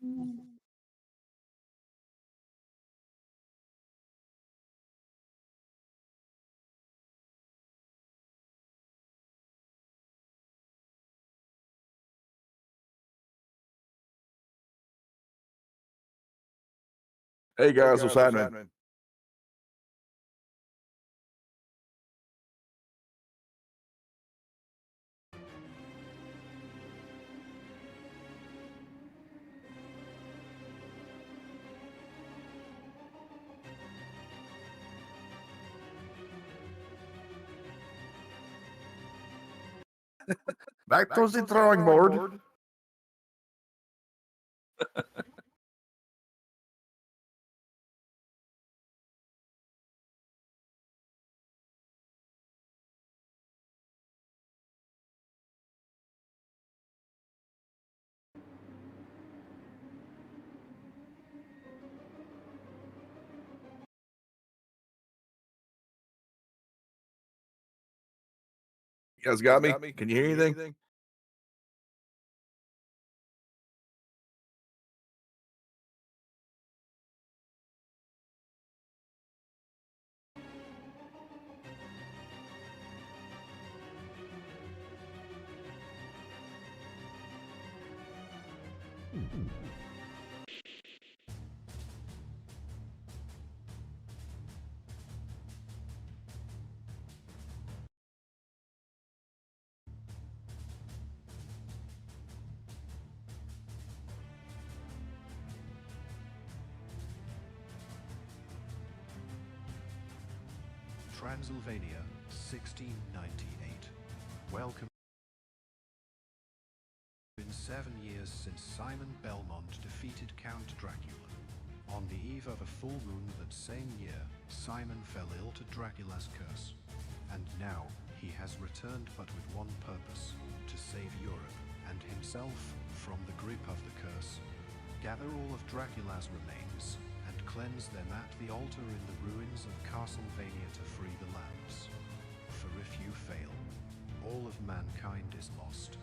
Hey guys, what's happening? Back to the drawing board. You guys got me? Can you hear anything? Transylvania, 1698. Welcome. Been 7 years since Simon Belmont defeated Count Dracula. On the eve of a full moon that same year, Simon fell ill to Dracula's curse. And now, he has returned but with one purpose, to save Europe and himself from the grip of the curse. Gather all of Dracula's remains, and cleanse them at the altar in the ruins of Castlevania to free the lands. For if you fail, all of mankind is lost.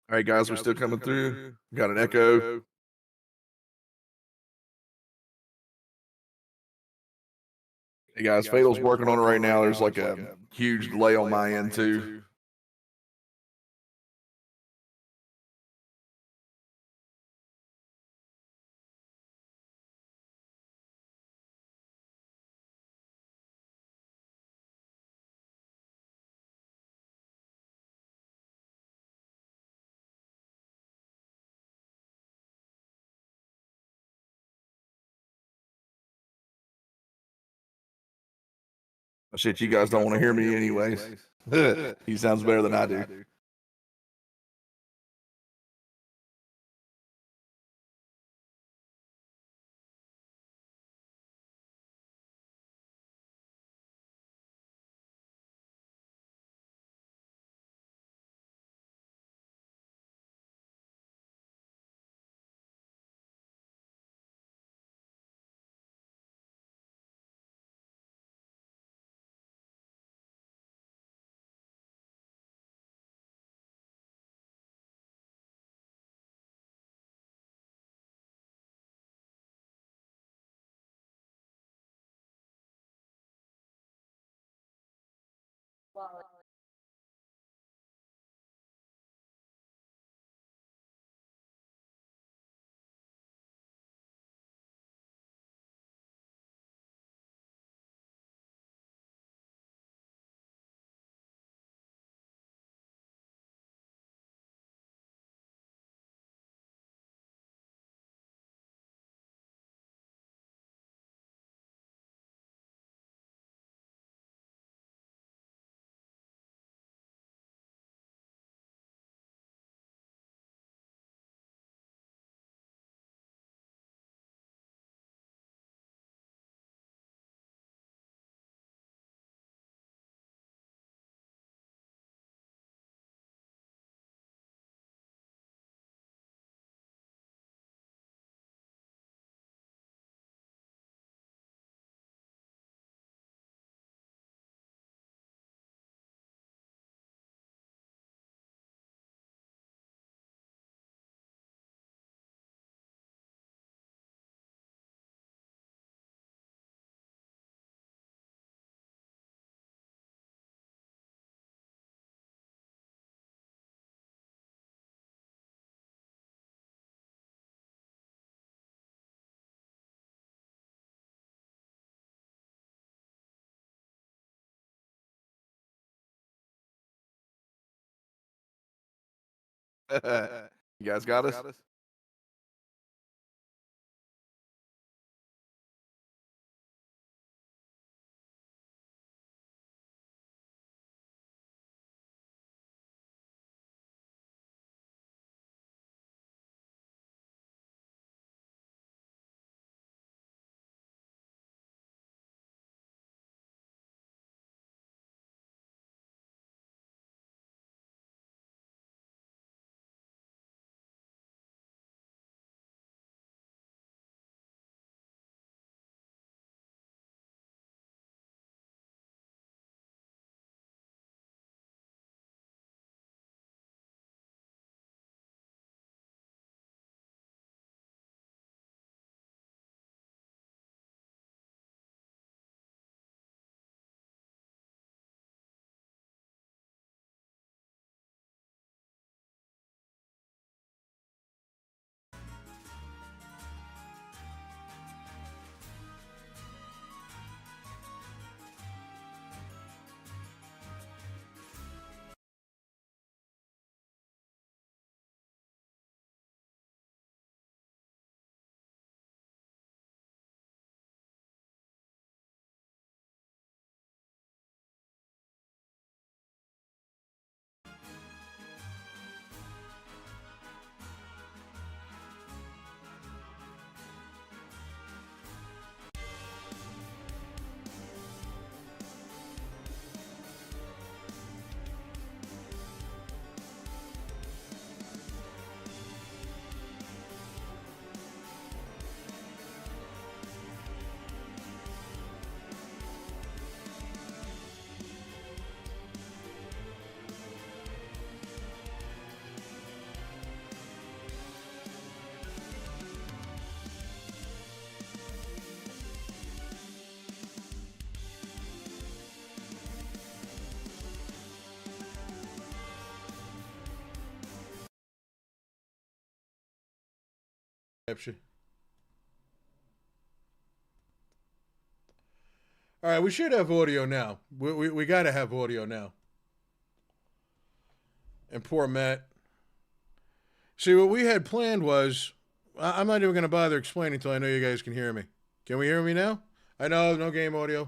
All right, guys, we're still coming through. Got an echo. Hey guys, Fatal's working on it right now. There's like a huge delay on my end too. Shit, you guys don't want to hear me anyways. He sounds better than I do. You guys got us? All right, we should have audio now. We got to have audio now. And poor Matt. See, what we had planned was, I'm not even going to bother explaining until I know you guys can hear me. Can we hear me now? I know, no game audio.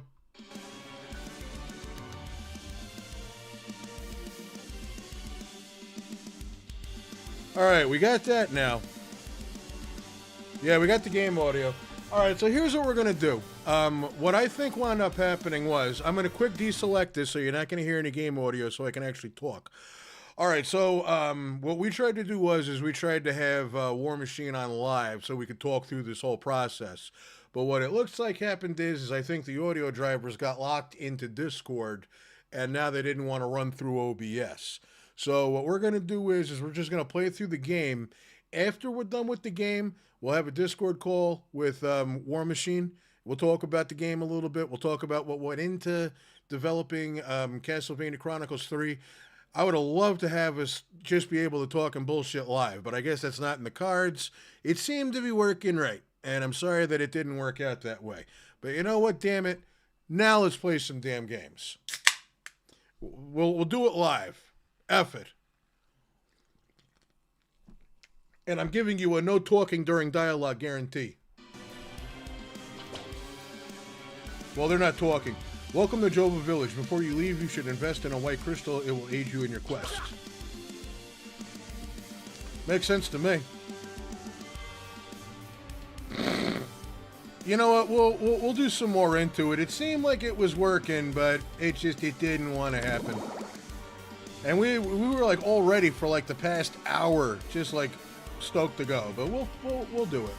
All right, we got that now. Yeah, we got the game audio. All right, so here's what we're going to do. What I think wound up happening was, I'm going to quick deselect this so you're not going to hear any game audio so I can actually talk. All right, so what we tried to do was we tried to have War Machine on live so we could talk through this whole process. But what it looks like happened is I think the audio drivers got locked into Discord, and now they didn't want to run through OBS. So what we're going to do is we're just going to play through the game. After we're done with the game, we'll have a Discord call with War Machine. We'll talk about the game a little bit. We'll talk about what went into developing Castlevania Chronicles 3. I would have loved to have us just be able to talk and bullshit live, but I guess that's not in the cards. It seemed to be working right, and I'm sorry that it didn't work out that way. But you know what, damn it. Now let's play some damn games. We'll do it live. F it. And I'm giving you a no talking during dialogue guarantee. Well, they're not talking. Welcome to Jova Village. Before you leave, you should invest in a white crystal. It will aid you in your quest. Makes sense to me. You know what? We'll do some more into it. It seemed like it was working, but it didn't want to happen. And we were like all ready for like the past hour, just like stoked to go. But we'll do it.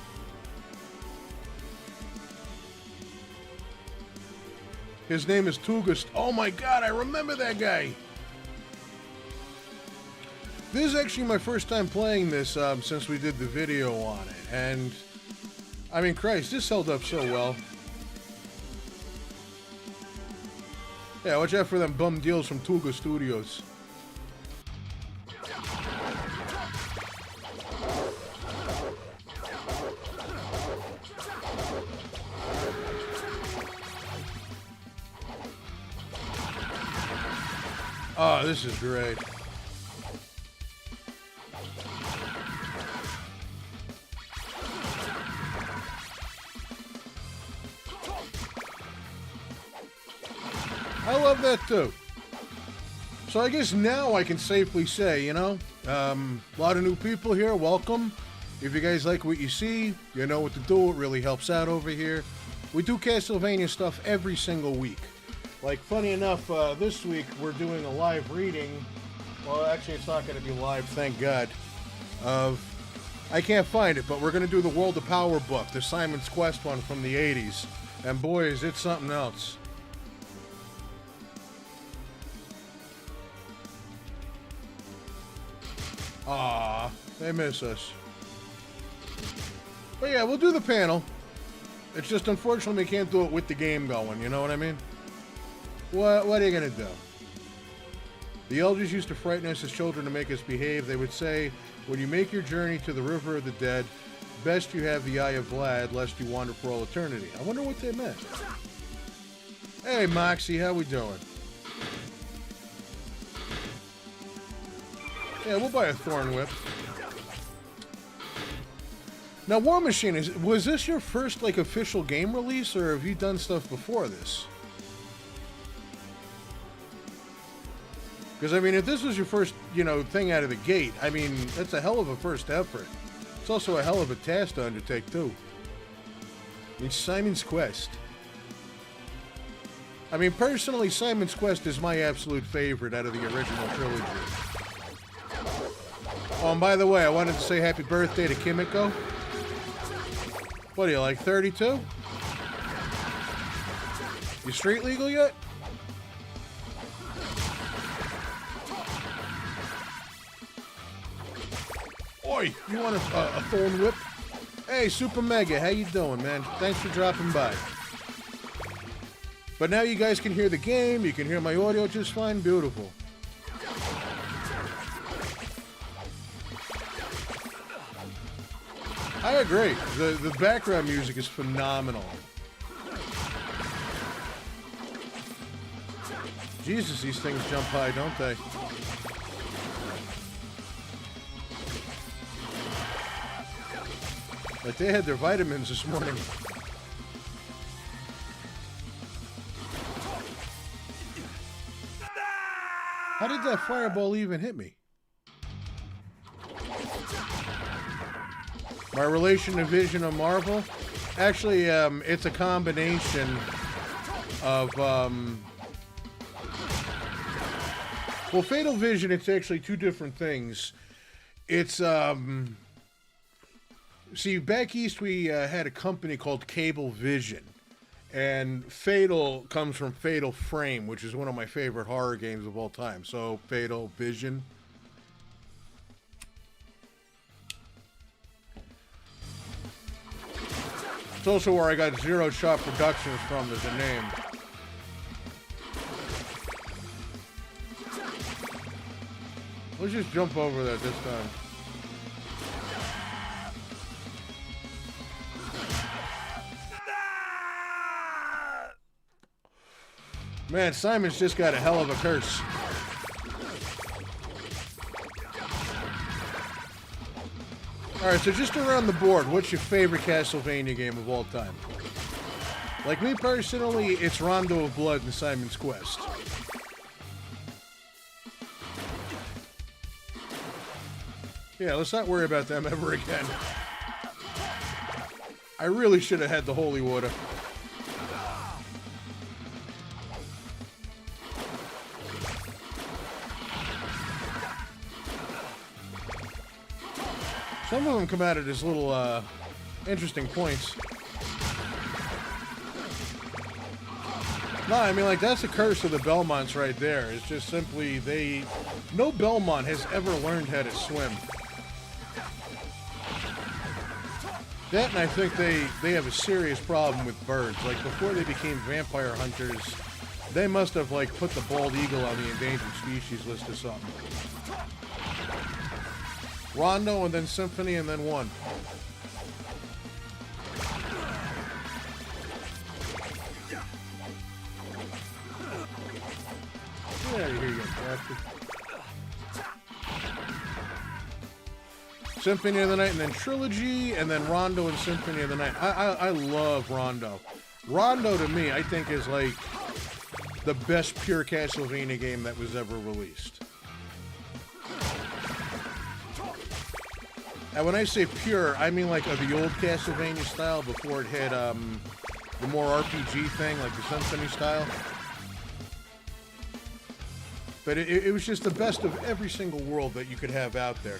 His name is Tugust. Oh my god, I remember that guy. This is actually my first time playing this since we did the video on it. And, I mean, Christ, this held up so well. Yeah, watch out for them bum deals from Tuga Studios. Oh, this is great. I love that too. So I guess now I can safely say, you know, a lot of new people here. Welcome. If you guys like what you see, you know what to do. It really helps out over here. We do Castlevania stuff every single week. Like, funny enough, this week we're doing a live reading. Well, actually, it's not going to be live, thank God. I can't find it, but we're going to do the World of Power book, the Simon's Quest one from the 80s. And boy, is it something else. Aw, they miss us. But yeah, we'll do the panel. It's just unfortunately we can't do it with the game going, you know what I mean? What are you gonna do? The elders used to frighten us as children to make us behave. They would say, when you make your journey to the river of the dead, best you have the eye of Vlad, lest you wander for all eternity. I wonder what they meant. Hey, Moxie, how we doing? Yeah, we'll buy a Thorn Whip. Now, War Machine, was this your first, like, official game release, or have you done stuff before this? Because, I mean, if this was your first, you know, thing out of the gate, I mean, that's a hell of a first effort. It's also a hell of a task to undertake, too. I mean, Simon's Quest. I mean, personally, Simon's Quest is my absolute favorite out of the original trilogy. Oh, and by the way, I wanted to say happy birthday to Kimiko. What are you, like 32? You street legal yet? Oi, you want a Thorn Whip? Hey, Super Mega, how you doing, man? Thanks for dropping by. But now you guys can hear the game, you can hear my audio just fine, beautiful. I agree. The background music is phenomenal. Jesus, these things jump high, don't they? Like they had their vitamins this morning. How did that fireball even hit me? My relation to Vision of Marvel? Actually, it's a combination of, well, Fatal Vision, it's actually two different things. It's, see, back east we had a company called Cable Vision. And Fatal comes from Fatal Frame, which is one of my favorite horror games of all time. So, Fatal Vision. It's also where I got Zero Shot Productions from as a name. Let's just jump over that this time. Man, Simon's just got a hell of a curse. Alright, so just around the board, what's your favorite Castlevania game of all time? Like me personally, it's Rondo of Blood and Simon's Quest. Yeah, let's not worry about them ever again. I really should have had the holy water. Some of them come out at his little, interesting points. No, I mean, like, that's the curse of the Belmonts right there. It's just simply, no Belmont has ever learned how to swim. That, and I think they have a serious problem with birds. Like, before they became vampire hunters, they must have, like, put the bald eagle on the endangered species list or something. Rondo, and then Symphony, and then 1. Yeah, here you go, bastard. Symphony of the Night, and then Trilogy, and then Rondo and Symphony of the Night. I love Rondo. Rondo, to me, I think is like the best pure Castlevania game that was ever released. And when I say pure, I mean like of the old Castlevania style before it had the more RPG thing, like the Symphony style. But it was just the best of every single world that you could have out there.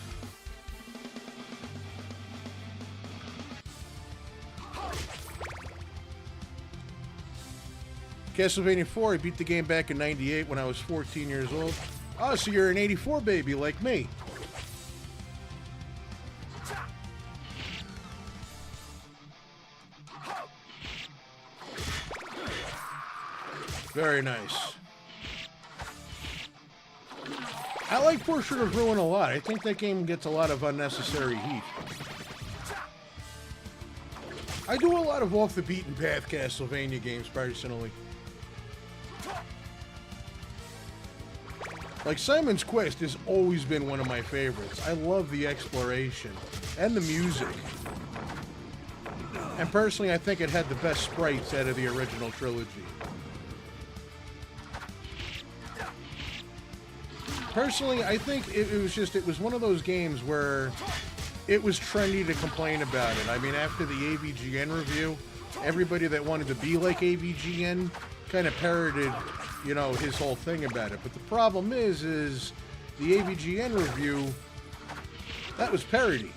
Castlevania 4, I beat the game back in '98 when I was 14 years old. Oh, so you're an '84 baby like me. Very nice. I like Portrait of Ruin a lot. I think that game gets a lot of unnecessary heat. I do a lot of off-the-beaten-path Castlevania games, personally. Like, Simon's Quest has always been one of my favorites. I love the exploration and the music. And personally, I think it had the best sprites out of the original trilogy. Personally, I think it was one of those games where it was trendy to complain about it. I mean, after the AVGN review, everybody that wanted to be like AVGN kind of parroted, you know, his whole thing about it. But the problem is the AVGN review, that was parody,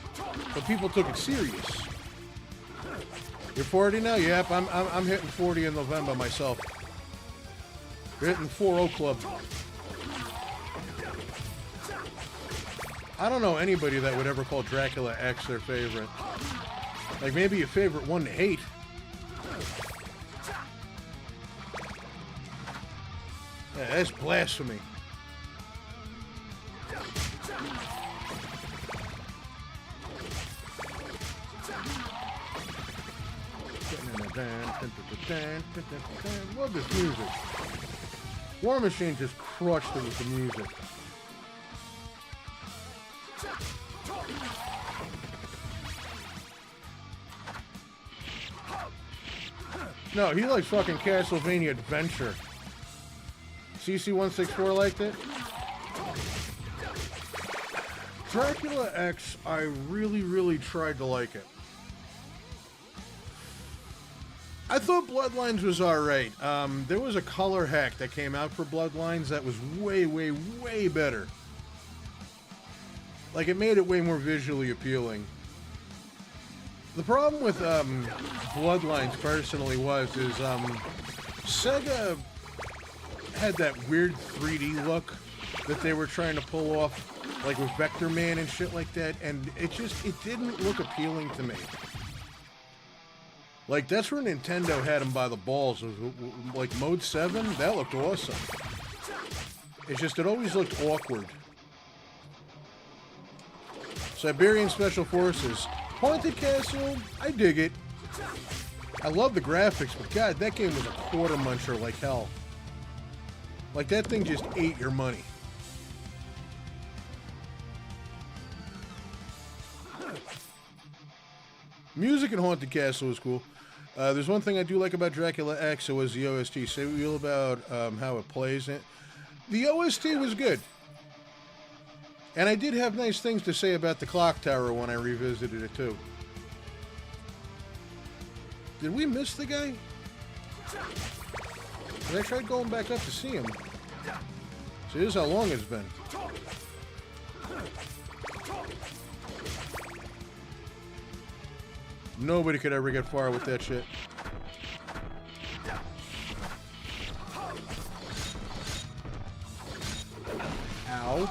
but people took it serious. You're 40 now? Yep, I'm hitting 40 in November myself. You're hitting 4-0 club. I don't know anybody that would ever call Dracula X their favorite. Like, maybe a favorite one to hate. Yeah, that's blasphemy. Love this music. WARMACHINE just crushed it with the music. No, he likes fucking Castlevania Adventure. CC164 liked it? Dracula X, I really, really tried to like it. I thought Bloodlines was alright. There was a color hack that came out for Bloodlines that was way, way, way better. Like, it made it way more visually appealing. The problem with Bloodlines, personally, is Sega had that weird 3D look that they were trying to pull off, like with Vector Man and shit like that, and it didn't look appealing to me. Like, that's where Nintendo had them by the balls. Like, Mode 7, that looked awesome. It's just, it always looked awkward. Siberian Special Forces. Haunted Castle, I dig it. I love the graphics, but God, that game was a quarter muncher like hell. Like, that thing just ate your money. Music in Haunted Castle was cool. There's one thing I do like about Dracula X, it was the OST. Say what you will about how it plays. The OST was good. And I did have nice things to say about the Clock Tower when I revisited it, too. Did we miss the guy? I tried going back up to see him. See, this is how long it's been. Nobody could ever get far with that shit. Ow.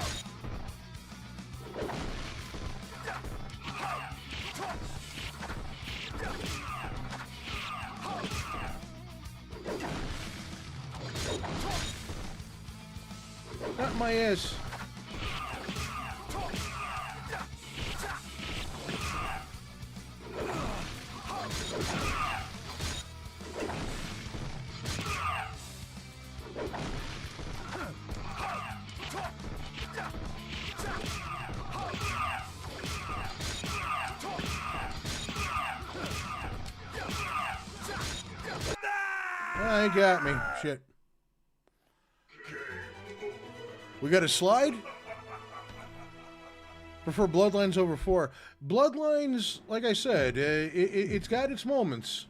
Not my ass. Ah, he got me. Shit. We got a slide? Prefer Bloodlines over 4. Bloodlines, like I said, it's got its moments.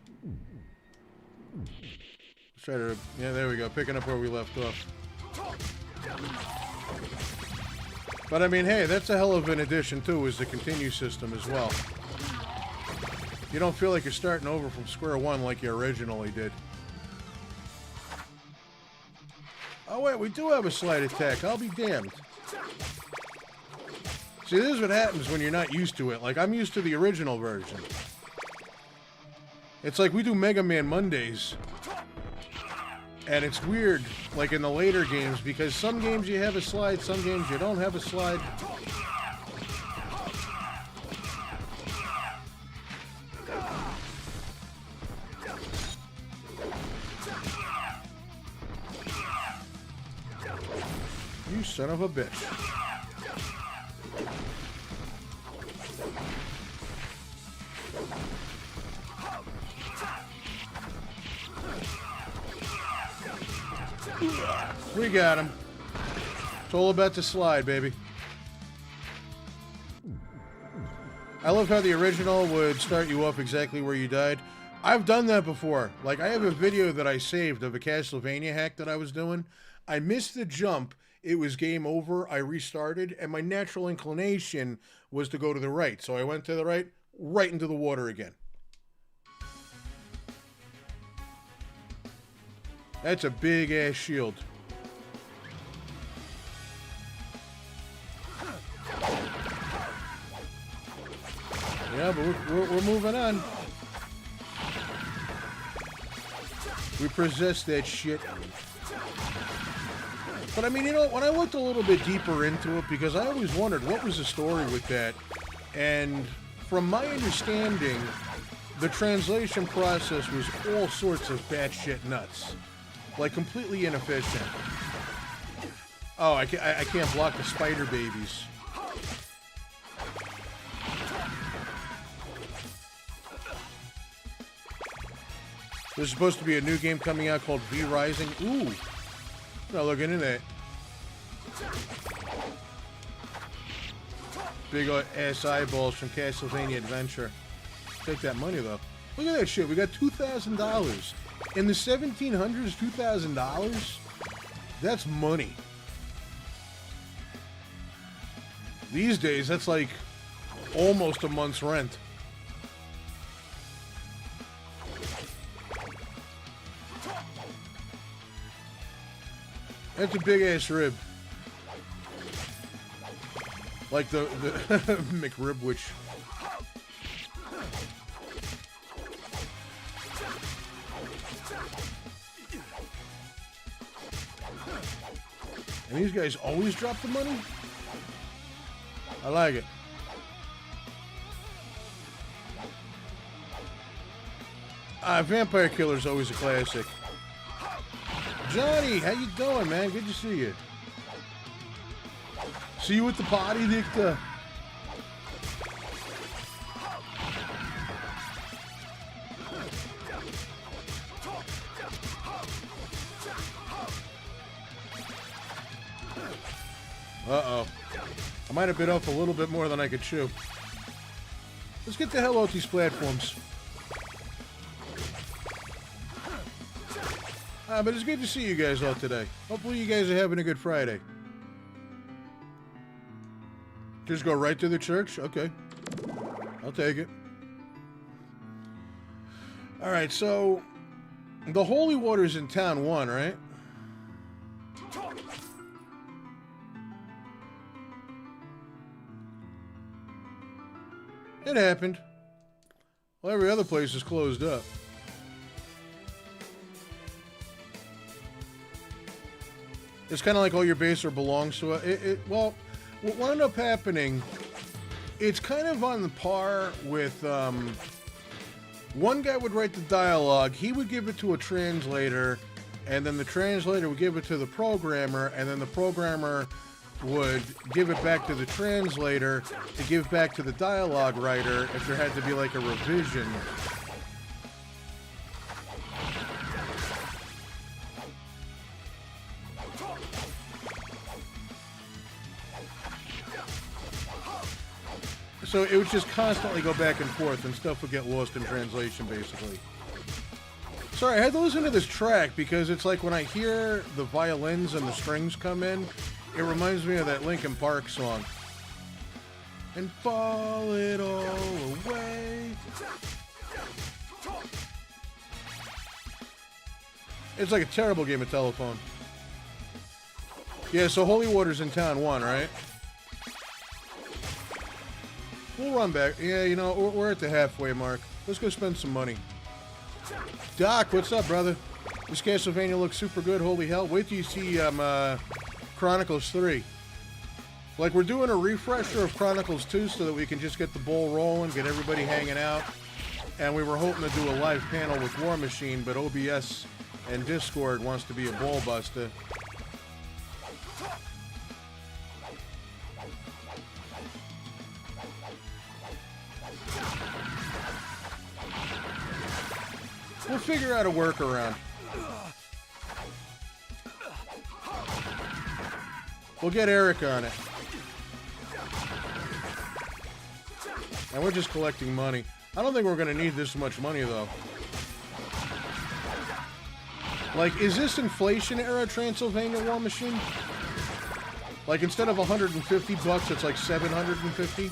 Let's try to... Yeah, there we go. Picking up where we left off. But, I mean, hey, that's a hell of an addition, too, is the continue system as well. You don't feel like you're starting over from square one like you originally did. Oh, wait, we do have a slide attack. I'll be damned. See, this is what happens when you're not used to it. Like, I'm used to the original version. It's like we do Mega Man Mondays. And it's weird, like in the later games, because some games you have a slide, some games you don't have a slide. You son of a bitch. We got him. It's all about the slide, baby. I love how the original would start you off exactly where you died. I've done that before. Like, I have a video that I saved of a Castlevania hack that I was doing. I missed the jump. It was game over. I restarted, and my natural inclination was to go to the right. So I went to the right, right into the water again. That's a big-ass shield. Yeah, but we're moving on. We possess that shit. But I mean, you know, when I looked a little bit deeper into it, because I always wondered what was the story with that, and from my understanding, the translation process was all sorts of batshit nuts. Like, completely inefficient. Oh, I can't block the spider babies. There's supposed to be a new game coming out called V Rising. Ooh. Not looking into that. Big ass eyeballs from Castlevania Adventure. Take that money, though. Look at that shit. We got $2,000. In the 1700s, $2,000? That's money. These days, that's like almost a month's rent. That's a big-ass rib. Like the McRibwich. And these guys always drop the money? I like it. Vampire Killer's always a classic. Johnny, how you doing, man? Good to see you. See you at the party, Victor. Uh-oh. I might have bit off a little bit more than I could chew. Let's get the hell out these platforms. But it's good to see you guys all today. Hopefully you guys are having a good Friday. Just go right to the church? Okay. I'll take it. Alright, so... the holy water's in Town 1, right? It happened. Well, every other place is closed up. It's kind of like all your base or belongs to it. Well, what wound up happening, it's kind of on the par with, one guy would write the dialogue, he would give it to a translator, and then the translator would give it to the programmer, and then the programmer would give it back to the translator to give back to the dialogue writer if there had to be like a revision. So it would just constantly go back and forth, and stuff would get lost in translation, basically. Sorry, I had to listen to this track because it's like when I hear the violins and the strings come in, it reminds me of that Linkin Park song. And fall it all away. It's like a terrible game of telephone. Yeah, so Holy Water's in Town 1, right? We'll run back. Yeah, you know, we're at the halfway mark. Let's go spend some money. Doc, what's up, brother? This Castlevania looks super good. Holy hell. Wait till you see Chronicles 3. Like, we're doing a refresher of Chronicles 2 so that we can just get the ball rolling, get everybody hanging out. And we were hoping to do a live panel with WARMACHINE, but OBS and Discord wants to be a ball buster. We'll figure out a workaround. We'll get Eric on it. And we're just collecting money. I don't think we're going to need this much money, though. Like, is this inflation-era Transylvania WARMACHINE? Like, instead of 150 bucks, it's like 750?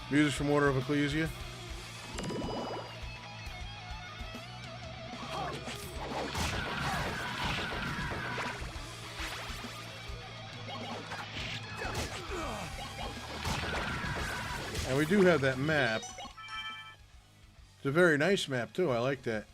Music from Order of Ecclesia. And we do have that map. It's a very nice map, too. I like that.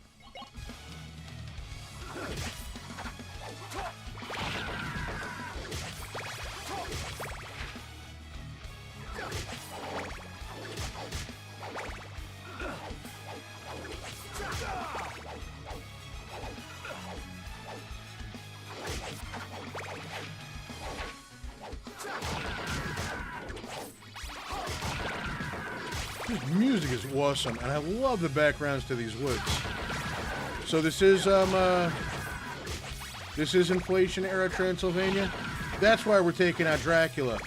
This music is awesome, and I love the backgrounds to these woods. So this is inflation era Transylvania. That's why we're taking out Dracula.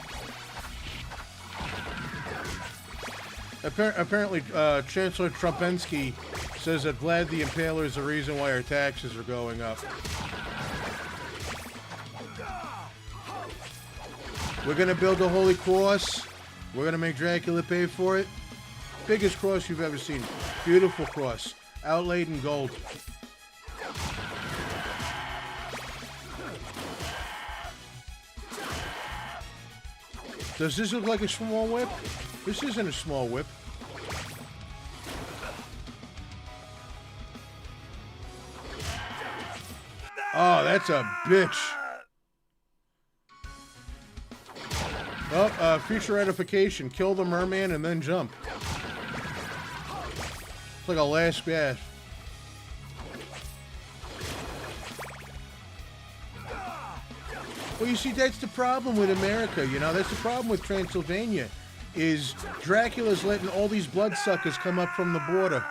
Apparently, Chancellor Trumpensky says that Vlad the Impaler is the reason why our taxes are going up. We're gonna build a holy cross. We're gonna make Dracula pay for it. Biggest cross you've ever seen. Beautiful cross. Outlaid in gold. Does this look like a small whip? This isn't a small whip. Oh, that's a bitch. Oh, future edification. Kill the merman and then jump. It's like a last gasp. Well, you see, that's the problem with America, you know? That's the problem with Transylvania, is Dracula's letting all these bloodsuckers come up from the border.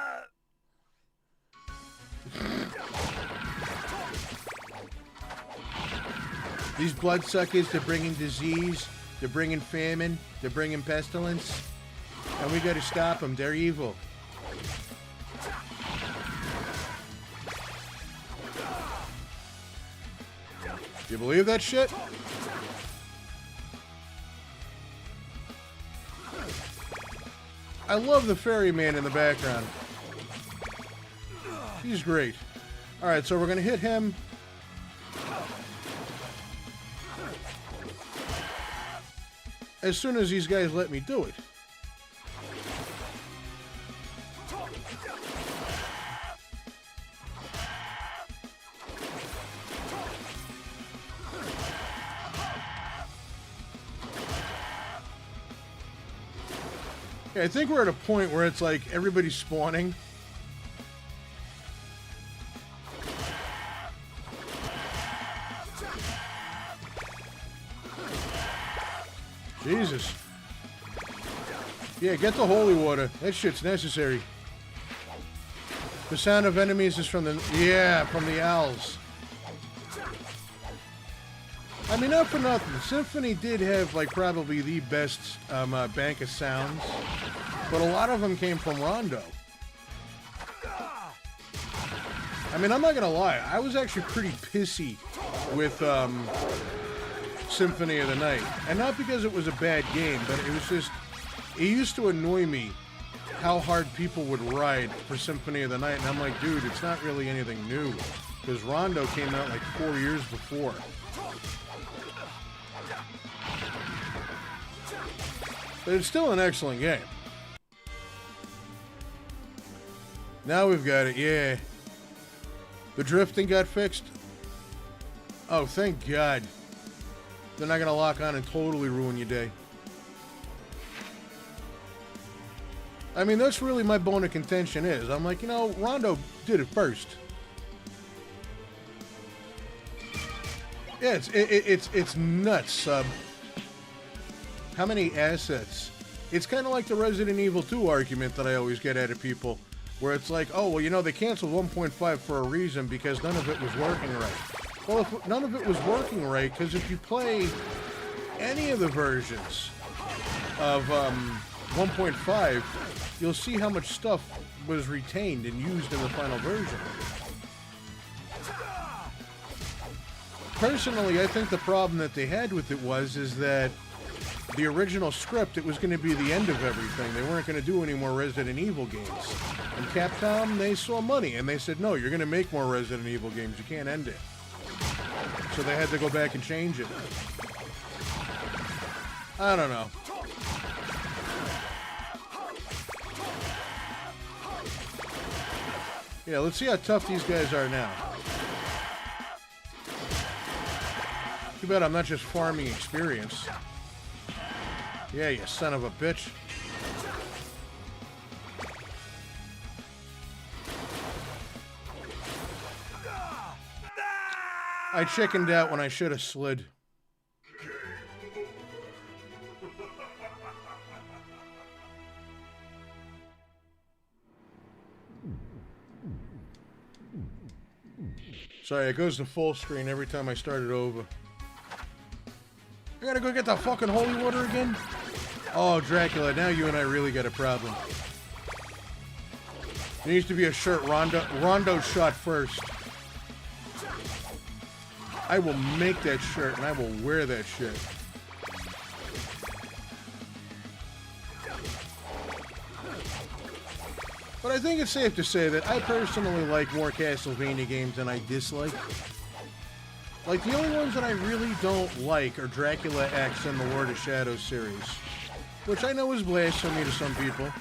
These bloodsuckers, they're bringing disease, they're bringing famine, they're bringing pestilence, and we gotta stop them. They're evil. You believe that shit? I love the ferryman in the background. He's great. Alright, so we're gonna hit him. As soon as these guys let me do it. Yeah, I think we're at a point where it's like everybody's spawning. Jesus. Yeah, get the holy water. That shit's necessary. The sound of enemies is from the... Yeah, from the owls. I mean, not for nothing. Symphony did have, like, probably the best bank of sounds, but a lot of them came from Rondo. I mean, I'm not gonna lie. I was actually pretty pissy with Symphony of the Night. And not because it was a bad game, but it was just... It used to annoy me how hard people would ride for Symphony of the Night. And I'm like, dude, it's not really anything new. Because Rondo came out like 4 years before. But it's still an excellent game. Now we've got it, yeah. The drifting got fixed. Oh, thank God. They're not going to lock on and totally ruin your day. I mean, that's really my bone of contention is. I'm like, you know, Rondo did it first. Yeah, it's nuts, sub. How many assets? It's kind of like the Resident Evil 2 argument that I always get out of people, where it's like, oh, well, you know, they canceled 1.5 for a reason because none of it was working right. Well, if none of it was working right, because if you play any of the versions of 1.5, you'll see how much stuff was retained and used in the final version. Personally, I think the problem that they had with it is that the original script, it was going to be the end of everything. They weren't going to do any more Resident Evil games. And Capcom, they saw money, and they said, no, you're going to make more Resident Evil games. You can't end it. So they had to go back and change it. I don't know. Yeah, let's see how tough these guys are now. Too bad I'm not just farming experience. Yeah, you son of a bitch. I chickened out when I should have slid. Sorry, it goes to full screen every time I start it over. I gotta go get the fucking holy water again? Oh, Dracula, now you and I really got a problem. There needs to be a shirt, Rondo shot first. I will make that shirt and I will wear that shit. But I think it's safe to say that I personally like more Castlevania games than I dislike. Like, the only ones that I really don't like are Dracula X and the Lord of Shadows series. Which I know is blasphemy to some people.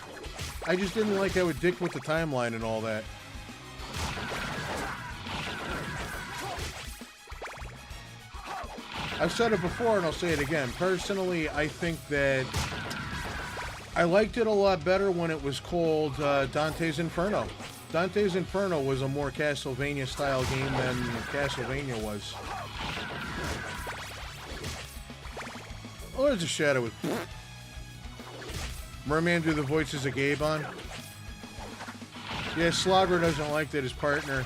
I just didn't like how it dicked with the timeline and all that. I've said it before and I'll say it again. Personally, I think that I liked it a lot better when it was called Dante's Inferno. Dante's Inferno was a more Castlevania-style game than Castlevania was. Oh, there's a shadow with... Merman do the voices of Gabon. Yeah, Slobber doesn't like that his partner,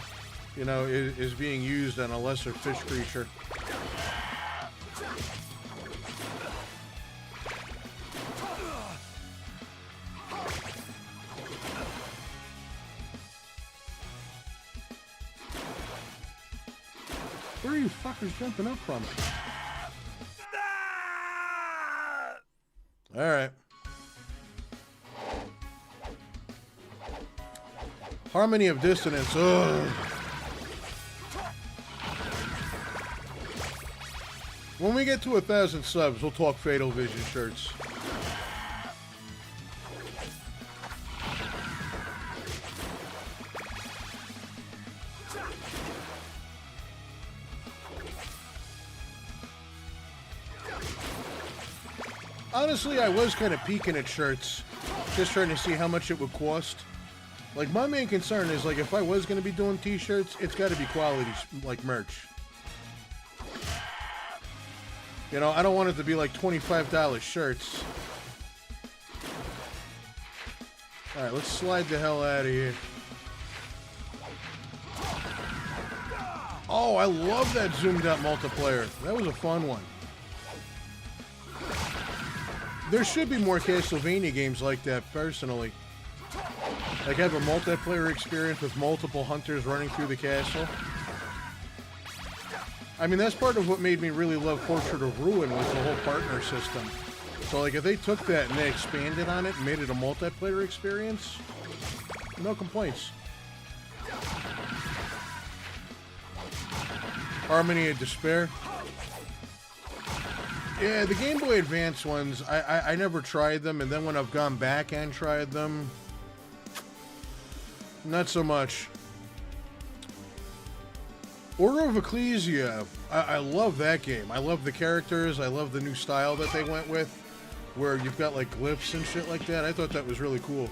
you know, is being used on a lesser fish creature. Where are you fuckers jumping up from? Alright. Harmony of Dissonance. Ugh. When we get to 1,000 subs, we'll talk Fatal Vision shirts. Honestly, I was kind of peeking at shirts, just trying to see how much it would cost. Like, my main concern is, like, if I was going to be doing t-shirts, it's got to be quality, like, merch. You know, I don't want it to be, like, $25 shirts. Alright, let's slide the hell out of here. Oh, I love that zoomed out multiplayer. That was a fun one. There should be more Castlevania games like that, personally. Like have a multiplayer experience with multiple hunters running through the castle. I mean, that's part of what made me really love Portrait of Ruin was the whole partner system. So like if they took that and they expanded on it and made it a multiplayer experience, no complaints. Harmony of Despair. Yeah, the Game Boy Advance ones, I never tried them, and then when I've gone back and tried them, not so much. Order of Ecclesia, I love that game. I love the characters, I love the new style that they went with, where you've got like glyphs and shit like that. I thought that was really cool.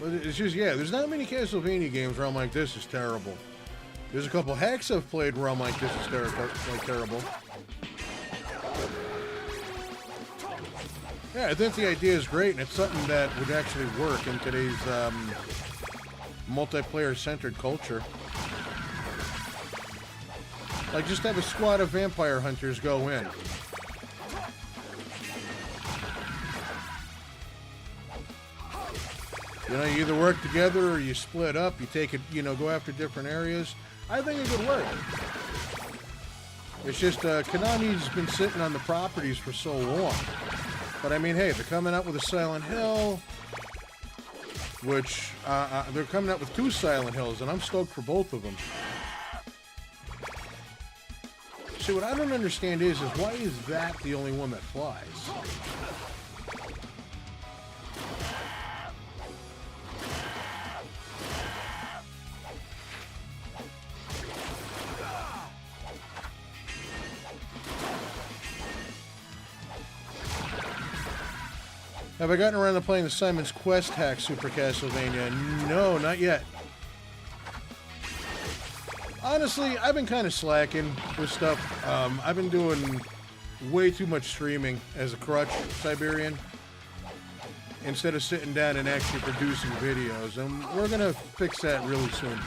But it's just, yeah, there's not many Castlevania games where I'm like, this is terrible. There's a couple hacks I've played where I'm like, this is terrible. Yeah, I think the idea is great, and it's something that would actually work in today's multiplayer-centered culture. Like, just have a squad of vampire hunters go in. You know, you either work together or you split up. You take it, you know, go after different areas. I think it could work. It's just Konami's been sitting on the properties for so long. But I mean, hey, they're coming out with a Silent Hill, which they're coming out with 2 Silent Hills, and I'm stoked for both of them. See, what I don't understand is why is that the only one that flies? Have I gotten around to playing the Simon's Quest hack Super Castlevania? No, not yet. Honestly, I've been kind of slacking with stuff. I've been doing way too much streaming as a crutch, Siberian, instead of sitting down and actually producing videos. And we're going to fix that really soon.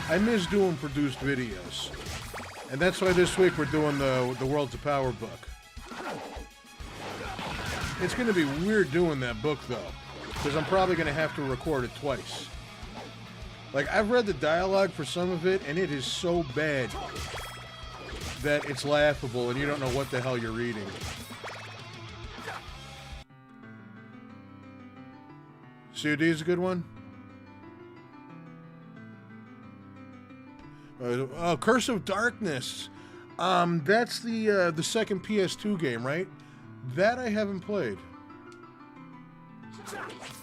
I miss doing produced videos. And that's why this week we're doing the Worlds of Power book. It's going to be weird doing that book, though, because I'm probably going to have to record it twice. Like, I've read the dialogue for some of it, and it is so bad that it's laughable, and you don't know what the hell you're reading. COD is a good one. Curse of Darkness. That's the second PS2 game, right? That I haven't played.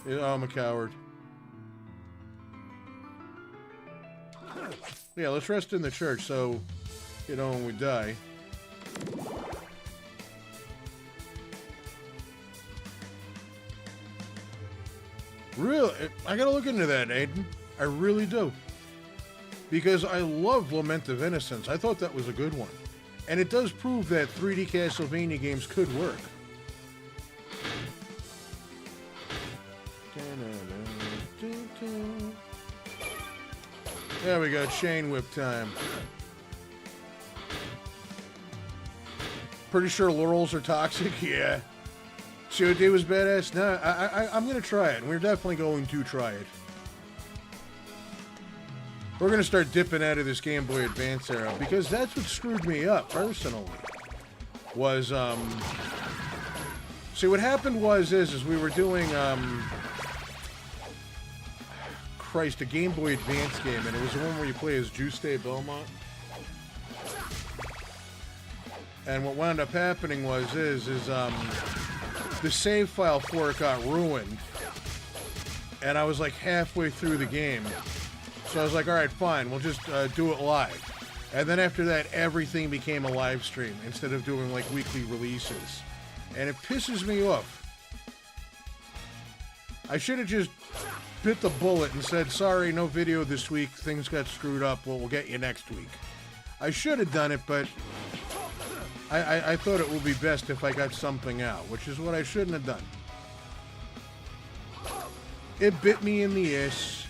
Yeah, I'm a coward. Yeah, let's rest in the church so, you know, when we die. Really? I gotta look into that, Aiden. I really do. Because I love Lament of Innocence. I thought that was a good one. And it does prove that 3D Castlevania games could work. There we go, chain whip time. Pretty sure laurels are toxic? Yeah. COD was badass? No, I'm going to try it. We're definitely going to try it. We're going to start dipping out of this Game Boy Advance era, because that's what screwed me up, personally. Was, see, what happened was we were doing, Christ, a Game Boy Advance game, and it was the one where you play as Juste Belmont. And what wound up happening was, the save file for it got ruined. And I was like halfway through the game. So I was like, all right, fine, we'll just do it live. And then after that, everything became a live stream instead of doing like weekly releases. And it pisses me off. I should have just bit the bullet and said, sorry, no video this week, things got screwed up, well, we'll get you next week. I should have done it, but I thought it would be best if I got something out, which is what I shouldn't have done. It bit me in the ass.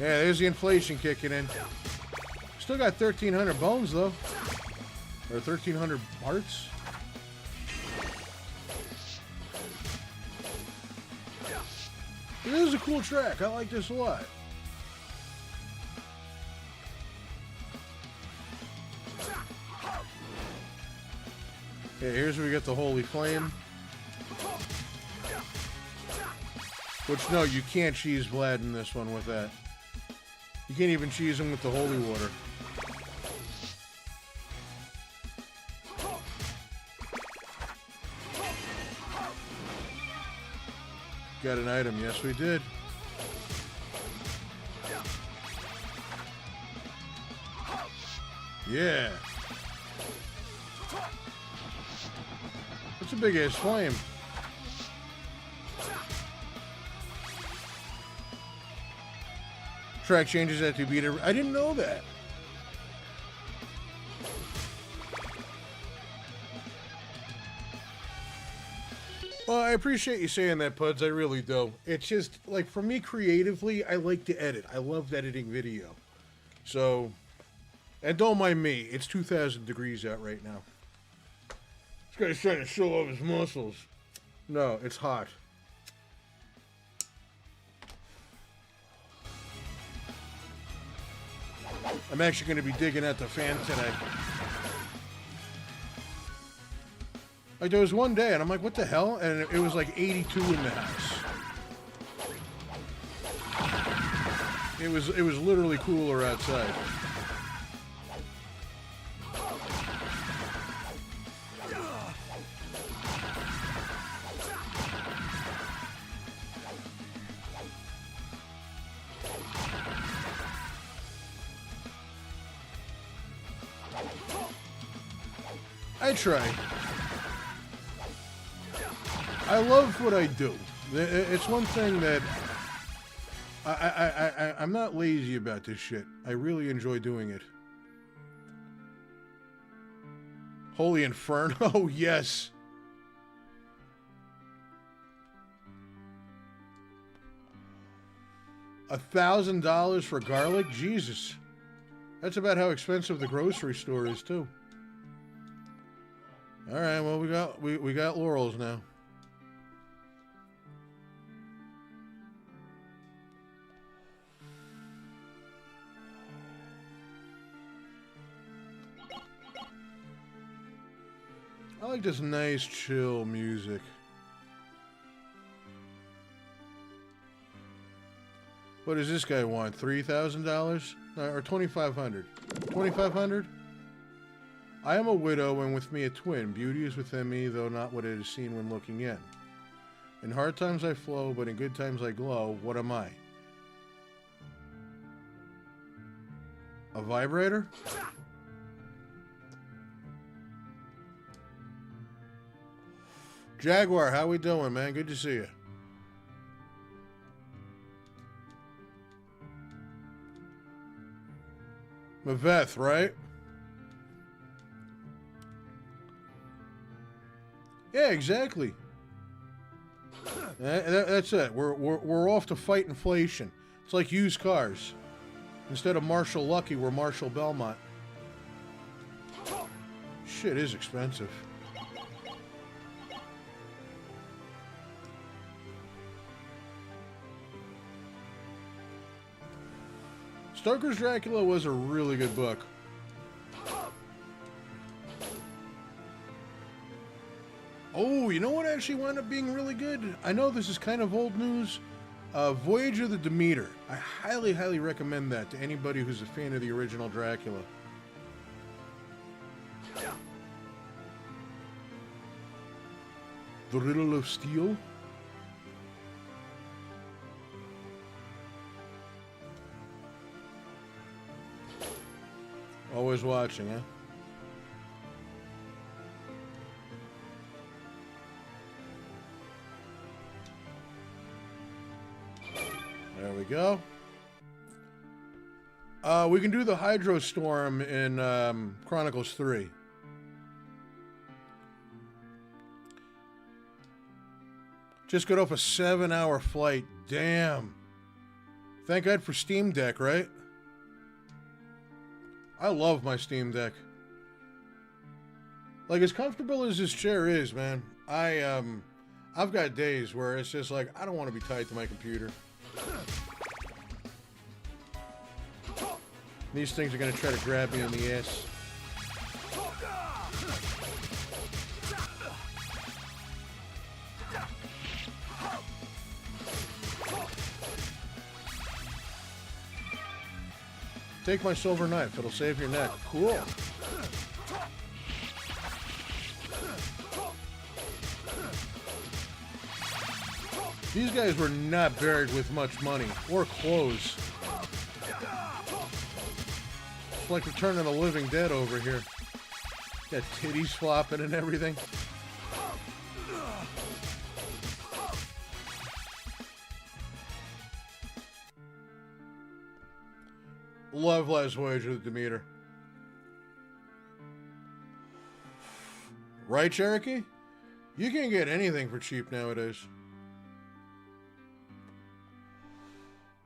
Yeah, there's the inflation kicking in. Still got 1,300 bones, though. Or 1,300 hearts. This is a cool track. I like this a lot. Okay, here's where we get the Holy Flame. Which, no, you can't cheese Vlad in this one with that. You can't even cheese him with the Holy Water. Got an item. Yes, we did. Yeah. That's a big ass flame. Track changes after you beat it. I didn't know that. Well, I appreciate you saying that, Puds. I really do. It's just, like, for me creatively, I like to edit. I love editing video. So, and don't mind me. It's 2,000 degrees out right now. This guy's trying to show off his muscles. No, it's hot. I'm actually going to be digging at the fan today. Like, there was one day, and I'm like, what the hell? And it was like 82 in the house. It was literally cooler outside. I try. I love what I do. It's one thing that I'm not lazy about this shit. I really enjoy doing it. Holy Inferno, yes. $1,000 for garlic? Jesus. That's about how expensive the grocery store is, too. All right, well, we got laurels now. I like this nice, chill music. What does this guy want? $3,000? Or $2,500? $2,500? I am a widow, and with me a twin. Beauty is within me, though not what it is seen when looking in. In hard times I flow, but in good times I glow. What am I? A vibrator? Jaguar, how we doing, man? Good to see you. Maveth, right? Yeah, exactly. That's it. We're off to fight inflation. It's like used cars. Instead of Marshall Lucky, we're Marshall Belmont. Shit is expensive. Stoker's Dracula was a really good book. Oh, you know what actually wound up being really good? I know this is kind of old news. Voyage of the Demeter. I highly, highly recommend that to anybody who's a fan of the original Dracula. The Riddle of Steel. Always watching, huh? There we go. We can do the Hydro Storm in Chronicles 3. Just got off a 7-hour flight. Damn. Thank God for Steam Deck, right? I love my Steam Deck. Like, as comfortable as this chair is, man, I've got days where it's just like, I don't want to be tied to my computer. These things are going to try to grab me in the ass. Take my silver knife. It'll save your neck. Cool. These guys were not buried with much money or clothes. It's like Return of the Living Dead over here. Got titties flopping and everything. Love Last Voyage of the Demeter. Right, Cherokee? You can't get anything for cheap nowadays.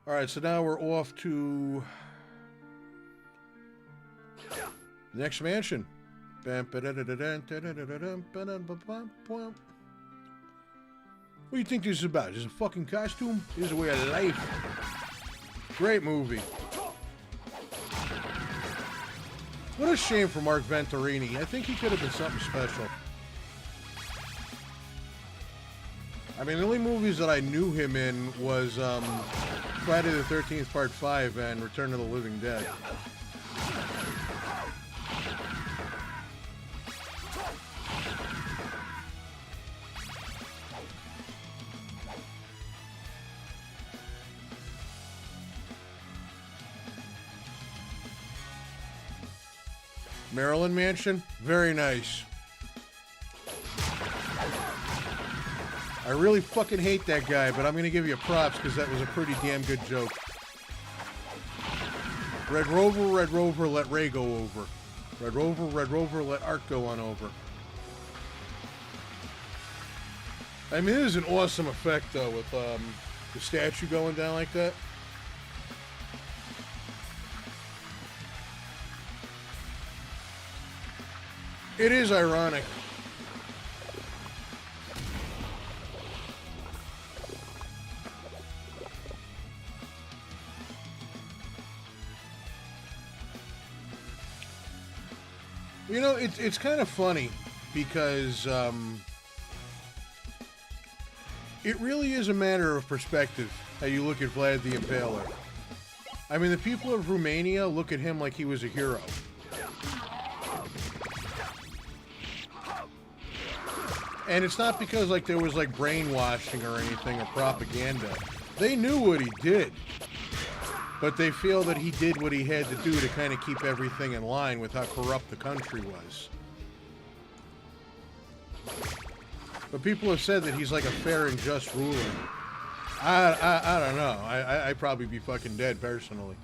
Alright, so now we're off to the next mansion. What do you think this is about? Is this a fucking costume? This is a way of life. Great movie. What a shame for Mark Venturini. I think he could have been something special. I mean, the only movies that I knew him in was Friday the 13th Part 5 and Return of the Living Dead. Maryland Mansion, very nice. I really fucking hate that guy, but I'm gonna give you props because that was a pretty damn good joke. Red Rover, let Ray go over. Red Rover, let Art go on over. I mean, it is an awesome effect though with the statue going down like that. It is ironic. You know, it's kind of funny because it really is a matter of perspective how you look at Vlad the Impaler. I mean, the people of Romania look at him like he was a hero. And it's not because, like, there was, like, brainwashing or anything or propaganda. They knew what he did. But they feel that he did what he had to do to kind of keep everything in line with how corrupt the country was. But people have said that he's, like, a fair and just ruler. I don't know. I'd probably be fucking dead, personally.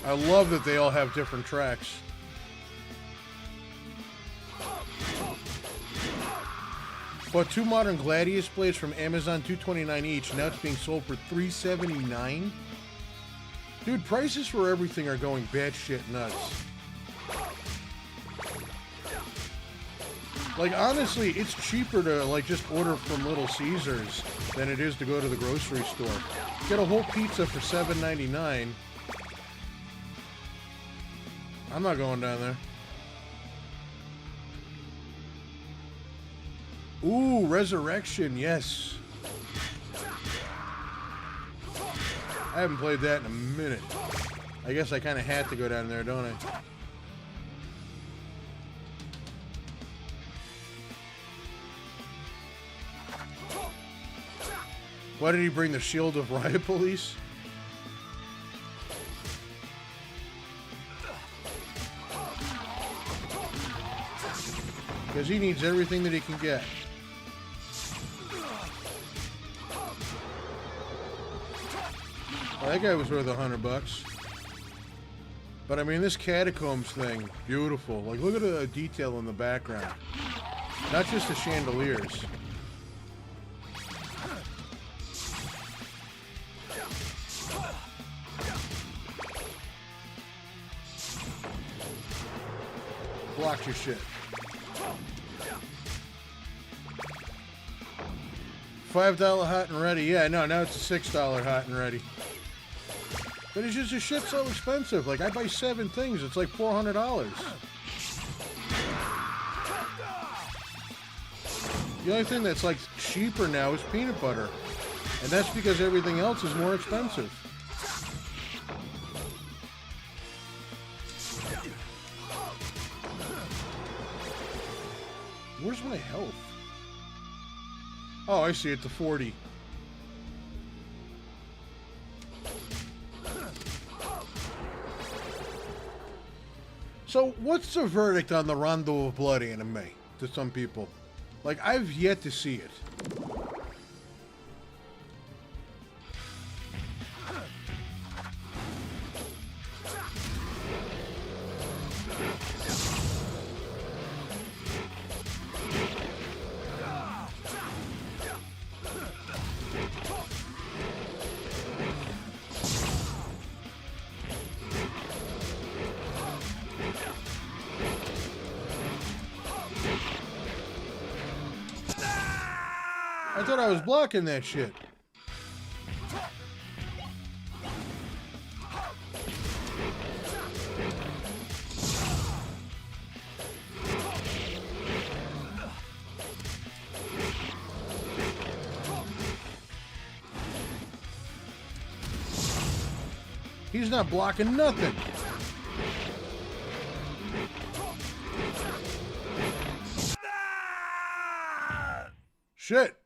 I love that they all have different tracks. Bought 2 modern Gladius blades from Amazon, $229 each. Now it's being sold for $379. Dude, prices for everything are going batshit nuts. Like, honestly, it's cheaper to, like, just order from Little Caesars than it is to go to the grocery store. Get a whole pizza for $7.99. I'm not going down there. Ooh, Resurrection, yes. I haven't played that in a minute. I guess I kind of had to go down there, don't I? Why did he bring the Shield of Riot Police? Because he needs everything that he can get. Well, that guy was worth $100. But I mean, this catacombs thing, beautiful. Like, look at the detail in the background. Not just the chandeliers. Block your shit. $5 hot and ready. Yeah, no, now it's a $6 hot and ready. But it's just a shit so expensive. Like, I buy 7 things. It's like $400. The only thing that's like cheaper now is peanut butter. And that's because everything else is more expensive. Where's my health? Oh, I see it, to 40. So, what's the verdict on the Rondo of Blood anime to some people? Like, I've yet to see it. I thought I was blocking that shit. He's not blocking nothing. Shit.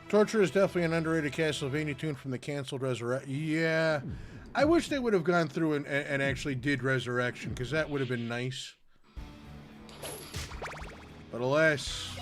Torture is definitely an underrated Castlevania tune from the canceled Resurrection. Yeah. I wish they would have gone through and actually did Resurrection, because that would have been nice. But alas.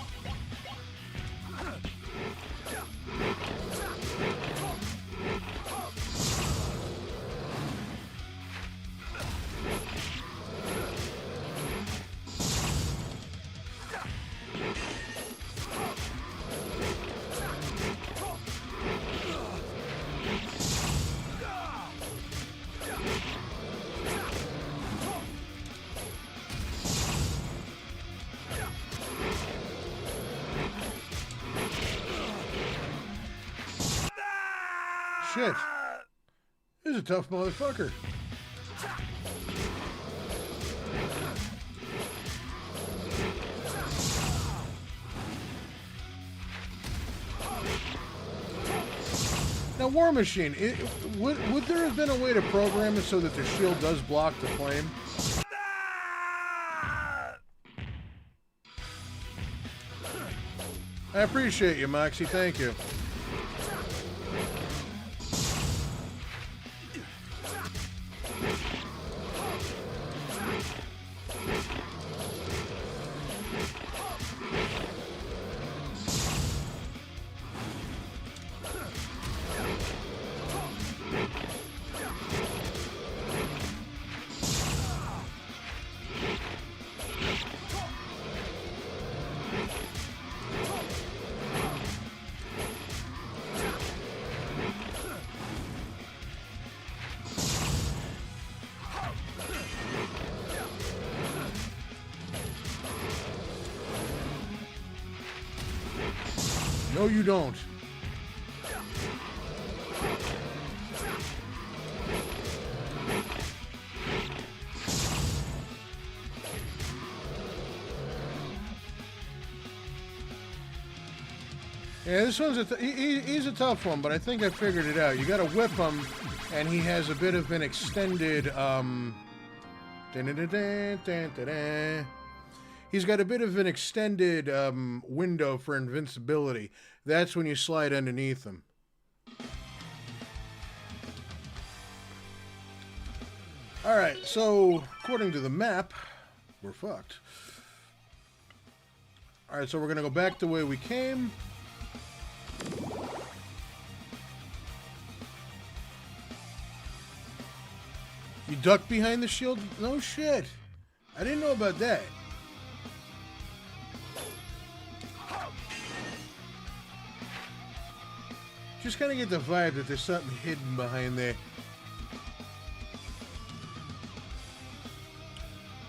Shit. This is a tough motherfucker. Now, War Machine, would there have been a way to program it so that the shield does block the flame? I appreciate you, Moxie. Thank you. No, you don't. Yeah, this one's he's a tough one, but I think I figured it out. You got to whip him, and he has a bit of an extended he's got a bit of an extended window for invincibility. That's when you slide underneath him. All right, so according to the map, we're fucked. All right, so we're gonna go back the way we came. You duck behind the shield? No shit. I didn't know about that. Just kind of get the vibe that there's something hidden behind there.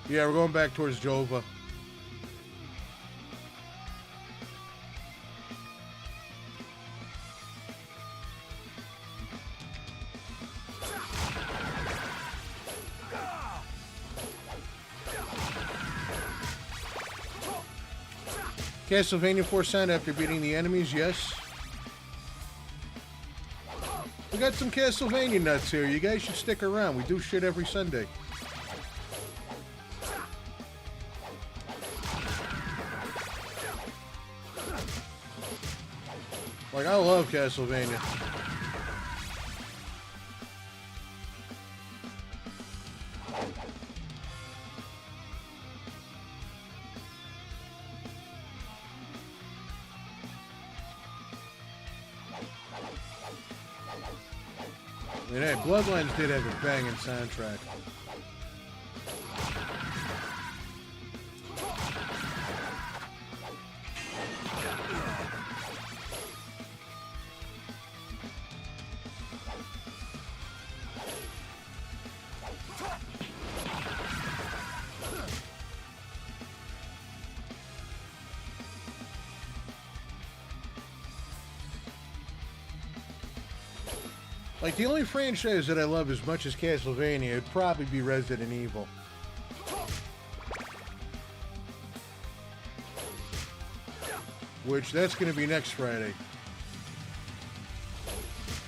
Yeah, we're going back towards Jova. Castlevania 4 sound after beating the enemies, yes. We got some Castlevania nuts here. You guys should stick around. We do shit every Sunday. Like, I love Castlevania. I mean, hey, Bloodlines did have a banging soundtrack. Like, the only franchise that I love as much as Castlevania would probably be Resident Evil. Which, that's going to be next Friday.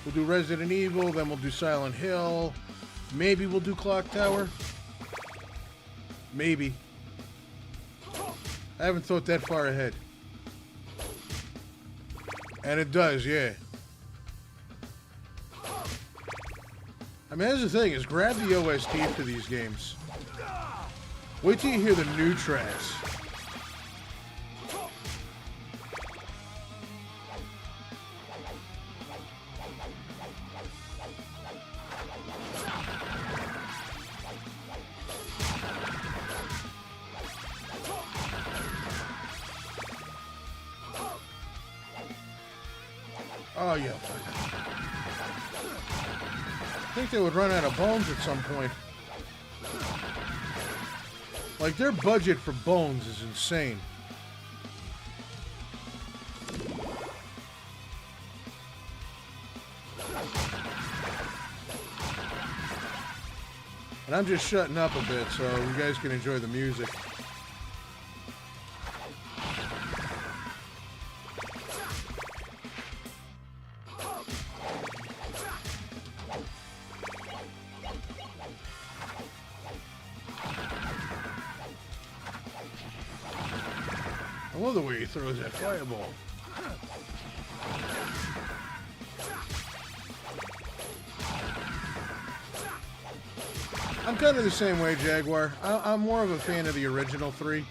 We'll do Resident Evil, then we'll do Silent Hill. Maybe we'll do Clock Tower. Maybe. I haven't thought that far ahead. And it does, yeah. I mean, that's the thing, is grab the OST for these games. Wait till you hear the new tracks. Oh, yeah. I think they would run out of bones at some point. Like, their budget for bones is insane. And I'm just shutting up a bit so you guys can enjoy the music. I love the way he throws that fireball. I'm kind of the same way, Jaguar. I'm more of a fan of the original three.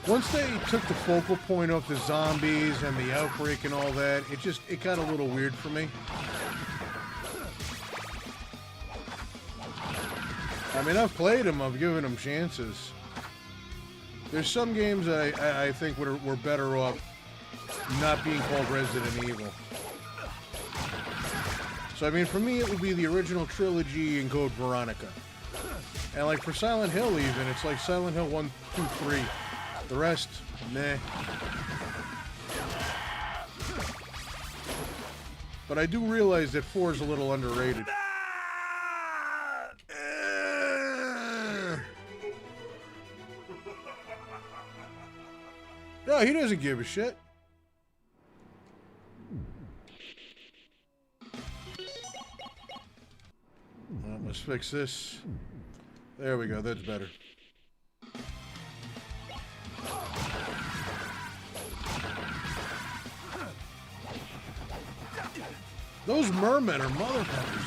Once they took the focal point off the zombies and the outbreak and all that, it got a little weird for me. I mean, I've played them, I've given them chances. There's some games that I think were better off not being called Resident Evil. So, I mean, for me, it would be the original trilogy and Code Veronica. And, like, for Silent Hill, even, it's like Silent Hill 1, 2, 3. The rest, meh. But I do realize that 4 is a little underrated. No, he doesn't give a shit. Well, let's fix this. There we go, that's better. Those mermen are motherfuckers.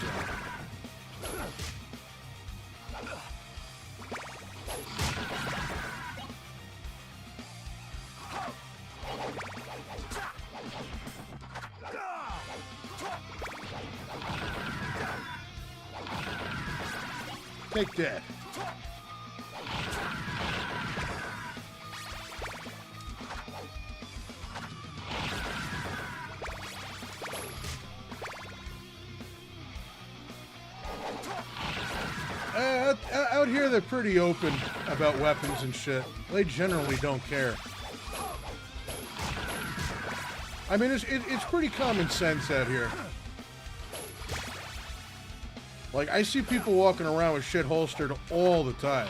Take that. Out here, they're pretty open about weapons and shit. They generally don't care. I mean, it's pretty common sense out here. Like, I see people walking around with shit holstered all the time.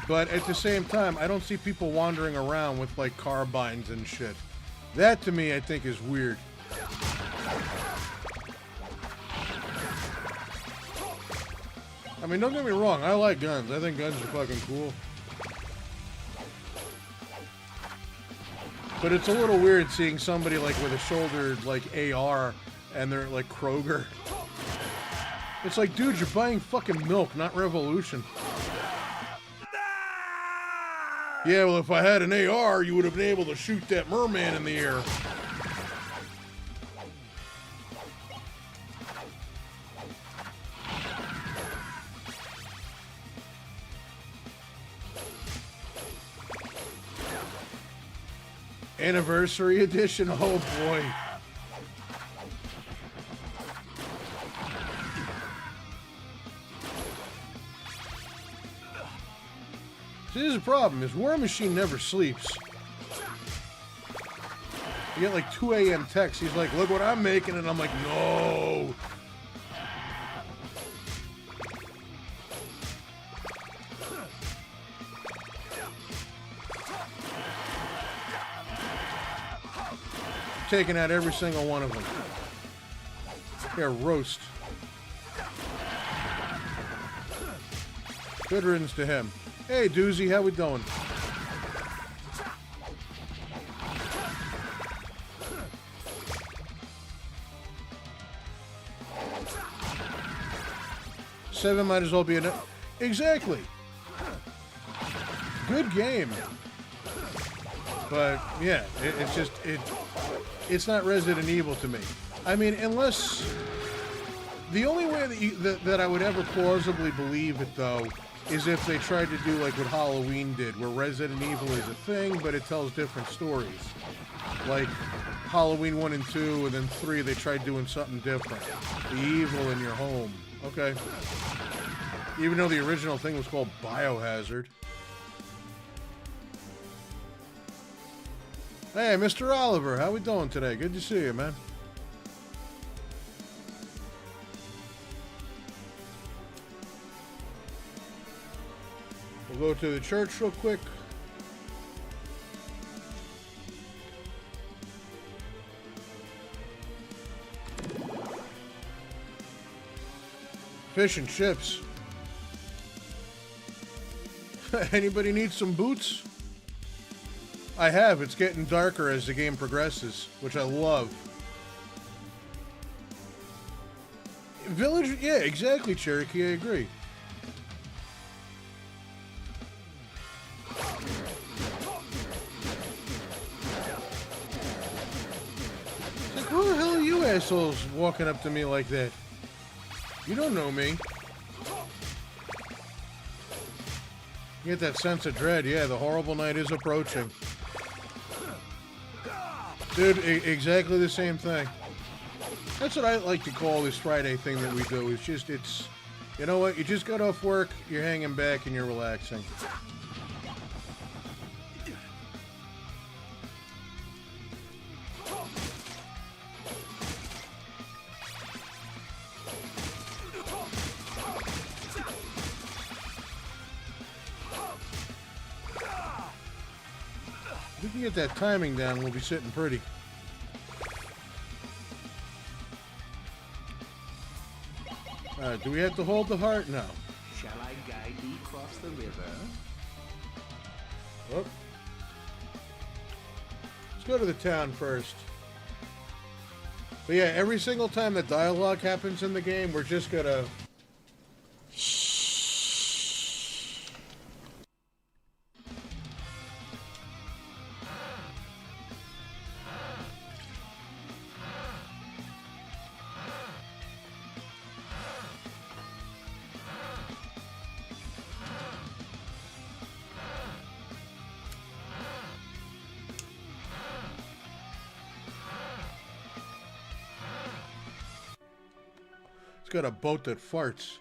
But at the same time, I don't see people wandering around with, like, carbines and shit. That, to me, I think is weird. I mean, don't get me wrong, I like guns. I think guns are fucking cool. But it's a little weird seeing somebody, like, with a shouldered, like, AR, and they're, like, Kroger. It's like, dude, you're buying fucking milk, not revolution. Yeah, well, if I had an AR, you would have been able to shoot that merman in the air. Anniversary edition, oh boy. See, this is a problem, is WARMACHINE never sleeps. You get like 2 a.m. texts, he's like, look what I'm making, and I'm like, no. Taking out every single one of them. Here, roast. Good riddance to him. Hey, Doozy, how we doing? Seven might as well be enough. Exactly. Good game. But, yeah, it's just, it's not Resident Evil to me. I mean, unless... The only way that I would ever plausibly believe it, though, is if they tried to do like what Halloween did, where Resident Evil is a thing, but it tells different stories. Like Halloween 1 and 2, and then 3, they tried doing something different. The evil in your home. Okay. Even though the original thing was called Biohazard. Hey, Mr. Oliver, how we doing today? Good to see you, man. We'll go to the church real quick. Fish and chips. Anybody need some boots? I have. It's getting darker as the game progresses, which I love. Village, yeah, exactly, Cherokee, I agree. Like, who the hell are you assholes walking up to me like that? You don't know me. You get that sense of dread. Yeah, the horrible night is approaching. Dude, exactly the same thing. That's what I like to call this Friday thing that we do. It's just, it's, you know what? You just got off work, you're hanging back, and you're relaxing. If we can get that timing down, we'll be sitting pretty. Do we have to hold the heart? No. Shall I guide thee across the river? Oh. Let's go to the town first. But yeah, every single time that dialogue happens in the game, we're just gonna... Got a boat that farts.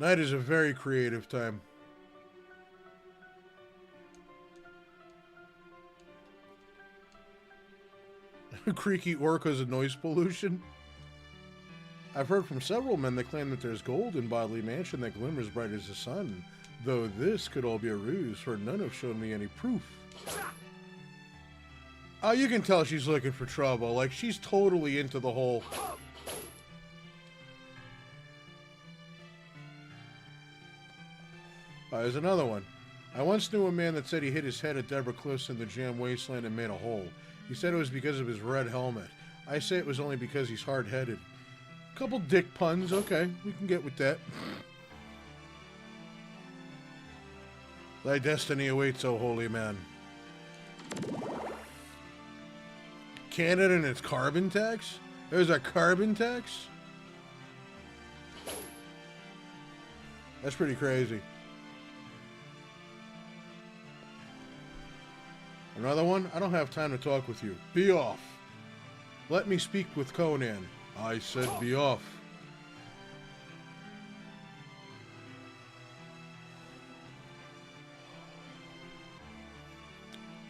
Night is a very creative time. Creaky orcas and noise pollution. I've heard from several men that claim that there's gold in Bodley Mansion that glimmers bright as the sun, though this could all be a ruse, for none have shown me any proof. Oh, you can tell she's looking for trouble. Like, she's totally into the whole... There's another one. I once knew a man that said he hit his head at Deborah Cliffs in the Jam Wasteland and made a hole. He said it was because of his red helmet. I say it was only because he's hard-headed. Couple dick puns, okay, we can get with that. Thy destiny awaits, O holy man. Canada and its carbon tax? There's a carbon tax? That's pretty crazy. Another one? I don't have time to talk with you. Be off. Let me speak with Conan. I said be off.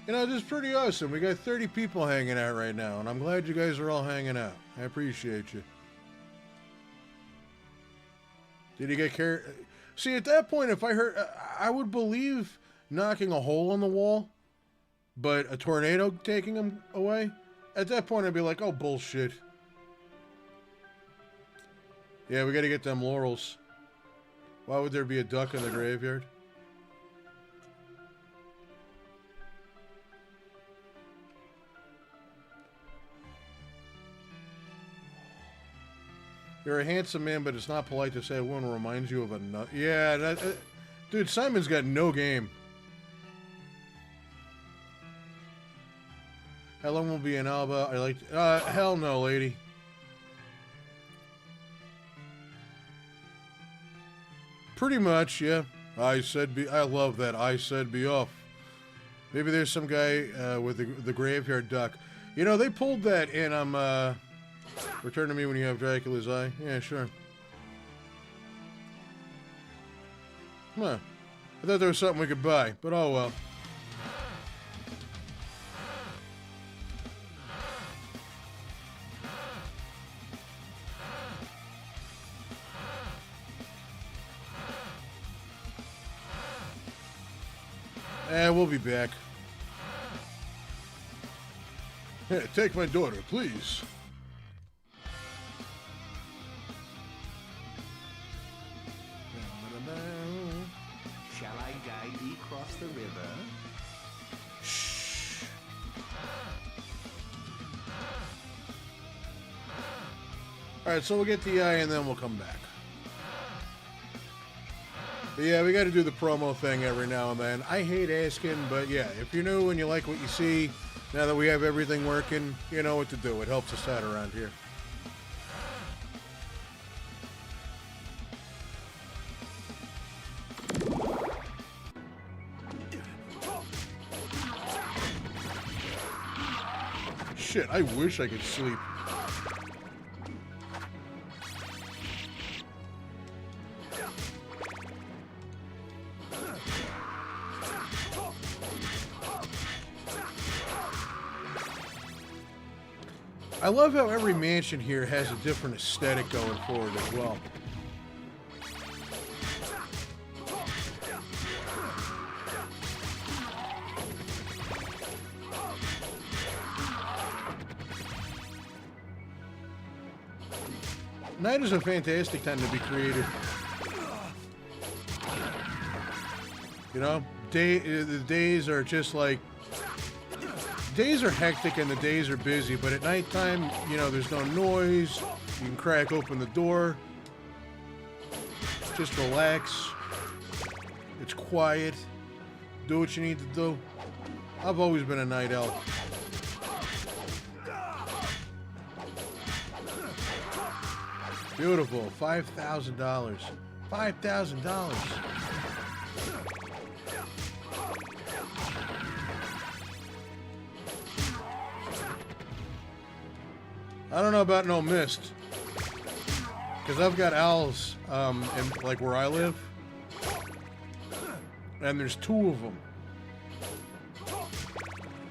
You know, this is pretty awesome. We got 30 people hanging out right now, and I'm glad you guys are all hanging out. I appreciate you. Did he get carried? See, at that point, if I heard... I would believe knocking a hole in the wall, but a tornado taking him away? At that point, I'd be like, oh, bullshit. Yeah, we gotta get them laurels. Why would there be a duck in the graveyard? You're a handsome man, but it's not polite to say a woman reminds you of a nut. Yeah, that... dude, Simon's got no game. How long will be in Alba? I like... hell no, lady. Pretty much, yeah. I said be... I love that. I said be off. Maybe there's some guy with the graveyard duck. You know, they pulled that in, Return to Me When You Have Dracula's Eye. Yeah, sure. Huh. I thought there was something we could buy, but oh well. We'll be back. Hey, take my daughter, please. Shall I guide thee across the river? Shh. Alright, so we'll get the eye and then we'll come back. But yeah, we got to do the promo thing every now and then. I hate asking, but yeah, if you're new and you like what you see, now that we have everything working, you know what to do. It helps us out around here. Shit, I wish I could sleep. I love how every mansion here has a different aesthetic going forward as well. Night is a fantastic time to be creative. You know, the days are just like... Days are hectic and the days are busy, but at nighttime, you know, there's no noise. You can crack open the door. Just relax. It's quiet. Do what you need to do. I've always been a night elf. Beautiful. $5,000. $5,000. I don't know about no mist. Because I've got owls, in, like, where I live. And there's 2 of them.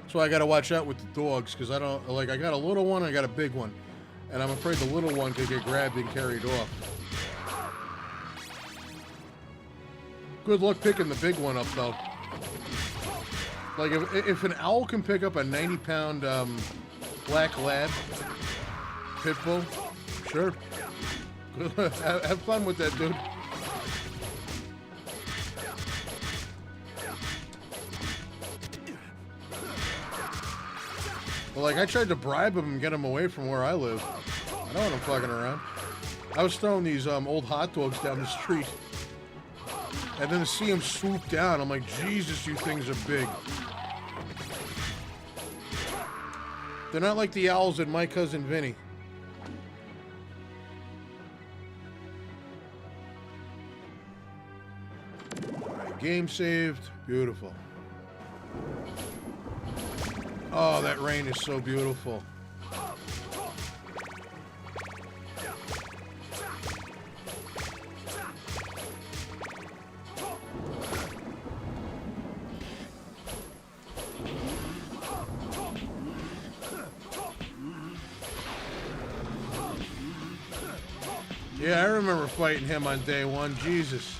So I gotta watch out with the dogs, because I don't, like, I got a little one, I got a big one. And I'm afraid the little one could get grabbed and carried off. Good luck picking the big one up, though. Like, if an owl can pick up a 90-pound, black lab pit bull, sure. Have fun with that, dude. Well, like, I tried to bribe him and get him away from where I live. I don't want him fucking around. I was throwing these old hot dogs down the street. And then to see him swoop down, I'm like, Jesus, you things are big. They're not like the owls in My Cousin Vinny. Alright, game saved. Beautiful. Oh, that rain is so beautiful. Yeah, I remember fighting him on day 1. Jesus.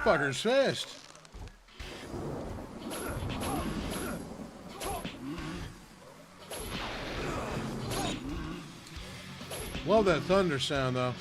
Fucker's fast. Love that thunder sound, though.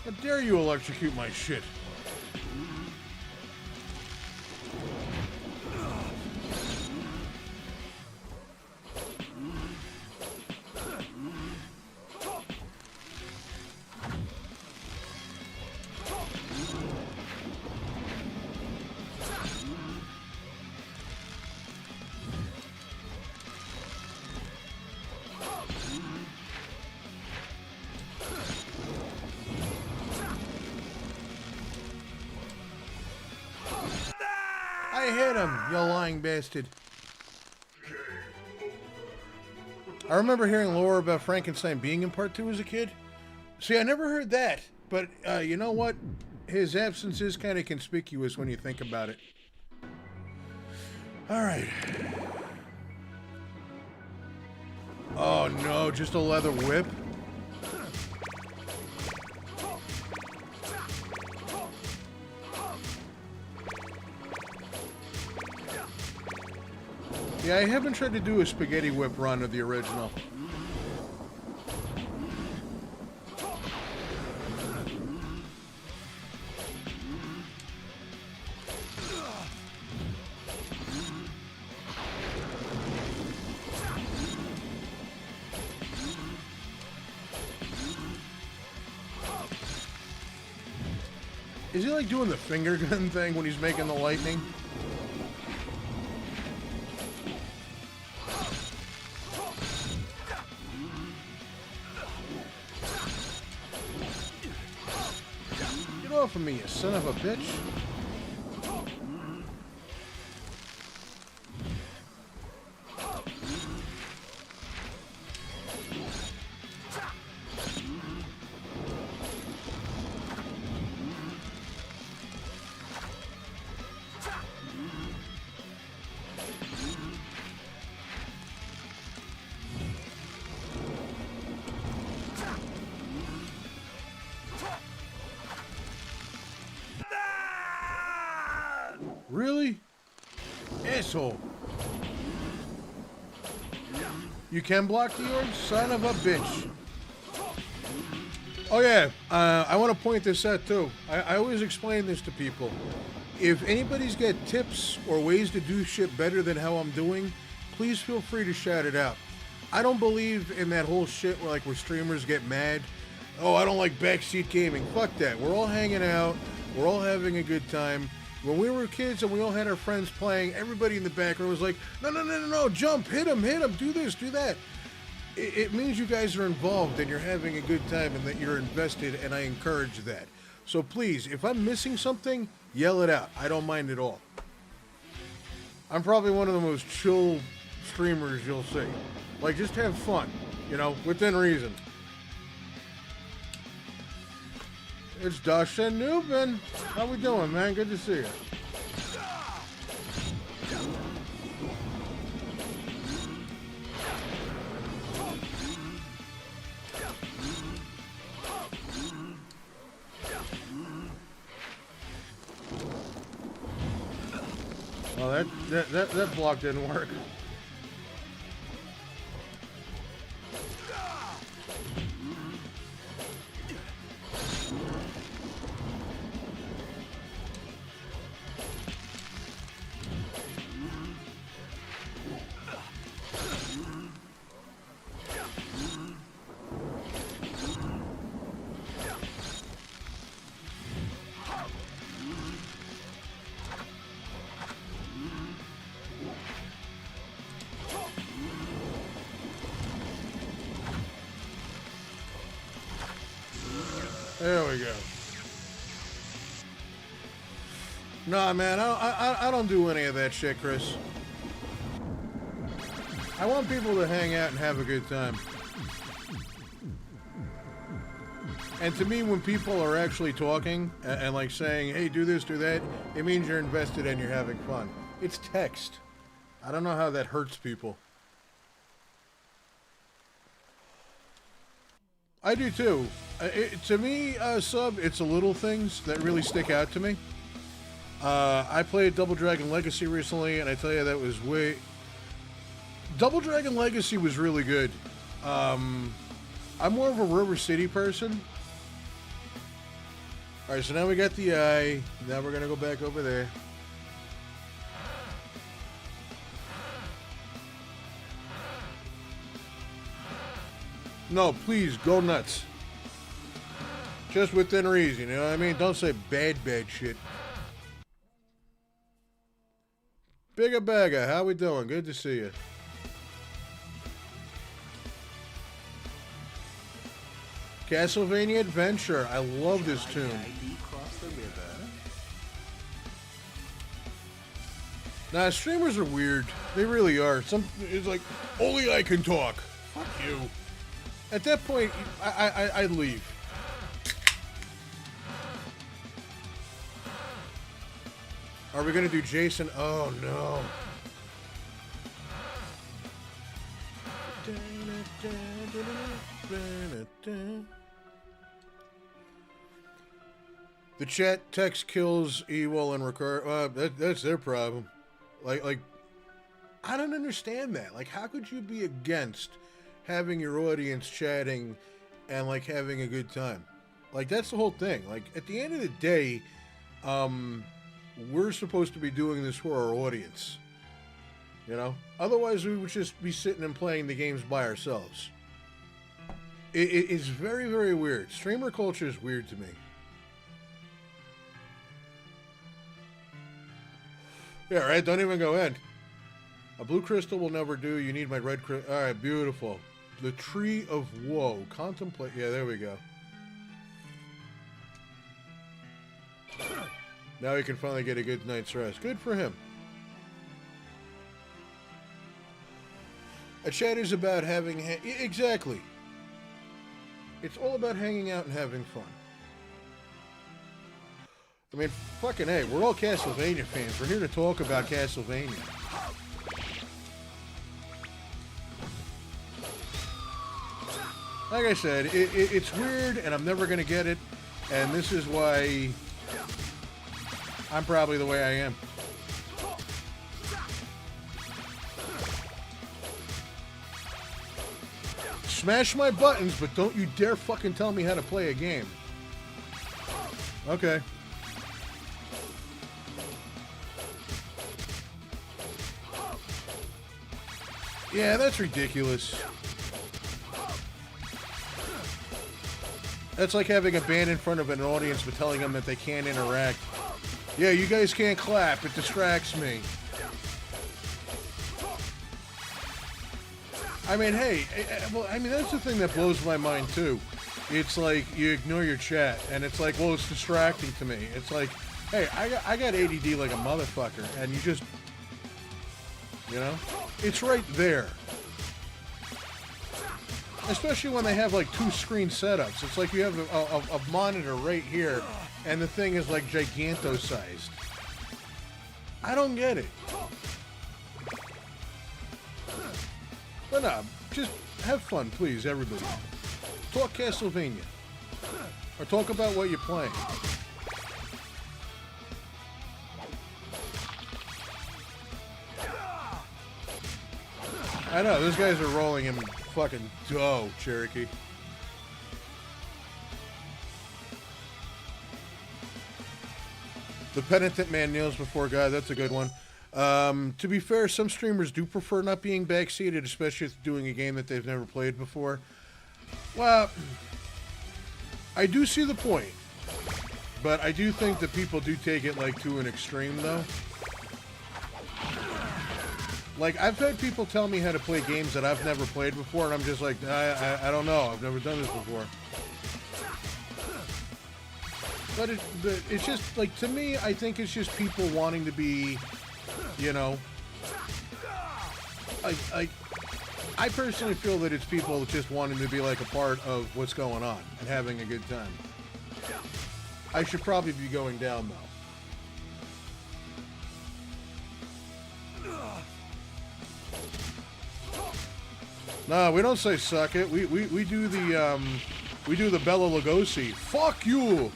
How dare you electrocute my shit? I hit him, you lying bastard. I remember hearing lore about Frankenstein being in part 2 as a kid. See, I never heard that, but you know what? His absence is kind of conspicuous when you think about it. Alright. Oh no, just a leather whip? Yeah, I haven't tried to do a spaghetti whip run of the original. Is he like doing the finger gun thing when he's making the lightning? Get off of me, you son of a bitch. asshole. You can block the orbs? Son of a bitch. Oh yeah, I want to point this out too. I always explain this to people. If anybody's got tips or ways to do shit better than how I'm doing, please feel free to shout it out. I don't believe in that whole shit where streamers get mad. Oh, I don't like backseat gaming. Fuck that. We're all hanging out. We're all having a good time. When we were kids and we all had our friends playing, everybody in the background was like, no, jump, hit him, do this, do that. It means you guys are involved and you're having a good time and that you're invested, and I encourage that. So please, if I'm missing something, yell it out. I don't mind at all. I'm probably one of the most chill streamers you'll see. Like, just have fun, within reason. It's Dash and Newbin. How we doing, man? Good to see you. Oh, that block didn't work. There we go. Nah, man, I don't do any of that shit, Chris. I want people to hang out and have a good time. And to me, when people are actually talking and like saying, hey, do this, do that, it means you're invested and you're having fun. It's text. I don't know how that hurts people. I do too. To me, Sub, it's the little things that really stick out to me. I played Double Dragon Legacy recently, and I tell you, that was Double Dragon Legacy was really good. I'm more of a River City person. Alright, so now we got the eye. Now we're going to go back over there. No, please, go nuts. Just within reason, you know what I mean? Don't say bad shit. Bigga Bagga, how we doing? Good to see you. Castlevania Adventure. I love this tune. Nah, streamers are weird. They really are. It's like, only I can talk. Fuck you. At that point, I'd leave. Are we gonna do Jason? Oh no. The chat text kills Ewell and Recur. That's their problem. Like, I don't understand that. Like, how could you be against having your audience chatting and like having a good time? Like, that's the whole thing. Like, at the end of the day, we're supposed to be doing this for our audience, you know? Otherwise, we would just be sitting and playing the games by ourselves. It's very, very weird. Streamer culture is weird to me. Yeah, right? Don't even go in. A blue crystal will never do. You need my red crystal. All right, beautiful. The Tree of Woe. Contemplate. Yeah, there we go. Now he can finally get a good night's rest. Good for him. A chat is about having... Exactly. It's all about hanging out and having fun. I mean, fucking A, we're all Castlevania fans. We're here to talk about Castlevania. Like I said, it's weird, and I'm never going to get it, and this is why I'm probably the way I am. smash my buttons, but don't you dare fucking tell me how to play a game. Okay. Yeah, that's ridiculous. That's like having a band in front of an audience but telling them that they can't interact. Yeah, you guys can't clap. It distracts me. I mean, hey, well, I mean, that's the thing that blows my mind, too. It's like, you ignore your chat, and it's like, well, it's distracting to me. It's like, hey, I got ADD like a motherfucker, and you just, you know? It's right there. Especially when they have, like, 2 screen setups. It's like you have a monitor right here, and the thing is, like, giganto-sized. I don't get it. But no, just have fun, please, everybody. Talk Castlevania. Or talk about what you're playing. I know, those guys are rolling in fucking dough, Cherokee. The penitent man kneels before God, that's a good one. To be fair, some streamers do prefer not being backseated, especially if doing a game that they've never played before. Well, I do see the point, but I do think that people do take it like to an extreme, though. Like, I've had people tell me how to play games that I've never played before, and I'm just like, I don't know, I've never done this before. But it's just, like, to me, I think it's just people wanting to be, you know, I personally feel that it's people just wanting to be, like, a part of what's going on and having a good time. I should probably be going down, though. No, we don't say suck it. We do the Bela Lugosi. Fuck you!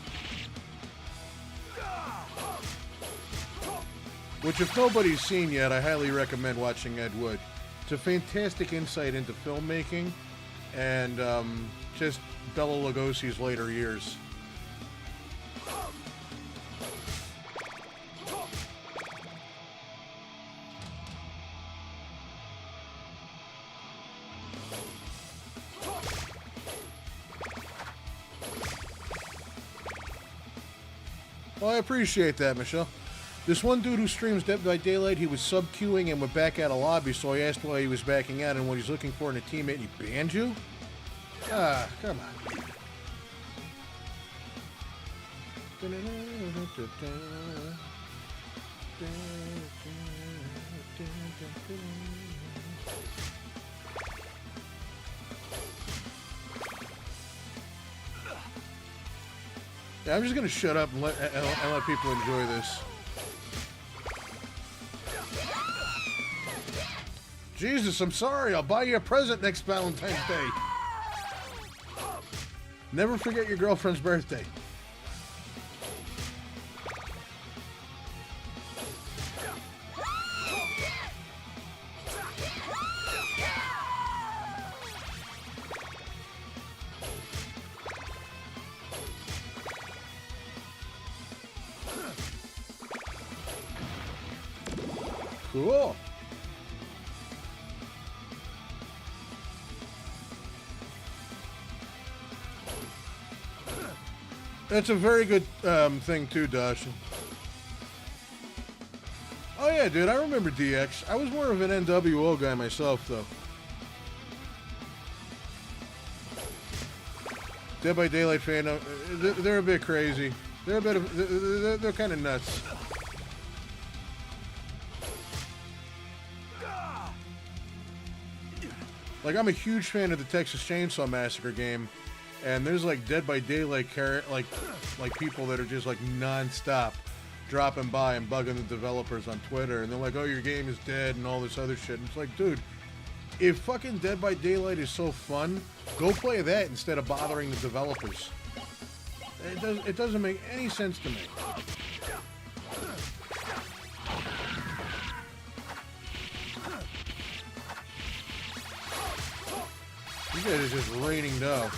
Which, if nobody's seen yet, I highly recommend watching Ed Wood. It's a fantastic insight into filmmaking and just Bela Lugosi's later years. Well, I appreciate that, Michelle. This one dude who streams Dead by Daylight, he was sub-queuing and went back out of lobby, so I asked why he was backing out and what he's looking for in a teammate, and he banned you? Ah, come on. Yeah, I'm just gonna shut up and let people enjoy this. Jesus, I'm sorry. I'll buy you a present next Valentine's Day. Never forget your girlfriend's birthday. Cool. That's a very good thing too, Dash. Oh yeah, dude, I remember DX. I was more of an NWO guy myself, though. Dead by Daylight fan, they're a bit crazy. They're a bit of, they're kind of nuts. Like, I'm a huge fan of the Texas Chainsaw Massacre game, and there's like Dead by Daylight like people that are just like non-stop dropping by and bugging the developers on Twitter, and they're like, oh, your game is dead and all this other shit. And it's like, dude, if fucking Dead by Daylight is so fun, go play that instead of bothering the developers. It doesn't make any sense to me. You guys are just raining dough.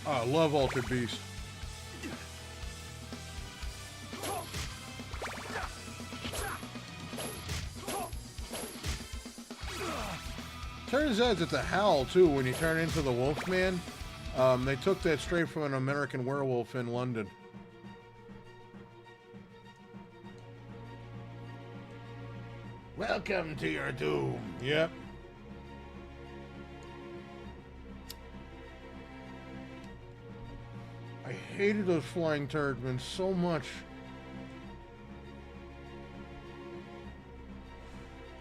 Oh, I love Altered Beast. Turns out that the howl, too, when you turn into the Wolfman, they took that straight from an American Werewolf in London. Welcome to your doom. Yep. I hated those flying turtmen so much.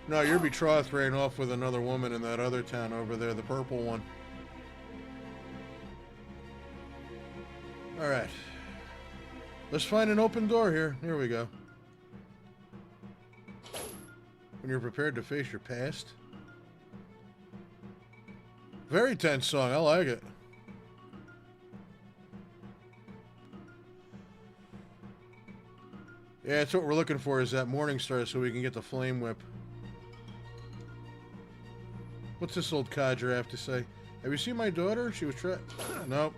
No, your betrothed ran off with another woman in that other town over there, the purple one. Alright. Let's find an open door here. Here we go. When you're prepared to face your past. Very tense song. I like it. Yeah, that's what we're looking for, is that Morning Star so we can get the Flame Whip. What's this old codger have to say? Have you seen my daughter? She was Nope.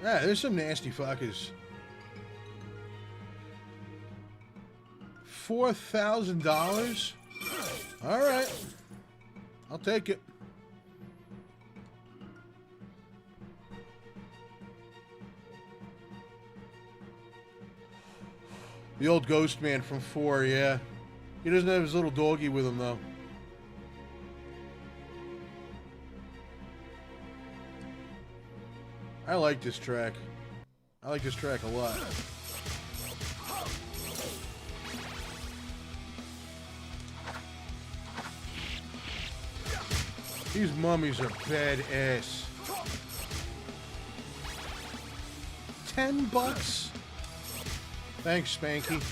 Ah, there's some nasty fuckers. $4,000? All right. I'll take it. The old ghost man from 4, yeah. He doesn't have his little doggy with him, though. I like this track. I like this track a lot. These mummies are badass. $10? Thanks, Spanky.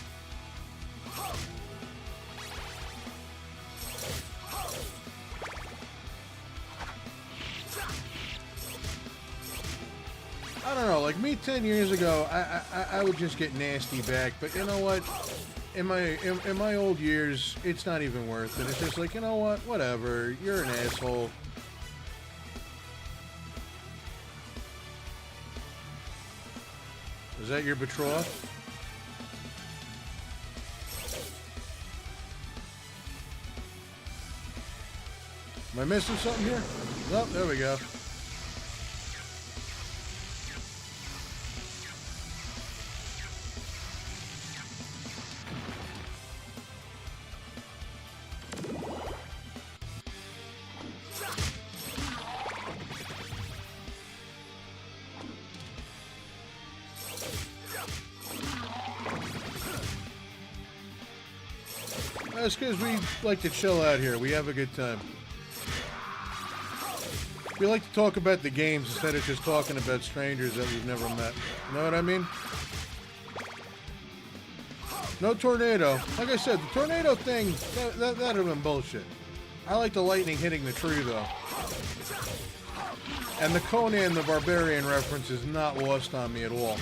I don't know, like me 10 years ago, I would just get nasty back, but you know what? In my old years, it's not even worth it. It's just like, you know what? Whatever. You're an asshole. Is that your betrothed? Am I missing something here? Oh, there we go. That's because we like to chill out here. We have a good time. We like to talk about the games instead of just talking about strangers that we've never met. You know what I mean? No tornado. Like I said, the tornado thing, that'd have been bullshit. I like the lightning hitting the tree, though. And the Conan the Barbarian reference is not lost on me at all.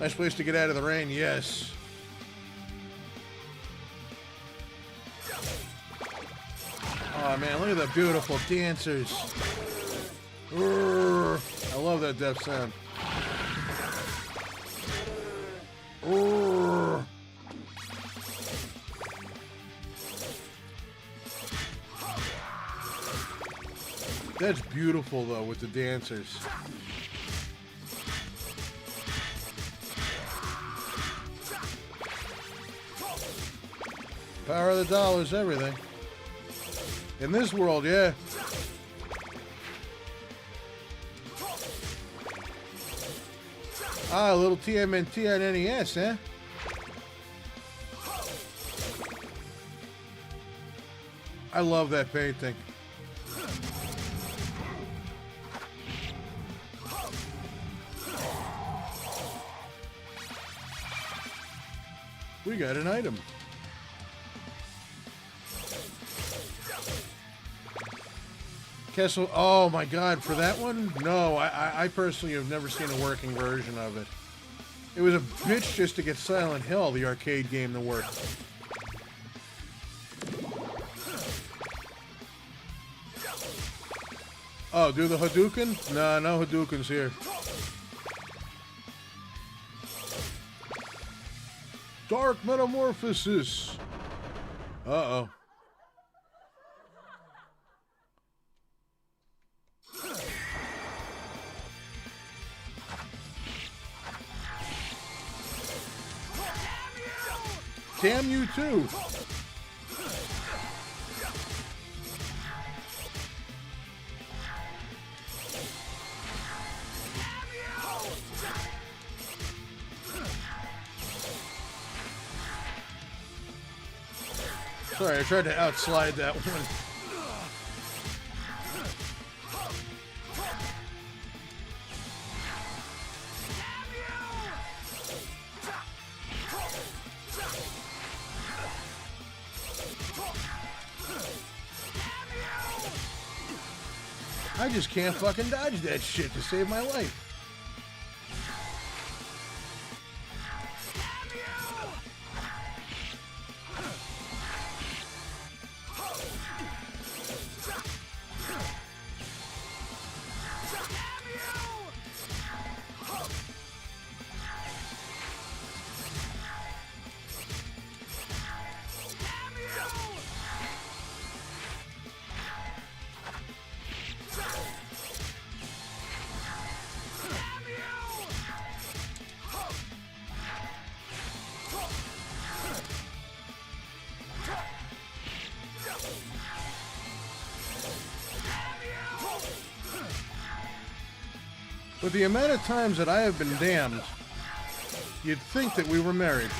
Nice place to get out of the rain, yes. Oh man, look at the beautiful dancers. Urgh. I love that death sound. Urgh. That's beautiful though with the dancers. Power of the dollar's everything. In this world, yeah. Ah, a little TMNT on NES, eh? I love that painting. We got an item. Castle. Oh my God! For that one, no. I personally have never seen a working version of it. It was a bitch just to get Silent Hill, the arcade game, to work. Oh, do the Hadouken? Nah, no Hadoukens here. Dark Metamorphosis. Uh-oh. Damn you too. Sorry, I tried to outslide that one. I just can't fucking dodge that shit to save my life. With the amount of times that I have been damned, you'd think that we were married.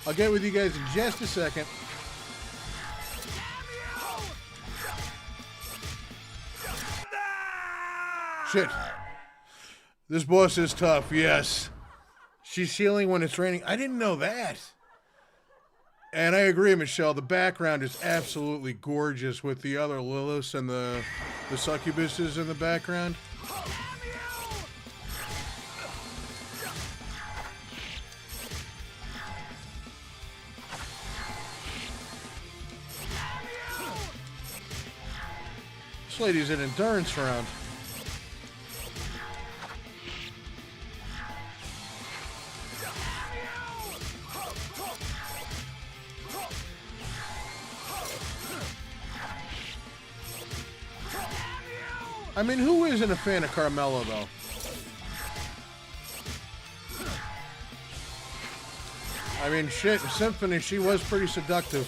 I'll get with you guys in just a second. Shit. This boss is tough, yes. She's healing when it's raining. I didn't know that. And I agree, Michelle, the background is absolutely gorgeous with the other Liliths and the succubuses in the background. This lady's an endurance round. I mean, who isn't a fan of Carmella, though? I mean, shit, in Symphony, she was pretty seductive.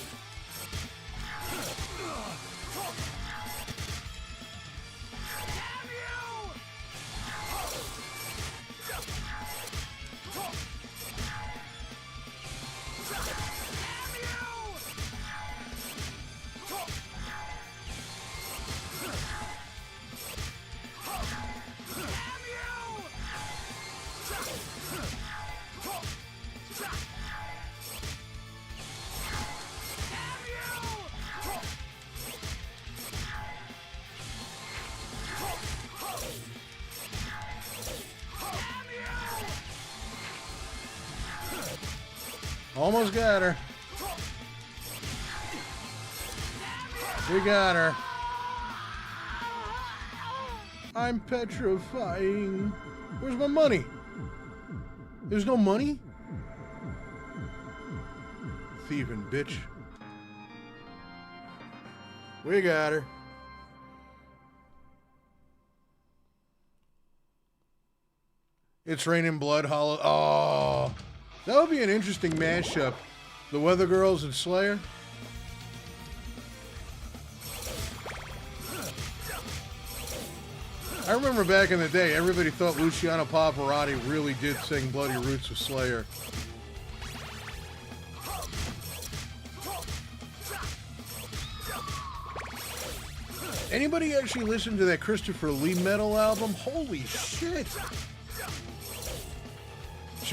Almost got her. We got her. I'm petrifying. Where's my money? There's no money? Thieving bitch. We got her. It's raining blood hollow. Oh. That would be an interesting mashup. The Weather Girls and Slayer. I remember back in the day, everybody thought Luciano Pavarotti really did sing Bloody Roots of Slayer. Anybody actually listen to that Christopher Lee metal album? Holy shit!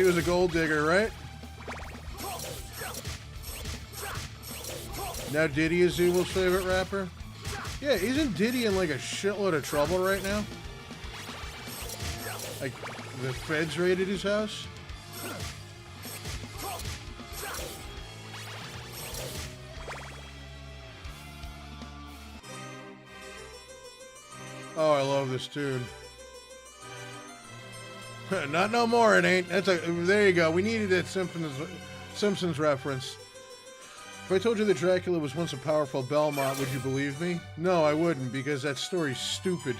she was a gold digger, right? Now Diddy is Evil's favorite rapper? Yeah, isn't Diddy in like a shitload of trouble right now? Like, the feds raided his house? Oh, I love this tune. Not no more, it ain't. There you go. We needed that Simpsons reference. If I told you that Dracula was once a powerful Belmont, would you believe me? No, I wouldn't, because that story's stupid.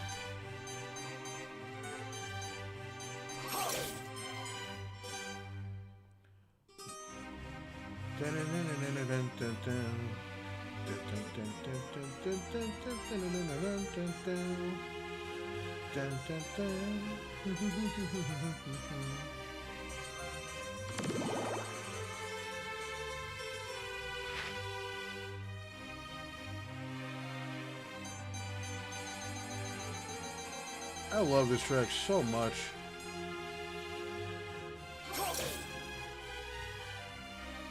I love this track so much.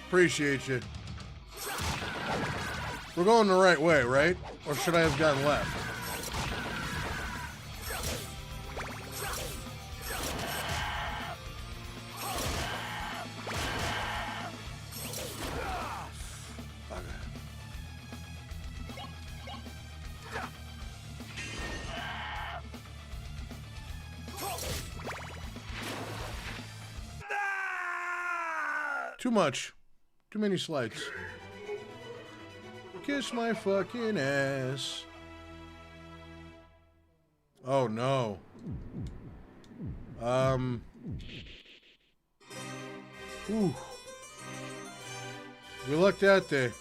Appreciate you. We're going the right way, right? Or should I have gone left? Too much. Too many slides. Kiss my fucking ass. Oh no. Ooh. We lucked out there.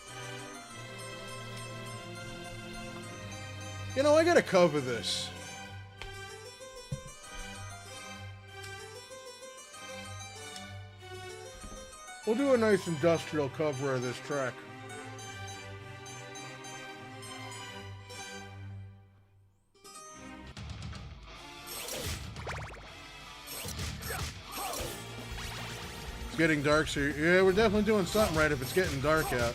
You know, I gotta cover this. We'll do a nice industrial cover of this track. It's getting dark, so yeah, we're definitely doing something right if it's getting dark out.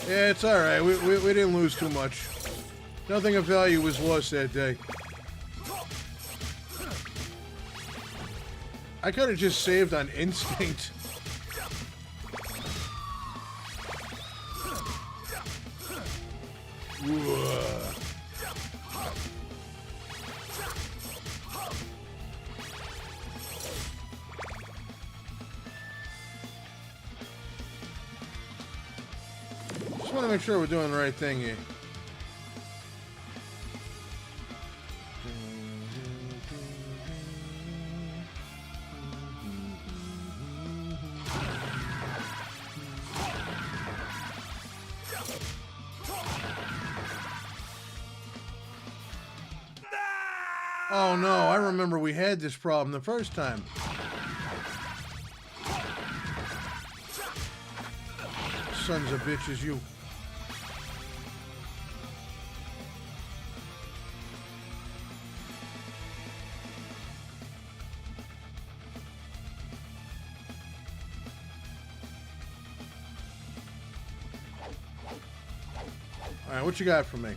Yeah, it's alright. We didn't lose too much. Nothing of value was lost that day. I could have just saved on instinct. Just want to make sure we're doing the right thing here. Oh no, I remember we had this problem the first time. Sons of bitches, you. Alright, what you got for me?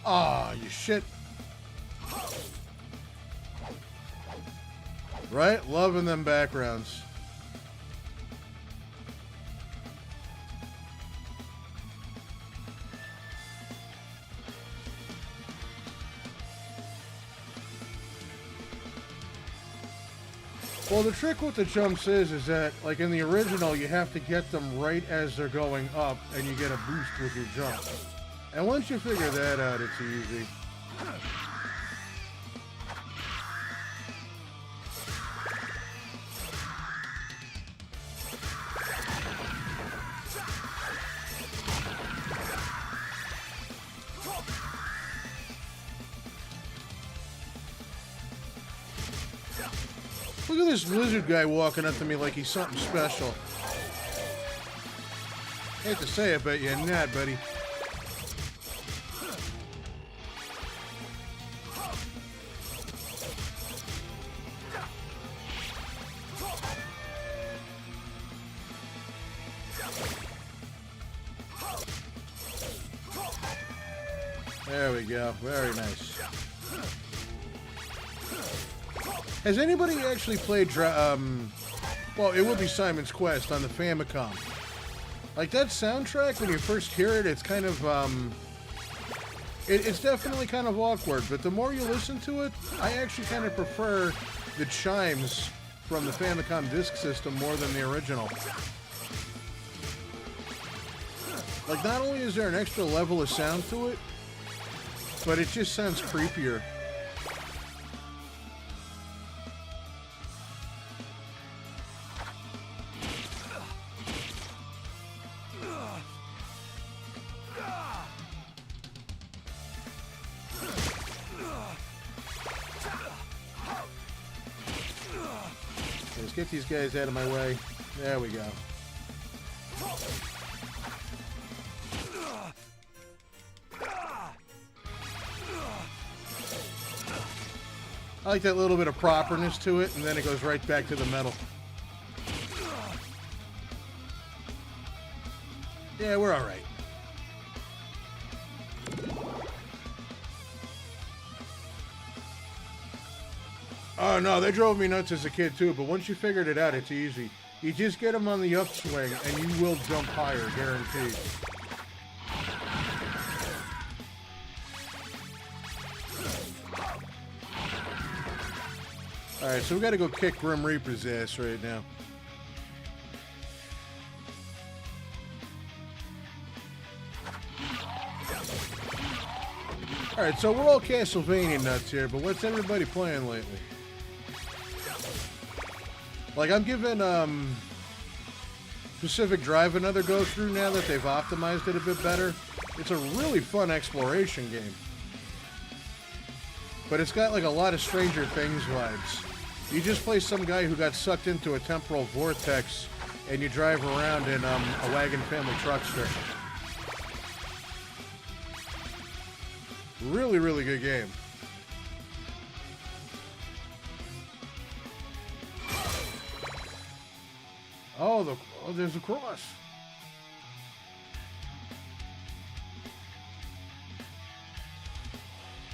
Aw, you shit. Right? Loving them backgrounds. Well, the trick with the jumps is that, like in the original, you have to get them right as they're going up, and you get a boost with your jump. And once you figure that out, it's easy. Look at this lizard guy walking up to me like he's something special. Hate to say it, but you're not, buddy. There we go. Very nice. Has anybody actually played, well, it would be Simon's Quest on the Famicom. Like, that soundtrack, when you first hear it, it's kind of, it's definitely kind of awkward, but the more you listen to it, I actually kind of prefer the chimes from the Famicom Disk System more than the original. Like, not only is there an extra level of sound to it, but it just sounds creepier. Let's get these guys out of my way. There we go. I like that little bit of properness to it, and then it goes right back to the metal. Yeah, we're all right. Oh, no, they drove me nuts as a kid, too, but once you figured it out, it's easy. You just get them on the upswing, and you will jump higher, guaranteed. Alright, so we gotta go kick Grim Reaper's ass right now. Alright, so we're all Castlevania nuts here, but what's everybody playing lately? Like, I'm giving Pacific Drive another go-through now that they've optimized it a bit better. It's a really fun exploration game. But it's got like a lot of Stranger Things vibes. You just play some guy who got sucked into a temporal vortex and you drive around in a wagon family truckster. Really, really good game. Oh, there's a cross.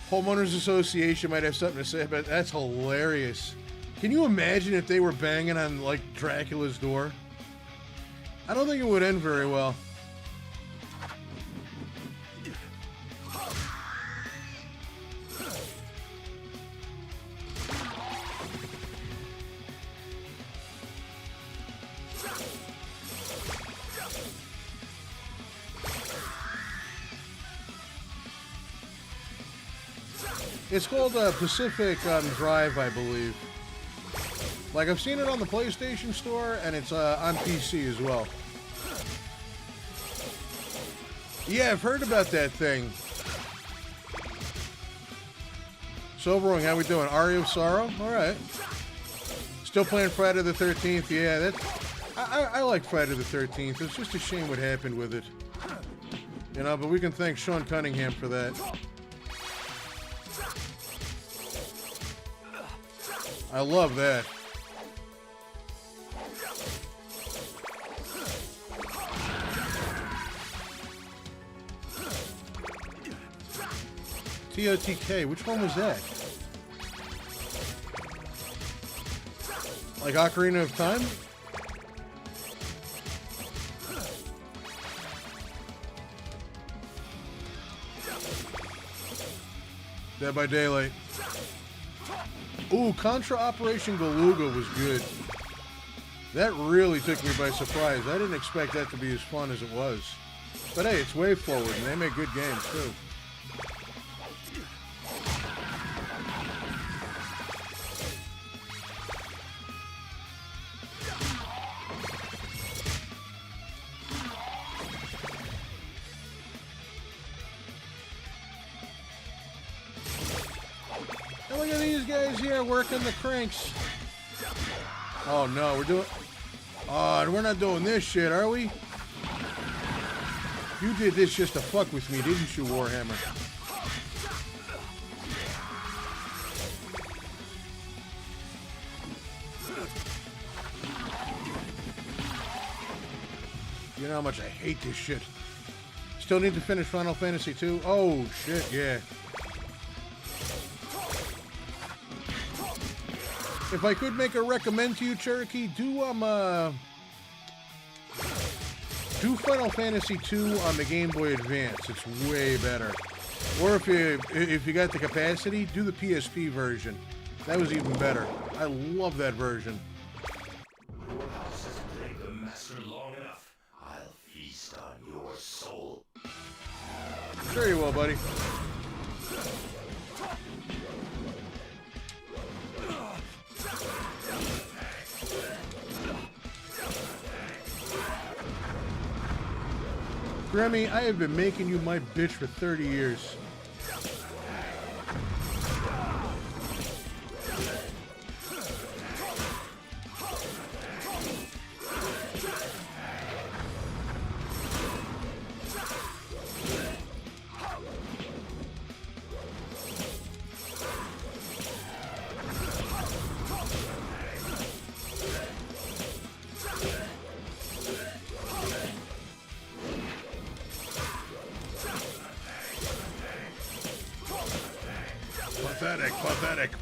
Homeowners Association might have something to say about it. That's hilarious. Can you imagine if they were banging on, like, Dracula's door? I don't think it would end very well. It's called Pacific Drive, I believe. Like, I've seen it on the PlayStation Store, and it's on PC as well. Yeah, I've heard about that thing. Sobering, how we doing? Aria of Sorrow? Alright. Still playing Friday the 13th? Yeah, that's... I like Friday the 13th. It's just a shame what happened with it. You know, but we can thank Sean Cunningham for that. I love that. TOTK, which one was that? Like Ocarina of Time? Dead by Daylight. Ooh, Contra Operation Galuga was good. That really took me by surprise. I didn't expect that to be as fun as it was. But hey, it's Way Forward, and they make good games, too. And look at these guys here working the cranks. Oh no, we're doing... Oh, we're not doing this shit, are we? You did this just to fuck with me, didn't you, Warhammer? You know how much I hate this shit. Still need to finish Final Fantasy 2? Oh, shit, yeah. If I could make a recommend to you, Cherokee, do Final Fantasy 2 on the Game Boy Advance. It's way better. Or if you got the capacity, do the PSP version. That was even better. I love that version. Your house has plagued the master long enough. I'll feast on your soul. Very well, buddy. Grammy, I have been making you my bitch for 30 years.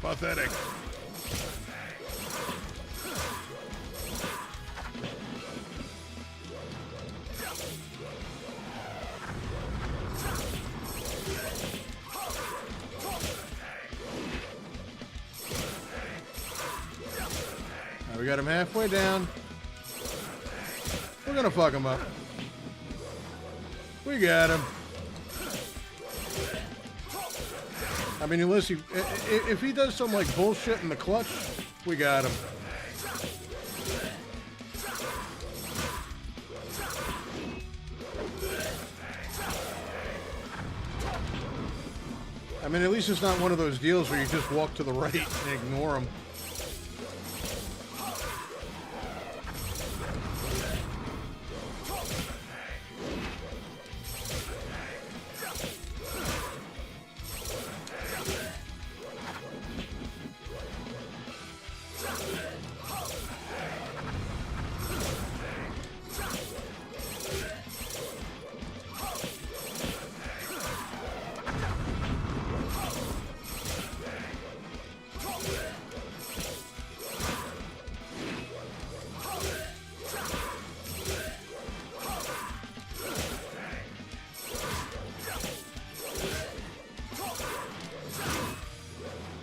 Pathetic. Right, we got him halfway down. We're gonna fuck him up. We got him. I mean, unless if he does some like bullshit in the clutch, we got him. I mean, at least it's not one of those deals where you just walk to the right and ignore him.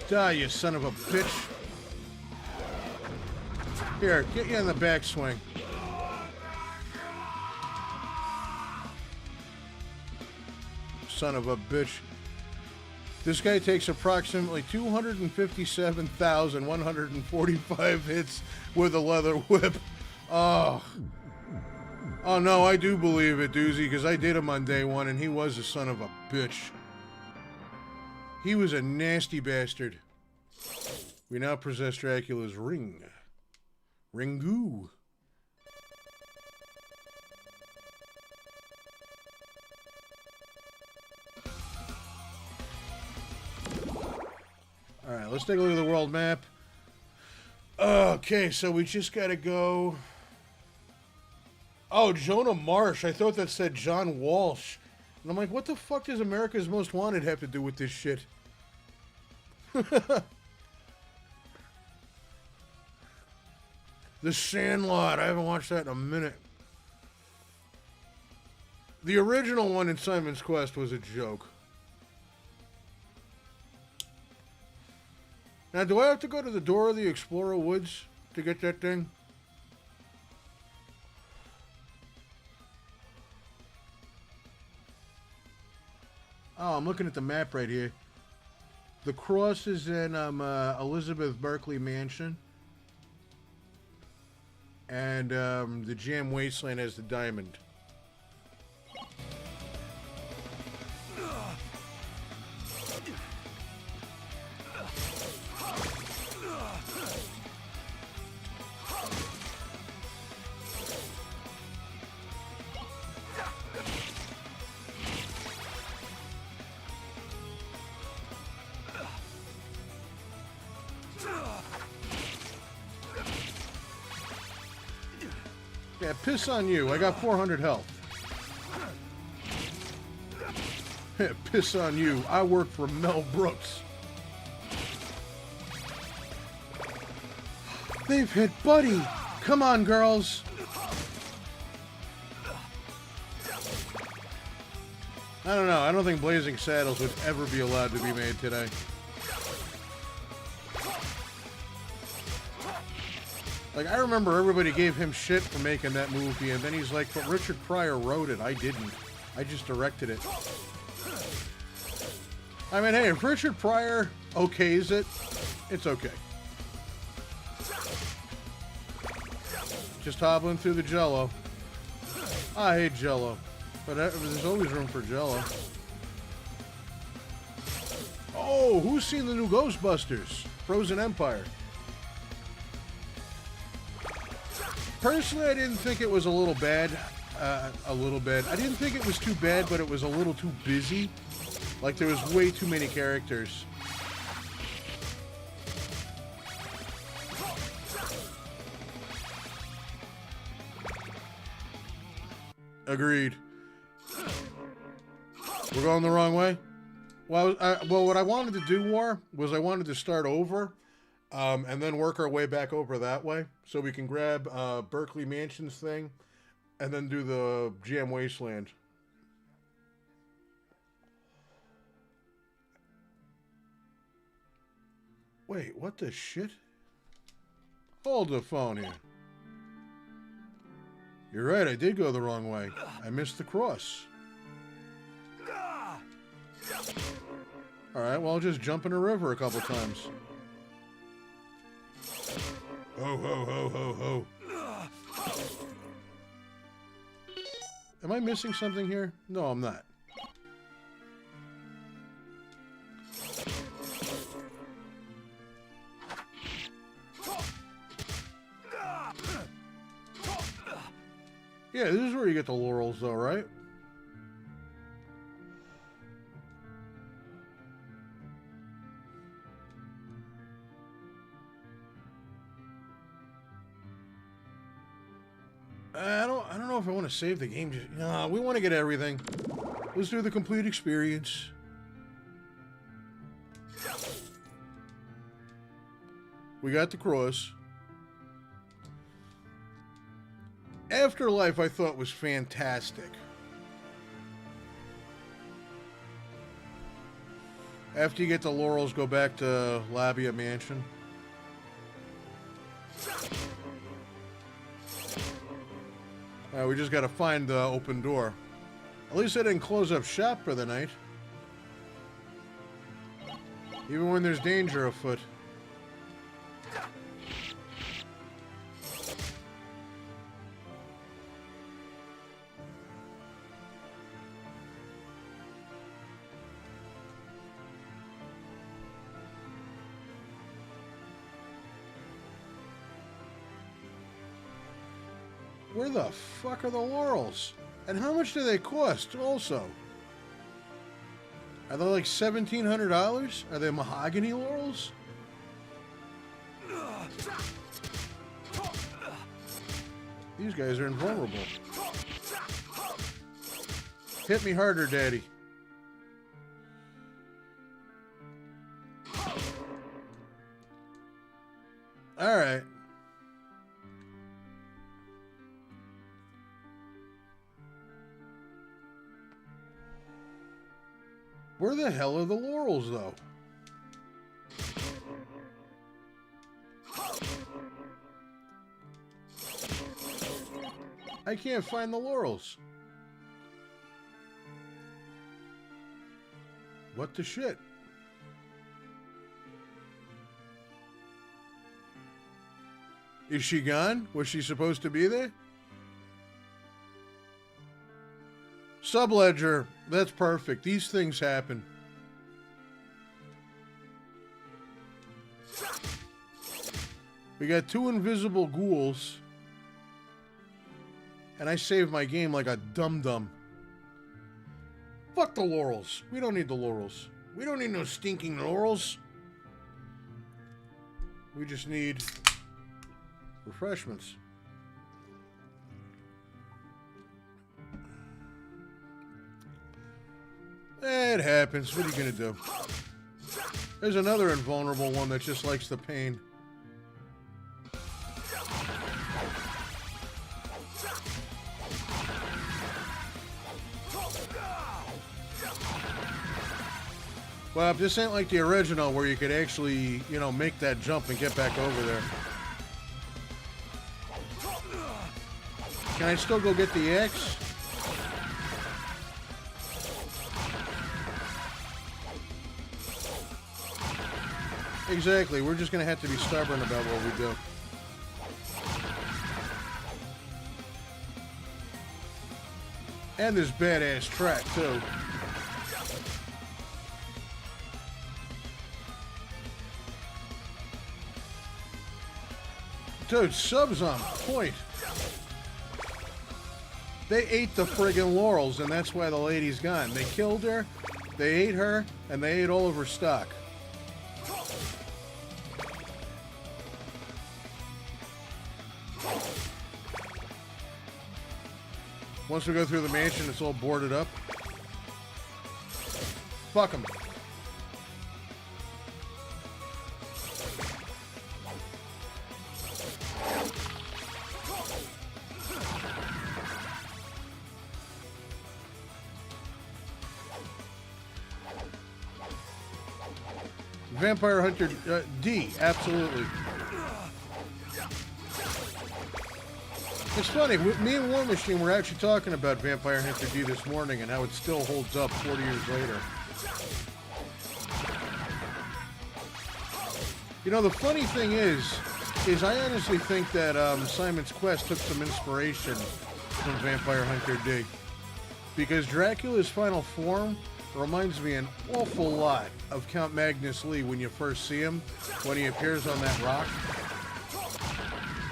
Die, you son of a bitch. Here, get you in the backswing. Son of a bitch. This guy takes approximately 257,145 hits with a leather whip. Oh. Oh no, I do believe it, Doozy, because I did him on day one and he was a son of a bitch. He was a nasty bastard. We now possess Dracula's ring. Ringu. Alright, let's take a look at the world map. Okay, so we just gotta go... Oh, Jonah Marsh. I thought that said John Walsh. And I'm like, what the fuck does America's Most Wanted have to do with this shit? The Sandlot. I haven't watched that in a minute. The original one in Simon's Quest was a joke. Now, do I have to go to the door of the Explorer Woods to get that thing? Oh, I'm looking at the map right here. The cross is in Elizabeth Berkeley Mansion. And the Jam Wasteland has the diamond. Yeah, Yeah, piss on you. I got 400 health. Yeah, piss on you. I work for Mel Brooks. They've hit Buddy. Come on, girls. I don't know. I don't think Blazing Saddles would ever be allowed to be made today. Like, I remember everybody gave him shit for making that movie, and then he's like, but Richard Pryor wrote it. I didn't. I just directed it. I mean, hey, if Richard Pryor okays it, it's okay. Just hobbling through the Jell-O. I hate Jell-O, but there's always room for Jell-O. Oh, who's seen the new Ghostbusters? Frozen Empire. Personally, I didn't think it was a little bad. I didn't think it was too bad, but it was a little too busy. Like, there was way too many characters. Agreed. We're going the wrong way? Well, what I wanted to do, War, was I wanted to start over, and then work our way back over that way, so we can grab Berkeley Mansion's thing, and then do the Jam Wasteland. Wait, what the shit? Hold the phone here. You're right, I did go the wrong way. I missed the cross. Alright, well, I'll just jump in a river a couple times. Ho, ho, ho, ho, ho. Am I missing something here? No, I'm not. Yeah, this is where you get the laurels, though, right? I don't know if I want to save the game. No, we want to get everything. Let's do the complete experience. We got the cross. Afterlife, I thought, was fantastic. After you get the laurels, go back to Labia Mansion. We just got to find the open door. At least I didn't close up shop for the night. Even when there's danger afoot. Where the fuck are the laurels? And how much do they cost, also? Are they like $1,700? Are they mahogany laurels? These guys are invulnerable. Hit me harder, Daddy. Alright. Where the hell are the laurels, though? I can't find the laurels. What the shit? Is she gone? Was she supposed to be there? Subledger, that's perfect. These things happen. We got 2 invisible ghouls. And I saved my game like a dum-dum. Fuck the laurels. We don't need the laurels. We don't need no stinking laurels. We just need refreshments. It happens. What are you gonna do? There's another invulnerable one that just likes the pain. Well, this ain't like the original where you could actually, you know, make that jump and get back over there. Can I still go get the axe? Exactly. We're just going to have to be stubborn about what we do. And this badass track, too. Dude, sub's on point. They ate the friggin' laurels, and that's why the lady's gone. They killed her, they ate her, and they ate all of her stock. Once we go through the mansion, it's all boarded up. Fuck them. Vampire Hunter D, absolutely. It's funny, me and War Machine were actually talking about Vampire Hunter D this morning and how it still holds up 40 years later. You know, the funny thing is I honestly think that Simon's Quest took some inspiration from Vampire Hunter D. Because Dracula's final form reminds me an awful lot of Count Magnus Lee when you first see him, when he appears on that rock.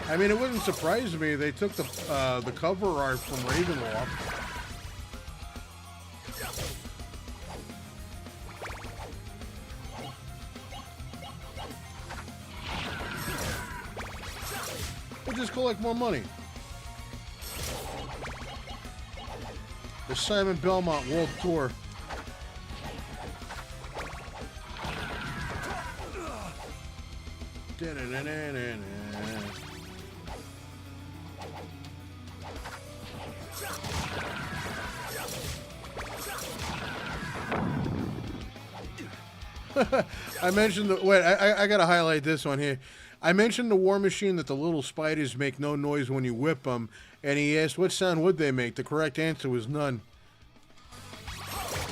I mean, it wouldn't surprise me they took the cover art from Ravenloft. We'll just collect more money. The Simon Belmont World Tour. I mentioned the wait. I gotta highlight this one here. I mentioned the War Machine that the little spiders make no noise when you whip them, and he asked what sound would they make. The correct answer was none.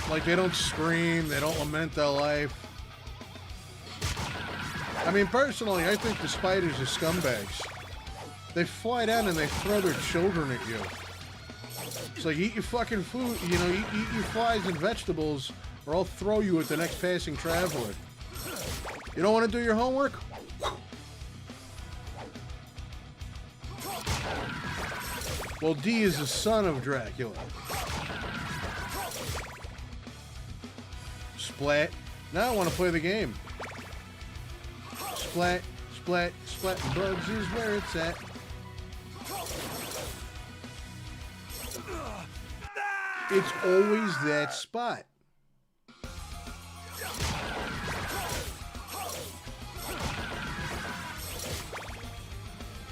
Like they don't scream, they don't lament their life. I mean, personally, I think the spiders are scumbags. They fly down and they throw their children at you. It's like, eat your fucking food, you know, eat your flies and vegetables, or I'll throw you at the next passing traveler. You don't want to do your homework? Well, D is the son of Dracula. Splat. Now I want to play the game. Splat, splat, splat, and bugs is where it's at. It's always that spot.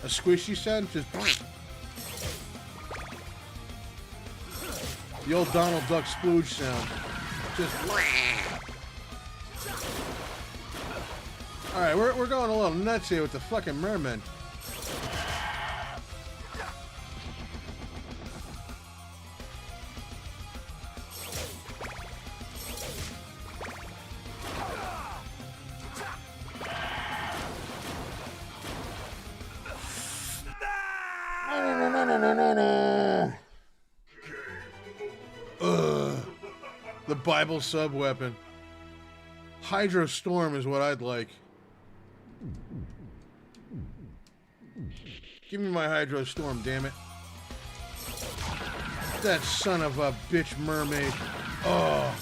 A squishy sound, just the old Donald Duck splooge sound. Just alright, we're going a little nuts here with the fucking merman. The Bible sub-weapon. Hydro Storm is what I'd like. Give me my Hydro Storm, damn it. That son of a bitch mermaid. Oh.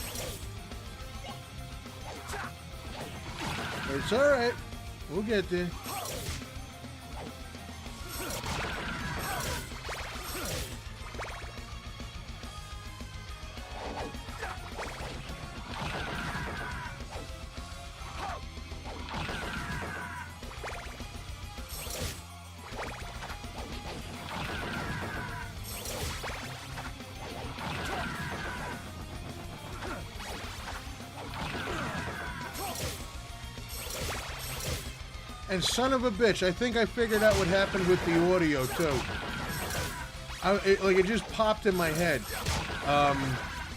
It's alright. We'll get there. And son of a bitch, I think I figured out what happened with the audio, too. It just popped in my head.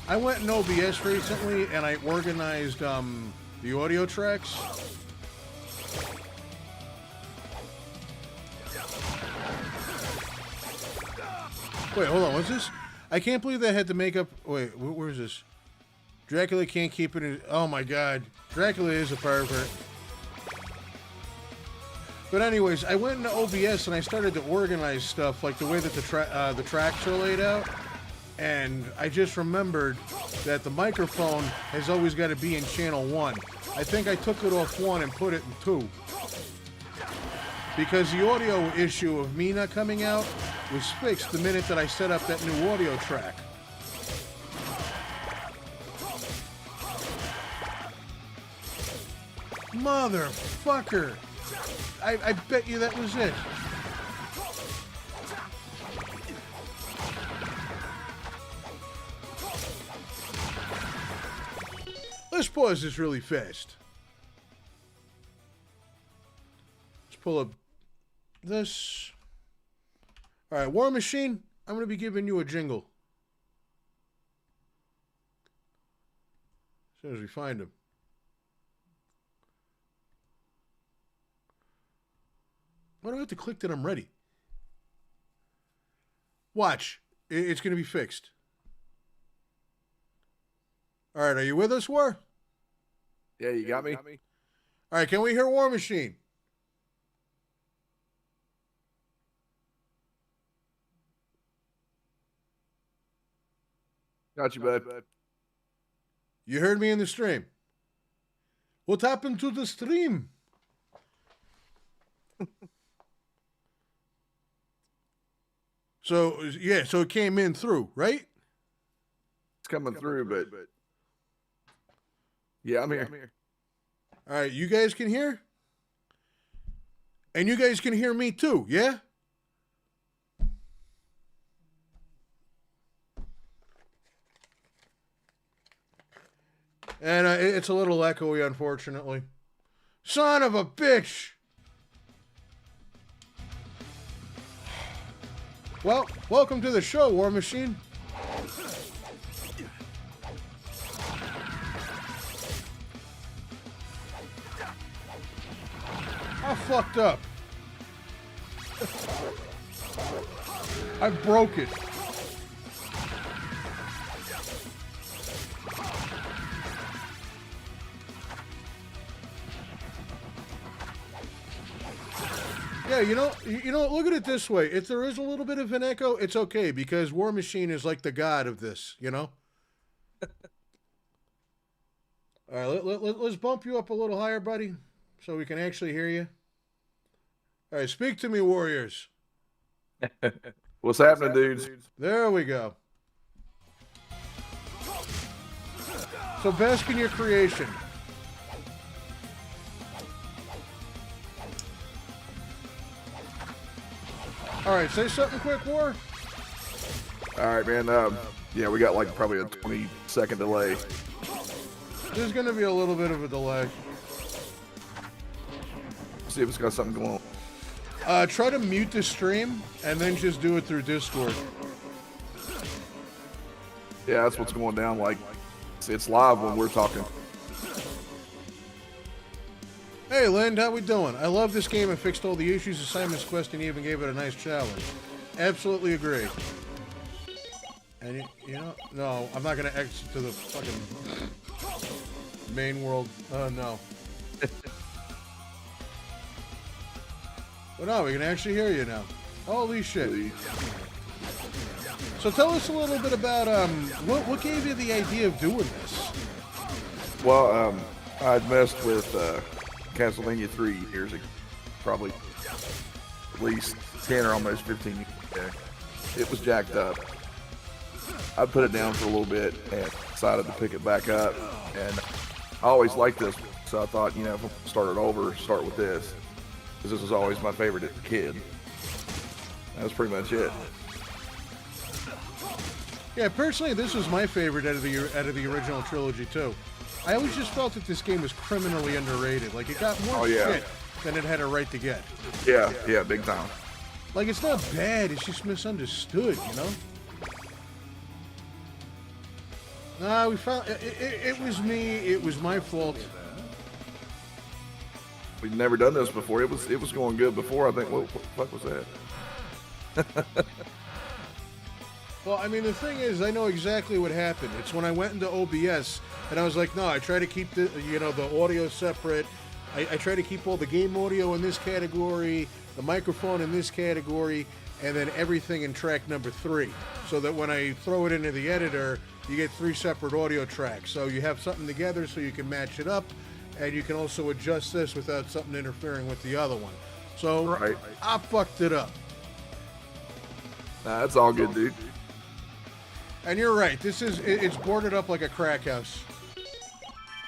I went in OBS recently, and I organized the audio tracks. Wait, hold on, what's this? I can't believe they had to make up... Wait, where is this? Dracula can't keep it in... Oh my god. Dracula is a pervert. But anyways, I went into OBS and I started to organize stuff, like the way that the tracks are laid out. And I just remembered that the microphone has always got to be in channel 1. I think I took it off 1 and put it in 2. Because the audio issue of me not coming out was fixed the minute that I set up that new audio track. Motherfucker! I bet you that was it. Let's pause this really fast. Let's pull up this. All right, War Machine, I'm going to be giving you a jingle. As soon as we find him. Why do I have to click that I'm ready? Watch. It's going to be fixed. All right, are you with us, War? Yeah, you got me? All right, can we hear War Machine? Got you, bud. You heard me in the stream. What happened to the stream? So, yeah, so it came in through, right? It's coming through, but... Yeah, I'm here. All right, you guys can hear? And you guys can hear me too, yeah? And it's a little echoey, unfortunately. Son of a bitch! Well, welcome to the show, War Machine. I fucked up. I broke it. Yeah, you know, look at it this way. If there is a little bit of an echo, it's okay, because War Machine is like the god of this, you know? All right, let's bump you up a little higher, buddy, so we can actually hear you. All right, speak to me, warriors. What's happening, dudes? There we go. So bask in your creation. All right, say something quick, War. All right, man. Yeah, we got like probably a 20-second delay. There's going to be a little bit of a delay. See if it's got something going on. Try to mute the stream and then just do it through Discord. Yeah, that's what's going down. Like, it's live when we're talking. Hey, Lind, how we doing? I love this game and fixed all the issues of Simon's Quest and even gave it a nice challenge. Absolutely agree. And you know, no, I'm not gonna exit to the fucking main world. Oh no. Well, no, we can actually hear you now. Holy shit. So tell us a little bit about what gave you the idea of doing this? Well, I'd messed with Castlevania 3 years ago, probably at least 10 or almost 15 years ago. It was jacked up. I put it down for a little bit and decided to pick it back up. And I always liked this, so I thought, you know, if I start it over, start with this. Because this was always my favorite as a kid. That was pretty much it. Yeah, personally, this was my favorite out of the original trilogy too. I always just felt that this game was criminally underrated. Like, it got more shit than it had a right to get. Yeah, big time. Like, it's not bad, it's just misunderstood, you know? No, we found it was me. It was my fault. We'd never done this before. It was going good before. I think. What the fuck was that? Well, I mean, the thing is, I know exactly what happened. It's when I went into OBS, and I was like, no, I try to keep the audio separate. I try to keep all the game audio in this category, the microphone in this category, and then everything in track number 3, so that when I throw it into the editor, you get 3 separate audio tracks. So you have something together so you can match it up, and you can also adjust this without something interfering with the other one. So Right. I fucked it up. Nah, that's all good, dude. And you're right. It's boarded up like a crack house.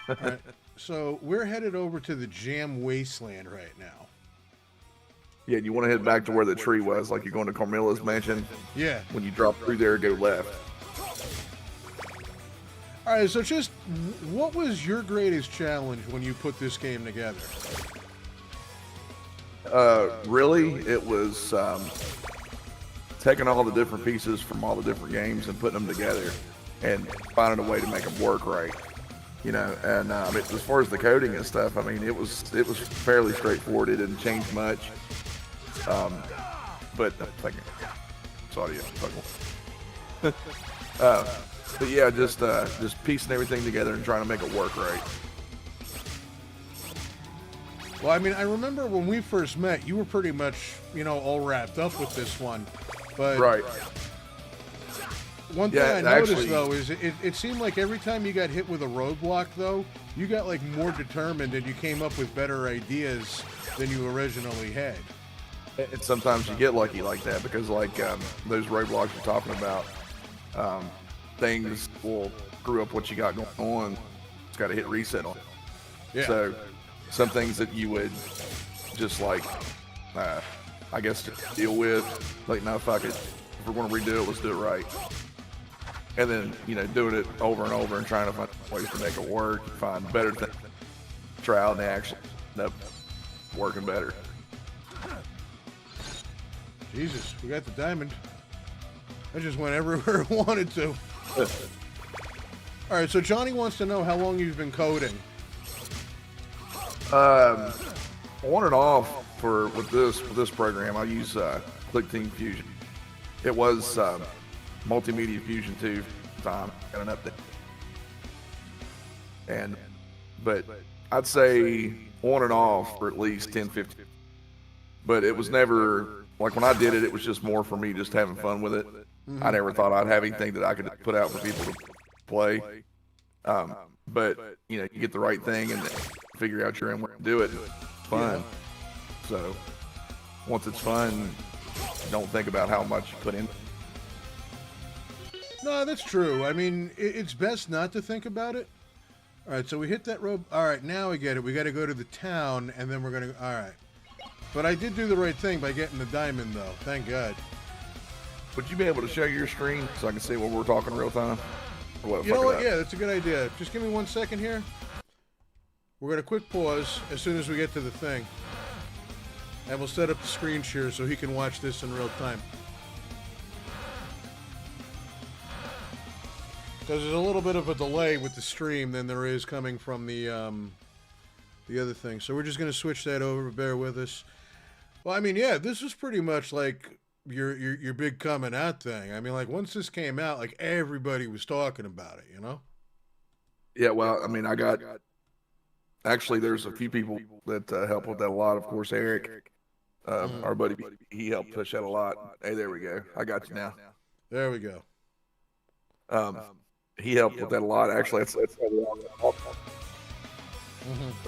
All right, so we're headed over to the Jam Wasteland right now. Yeah, you want to head back to where the tree was, like you're going to Carmilla's mansion. Yeah. When you drop through there, go left. All right, so just what was your greatest challenge when you put this game together? Really, it was taking all the different pieces from all the different games and putting them together and finding a way to make them work right. You know, and as far as the coding and stuff, I mean, it was fairly straightforward. It didn't change much. But it's audio. But yeah, just piecing everything together and trying to make it work right. Well, I mean, I remember when we first met, you were pretty much, all wrapped up with this one. But Right. one thing Yeah, I noticed, actually- though, is it seemed like every time you got hit with a roadblock, though, you got, like, more determined and you came up with better ideas than you originally had. And sometimes you get lucky like that because, like, those roadblocks you're talking about, things will screw up what you got going on. It's got to hit reset on. Yeah. So, some things that you would just like, I guess, just deal with, like, no, fuck it. If we're going to redo it, let's do it right. And then, doing it over and over and trying to find ways to make it work, find better things, try out, and they actually end up working better. Jesus, we got the diamond. I just went everywhere I wanted to. All right, so Johnny wants to know how long you've been coding. On and off with this program, I use ClickTeam Fusion. It was Multimedia Fusion 2 time, got an update. But I'd say on and off for at least 10, 15. But it was never, like when I did it, it was just more for me just having fun with it. I never thought I'd have anything that I could put out for people to play. But, you get the right thing and figure out your own way to do it. It's fun. So once it's fun, don't think about how much you put in. No, that's true. I mean, it's best not to think about it. All right, so we hit that road. All right, now we get it. We got to go to the town, and then we're going to... All right. But I did do the right thing by getting the diamond, though. Thank God. Would you be able to share your screen so I can see what we're talking real time? Or what, You know what? fuck Yeah, that's a good idea. Just give me 1 second here. We're going to quick pause as soon as we get to the thing. And we'll set up the screen share so he can watch this in real time. Because there's a little bit of a delay with the stream than there is coming from the other thing. So we're just going to switch that over. Bear with us. Well, I mean, yeah, this is pretty much like your big coming out thing. I mean, like, once this came out, like, everybody was talking about it, Yeah, well, I mean, actually, there's a few people that help with that a lot. Of course, Eric, our buddy, he helped push that a lot. Hey, there we go. I got you now. There we go. He helped with that a lot. Actually, that's oh,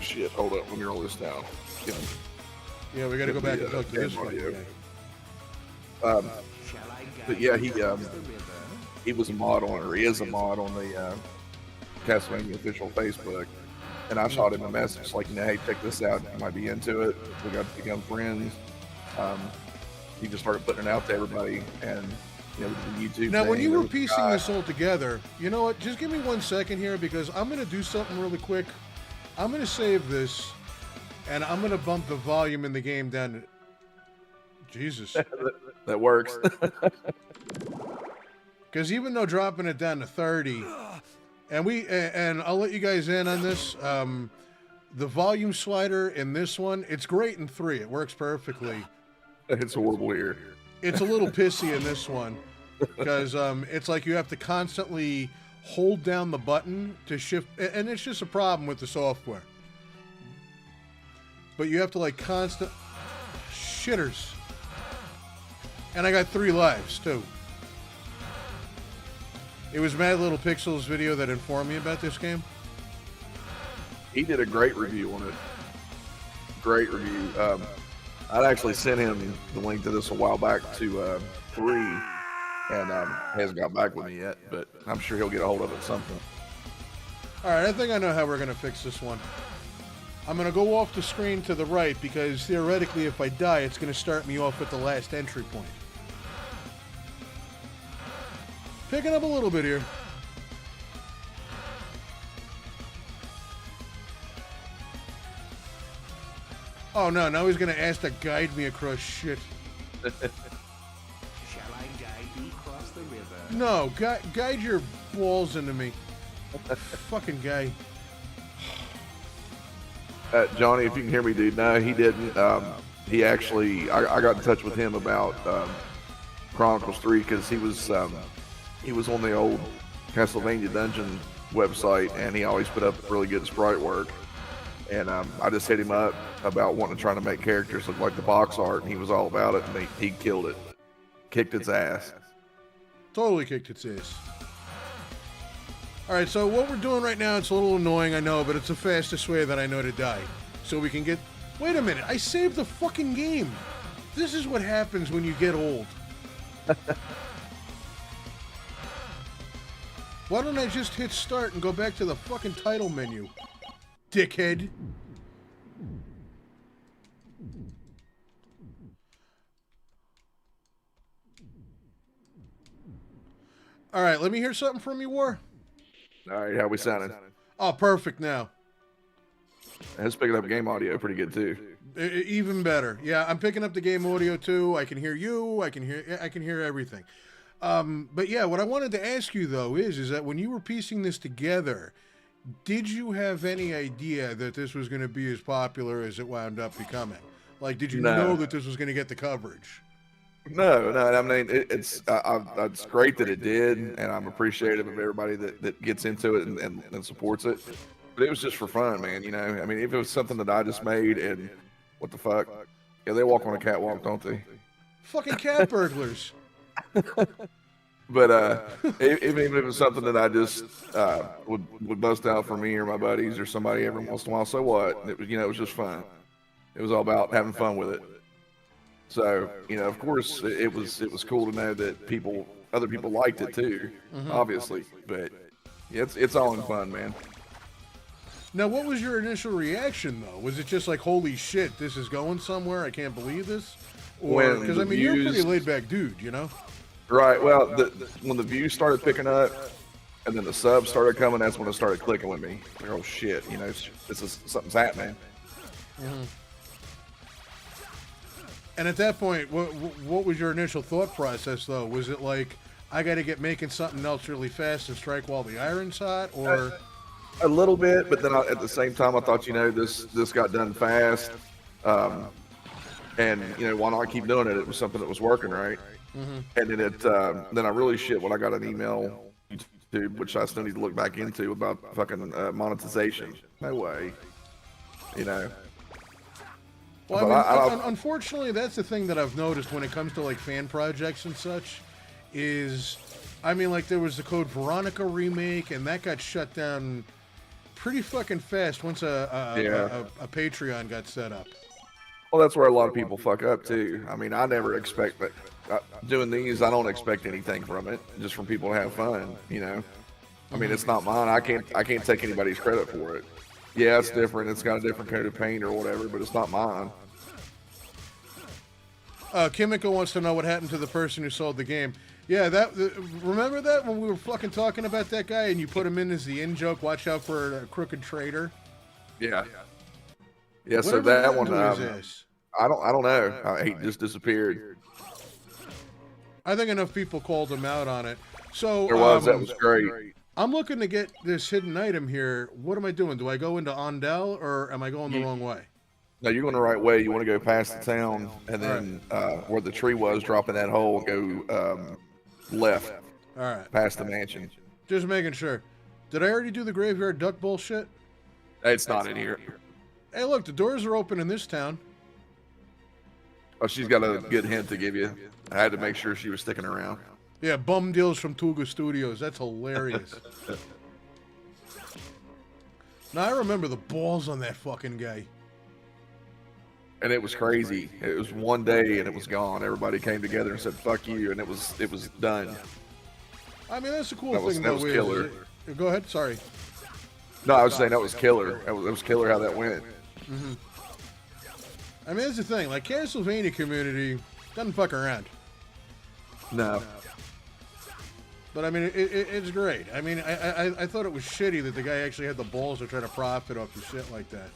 shit, hold up. Let me roll this down. Yeah, we got to go back and talk to this guy. But yeah, he was a mod on, or he is a mod on the Castlevania official Facebook. And I shot him a message like, hey, check this out. You might be into it. We got to become friends. He just started putting it out to everybody, and the YouTube. Now, when thing, you were piecing this all together, you know what? Just give me 1 second here because I'm going to do something really quick. I'm going to save this, And I'm going to bump the volume in the game down to... Jesus. That works. Because even though dropping it down to 30, and I'll let you guys in on this, the volume slider in this one, it's great in 3. It works perfectly. It's horrible here. It's a little pissy in this one because it's like you have to constantly hold down the button to shift, and it's just a problem with the software. But you have to like constant shitters. And I got 3 lives too. It was Mad Little Pixel's video that informed me about this game. He did a great review on it. Great review. I'd actually sent him the link to this a while back to 3, and hasn't got back with me yet, but I'm sure he'll get a hold of it at some point. All right, I think I know how we're going to fix this one. I'm going to go off the screen to the right because theoretically if I die, it's going to start me off at the last entry point. Picking up a little bit here. Oh no, now he's going to ask to guide me across shit. Shall I guide thee across the river? No, guide your balls into me. Fucking guy. Johnny, if you can hear me, dude, no, he didn't. He actually, I got in touch with him about Chronicles 3 because he was on the old Castlevania Dungeon website, and he always put up really good sprite work. And I just hit him up about wanting to try to make characters look like the box art, and he was all about it, and he killed it. Kicked its ass. Totally kicked its ass. All right, so what we're doing right now, it's a little annoying, I know, but it's the fastest way that I know to die. So we can get... Wait a minute, I saved the fucking game. This is what happens when you get old. Why don't I just hit start and go back to the fucking title menu? Dickhead. All right, let me hear something from you, War. All right, how we sounding? Oh, perfect now. It's picking up game audio pretty good too. Even better. Yeah, I'm picking up the game audio too. I can hear you. I can hear everything. But yeah, what I wanted to ask you though is that when you were piecing this together, did you have any idea that this was going to be as popular as it wound up becoming? Like, did you know that this was going to get the coverage? No. I mean, it's great that it did, and I'm appreciative of everybody that gets into it and supports it. But it was just for fun, man. You know, I mean, if it was something that I just made, and what the fuck? Yeah, they walk on a catwalk, don't they? Fucking cat burglars. But even if it was something that I just would bust out for me or my buddies or somebody every once in a while, so what? It was, you know, it was just fun. It was all about having fun with it. So, you know, of course, it was cool to know that other people liked it too, obviously. But yeah, it's all in fun, man. Now, what was your initial reaction though? Was it just like, holy shit, this is going somewhere? I can't believe this. Or because I mean, you're a pretty laid back dude, you know. Right. Well, when the views started picking up, and then the subs started coming, that's when it started clicking with me. Like, oh shit, you know, something's happening. Mm-hmm. And at that point, what was your initial thought process, though? Was it like, I got to get making something else really fast and strike while the iron's hot, or? A little bit, but then at the same time, I thought, you know, this got done fast, and you know, why not keep doing it? It was something that was working, right? Mm-hmm. And then then I really shit when I got an email, YouTube, which I still need to look back into about fucking monetization. No way, you know. Well, I mean, unfortunately, that's the thing that I've noticed when it comes to like fan projects and such. Is, I mean, like there was the Code Veronica remake, and that got shut down pretty fucking fast once a Patreon got set up. Well, that's where a lot of people fuck up too. I mean, I never expect that. Doing these, I don't expect anything from it. Just from people to have fun, you know. I mean, it's not mine. I can't take anybody's credit for it. Yeah, it's different. It's got a different coat of paint or whatever, but it's not mine. Kimiko wants to know what happened to the person who sold the game. Yeah, remember that when we were fucking talking about that guy and you put him in as the in-joke, watch out for a crooked trader? Yeah. Yeah, so Whatever that happened one, to his ass? I don't know. He just disappeared. I think enough people called him out on it. So That was great. I'm looking to get this hidden item here. What am I doing? Do I go into Ondel or am I going the wrong way? No, you're going the right way. You want to go past the town, and then where the tree was, drop in that hole, go left, All right. past the mansion. Just making sure. Did I already do the graveyard duck bullshit? It's not in here. Hey, look, the doors are open in this town. Oh, she's got a good hint to give you. I had to make sure she was sticking around. Yeah, bum deals from Tuga Studios. That's hilarious. Now, I remember the balls on that fucking guy. And it was crazy. It was one day and it was gone. Everybody came together and said "fuck you," and it was done. I mean, that's the cool That was- thing that about was killer. Go ahead, sorry. No, I was saying that was killer. It was killer how that went. I mean, that's the thing. Like, Castlevania community doesn't fuck around. No. But, I mean, it's great. I mean, I thought it was shitty that the guy actually had the balls to try to profit off of shit like that.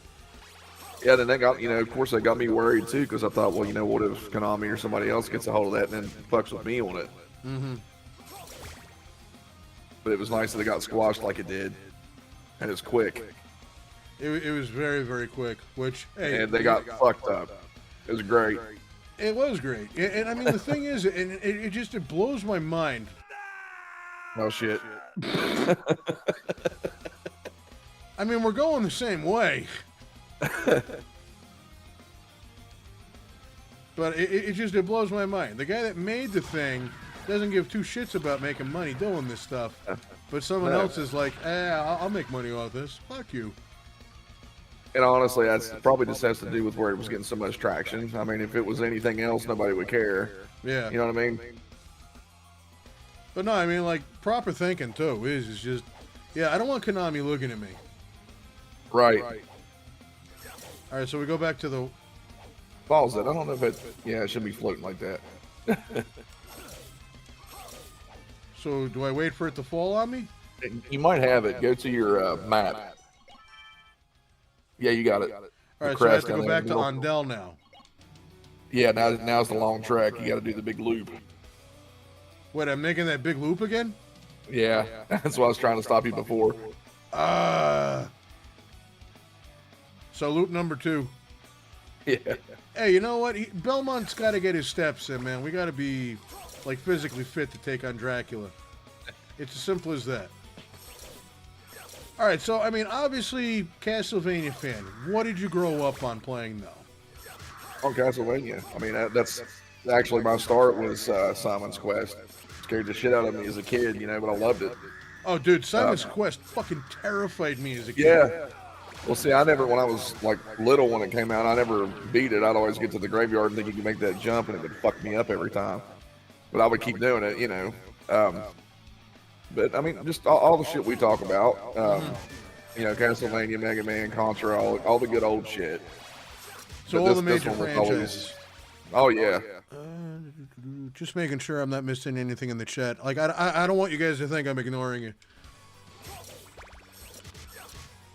Yeah, then that got, of course, that got me worried too, because I thought, well, what if Konami or somebody else gets a hold of that and then fucks with me on it? But it was nice that it got squashed like it did, and it's quick. It was very, very quick, which, hey. And they got fucked up. It was great. It was great. And I mean, the thing is, and it blows my mind. Oh, shit. I mean, we're going the same way. But it blows my mind. The guy that made the thing doesn't give two shits about making money doing this stuff. But someone else is like, I'll make money off this. Fuck you. And honestly, that's probably just has to do with where it was getting so much traction. I mean, if it was anything else, nobody would care. Yeah. You know what I mean? But no, I mean, like, proper thinking, too, is just, yeah, I don't want Konami looking at me. Right. All right, so we go back to the... Falls it. I don't know if it... Yeah, it should be floating like that. So do I wait for it to fall on me? You might have it. Go to your map. Yeah, you got it. All right, so I have to go back to on. Ondel now. Yeah, now's the long track. You got to do the big loop. Wait, I'm making that big loop again? Yeah, that's why I was trying to stop you before. So loop number 2. Yeah. Hey, you know what? Belmont's got to get his steps in, man. We got to be, like, physically fit to take on Dracula. It's as simple as that. All right, so, I mean, obviously, Castlevania fan. What did you grow up on playing, though? On Castlevania. I mean, that's actually my start was Simon's Quest. Scared the shit out of me as a kid, but I loved it. Oh, dude, Simon's Quest fucking terrified me as a kid. Yeah. Well, see, when I was like little when it came out, I never beat it. I'd always get to the graveyard and think you could make that jump, and it would fuck me up every time. But I would keep doing it, But I mean, just all the shit we talk about, Castlevania, Mega Man, Contra, all the good old shit. So But all the this major one was franchises. Oh yeah. Just making sure I'm not missing anything in the chat. Like, I don't want you guys to think I'm ignoring you.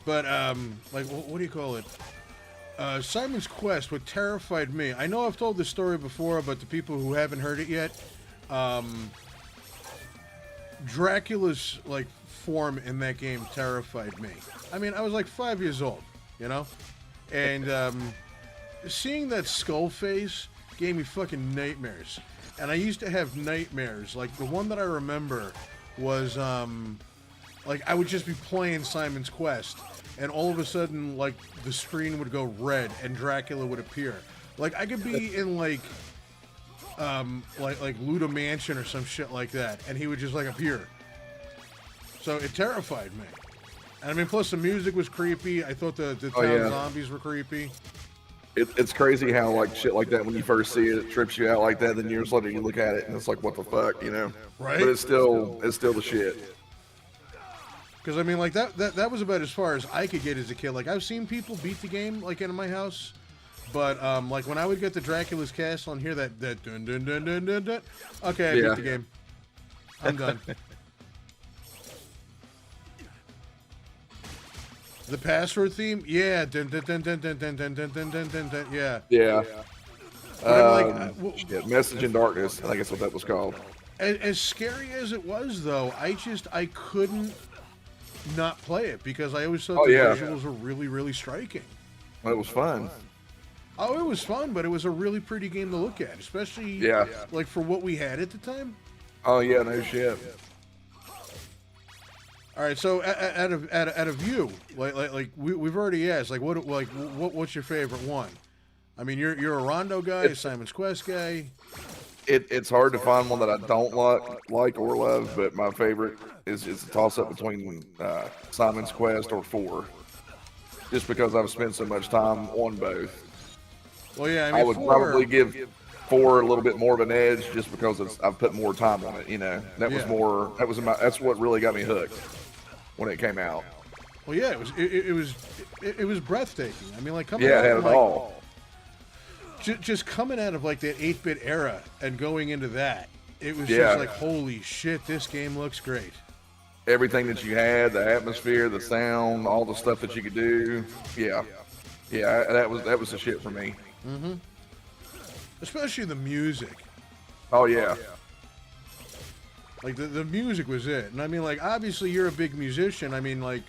But, like, what do you call it? Simon's Quest, what terrified me. I know I've told this story before, but the people who haven't heard it yet, Dracula's, like, form in that game terrified me. I mean, I was like 5 years old, And, seeing that skull face gave me fucking nightmares. And I used to have nightmares. Like, the one that I remember was, like, I would just be playing Simon's Quest, and all of a sudden, like, the screen would go red, and Dracula would appear. Like, I could be in, like Luda Mansion or some shit like that, and he would just, like, appear. So it terrified me. And I mean, plus the music was creepy. I thought the town zombies were creepy. It's crazy how, like, shit like that, when you first see it, it trips you out like that, then years later you look at it, and it's like, what the fuck, Right? But it's still the shit. Because, I mean, like, that was about as far as I could get as a kid. Like, I've seen people beat the game, like, in my house. But, like, when I would get to Dracula's Castle and hear that dun dun dun dun dun dun, okay, I beat the game. I'm done. The password theme, yeah, dun, dun, dun, dun, dun, dun, dun, dun, dun, dun, dun, dun, yeah. Yeah. But I'm like, Yeah, Message in Darkness. I think that's what that was called. as scary as it was, though, I couldn't not play it because I always thought Oh, the yeah. visuals were really, really striking. It was fun. Oh, it was fun, but it was a really pretty game to look at, especially Yeah. like for what we had at the time. Oh yeah, no shit. All right, so out of you, like we've already asked, what's your favorite one? I mean, you're a Rondo guy, a Simon's Quest guy. It's hard to find one that I don't like or love, but my favorite is a toss up between Simon's Quest or 4, just because I've spent so much time on both. Well, yeah, I I mean, would 4, probably give 4 a little bit more of an edge, just because I've put more time on it. You know, that was Yeah. more. That's what really got me hooked when it came out. Well, yeah, it was breathtaking. I mean, like coming Yeah, out it had of, it like, all. just coming out of like that 8-bit era and going into that, it was Yeah. just like, holy shit, this game looks great. Everything that you had, the atmosphere, the sound, all the stuff that you could do. Yeah, that was the shit for me. Especially the music. Oh yeah. Like the music was it. And I mean, like, obviously you're a big musician. I mean, like,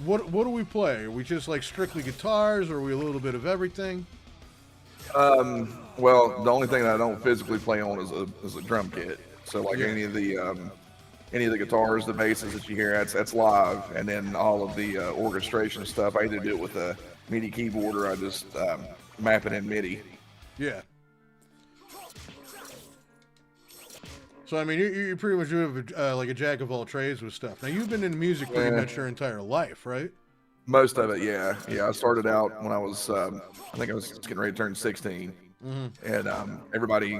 what do we play? Are we just like strictly guitars, or are we a little bit of everything? Well, the only thing that I don't physically play on is a drum kit. So like Yeah. any of the guitars, the basses that you hear, that's live, and then all of the orchestration stuff, I either do it with a MIDI keyboard or I just map it in MIDI. Yeah. So I mean, you're pretty much like a jack of all trades with stuff. Now you've been in music pretty Yeah. much your entire life, right? Most of it, yeah. I started out when I was, I think I was getting ready to turn 16, and everybody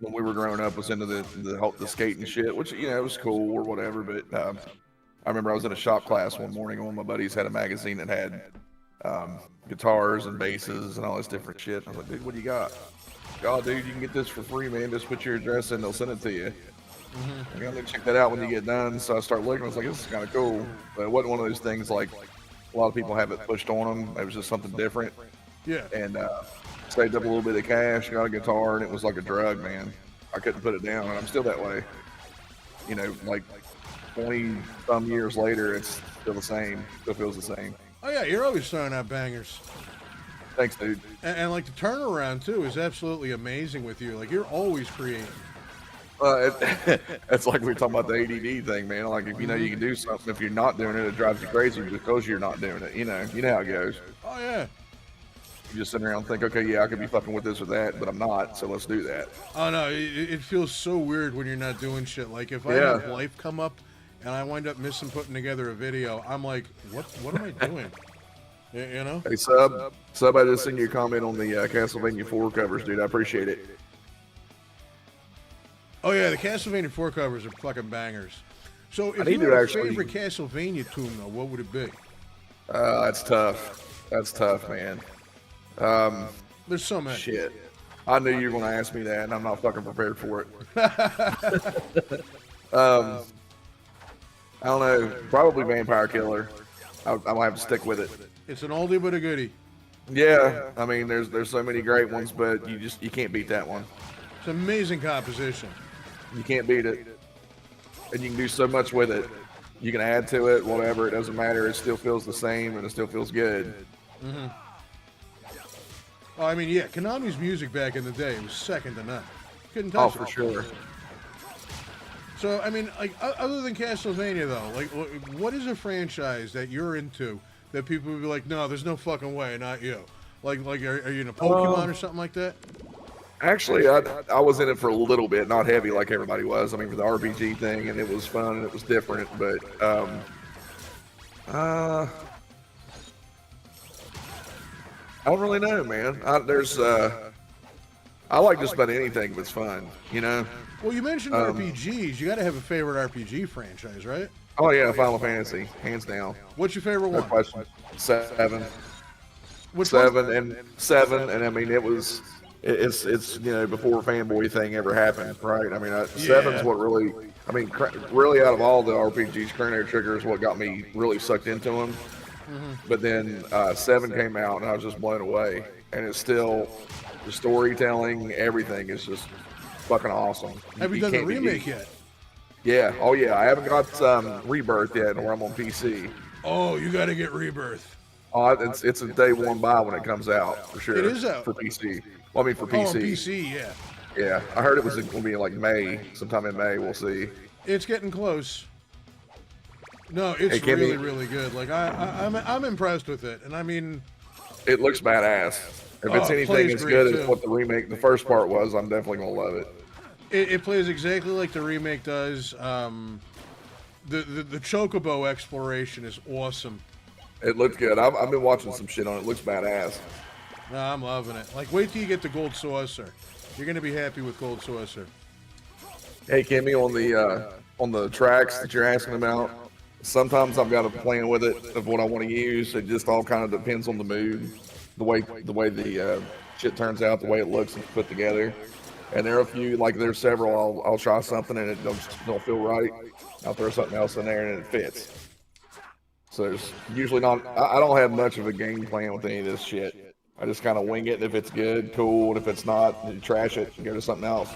when we were growing up was into the skating shit, which it was cool or whatever. But I remember I was in a shop class one morning, and one of my buddies had a magazine that had guitars and basses and all this different shit. I was like, dude, what do you got? Oh, dude, you can get this for free, man. Just put your address in, they'll send it to you. I gotta check that out when you get done. So I started looking. I was like, this is kind of cool. But it wasn't one of those things like a lot of people have it pushed on them. It was just something different. Yeah. And saved up a little bit of cash, got a guitar, and it was like a drug, man. I couldn't put it down, and I'm still that way. Like 20 some years later, it's still the same. Still feels the same. Oh yeah, you're always throwing out bangers. Thanks, dude. And like the turnaround too is absolutely amazing with you. Like you're always creating. It's like we were talking about the ADD thing, man. Like if you know you can do something, if you're not doing it, it drives you crazy because you're not doing it. You know how it goes. Oh yeah. You just sit around and think, okay, yeah, I could be fucking with this or that, but I'm not, so let's do that. Oh no, it feels so weird when you're not doing shit. Like if I Yeah. have life come up and I wind up missing putting together a video, I'm like, what am I doing? You know? Hey, Sub, I just sent you a comment on the Castlevania 4 covers, dude. I appreciate it. Oh yeah, the Castlevania 4 covers are fucking bangers. So if need you to had a actually- favorite Castlevania tune though, what would it be? That's tough. That's tough, man. There's so many. Shit. I knew you were going to ask me that, and I'm not fucking prepared for it. I don't know. Probably Vampire Killer. I might have to stick with it. It's an oldie but a goodie. Yeah, I mean, there's so many great ones, but you can't beat that one. It's an amazing composition. You can't beat it, and you can do so much with it. You can add to it, whatever. It doesn't matter. It still feels the same, and it still feels good. Oh, I mean, yeah, Konami's music back in the day was second to none. Couldn't Oh, touch for it. sure. So, I mean, like, other than Castlevania, though, like, what is a franchise that you're into that people would be like, no, there's no fucking way, not you? Like, are you in a Pokemon or something like that? Actually, I was in it for a little bit, not heavy like everybody was. I mean, for the RPG thing, and it was fun and it was different. But I don't really know, man. I like just about anything if it's fun, you know. Well, you mentioned RPGs. You got to have a favorite RPG franchise, right? Oh yeah, Final Fantasy, hands down. What's your favorite No one? question. Seven, Which one? seven, and I mean it's before fanboy thing ever happened, right? I mean, seven's what really, I mean, really out of all the RPGs, Chrono Trigger is what got me really sucked into them. But then 7 came out, and I was just blown away. And it's still the storytelling, everything is just fucking awesome. Have you done the can't beat remake it. yet? Yeah. Oh yeah. I haven't got Rebirth yet, where I'm on PC. Oh, you got to get Rebirth. Oh, it's a day one buy when it comes out for sure. It is out for PC. Well, I mean for Oh, PC. on PC, yeah. Yeah, I heard it was going to be like May, sometime in May. We'll see. It's getting close. No, it's Hey, really, really good. Like I'm impressed with it, and I mean, It looks badass. If it's it anything plays as great, good too. as what the remake, the first part was, I'm definitely going to love it. it plays exactly like the remake does. The Chocobo exploration is awesome. It looks good. I've been watching some shit on it. It looks badass. No, I'm loving it. Like, wait till you get the Gold Saucer. You're gonna be happy with Gold Saucer. Hey, Kimmy, on the tracks that you're asking about, sometimes I've got a plan with it of what I want to use. It just all kind of depends on the mood, the way the shit turns out, the way it looks and put together. And there are a few, like there's several. I'll try something and it don't feel right. I'll throw something else in there and it fits. So there's usually not. I don't have much of a game plan with any of this shit. I just kind of wing it. And if it's good, cool. And if it's not, you trash it and go to something else.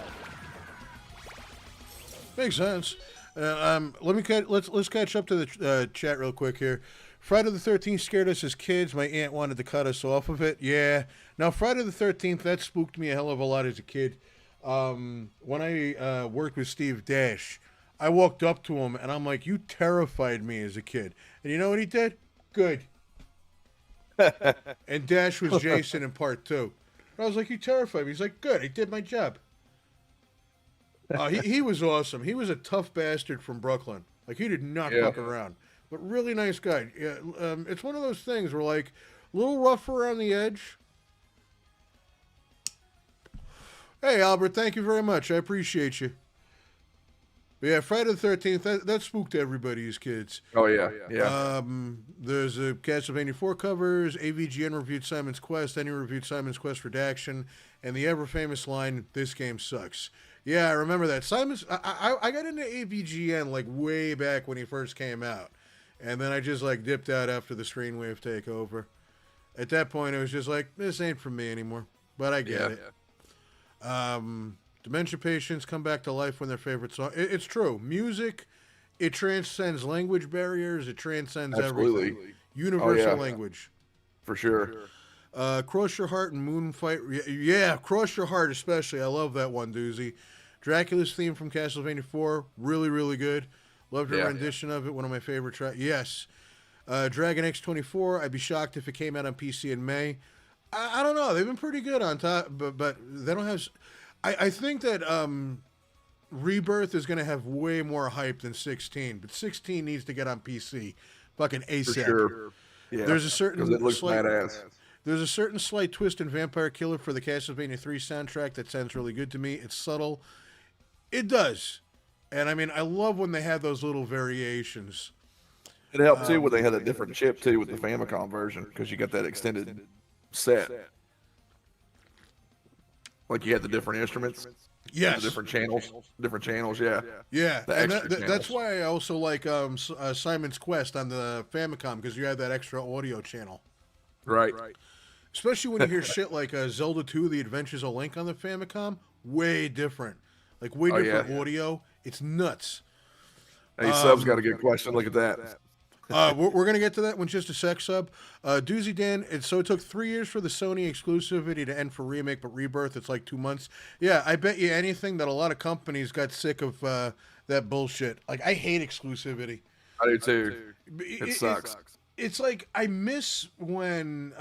Makes sense. Let's catch up to the chat real quick here. Friday the 13th scared us as kids. My aunt wanted to cut us off of it. Yeah. Now Friday the 13th, that spooked me a hell of a lot as a kid. When I worked with Steve Dash, I walked up to him and I'm like, "You terrified me as a kid." And you know what he did? Good. And Dash was Jason in part 2. I was like, "You terrified me." He's like, "Good. I did my job." He was awesome. He was a tough bastard from Brooklyn. Like, he did not fuck around. But really nice guy. Yeah, it's one of those things where, like, a little rough around the edge. Hey, Albert, thank you very much. I appreciate you. But yeah, Friday the 13th, that spooked everybody as kids. Oh yeah. There's a Castlevania 4 covers, AVGN reviewed Simon's Quest, Any reviewed Simon's Quest Redaction, and the ever-famous line, "This game sucks." Yeah, I remember that. I got into AVGN, like, way back when he first came out. And then I just, like, dipped out after the Screenwave takeover. At that point, it was just like, this ain't for me anymore. But I get it. Dementia patients come back to life when their favorite song. It's true. Music, it transcends language barriers. It transcends everything. Universal language. For sure. Cross Your Heart and Moonfight. Yeah, Cross Your Heart especially. I love that one, Doozy. Dracula's theme from Castlevania 4. Really, really good. Loved her rendition of it. One of my favorite tracks. Yes. Dragon X24. I'd be shocked if it came out on PC in May. I don't know. They've been pretty good on top, but they don't have... I think that Rebirth is going to have way more hype than 16, but 16 needs to get on PC. Fucking ASAP. For sure. Yeah. There's a certain... Because it looks badass. There's a certain slight twist in Vampire Killer for the Castlevania 3 soundtrack that sounds really good to me. It's subtle. It does. And, I mean, I love when they have those little variations. It helped, too, when they had a different chip, too, with the Famicom version, because you got that extended set. Like, you had the different instruments. Yes. The different channels, yeah. Yeah. The And extra that's why I also like Simon's Quest on the Famicom, because you have that extra audio channel. Right. Especially when you hear shit like Zelda 2, The Adventures of Link on the Famicom. Way different. Like, way different audio. It's nuts. Hey, Sub's got a good question. Look at that. We're going to get to that in just a sec, Sub. Doozy Dan, so it took 3 years for the Sony exclusivity to end for Remake, but Rebirth, it's like 2 months. Yeah, I bet you anything that a lot of companies got sick of that bullshit. Like, I hate exclusivity. I do, too. It sucks. It's like, I miss when,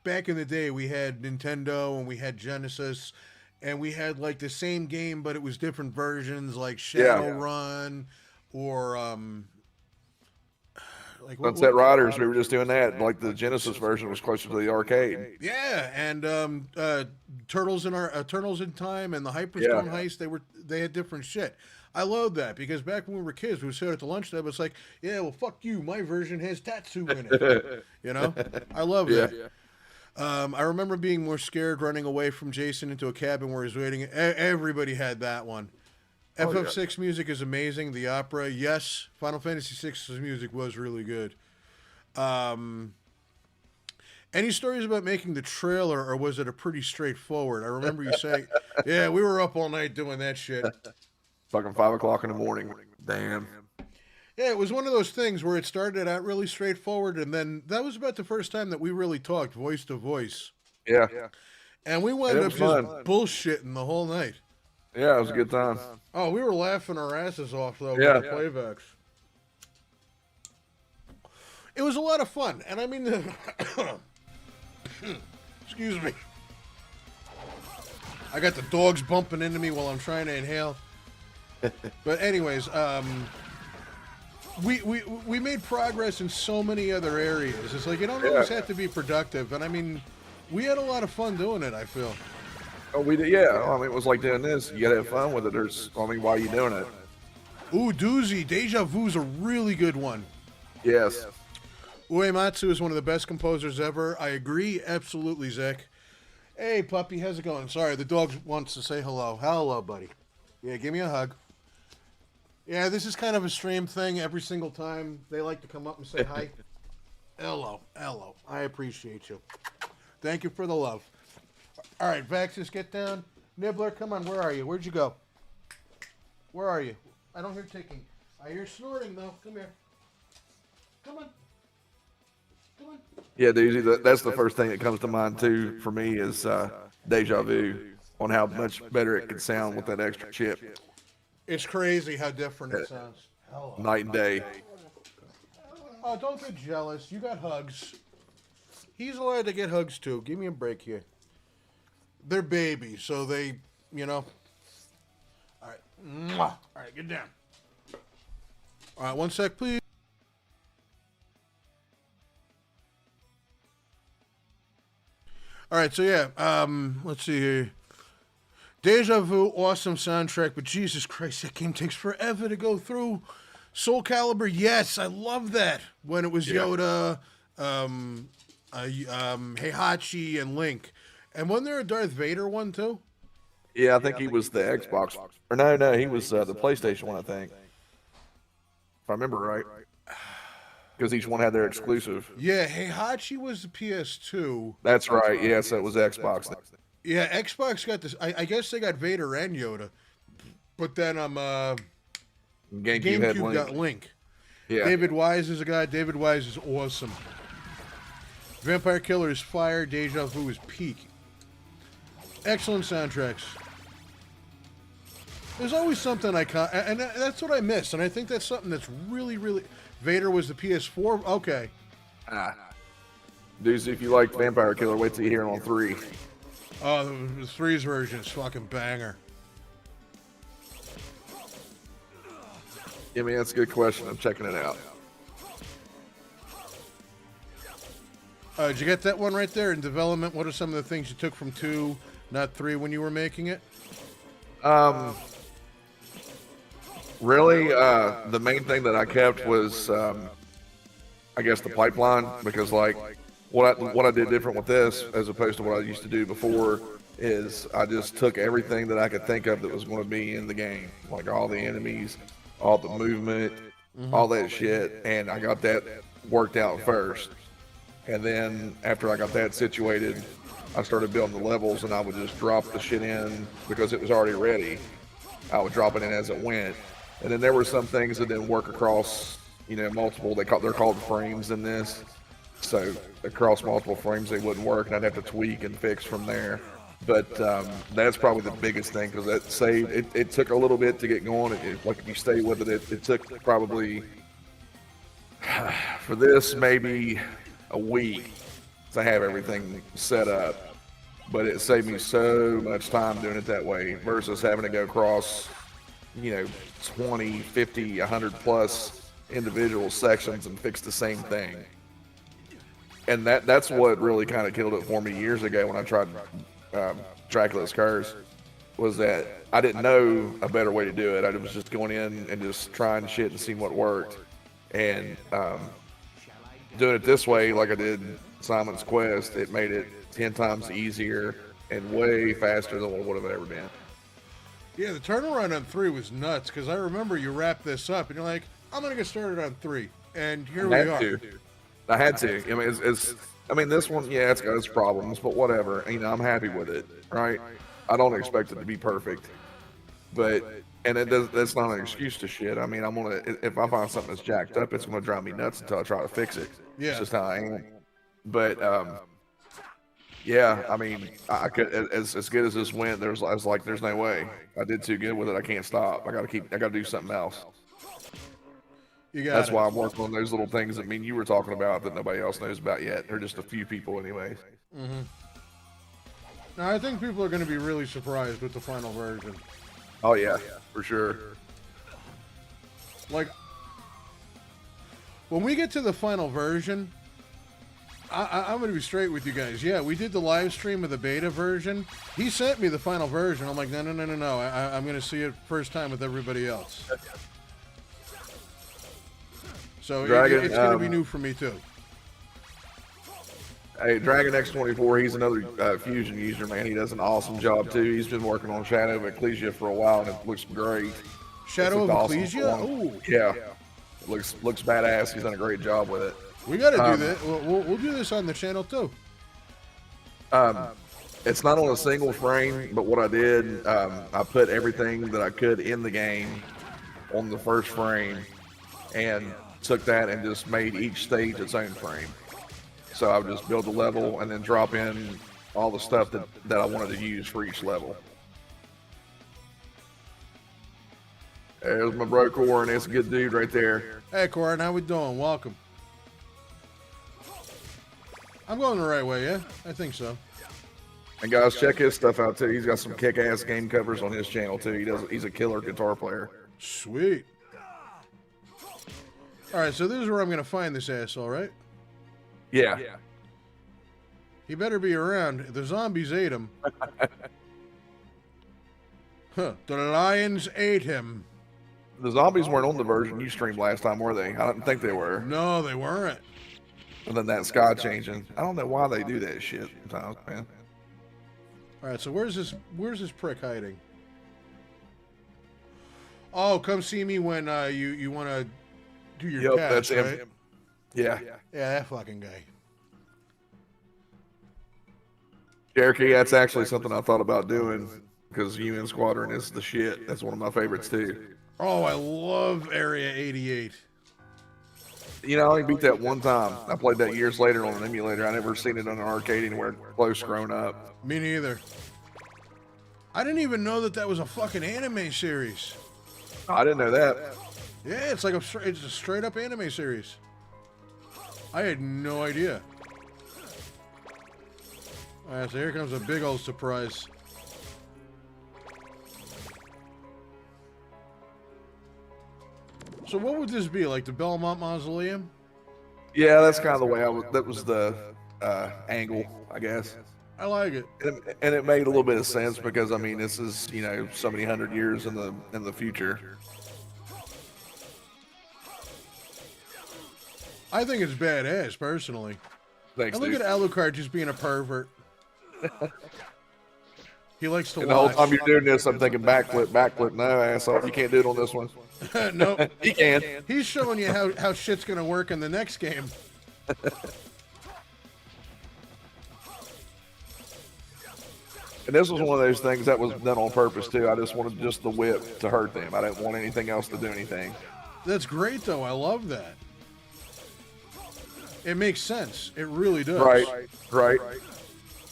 back in the day, we had Nintendo and we had Genesis, and we had, like, the same game, but it was different versions, like Shadowrun or... like Sunset Riders, we were just doing that. Like the Genesis version was closer to the arcade. Yeah, and Turtles in Time and the Hyperstone Heist, they had different shit. I love that because back when we were kids, we would sit at the lunch table. It's like, yeah, well, fuck you. My version has Tatsu in it. You know, I love that. I remember being more scared running away from Jason into a cabin where he's waiting. Everybody had that one. FF6 music is amazing. The opera, yes. Final Fantasy VI's music was really good. Any stories about making the trailer, or was it a pretty straightforward? I remember you saying, "Yeah, we were up all night doing that shit." Fucking 5 o'clock in the morning. Damn. Yeah, it was one of those things where it started out really straightforward, and then that was about the first time that we really talked voice to voice. Yeah. And we And wound it up was just fun. bullshitting the whole night. Yeah, it was a good time. Oh, we were laughing our asses off, though, Yeah. with the playbacks. It was a lot of fun. And I mean, excuse me. I got the dogs bumping into me while I'm trying to inhale. But anyways, we made progress in so many other areas. It's like you don't always have to be productive. And I mean, we had a lot of fun doing it, I feel. Oh, we did. Yeah. I mean, it was like doing this. You gotta have fun with it. Why are you doing it? Ooh, doozy. Deja Vu's a really good one. Yes. Uematsu is one of the best composers ever. I agree, absolutely, Zach. Hey, puppy, how's it going? Sorry, the dog wants to say hello. Hello, buddy. Yeah, give me a hug. Yeah, this is kind of a stream thing. Every single time they like to come up and say hi. Hello, hello. I appreciate you. Thank you for the love. All right, Vaxis, get down. Nibbler, come on. Where are you? Where'd you go? Where are you? I don't hear ticking. I hear snorting, though. Come here. Come on. Come on. Yeah, dude. That's the first thing that comes to mind too for me is Deja Vu on how much better it could sound with that extra chip. It's crazy how different it sounds. Hello. Night and day. Oh, don't get jealous. You got hugs. He's allowed to get hugs too. Give me a break here. They're babies, so they, you know. All right. Mwah. All right, get down. All right, one sec, please. All right, so yeah, let's see here. Deja Vu, awesome soundtrack, but Jesus Christ, that game takes forever to go through. Soul Calibur, yes, I love that. When it was Yoda, Heihachi, and Link. And wasn't there a Darth Vader one, too? Yeah, I think he was the Xbox. Or no, he was the PlayStation one, I think. If I remember right. Because each one had their exclusive. Yeah, Heihachi was the PS2. That's right. Yeah, so it was Xbox. Yeah, Xbox got this. I guess they got Vader and Yoda. But then GameCube had Link. got Link. Yeah. David Wise is a guy. David Wise is awesome. Vampire Killer is fire. Deja Vu is peak. Excellent soundtracks. There's always something and that's what I miss. And I think that's something that's really, really... Vader was the PS4? Okay. Dudes, if you like Vampire Killer, wait till you hear it on 3. Oh, the 3's version is fucking banger. Yeah, man, that's a good question. I'm checking it out. Did you get that one right there in development? What are some of the things you took from 2, not 3, when you were making it? Really, the main thing that I kept was, I guess, the pipeline, because like what I did different with this as opposed to what I used to do before is I just took everything that I could think of that was going to be in the game, like all the enemies, all the movement, all that shit, and I got that worked out first. And then after I got that situated, I started building the levels, and I would just drop the shit in because it was already ready. I would drop it in as it went. And then there were some things that didn't work across, multiple. They're called frames in this. So across multiple frames, they wouldn't work, and I'd have to tweak and fix from there. But that's probably the biggest thing, because that saved. It took a little bit to get going. Like if you stay with it, it took probably for this maybe a week to have everything set up. But it saved me so much time doing it that way versus having to go across 20, 50, 100 plus individual sections and fix the same thing. And that's what really kind of killed it for me years ago when I tried Dracula's Curse, was that I didn't know a better way to do it. I was just going in and just trying shit and seeing what worked. And doing it this way, like I did Simon's Quest, it made it 10 times easier and way faster than what it would have ever been. Yeah, the turnaround on 3 was nuts, because I remember you wrapped this up, and you're like, I'm going to get started on 3. And here we are. I had to. I mean, I mean, this one, yeah, it's got its problems, but whatever. You know, I'm happy with it, right? I don't expect it to be perfect, but and it does. That's not an excuse to shit. I mean, I'm gonna if I find something that's jacked up, it's gonna drive me nuts until I try to fix it. Yeah. It's just how I am. But yeah, I mean, I could as good as this went. I was like, there's no way. I did too good with it. I can't stop. I gotta do something else. You got That's it. why I'm working on those little things that you were talking about that nobody else knows about yet. They're just a few people, anyways. Now, I think people are going to be really surprised with the final version. Oh yeah, for sure. Like, when we get to the final version, I'm going to be straight with you guys. Yeah, we did the live stream of the beta version. He sent me the final version. I'm like, no. I'm going to see it first time with everybody else. So Dragon, it's going to be new for me, too. Hey, Dragon X24, he's another Fusion user, man. He does an awesome job, too. He's been working on Shadow of Ecclesia for a while, and it looks great. Shadow of Awesome. Ecclesia? Ooh. Yeah. Looks badass. He's done a great job with it. We got to do that. We'll do this on the channel, too. It's not on a single frame, but what I did, I put everything that I could in the game on the first frame and took that and just made each stage its own frame. So I would just build the level and then drop in all the stuff that I wanted to use for each level. There's my bro Corin. It's a good dude right there. Hey, Corin, how we doing? Welcome. I'm going the right way, yeah? I think so. And guys, check his stuff out too. He's got some kick-ass game covers on his channel too. He's a killer guitar player. Sweet. All right, so this is where I'm going to find this asshole, right? Yeah. He better be around. The zombies ate him. Huh. The lions ate him. The zombies weren't on the version you streamed last time, were they? I don't think they were. No, they weren't. And then that sky changing. I don't know why they do that shit sometimes, man. All right, so where's this prick hiding? Oh, come see me when you want to do your Yep, cast, that's right? him. Yeah. Yeah, that fucking guy. Cherokee, that's actually something I thought about doing because UN Squadron is the shit. That's one of my favorites too. Oh, I love Area 88. You know, I only beat that one time. I played that years later on an emulator. I never seen it on an arcade anywhere close growing up. Me neither. I didn't even know that was a fucking anime series. I didn't know that. Yeah, it's like it's a straight up anime series. I had no idea. All right, so here comes a big old surprise. So what would this be, like the Belmont Mausoleum? Yeah, that's kind of the way that was the angle, I guess. I like it. And it made a little bit of sense because, I mean, this is, so many hundred years in the future. I think it's badass, personally. Thanks, And look dude. at Alucard just being a pervert. He likes to And the whole watch. time you're doing this, I'm thinking backflip. No, asshole, you can't do it on this one. No, He can. he's showing you how shit's gonna work in the next game. And this was one of those things that was done on purpose too. I just wanted just the whip to hurt them. I didn't want anything else to do anything. That's great, though. I love that. It makes sense. It really does. Right.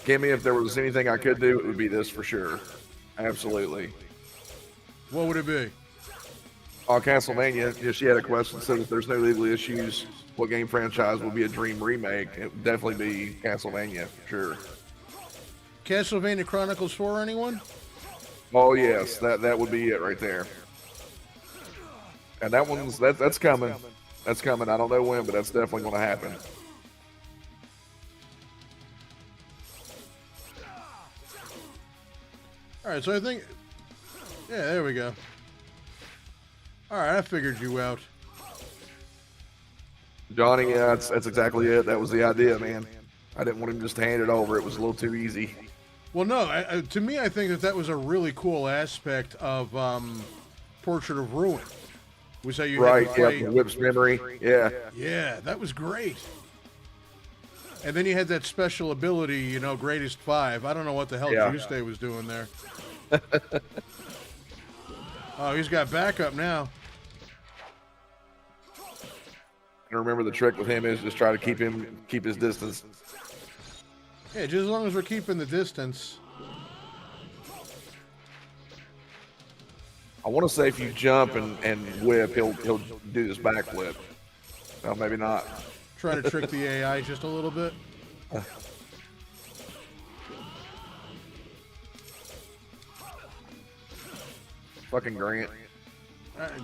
Kimmy, if there was anything I could do, it would be this for sure. Absolutely. What would it be? On Castlevania, she had a question. Said if there's no legal issues, what game franchise would be a dream remake? It would definitely be Castlevania, for sure. Castlevania Chronicles 4, anyone? Oh yes, that would be it right there. And that's coming. That's coming. I don't know when, but that's definitely going to happen. All right, so I think... Yeah, there we go. All right, I figured you out. Johnny, yeah, that's exactly it. That was the idea, man. I didn't want him just to hand it over. It was a little too easy. Well, no, to me, I think that was a really cool aspect of Portrait of Ruin. Was how you had Right, to yeah, fight. Whip's memory. Yeah. Yeah, that was great. And then you had that special ability, you know, greatest 5. I don't know what the hell Yeah. Juice was doing there. Oh, he's got backup now. And remember, the trick with him is just try to keep his distance. Yeah, just as long as we're keeping the distance. I want to say if you jump and whip, he'll do this backflip. Well, maybe not. Trying to trick the AI just a little bit. Fucking Grant.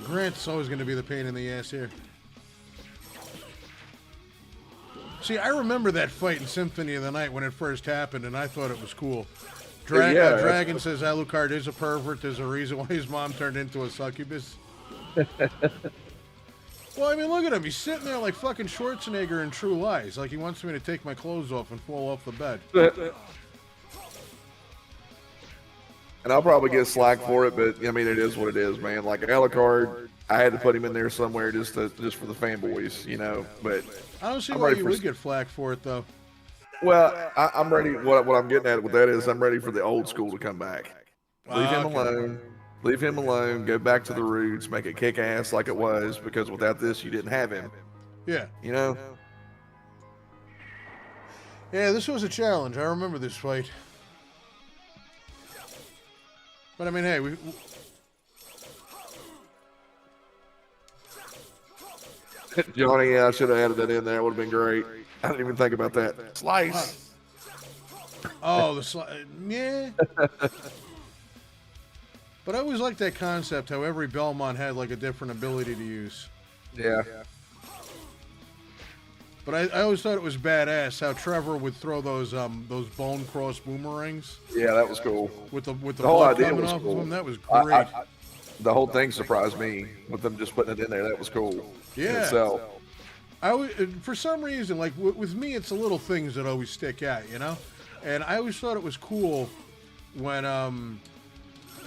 Grant's always going to be the pain in the ass here. See, I remember that fight in Symphony of the Night when it first happened, and I thought it was cool. Dragon says Alucard is a pervert. There's a reason why his mom turned into a succubus. Well, I mean, look at him. He's sitting there like fucking Schwarzenegger in True Lies. Like he wants me to take my clothes off and fall off the bed. And I'll probably get slack for it, but I mean, it is what it is, man. Like Alucard, I had to put him in there somewhere just for the fanboys, you know. But I don't see why you would get flack for it, though. well, I'm ready. What I'm getting at with that is I'm ready for the old school to come back. Leave him alone. Leave him alone. Go back to the roots. Make it kick ass like it was. Because without this, you didn't have him. Yeah. You know. Yeah, this was a challenge. I remember this fight. But I mean, hey, Johnny, I should have added that in there. It would have been great. I didn't even think about that. Slice. Oh, yeah. But I always liked that concept, how every Belmont had like a different ability to use. Yeah. But I always thought it was badass how Trevor would throw those bone cross boomerangs. Yeah, that was cool. With the whole blood idea coming was off cool. of them. That was great. The whole thing surprised me with them just putting it in there. That was cool. Yeah. In itself. For some reason, like with me, it's the little things that always stick out, you know. And I always thought it was cool when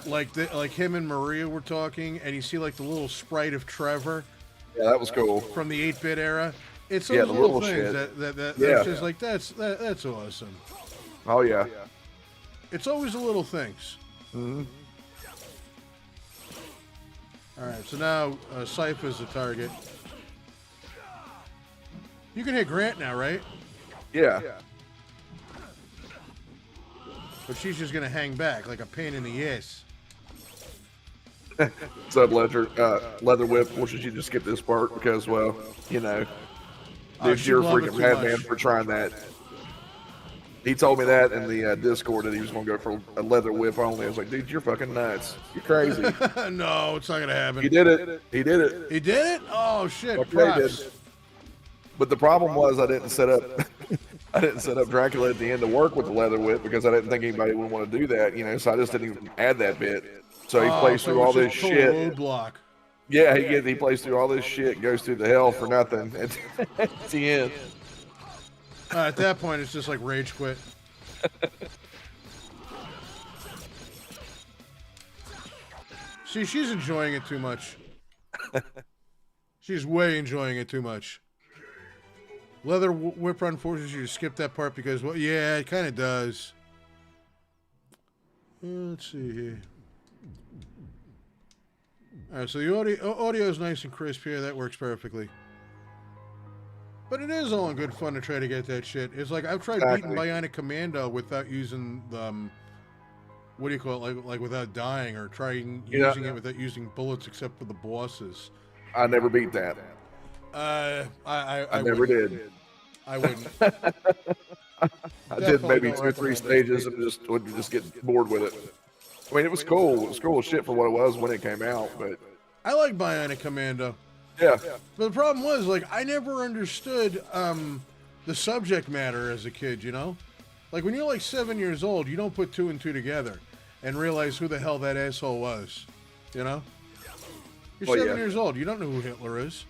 like him and Maria were talking, and you see like the little sprite of Trevor. Yeah, that was cool. From the 8-bit era. It's Yeah, those the little little things shit. that's Yeah. just like that's awesome. Oh yeah. It's always the little things. Mm-hmm. All right, so now Sypha's the target. You can hit Grant now, right? Yeah. But she's just gonna hang back like a pain in the ass. What's up, Leather Whip? Forces you to skip this part because, well, you know, dude, you're a freaking madman for trying that. He told me that in the Discord that he was going to go for a Leather Whip only. I was like, dude, you're fucking nuts. You're crazy. No, it's not gonna happen. He did it. He did it. He did it? Oh shit! Okay, Props. did. But the problem was I didn't set up Dracula at the end to work with the Leather Whip because I didn't think anybody would want to do that, you know. So I just didn't even add that bit. So he plays through all this shit. Roadblock. Yeah, he plays through all this shit, and goes through the hell for nothing at the end. At that point, it's just like rage quit. See, she's enjoying it too much. She's way enjoying it too much. Leather Whip Run forces you to skip that part because, well, yeah, it kind of does. Let's see here. All right, so the audio is nice and crisp here. That works perfectly. But it is all in good fun to try to get that shit. It's like I've tried beating Bionic Commando without using the, what do you call it, like without dying, or trying using it without using bullets except for the bosses. I never beat that. I never did. I wouldn't. I did maybe 2 or 3 stages and would just get bored with it. I mean, it was cool. It was cool as shit for what it was when it came out, but I like Bionic Commando. Yeah. But the problem was, like, I never understood the subject matter as a kid, you know? Like, when you're like 7 years old, you don't put 2 and 2 together and realize who the hell that asshole was, you know? You're 7 years old. You don't know who Hitler is.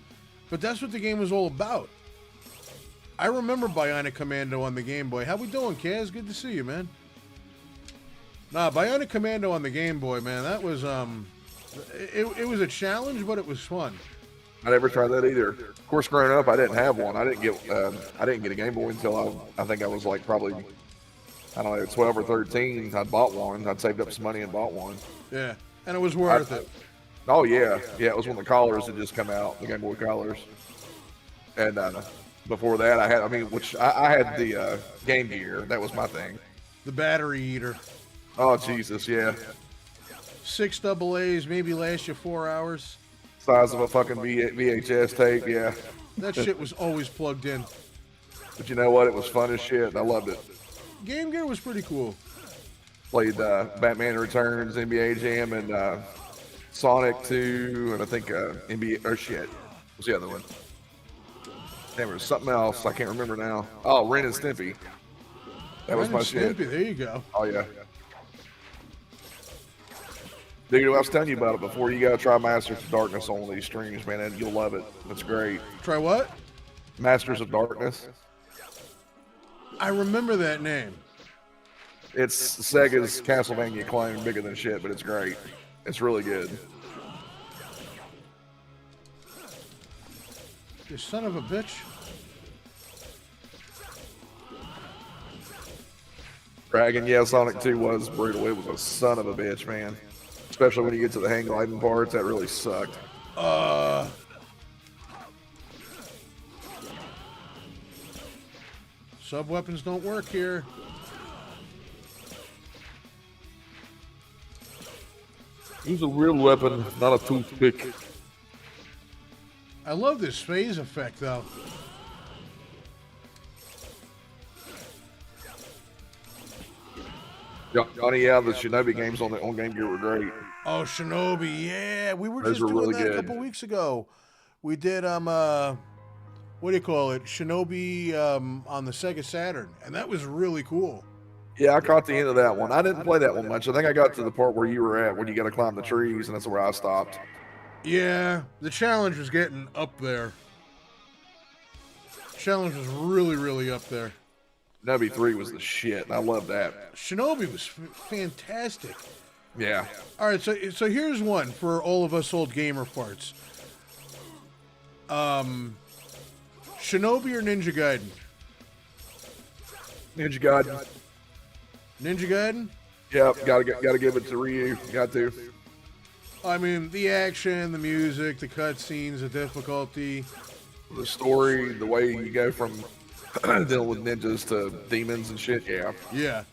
But that's what the game was all about. I remember Bionic Commando on the Game Boy. How we doing, Kaz? Good to see you, man. Nah, Bionic Commando on the Game Boy, man, that was, it was a challenge, but it was fun. I never tried that either. Of course, growing up, I didn't have one. I didn't get a Game Boy until I think I was like probably, I don't know, 12 or 13. I'd bought one. I'd saved up some money and bought one. Yeah, and it was worth it. Oh yeah, it was when the Colors had just come out, the Game Boy Colors. And before that, I had the Game Gear. That was my thing. The battery eater. Oh Jesus, yeah. 6 AA's maybe last you 4 hours. Size of a fucking VHS tape, yeah. That shit was always plugged in. But you know what? It was fun as shit. I loved it. Game Gear was pretty cool. Played Batman Returns, NBA Jam, and Sonic 2, and I think NBA. Oh shit, what's the other one? Damn, there was something else I can't remember now. Oh, Ren and Stimpy. That was my shit. Stimpy, there you go. Oh yeah. Dude, I was telling you about it before. You gotta try Masters of Darkness on one of these streams, man, and you'll love it. It's great. Try what? Masters of Darkness. I remember that name. It's Sega's Castlevania clone, bigger than shit, but it's great. It's really good. You son of a bitch. Dragon, yeah, Sonic 2 was brutal. It was a son of a bitch, man. Especially when you get to the hang gliding parts, that really sucked. Sub weapons don't work here. Use a real weapon, not a toothpick. I love this phase effect, though. Johnny, yeah, the Shinobi games on Game Gear were great. Oh, Shinobi, yeah. We were Those just were doing really that a good. couple weeks ago. We did, what do you call it? Shinobi on the Sega Saturn. And that was really cool. Yeah, I caught the end of that one. I didn't play that one much. I think I got to the part where you were at, when you got to climb the trees, and that's where I stopped. Yeah, the challenge was getting up there. Challenge was really, really up there. Shinobi 3 was the shit, and I love that. Shinobi was fantastic. Yeah. All right, so here's one for all of us old gamer farts. Shinobi or Ninja Gaiden? Ninja Gaiden. Ninja Gaiden? Yep, gotta give it to Ryu. Got to. I mean, the action, the music, the cutscenes, the difficulty. The story, the way you go from dealing with ninjas to demons and shit, yeah. Yeah.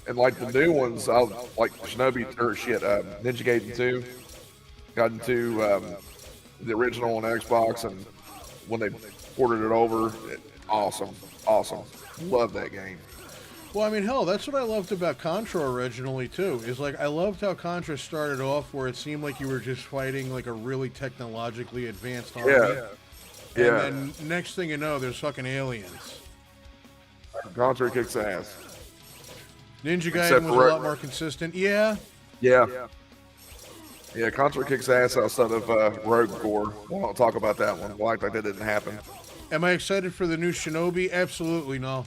And like the new ones, I like Shinobi or shit, Ninja Gaiden 2. Got into the original on Xbox, and when they ported it over, awesome. Love that game. Well, I mean, hell, that's what I loved about Contra originally, too. Is like, I loved how Contra started off where it seemed like you were just fighting like a really technologically advanced army. Yeah. And then next thing you know, there's fucking aliens. Contra kicks ass. Ninja Except Gaiden was for a lot more consistent. Yeah. Yeah, Contra kicks ass outside of Rogue Core. We won't talk about that one. We'll act like that didn't happen. Am I excited for the new Shinobi? Absolutely no.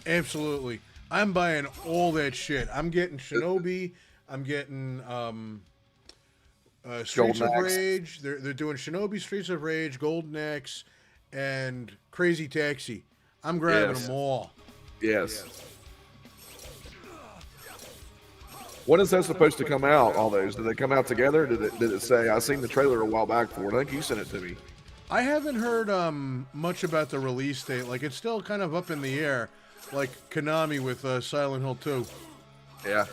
Absolutely. I'm buying all that shit. I'm getting Shinobi. I'm getting Streets Golden of Axe. Rage. They're doing Shinobi, Streets of Rage, Golden Axe, and Crazy Taxi. I'm grabbing Yes. them all. Yes. When is that supposed to come out, all those? Did they come out together? Did it say? I seen the trailer a while back for it. I think you sent it to me. I haven't heard much about the release date. Like, it's still kind of up in the air, like Konami with Silent Hill 2, Yeah.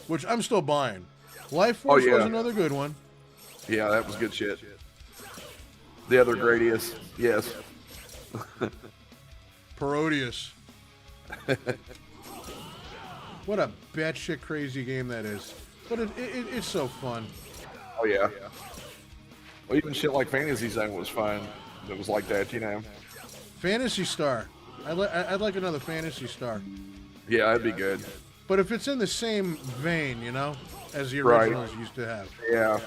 which I'm still buying. Life Force yeah. was another good one. Yeah, that was good shit. The other Gradius. Yes. Parodius. What a batshit crazy game that is. But it's so fun. Oh, yeah. Well, even shit like Fantasy Zone was fun. It was like that, you know. Phantasy Star. I'd like another Phantasy Star. Yeah, that'd be good. But if it's in the same vein, you know, as the Right. originals used to have. Yeah.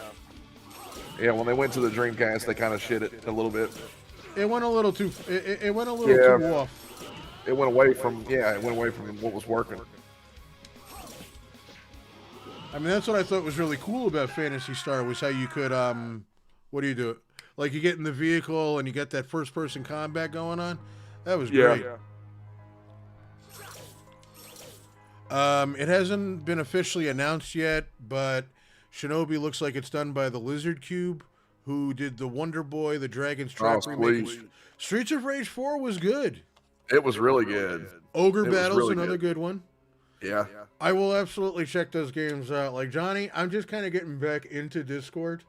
Yeah, when they went to the Dreamcast, they kind of shit it a little bit. It went a little too. It went a little Yeah. too off. It went away from what was working. I mean, that's what I thought was really cool about Phantasy Star was how you could what do you do? Like you get in the vehicle and you get that first-person combat going on. That was great. It hasn't been officially announced yet, but Shinobi looks like it's done by the Lizard Cube, who did the Wonder Boy, the Dragon's Trap remake. sweet. Streets of Rage 4 was good. It was really good. Ogre It was Battle's really another good one. Yeah. I will absolutely check those games out. Like, Johnny, I'm just kind of getting back into Discord.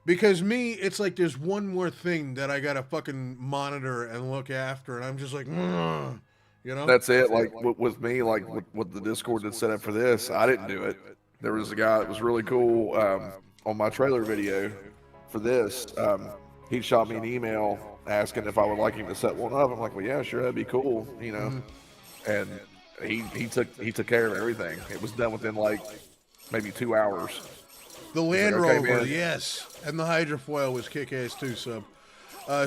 Because me, it's like there's one more thing that I got to fucking monitor and look after, and I'm just like, you know? That's it. Like with me, like with the Discord that's set up for this, I didn't do it. There was a guy that was really cool on my trailer video for this. He shot me an email asking if I would like him to set one up. I'm like, well, yeah, sure, that'd be cool, you know. And he took care of everything. It was done within like maybe 2 hours. The Land Okay, Rover, man. yes. And the Hydrofoil was kick-ass too, so.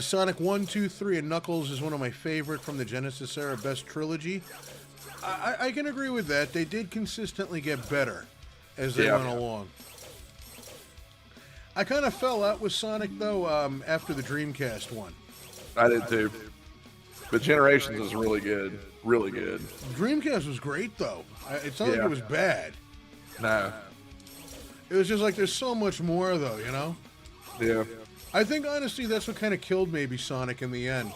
Sonic 1, 2, 3, and Knuckles is one of my favorite from the Genesis era best trilogy. I can agree with that. They did consistently get better as they went along. I kind of fell out with Sonic, though, after the Dreamcast one. I did too. But Generations is really good. Really good. Dreamcast was great, though. It's not like it was bad. No. It was just like there's so much more, though, you know? Yeah. I think, honestly, that's what kind of killed maybe Sonic in the end.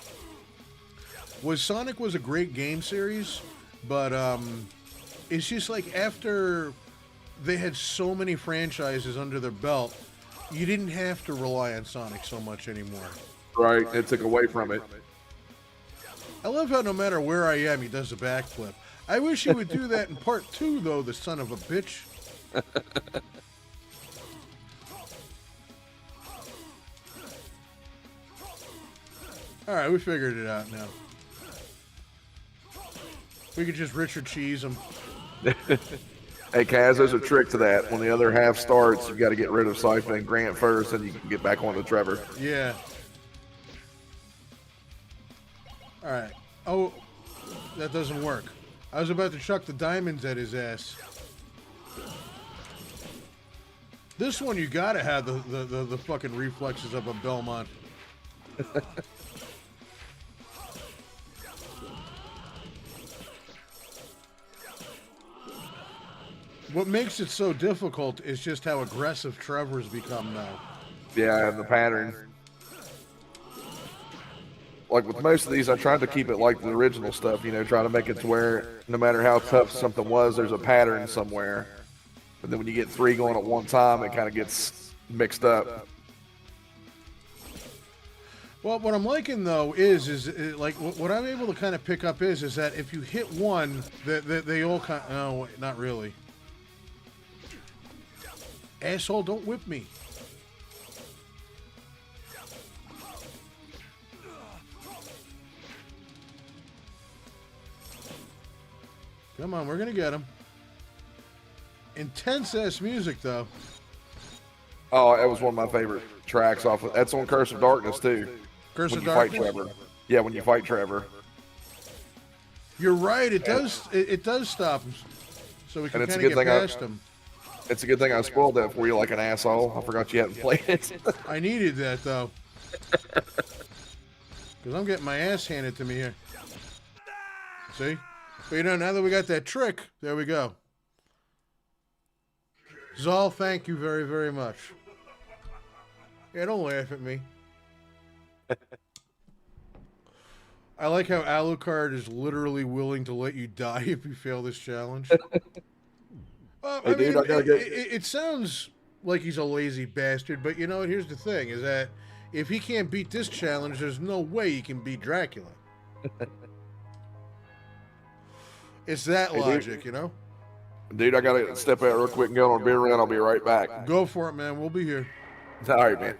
Sonic was a great game series, but it's just like after they had so many franchises under their belt, you didn't have to rely on Sonic so much anymore. Right. It took away from it. I love how no matter where I am, he does a backflip. I wish he would do that in part 2, though, the son of a bitch. All right, we figured it out now. We could just Richard Cheese him. Hey, Kaz, there's a trick to that. When the other half starts, you got to get rid of Siphon and Grant first, and you can get back onto Trevor. Yeah. All right. Oh, that doesn't work. I was about to chuck the diamonds at his ass. This one, you gotta have the fucking reflexes of a Belmont. What makes it so difficult is just how aggressive Trevor's become now. Yeah, and the pattern. Like with most of these, I tried to keep it like the original stuff, you know, try to make it to where no matter how tough something was, there's a pattern somewhere. But then when you get 3 going at one time, it kind of gets mixed up. Well, what I'm liking though is like what I'm able to kind of pick up is that if you hit one, that they all kind. No, wait, not really. Asshole, don't whip me. Come on, we're gonna get him. Intense ass music though. Oh, that was one of my favorite tracks off of, that's on Curse of Darkness too. Curse when of you Darkness? fight Trevor. Yeah, when you fight Trevor. You're right. It does. It does stop him, so we can And it's a kind of good get thing past him. It's a good thing I spoiled that for you like an asshole. I forgot you hadn't played it. I needed that though, because I'm getting my ass handed to me here. See, but you know, now that we got that trick, there we go. Zal, thank you very, very much. Yeah, don't laugh at me. I like how Alucard is literally willing to let you die if you fail this challenge. Hey, dude, I gotta get... it sounds like he's a lazy bastard, but you know what? Here's the thing, is that if he can't beat this challenge, there's no way he can beat Dracula. It's that logic, you know? Dude, I gotta step out real quick and go on a beer run. I'll be right back. Go for it, man. We'll be here. All right, man.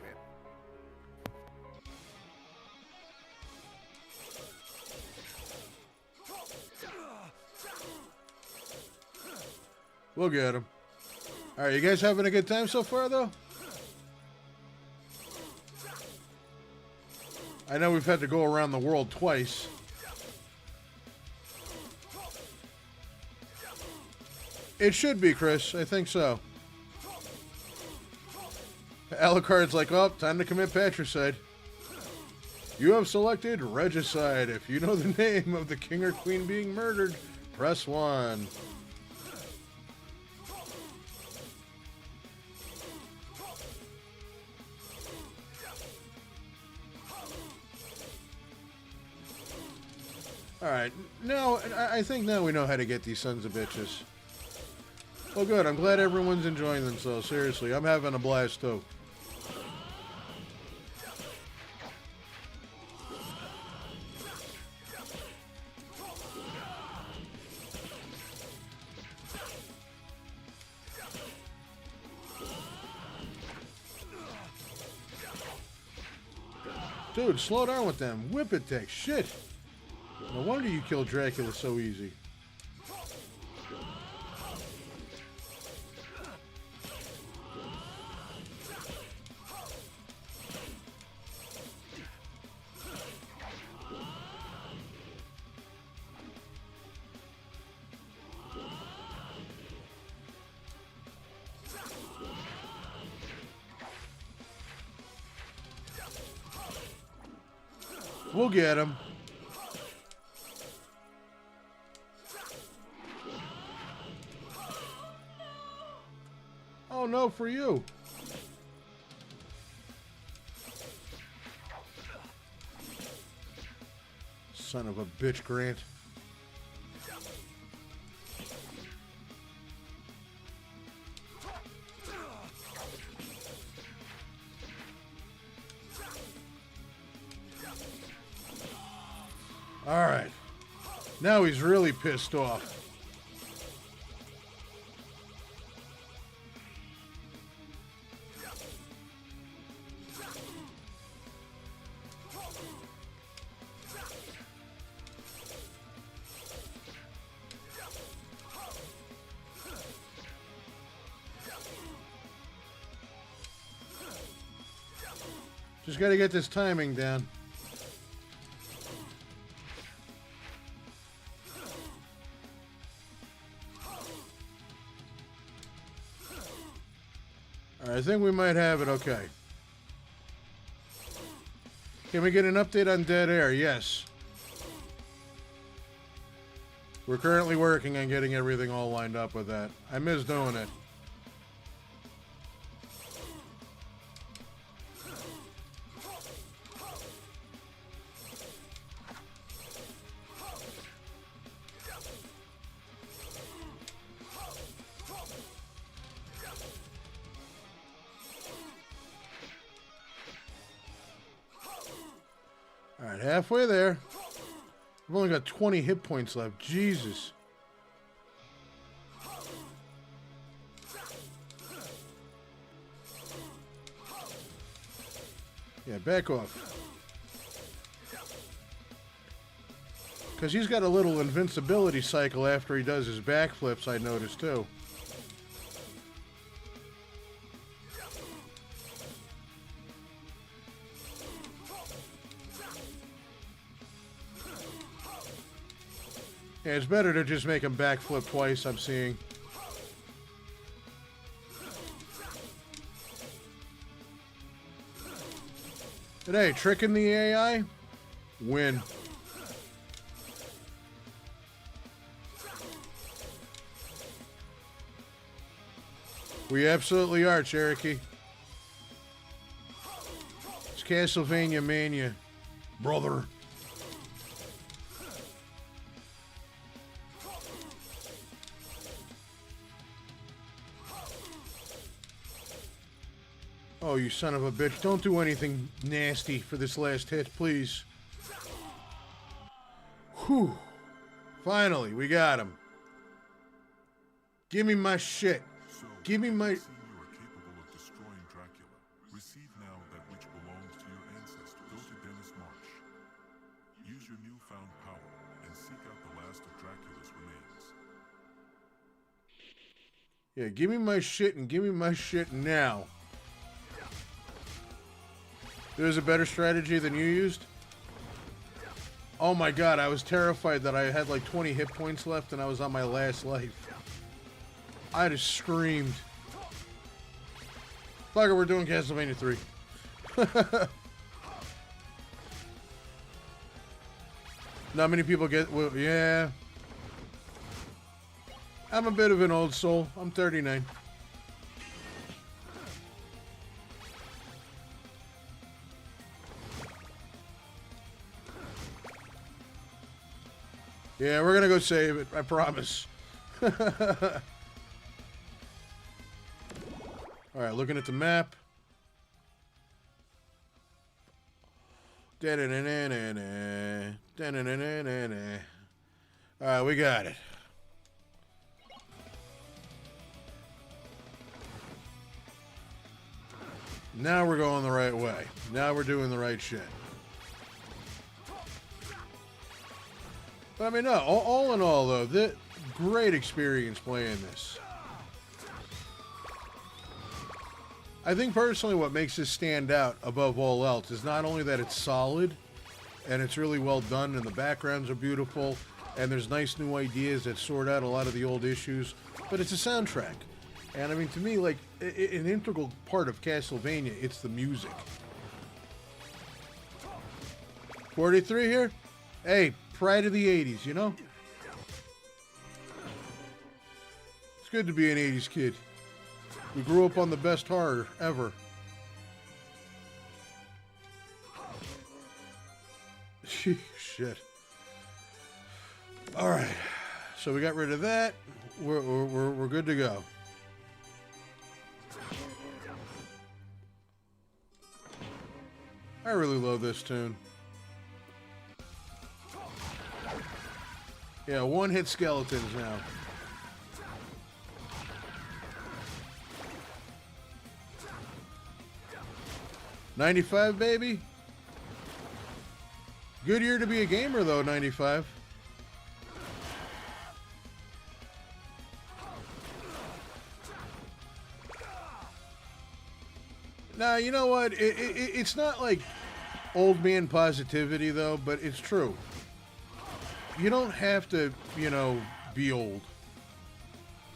We'll get him. All right, you guys having a good time so far, though? I know we've had to go around the world twice. It should be, Chris. I think so. Alucard's like, oh, time to commit patricide. You have selected regicide. If you know the name of the king or queen being murdered, press 1. Alright, now, I think now we know how to get these sons of bitches. Well, good. I'm glad everyone's enjoying themselves. Seriously, I'm having a blast, too. Dude, slow down with them. Whip attack. Shit. No wonder you killed Dracula so easy. We'll get him. Oh no, for you. Son of a bitch, Grant. All right. Now he's really pissed off. Just got to get this timing down. I think we might have it okay. Can we get an update on Dead Air? Yes. We're currently working on getting everything all lined up with that. I miss doing it. Alright, halfway there. I've only got 20 hit points left. Jesus. Yeah, back off. Because he's got a little invincibility cycle after he does his backflips, I noticed too. Yeah, it's better to just make him backflip twice, I'm seeing. But hey, tricking the AI? Win. We absolutely are, Cherokee. It's Castlevania Mania, brother. Oh, you son of a bitch. Don't do anything nasty for this last hit, please. Whew. Finally, we got him. Give me my shit. Give me my... You are capable of destroying Dracula. Receive now that which belongs to your ancestor. Go to Dennis Marsh. Use your newfound power and seek out the last of Dracula's remains. Yeah, give me my shit and give me my shit now. There's a better strategy than you used? Oh my god, I was terrified that I had like 20 hit points left and I was on my last life. I just screamed. Fuck it, we're doing Castlevania 3. Not many people get... Well, yeah. I'm a bit of an old soul. I'm 39. Yeah, we're gonna go save it. I promise. Alright, looking at the map. Alright, we got it. Now we're going the right way. Now we're doing the right shit. But I mean, no, all in all, though, great experience playing this. I think personally what makes this stand out above all else is not only that it's solid and it's really well done and the backgrounds are beautiful and there's nice new ideas that sort out a lot of the old issues, but it's a soundtrack. And I mean, to me, like, an integral part of Castlevania, it's the music. 43 here? Hey, pride of the 80s, you know? It's good to be an 80s kid. We grew up on the best horror ever. Shit. All right. So we got rid of that. We're good to go. I really love this tune. Yeah, one-hit skeletons now. '95, baby. Good year to be a gamer, though, 95. Now, you know what? It's not like old man positivity, though, but it's true. You don't have to, you know, be old.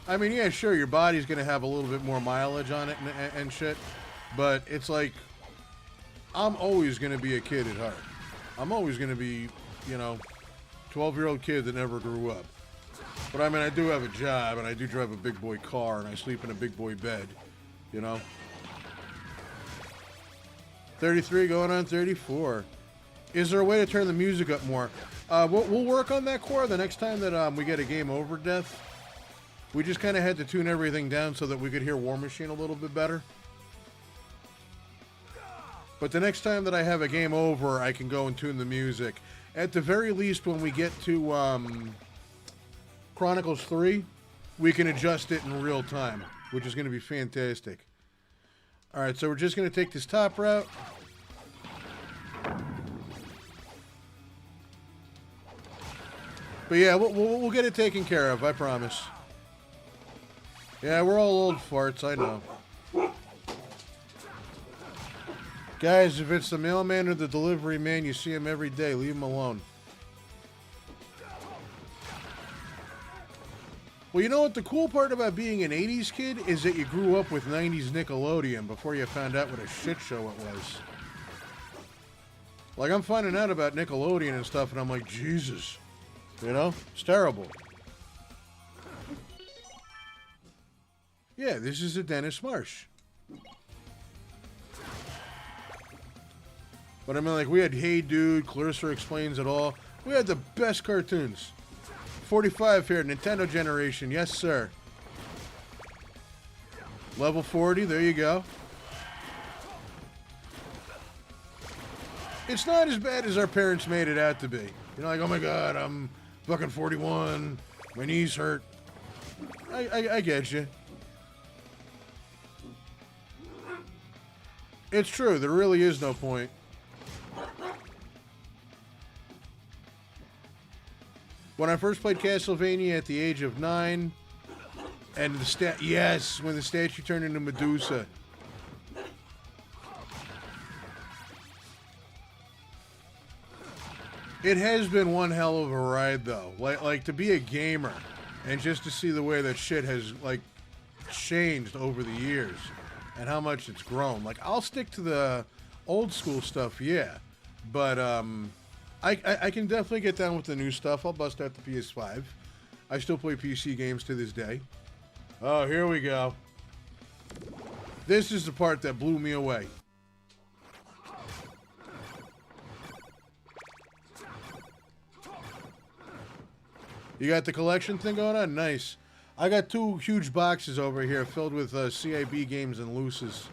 I mean, yeah, sure, your body's going to have a little bit more mileage on it and shit, but it's like, I'm always going to be a kid at heart. I'm always going to be, you know, 12-year-old kid that never grew up. But I mean, I do have a job, and I do drive a big boy car, and I sleep in a big boy bed, you know. 33 going on 34. Is there a way to turn the music up more? We'll work on that, Core, the next time that we get a game over death. We just kind of had to tune everything down so that we could hear Warmachine a little bit better. But the next time that I have a game over, I can go and tune the music. At the very least, when we get to Chronicles 3, we can adjust it in real time, which is going to be fantastic. All right, so we're just going to take this top route. But yeah, we'll get it taken care of, I promise. Yeah, we're all old farts, I know. Guys, if it's the mailman or the delivery man, you see him every day. Leave him alone. Well, you know what? The cool part about being an 80s kid is that you grew up with 90s Nickelodeon before you found out what a shit show it was. Like, I'm finding out about Nickelodeon and stuff, and I'm like, Jesus. You know? It's terrible. Yeah, this is a Dennis Marsh. But I mean, like, we had Hey Dude, Clarissa Explains It All. We had the best cartoons. 45 here, Nintendo generation. Yes, sir. Level 40, there you go. It's not as bad as our parents made it out to be. You're like, oh my God, I'm fucking 41. My knees hurt. I get you. It's true, there really is no point. When I first played Castlevania at the age of 9, and when the statue turned into Medusa. It has been one hell of a ride, though. Like to be a gamer, and just to see the way that shit has, like, changed over the years. and how much it's grown. Like, I'll stick to the old school stuff, yeah. But I can definitely get down with the new stuff. I'll bust out the PS5. I still play PC games to this day. Oh, here we go. This is the part that blew me away. You got the collection thing going on? Nice. I got 2 huge boxes over here filled with CIB games and looses.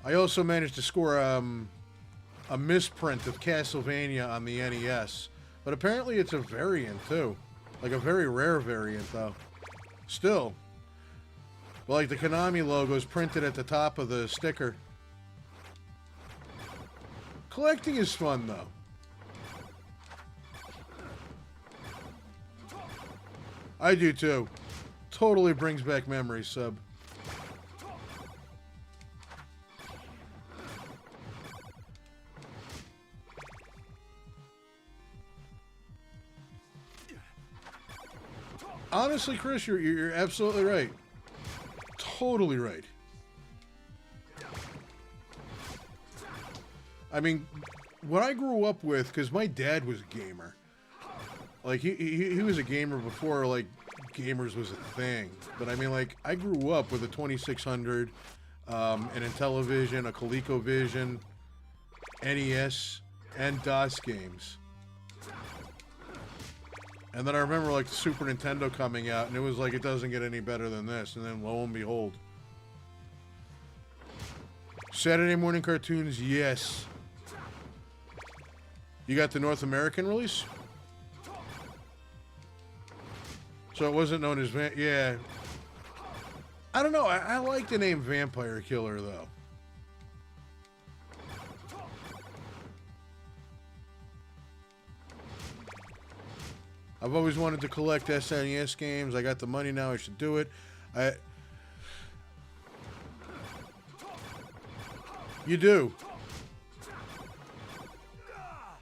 I also managed to score a misprint of Castlevania on the NES. But apparently it's a variant, too. Like a very rare variant, though. Still. But like the Konami logo is printed at the top of the sticker. Collecting is fun, though. I do, too. Totally brings back memories, sub. Honestly, Chris, you're absolutely right. Totally right. I mean, what I grew up with, because my dad was a gamer. Like, he was a gamer before, like, gamers was a thing. But, I mean, like, I grew up with a 2600, an Intellivision, a ColecoVision, NES, and DOS games. And then I remember, like, the Super Nintendo coming out, and it was like, it doesn't get any better than this. And then, lo and behold. Saturday morning cartoons, yes. You got the North American release? So it wasn't known as yeah. I don't know. I like the name Vampire Killer, though. I've always wanted to collect SNES games. I got the money now. I should do it. You do.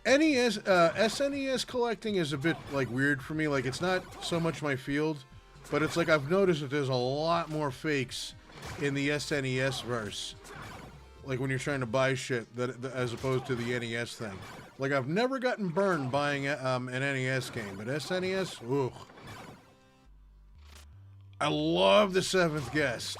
SNES collecting is a bit, like, weird for me. Like, it's not so much my field, but it's like I've noticed that there's a lot more fakes in the SNES verse. Like, when you're trying to buy shit, as opposed to the NES thing. Like, I've never gotten burned buying an NES game, but SNES, ugh. I love the Seventh Guest.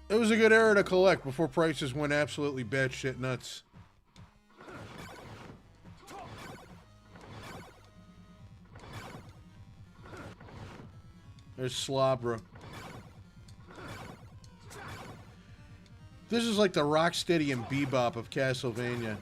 It was a good era to collect before prices went absolutely batshit nuts. There's Slobra. This is like the Rocksteady and Bebop of Castlevania.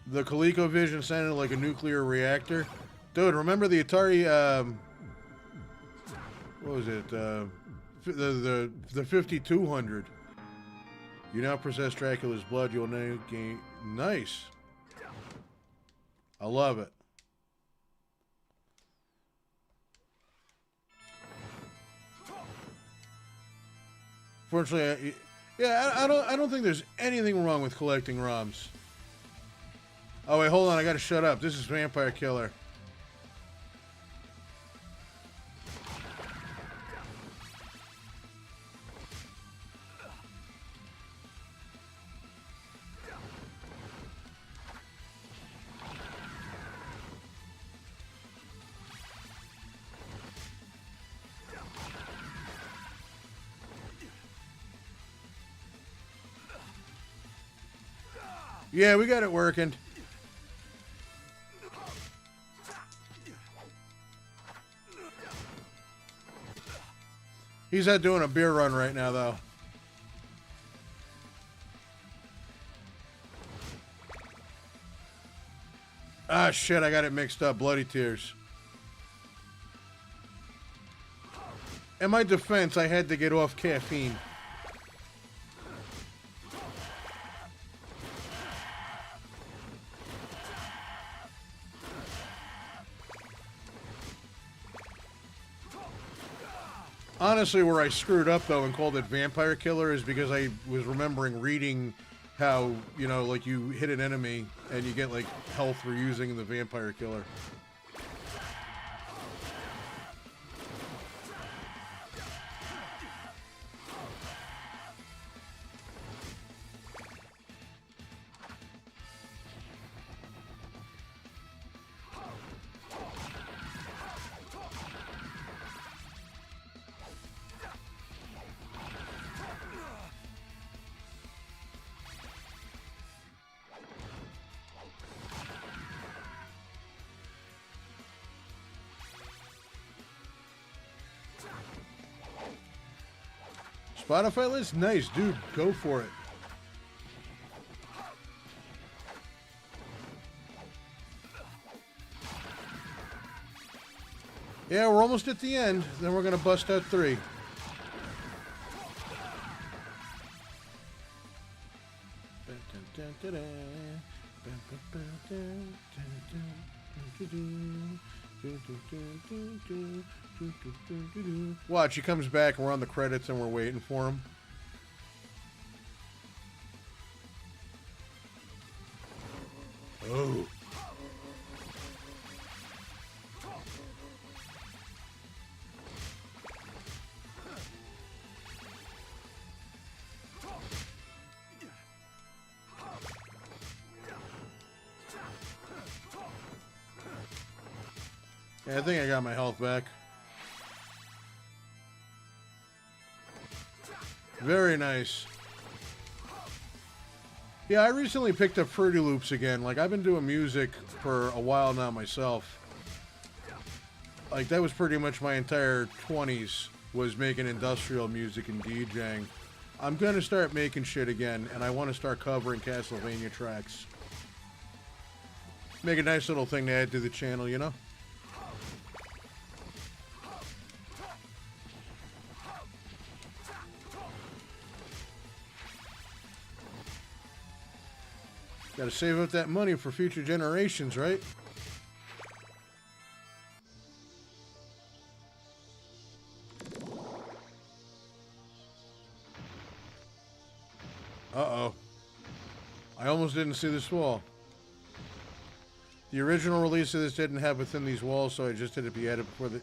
The ColecoVision sounded like a nuclear reactor. Dude, remember the Atari, what was it? The 5200. You now possess Dracula's blood. You'll now gain... Nice. I love it. Fortunately, I don't think there's anything wrong with collecting ROMs. Oh, wait, hold on. I gotta shut up. This is Vampire Killer. Yeah, we got it working. He's out doing a beer run right now, though. Ah, shit, I got it mixed up. Bloody Tears. In my defense, I had to get off caffeine. Honestly, where I screwed up, though, and called it Vampire Killer is because I was remembering reading how, you know, like, you hit an enemy and you get, like, health for using the Vampire Killer. Spotify list? Nice, dude. Go for it. Yeah, we're almost at the end. Then we're going to bust out 3. Watch, he comes back and we're on the credits and we're waiting for him. Oh. Yeah, I think I got my health back. Very nice. Yeah, I recently picked up Fruity Loops again. Like, I've been doing music for a while now myself. Like, that was pretty much my entire 20s, was making industrial music and DJing. I'm going to start making shit again, and I want to start covering Castlevania tracks. Make a nice little thing to add to the channel, you know? Gotta save up that money for future generations, right? Uh-oh. I almost didn't see this wall. The original release of this didn't have within these walls, so I just had to be added before the...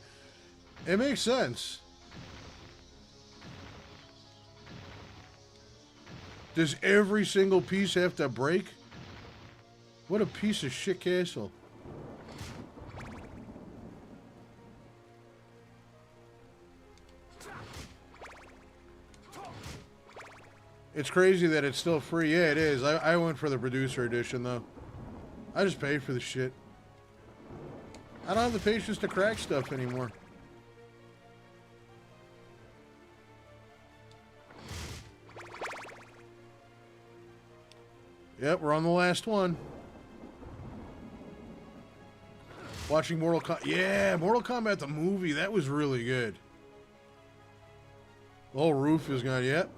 It makes sense. Does every single piece have to break? What a piece of shit castle. It's crazy that it's still free. Yeah, it is. I went for the producer edition, though. I just paid for the shit. I don't have the patience to crack stuff anymore. Yep, we're on the last one. Watching Mortal Kombat. Yeah, Mortal Kombat the movie. That was really good. The whole roof is gone. Yep.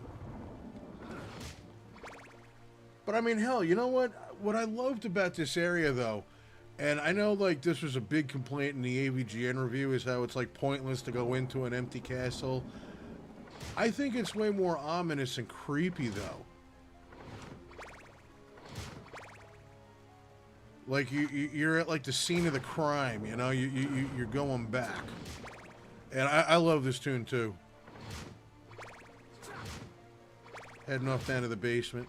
But I mean, hell, you know what? What I loved about this area, though, and I know, like, this was a big complaint in the AVGN review, is how it's, like, pointless to go into an empty castle. I think it's way more ominous and creepy, though. Like, you're at, like, the scene of the crime, you know? You're going back. And I love this tune, too. Heading off down to the basement.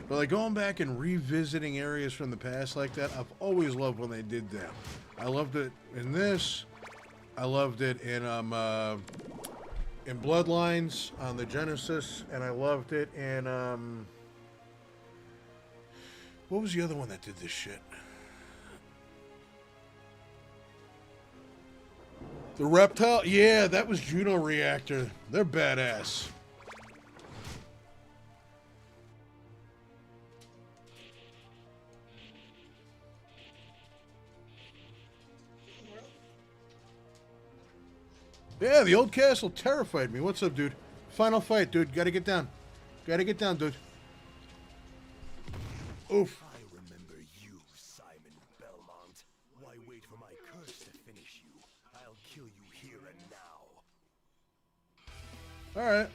But, like, going back and revisiting areas from the past like that, I've always loved when they did that. I loved it in this. I loved it in Bloodlines on the Genesis, and I loved it in what was the other one that did this shit? The Reptile? Yeah, that was Juno Reactor. They're badass. Yeah, the old castle terrified me. What's up, dude? Final fight, dude. Gotta get down. Gotta get down, dude. Oof. I remember you, Simon Belmont. Why wait for my curse All right.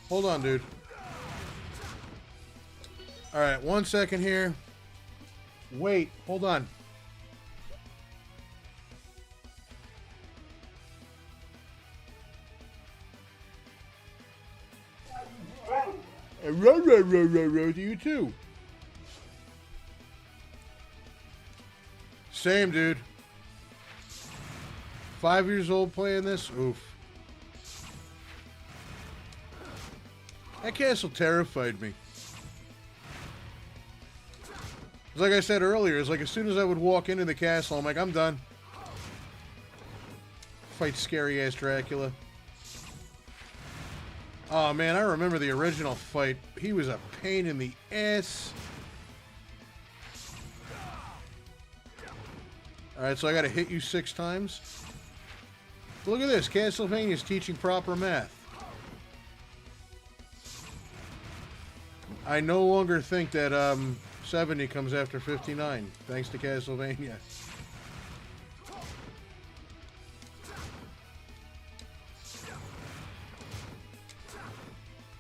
Hold on, dude. All right, 1 second here. Wait, hold on. Row to you too. Same, dude. 5 years old playing this? Oof. That castle terrified me. Like I said earlier, it's like as soon as I would walk into the castle, I'm like, I'm done. Fight scary-ass Dracula. Oh, man, I remember the original fight. He was a pain in the ass. Alright, so I gotta hit you 6 times. Look at this. Castlevania's teaching proper math. I no longer think that, 70 comes after 59, thanks to Castlevania.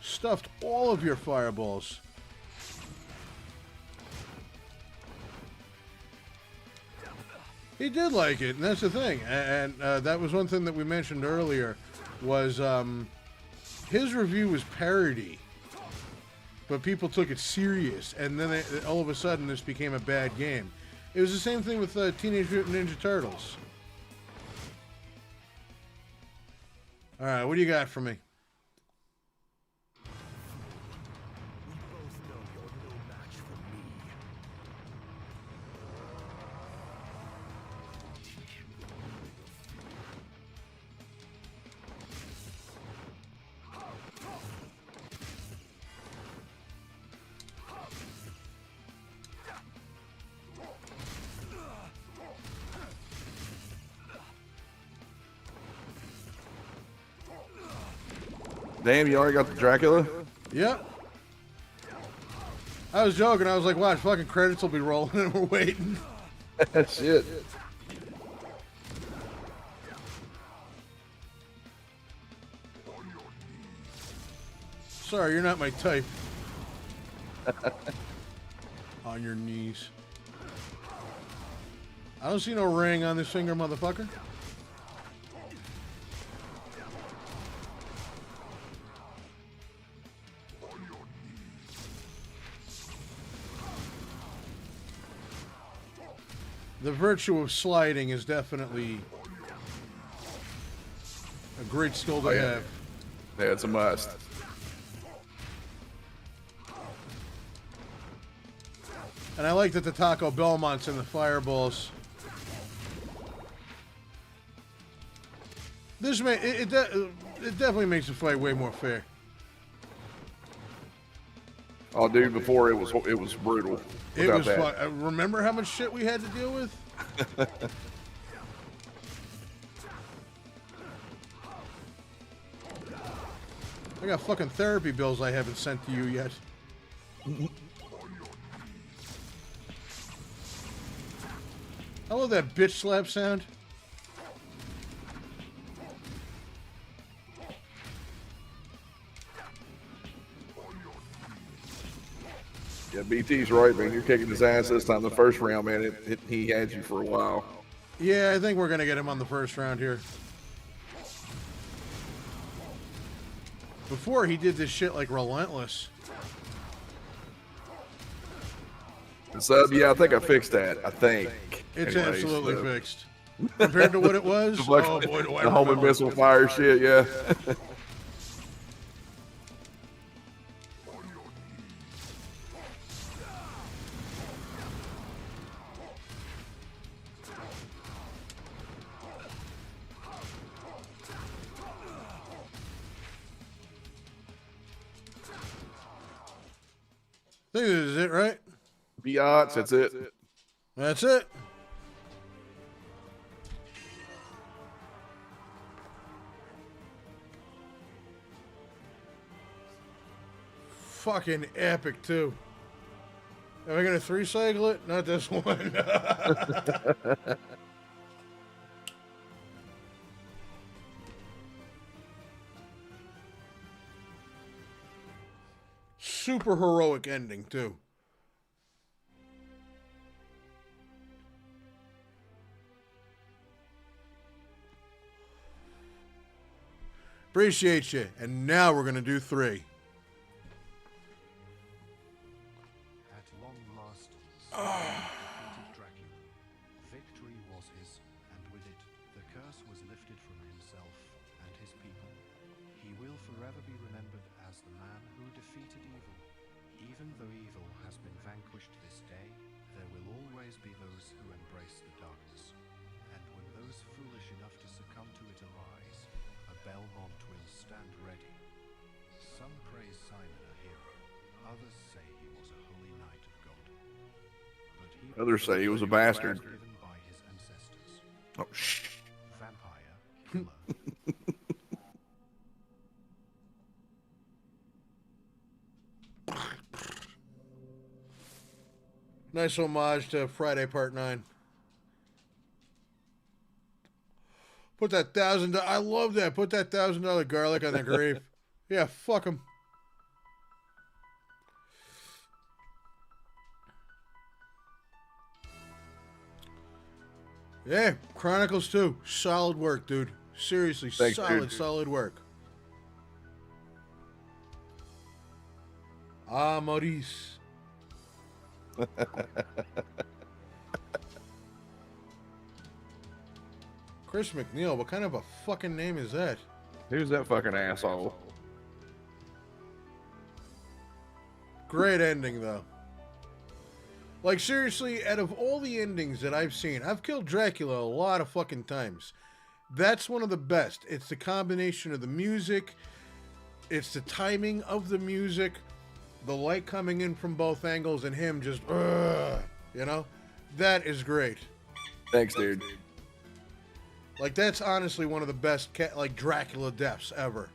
Stuffed all of your fireballs. He did like it, and that's the thing. And that was one thing that we mentioned earlier, was his review was parody. But people took it serious, and then all of a sudden this became a bad game. It was the same thing with Teenage Mutant Ninja Turtles. Alright, what do you got for me? Damn, you already got the Dracula? Yep. I was joking. I was like, watch, fucking credits will be rolling and we're waiting. Shit. Sorry, you're not my type. On your knees. I don't see no ring on this finger, motherfucker. The virtue of sliding is definitely a great skill to have. Yeah, it's a must. And I like that the Taco Belmont's in the fireballs. This it definitely makes the fight way more fair. Oh, dude, before it was brutal. It was fun. Remember how much shit we had to deal with? I got fucking therapy bills I haven't sent to you yet. I love that bitch slap sound. Yeah, BT's right, man. You're kicking his ass this time. The first round, man, he had you for a while. Yeah, I think we're going to get him on the first round here. Before, he did this shit like relentless. Sub, yeah, I think I fixed that. I think. It's Anyways, absolutely fixed. Compared to what it was, oh boy, do I the home and remember. missile fire shit, yeah. I think this is it, right? Biatch, that's it. That's it. Fucking epic, too. Am I gonna 3-cycle it? Not this one. super heroic ending, too. Appreciate you. And now we're going to do 3. At long last, Simon defeated Dracula. Victory was his, and with it, the curse was lifted from himself and his people. He will forever be remembered as the man who defeated evil. Even though evil has been vanquished this day, there will always be those who embrace the darkness. And when those foolish enough to succumb to it arise, a Belmont will stand ready. Some praise Simon a hero, others say he was a holy knight of God. But he Others say he was a bastard. given by his ancestors. Oh, shh. Vampire, killer. Nice homage to Friday Part 9. Put that $1,000. I love that. Put that $1,000 garlic on the grave. Yeah, fuck him. Yeah, Chronicles 2. Solid work, dude. Seriously, Thanks, dude. solid work. Ah, Maurice. Chris McNeil, what kind of a fucking name is that? Who's that fucking asshole? Great ending, though. Like, seriously, out of all the endings that I've seen, I've killed Dracula a lot of fucking times. That's one of the best. It's the combination of the music, it's the timing of the music, the light coming in from both angles, and him just, you know? That is great. Thanks, dude. Like, that's honestly one of the best, Dracula deaths ever.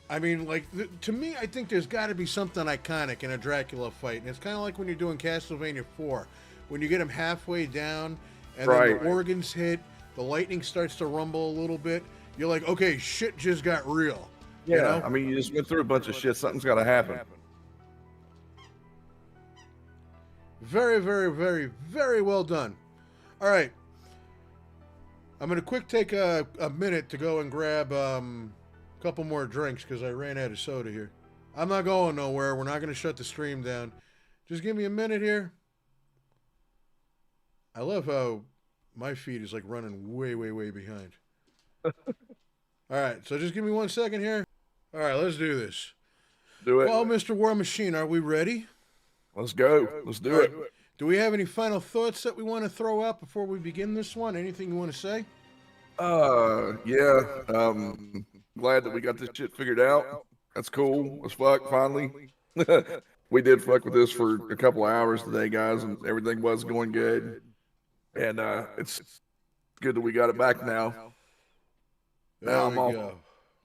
I mean, like, to me, I think there's got to be something iconic in a Dracula fight. And it's kind of like when you're doing Castlevania 4. When you get him halfway down, and then the organs hit, the lightning starts to rumble a little bit. You're like, okay, shit just got real. Yeah, you know? I mean, you just went through a bunch of shit. Something's got to happen. Very, very, very, very well done. All right. I'm going to take a minute to go and grab a couple more drinks because I ran out of soda here. I'm not going nowhere. We're not going to shut the stream down. Just give me a minute here. I love how my feed is like running way, way, way behind. All right, so just give me 1 second here. All right, let's do this. Do it. Well, Mr. War Machine, are we ready? Let's go. Let's do it. Do we have any final thoughts that we want to throw out before we begin this one? Anything you want to say? Yeah. Glad that we got this shit figured out. That's cool as fuck, finally. We did fuck with this for a couple of hours today, guys, and everything was going good. And it's good that we got it back now. There we go.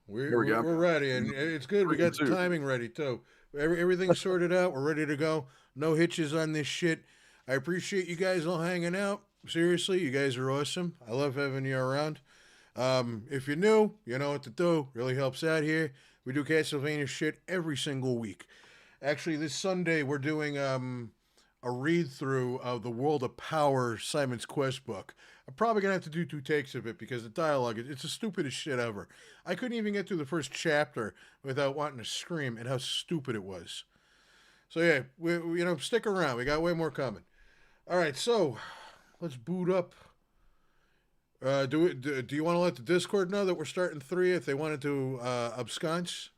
We're ready, and it's good. We got the timing ready, too. Everything's sorted out. We're ready to go. No hitches on this shit. I appreciate you guys all hanging out. Seriously, you guys are awesome. I love having you around. If you're new, you know what to do. Really helps out here. We do Castlevania shit every single week. Actually, this Sunday, we're doing a read-through of the World of Power Simon's Quest book. I'm probably going to have to do 2 takes of it because the dialogue, it's the stupidest shit ever. I couldn't even get through the first chapter without wanting to scream at how stupid it was. So, yeah, we stick around. We got way more coming. All right, so let's boot up. Do you want to let the Discord know that we're starting 3 if they wanted to absconce?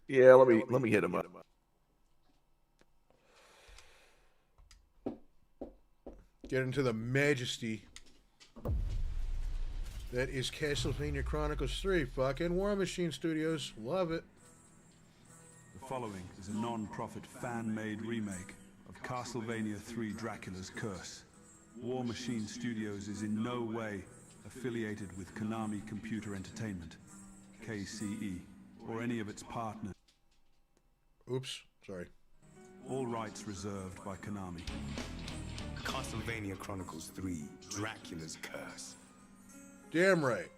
Yeah, let me hit them up. Get into the majesty that is Castlevania Chronicles 3. Fucking War Machine Studios. Love it. The following is a non-profit fan-made remake of Castlevania 3 Dracula's Curse. War Machine Studios is in no way affiliated with Konami Computer Entertainment, KCE, or any of its partners. Oops, sorry. All rights reserved by Konami. Castlevania Chronicles 3, Dracula's Curse. Damn right.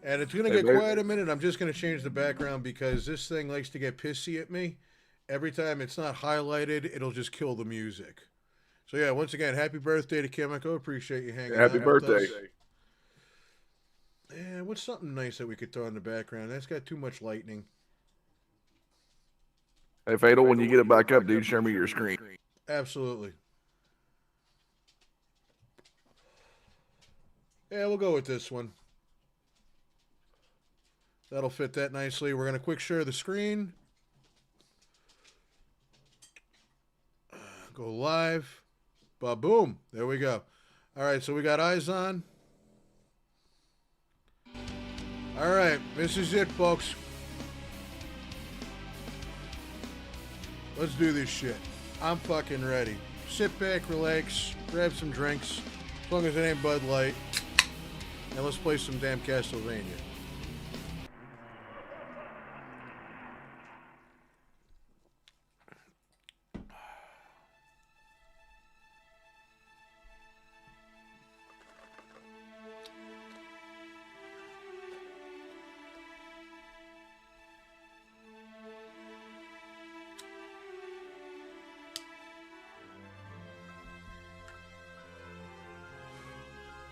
And it's going to get quiet a minute. I'm just going to change the background because this thing likes to get pissy at me. Every time it's not highlighted, it'll just kill the music. So yeah, once again, happy birthday to Kimiko. Appreciate you hanging out. Happy birthday. Yeah, what's something nice that we could throw in the background? That's got too much lightning. Hey, Fatal, when you get it back up, dude, show me your screen. Absolutely. Yeah, we'll go with this one. That'll fit that nicely. We're going to quick share the screen. Go live. Ba-boom. There we go. All right, so we got eyes on. All right, this is it, folks. Let's do this shit. I'm fucking ready. Sit back, relax, grab some drinks, as long as it ain't Bud Light, and let's play some damn Castlevania.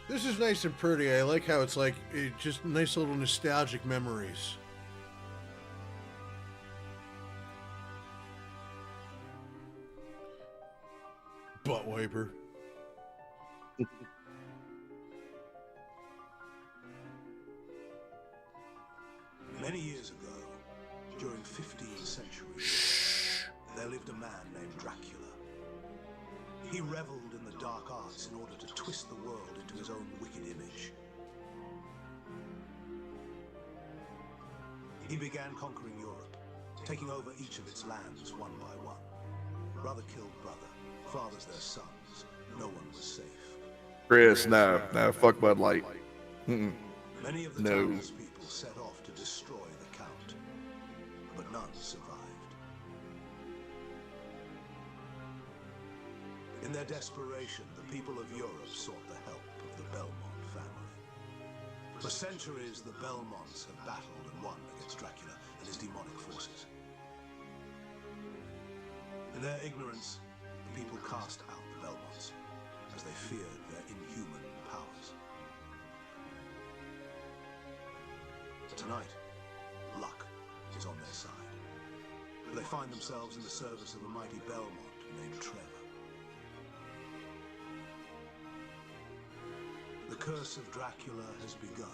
This is nice and pretty. I like how it's like just nice little nostalgic memories. Butt wiper. Many years ago, during 15th century, there lived a man named Dracula. He reveled in the dark arts in order to twist the world into his own wicked image. He began conquering Europe, taking over each of its lands one by one. Brother killed brother, fathers their sons. No one was safe. Chris, no, fuck Bud Light. Many of the townspeople set off to destroy the Count, but none survived. In their desperation, the people of Europe sought the help of the Belmont family. For centuries, the Belmonts have battled and won against Dracula and his demonic forces. In their ignorance, the people cast out the Belmonts, as they feared their inhuman powers. Tonight, luck is on their side. For they find themselves in the service of a mighty Belmont named Trevor. The curse of Dracula has begun,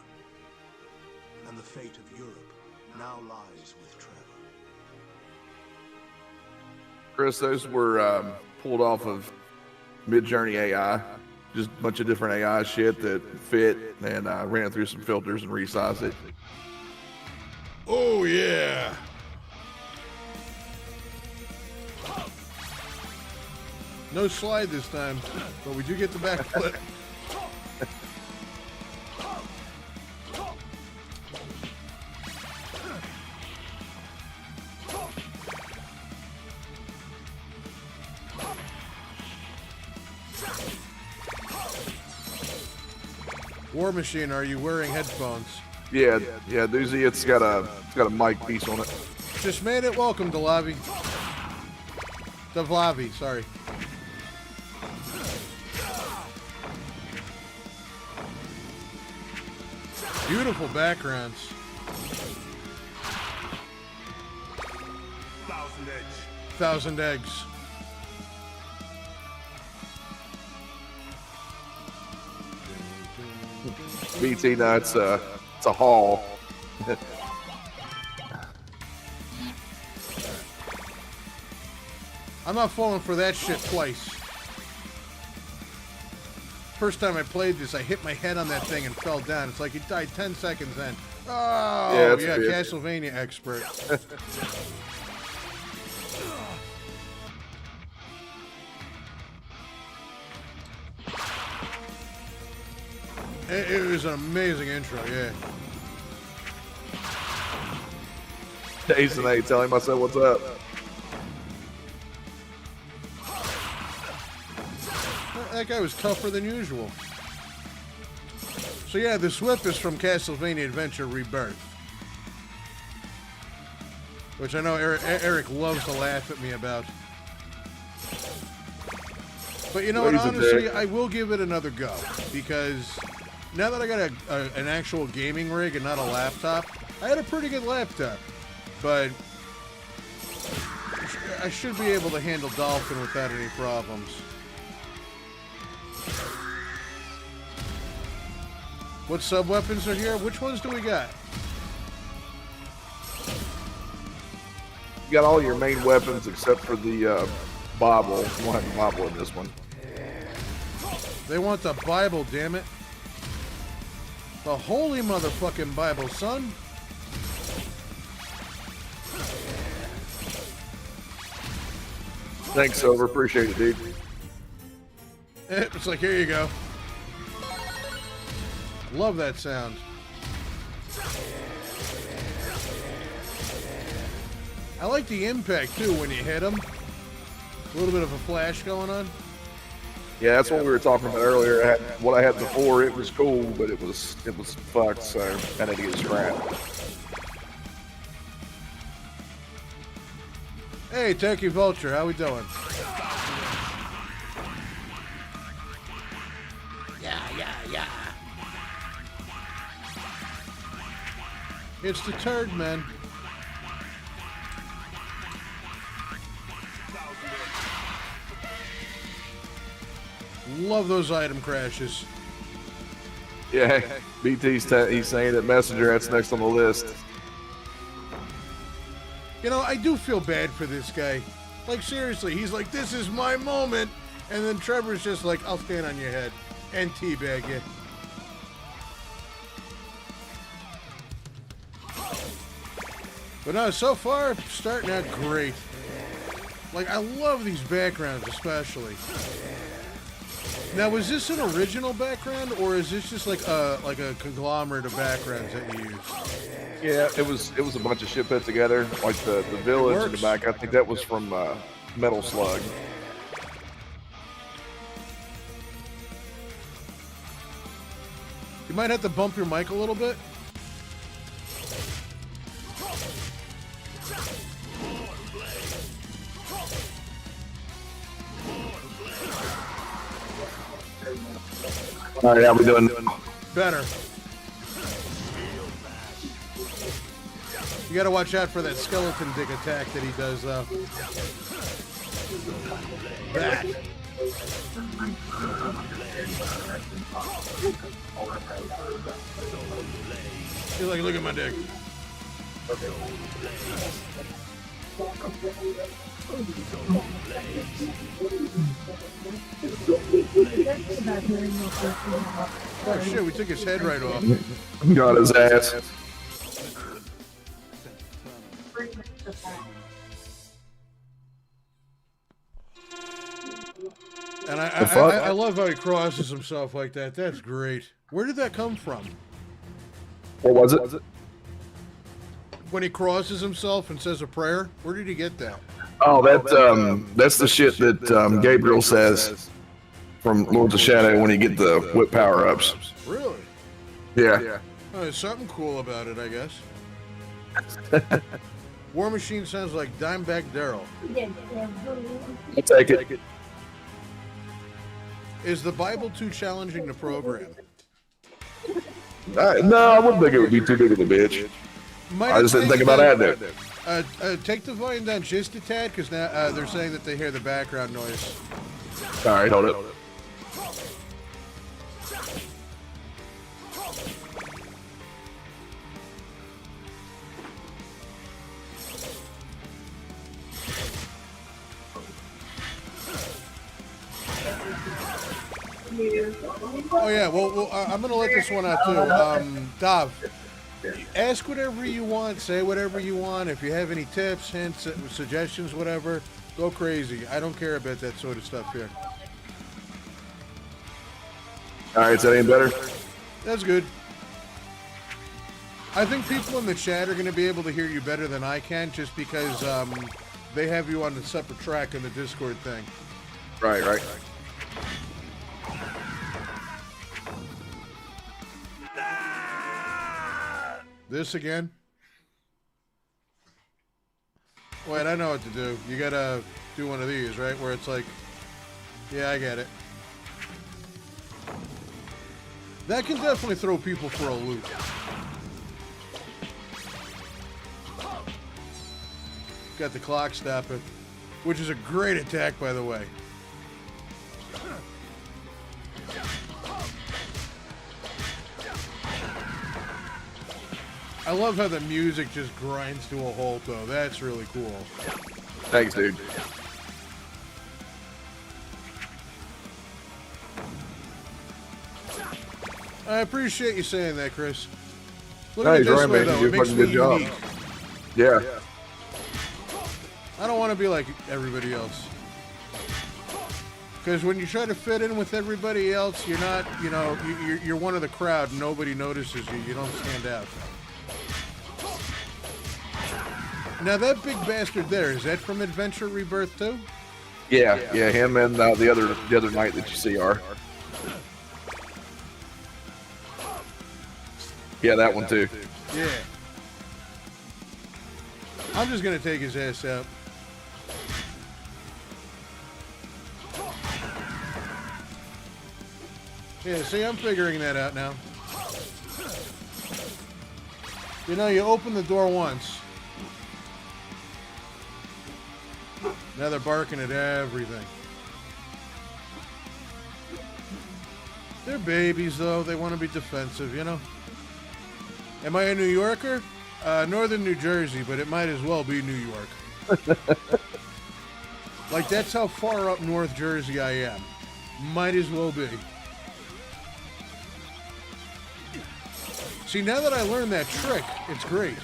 and the fate of Europe now lies with Trevor. Chris, those were pulled off of Mid-Journey AI. Just a bunch of different AI shit that fit, and I ran it through some filters and resized it. Oh, yeah. No slide this time, but we do get the back flip. War Machine, are you wearing headphones? Yeah, Doozy, it's got a mic piece on it. Just made it. Welcome, Delavi. Devlavi, sorry. Beautiful backgrounds. 1,000 eggs. 1,000 eggs. BT, no, it's a haul. I'm not falling for that shit twice. First time I played this, I hit my head on that thing and fell down. It's like it died 10 seconds in. Oh, yeah, Castlevania expert. It was an amazing intro, yeah. Jason, hey, tell him I said what's up. That guy was tougher than usual. So yeah, this whip is from Castlevania Adventure Rebirth. Which I know Eric loves to laugh at me about. But you know what, honestly, I will give it another go. Because now that I got an actual gaming rig and not a laptop, I had a pretty good laptop. But I should be able to handle Dolphin without any problems. What sub-weapons are here? Which ones do we got? You got all your main weapons except for the Bible. You won't have the Bible in this one. They want the Bible, damn it. The holy motherfucking Bible, son. Thanks, Silver. Appreciate it, dude. It's like, here you go. Love that sound. I like the impact, too, when you hit them. A little bit of a flash going on. Yeah, that's what we were talking about earlier. What I had before, it was cool, but it was fucked, so I had to get it scrapped. Hey, Turkey Vulture, how we doing? Yeah. It's the turd, man. Love those item crashes. Yeah, BT's he's saying that Messenger, that's next on the list. You know, I do feel bad for this guy. Like, seriously, he's like, this is my moment. And then Trevor's just like, I'll stand on your head and teabag you. But no, so far, starting out great. Like, I love these backgrounds especially. Now, was this an original background, or is this just like a conglomerate of backgrounds that you use? Yeah, it was a bunch of shit put together, like the village in the back. I think that was from Metal Slug. You might have to bump your mic a little bit. All right, how we doing? Better. You gotta watch out for that skeleton dick attack that he does, though. That. He's like, look at my dick. Oh shit, we took his head right off. Got his ass. And I love how he crosses himself like that. That's great. Where did that come from? What was it? When he crosses himself and says a prayer? Where did he get that? Oh, that's the shit that Gabriel says from Lords of Shadow when you get the whip power-ups. Really? Yeah. Oh, there's something cool about it, I guess. War Machine sounds like Dimebag Daryl. I'll take it. Is the Bible too challenging to program? No, I wouldn't think it would be too big of a bitch. I just didn't think about adding it. Take the volume down just a tad, because now they're saying that they hear the background noise. All right, hold it. Oh yeah, well I'm gonna let this one out too. Dav, ask whatever you want, say whatever you want. If you have any tips, hints, suggestions, whatever, go crazy. I don't care about that sort of stuff here. All right, is that any better? That's good. I think people in the chat are going to be able to hear you better than I can, just because they have you on a separate track in the Discord thing. Right. This again? Wait, I know what to do. You gotta do one of these, right? Where it's like, yeah, I get it. That can definitely throw people for a loop. Got the clock stopping, which is a great attack, by the way. I love how the music just grinds to a halt, though. That's really cool. Thanks, dude. I appreciate you saying that, Chris. Look No, at it he's this right, way, man. though. You It did a makes fucking me good job. unique. Yeah. I don't want to be like everybody else. Because when you try to fit in with everybody else, you're not, you know, you're one of the crowd. Nobody notices you. You don't stand out. Now, that big bastard there, is that from Adventure Rebirth too? Yeah. Him and the other knight that you see are. Yeah, that one too. Yeah. I'm just going to take his ass out. Yeah, see, I'm figuring that out now. You know, you open the door once. Now they're barking at everything. They're babies, though. They want to be defensive, you know? Am I a New Yorker? Northern New Jersey, but it might as well be New York. Like, that's how far up North Jersey I am. Might as well be. See, now that I learned that trick, it's great.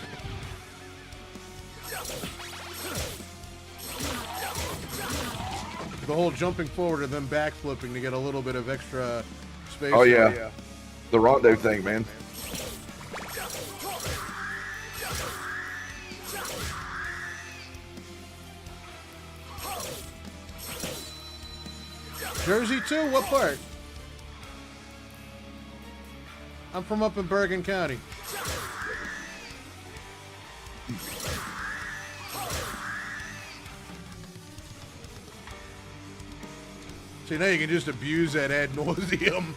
The whole jumping forward and then backflipping to get a little bit of extra space. Oh yeah. The rondo thing, man. Jersey too? What part? I'm from up in Bergen County. See, now you can just abuse that ad nauseum.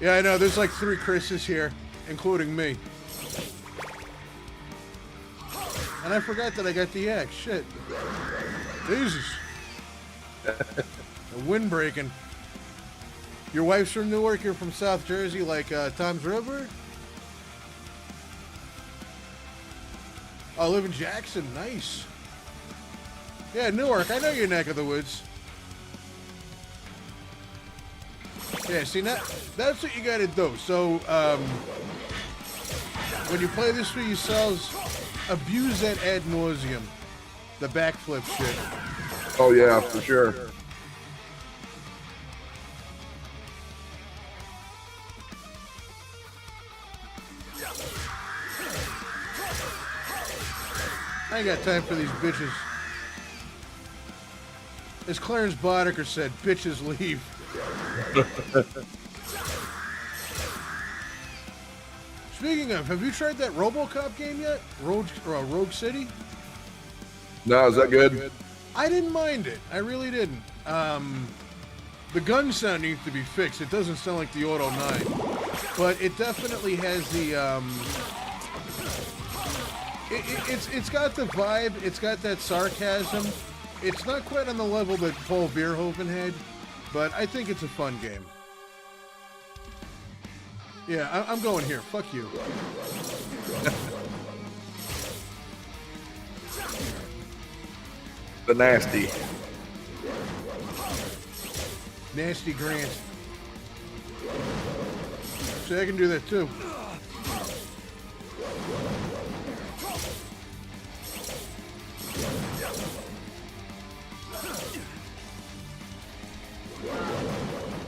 Yeah, I know. There's like 3 Chris's here, including me. And I forgot that I got the axe. Shit. Jesus. The wind breaking. Your wife's from Newark, you're from South Jersey, like Tom's River? Oh, I live in Jackson. Nice. Yeah, Newark. I know your neck of the woods. Yeah, see, that's what you gotta do. So, when you play this for yourselves, abuse that ad nauseum. The backflip shit. Oh yeah, for sure. I ain't got time for these bitches. As Clarence Boddicker said, bitches leave. Speaking of, have you tried that RoboCop game yet? Rogue City? No, is that good? I didn't mind it. I really didn't. The gun sound needs to be fixed. It doesn't sound like the Auto 9. But it definitely has the... It's got the vibe. It's got that sarcasm. It's not quite on the level that Paul Verhoeven had, but I think it's a fun game. Yeah, I'm going here. Fuck you. The nasty. Nasty Grant. See, I can do that too.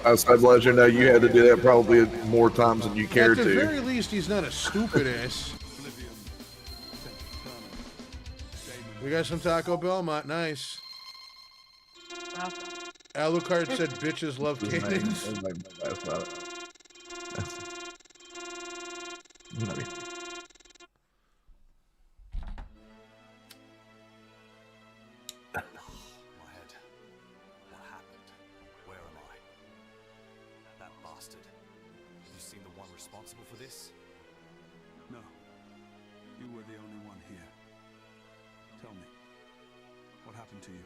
I'd let you know you had to do that probably more times than you cared At the to. very least, he's not a stupid ass. We got some Taco Bell, nice. Alucard said bitches love cannons. responsible for this? No. You were the only one here. Tell me, what happened to you?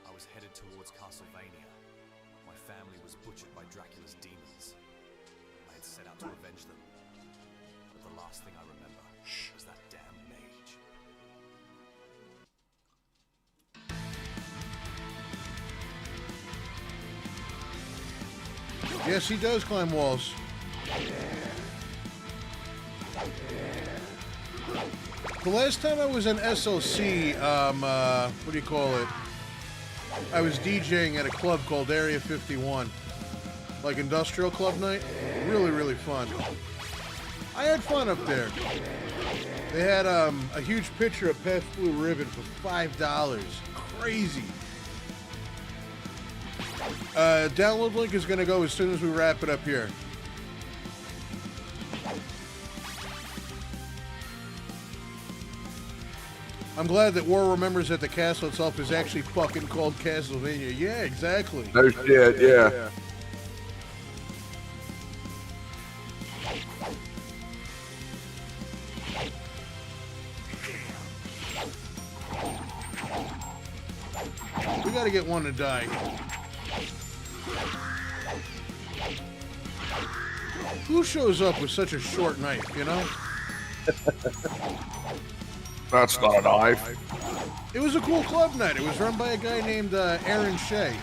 I was headed towards Castlevania. My family was butchered by Dracula's demons. I had set out to avenge them. But the last thing I remember was that damn mage. Yes, he does climb walls. The last time I was in SLC, what do you call it? I was DJing at a club called Area 51. Like industrial club night. Really, really fun. I had fun up there. They had a huge picture of Pet Blue Ribbon for $5. Crazy. Download link is going to go as soon as we wrap it up here. I'm glad that War remembers that the castle itself is actually fucking called Castlevania. Yeah, exactly. No shit, yeah. We gotta get one to die. Who shows up with such a short knife, you know? That's not a knife. It was a cool club night. It was run by a guy named Aaron Shea.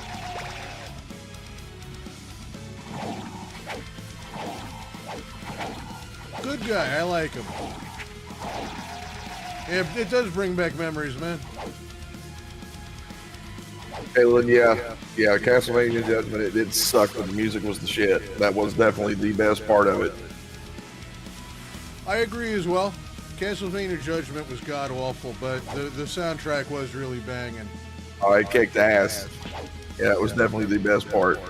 Good guy. I like him. Yeah, it does bring back memories, man. Caitlin, yeah, Castlevania Judgment, it did suck, but the music was the shit. That was definitely the best part of it. I agree as well. Castlevania Judgment was god-awful, but the soundtrack was really banging. Oh, it kicked ass. Yeah, it was definitely the best part.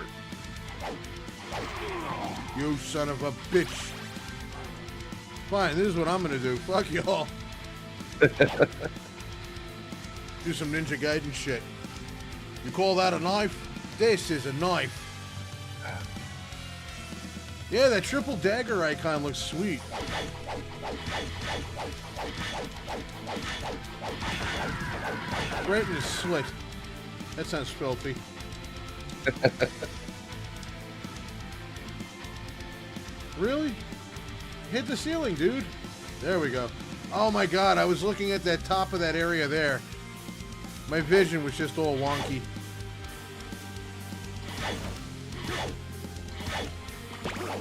You son of a bitch. Fine, this is what I'm gonna do. Fuck y'all. Do some Ninja Gaiden shit. You call that a knife? This is a knife. Yeah, that triple dagger icon looks sweet. Right in his slit. That sounds filthy. Really? Hit the ceiling, dude. There we go. Oh my god, I was looking at that top of that area there. My vision was just all wonky.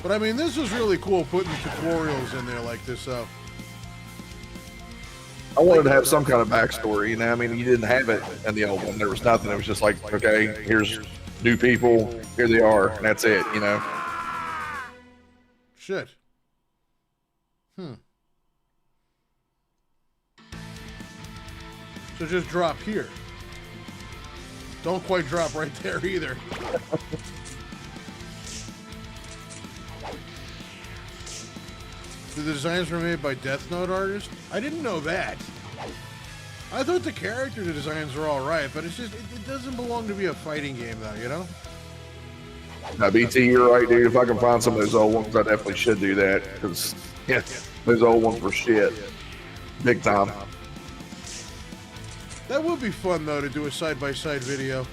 But I mean, this was really cool putting tutorials in there like this, so. I wanted to have some kind of backstory, you know. I mean, you didn't have it in the old one. There was nothing. It was just like, okay, here's new people. Here they are, and that's it, you know. Shit. So just drop here. Don't quite drop right there either. The designs were made by Death Note artists? I didn't know that. I thought the character designs were alright, but it's just, it doesn't belong to be a fighting game though, you know? Now, BT, you're right, dude. If I can find some of those old ones, I definitely should do that. Because, yeah, those old ones were shit. Big time. That would be fun though to do a side-by-side video.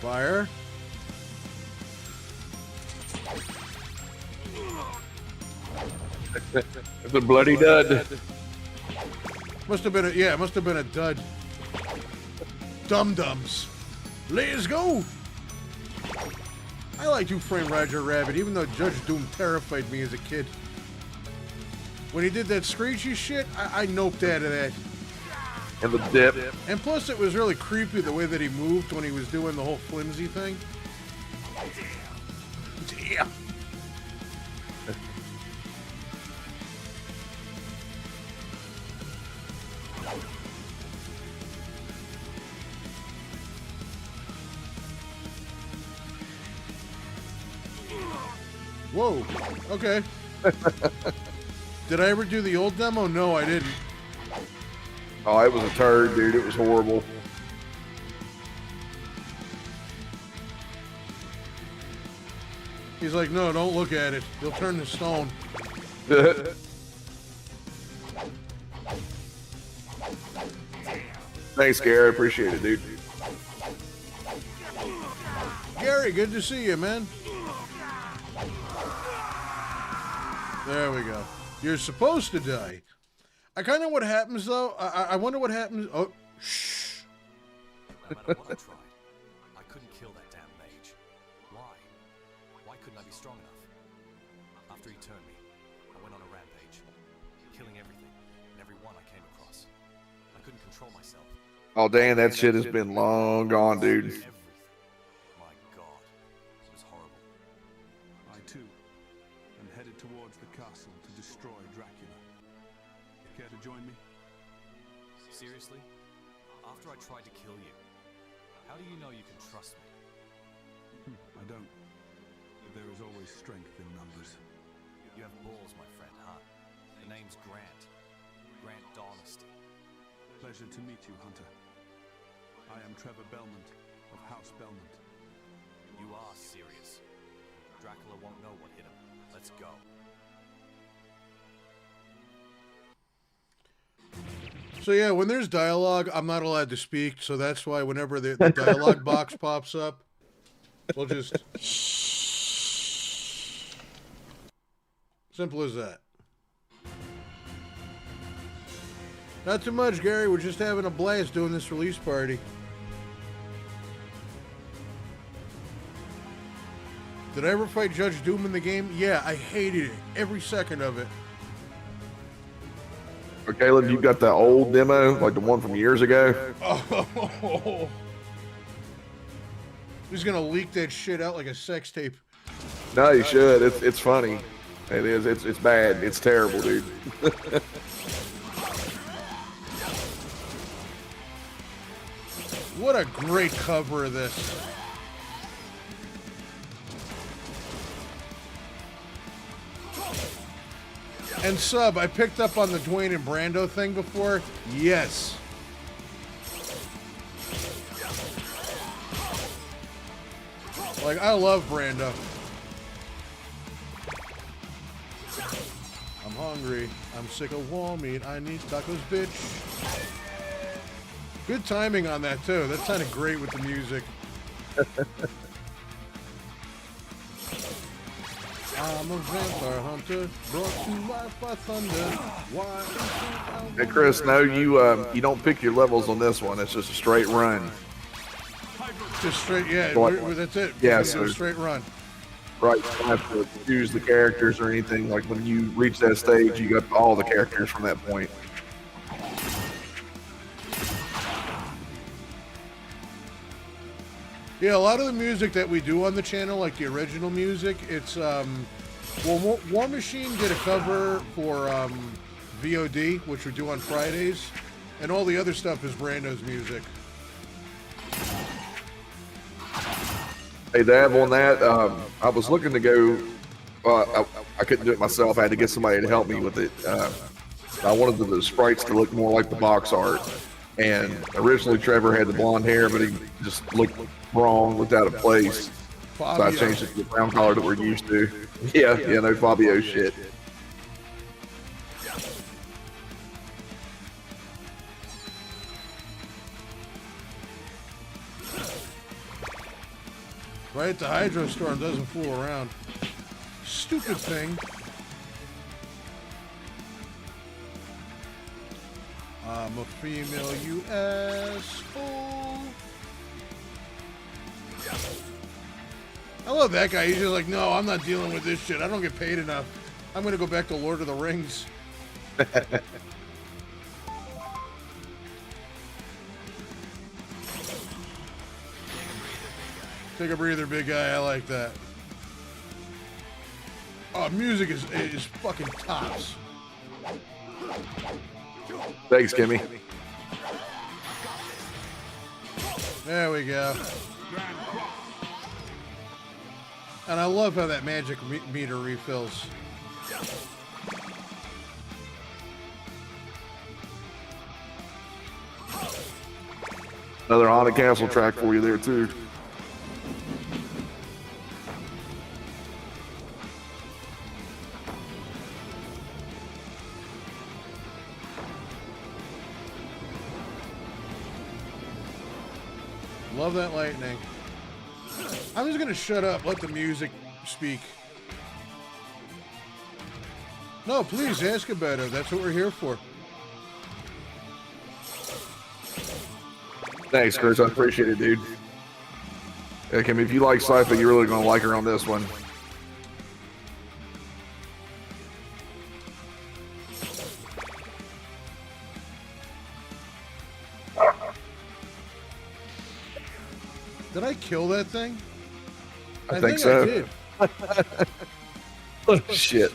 Fire. It's a bloody dud. Must have been it must have been a dud. Dum-dums. Let's go! I liked Who Framed Roger Rabbit, even though Judge Doom terrified me as a kid. When he did that screechy shit, I noped out of that. And the dip. And plus it was really creepy the way that he moved when he was doing the whole flimsy thing. Damn. Whoa. Okay. Did I ever do the old demo? No, I didn't. Oh, it was a turd, dude. It was horrible. He's like, no, don't look at it. You'll turn to stone. Thanks, Gary. Appreciate it, dude. Gary, good to see you, man. There we go. You're supposed to die. I kind of what happens, though. I wonder what happens. Oh, shh. No matter what I tried, I couldn't kill that damn mage. Why? Why couldn't I be strong enough? After he turned me, I went on a rampage, killing everything and everyone I came across. I couldn't control myself. Oh, Dan, that shit has been long gone, dude. Everything. My God, it was horrible. I too am headed towards the castle to destroy Dracula. Care to join me? Seriously? After I tried to kill you, how do you know you can trust me? I don't. But there is always strength in numbers. You have balls, my friend, huh? The name's Grant. Grant Dynasty. Pleasure to meet you, Hunter. I am Trevor Belmont of House Belmont. You are serious. Dracula won't know what hit him. Let's go. So yeah, when there's dialogue, I'm not allowed to speak. So that's why whenever the dialogue box pops up, we'll just... Simple as that. Not too much, Gary. We're just having a blast doing this release party. Did I ever fight Judge Doom in the game? Yeah, I hated it. Every second of it. But Caleb, you got the old demo, like the one from years ago? Oh. He's gonna leak that shit out like a sex tape. No, you should. It's funny. It is. It's bad. It's terrible, dude. What a great cover of this. And Sub, I picked up on the Dwayne and Brando thing before. Yes. Like, I love Brando. I'm hungry. I'm sick of wall meat. I need tacos, bitch. Good timing on that, too. That sounded great with the music. I'm a vampire hunter, brought to life by thunder. Why? Hey, Chris, no, you don't pick your levels on this one. It's just a straight run. Just straight, yeah. That's it. Yeah, It's so a straight run. Right, you don't have to choose the characters or anything. Like when you reach that stage, you got all the characters from that point. Yeah, a lot of the music that we do on the channel, like the original music, it's well, War Machine did a cover for VOD, which we do on Fridays, and all the other stuff is Brando's music. Hey, Dab, on that, I was looking to go. I couldn't do it myself. I had to get somebody to help me with it. I wanted the sprites to look more like the box art. And originally Trevor had the blonde hair, but he just looked wrong, looked out of place. So I changed it to the brown color that we're used to. Yeah, no Fabio shit. Right? The Hydro Storm doesn't fool around. Stupid thing. I'm a female, you asshole. I love that guy. He's just like, no, I'm not dealing with this shit. I don't get paid enough. I'm going to go back to Lord of the Rings. Take a breather, big guy. I like that. Oh, music is fucking tops. Thanks, Kimmy. There we go. And I love how that magic meter refills. Another Haunted Castle track for you there, too. Love that lightning. I'm just gonna shut up, let the music speak. No, please ask about it. That's what we're here for. Thanks, Chris. I appreciate it, dude. Yeah, Kim, if you like Sypha, you're really gonna like her on this one. Did I kill that thing? I think so. I did. Oh, shit.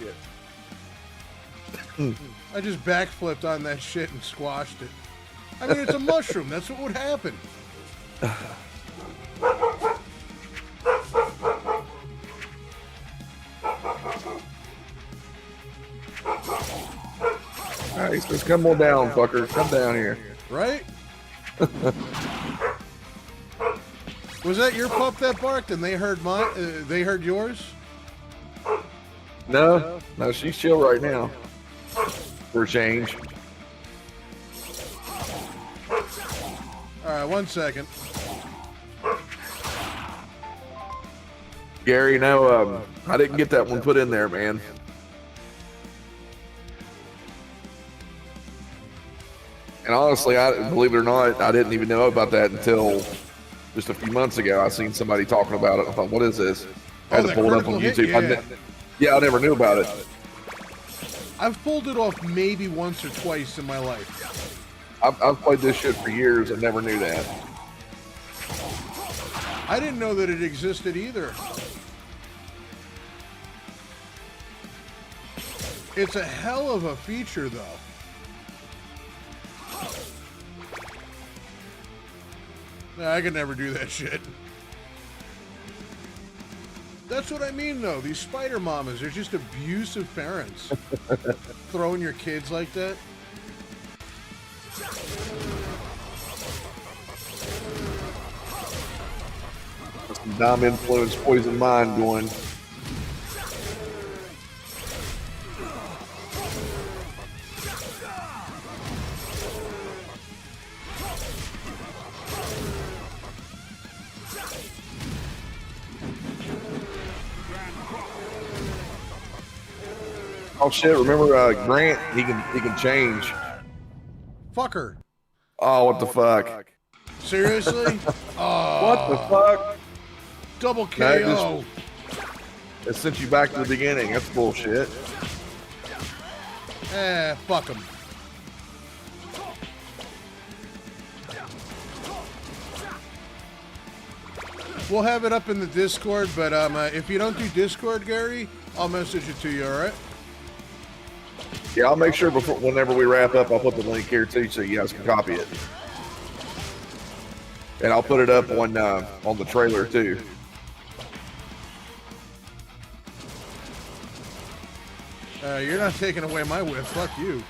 I just backflipped on that shit and squashed it. I mean, it's a mushroom. That's what would happen. All right, just come on down, fucker. Come down here. Right? Was that your pup that barked and they heard mine? They heard yours? No, she's chill right now. For a change. All right, 1 second. Gary, no, I didn't get that one put in there, man. And honestly, believe it or not, I didn't even know about that until just a few months ago. I seen somebody talking about it. I thought, what is this? I had to pull it up on YouTube. Yeah, I never knew about it. I've pulled it off maybe once or twice in my life. I've played this shit for years and never knew that. I didn't know that it existed either. It's a hell of a feature, though. Nah, I could never do that shit. That's what I mean, though. These spider mamas, they're just abusive parents. Throwing your kids like that. Some Dom influence, poison mind going. Oh shit! Remember Grant? He can change. Fucker. Oh, what the fuck? Seriously? Oh. What the fuck? Double KO. It sent you back to the beginning. That's bullshit. Fuck him. We'll have it up in the Discord, but if you don't do Discord, Gary, I'll message it to you, all right? Yeah, I'll make sure whenever we wrap up, I'll put the link here too, so you guys can copy it. And I'll put it up on the trailer too. You're not taking away my whip. Fuck you.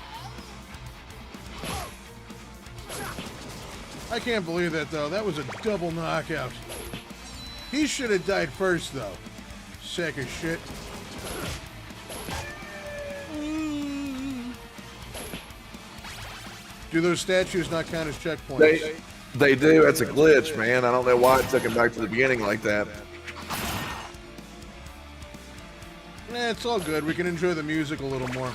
I can't believe that, though. That was a double knockout. He should have died first, though. Sack of shit. Do those statues not count as checkpoints? They do. That's a glitch, man. I don't know why it took him back to the beginning like that. It's all good. We can enjoy the music a little more.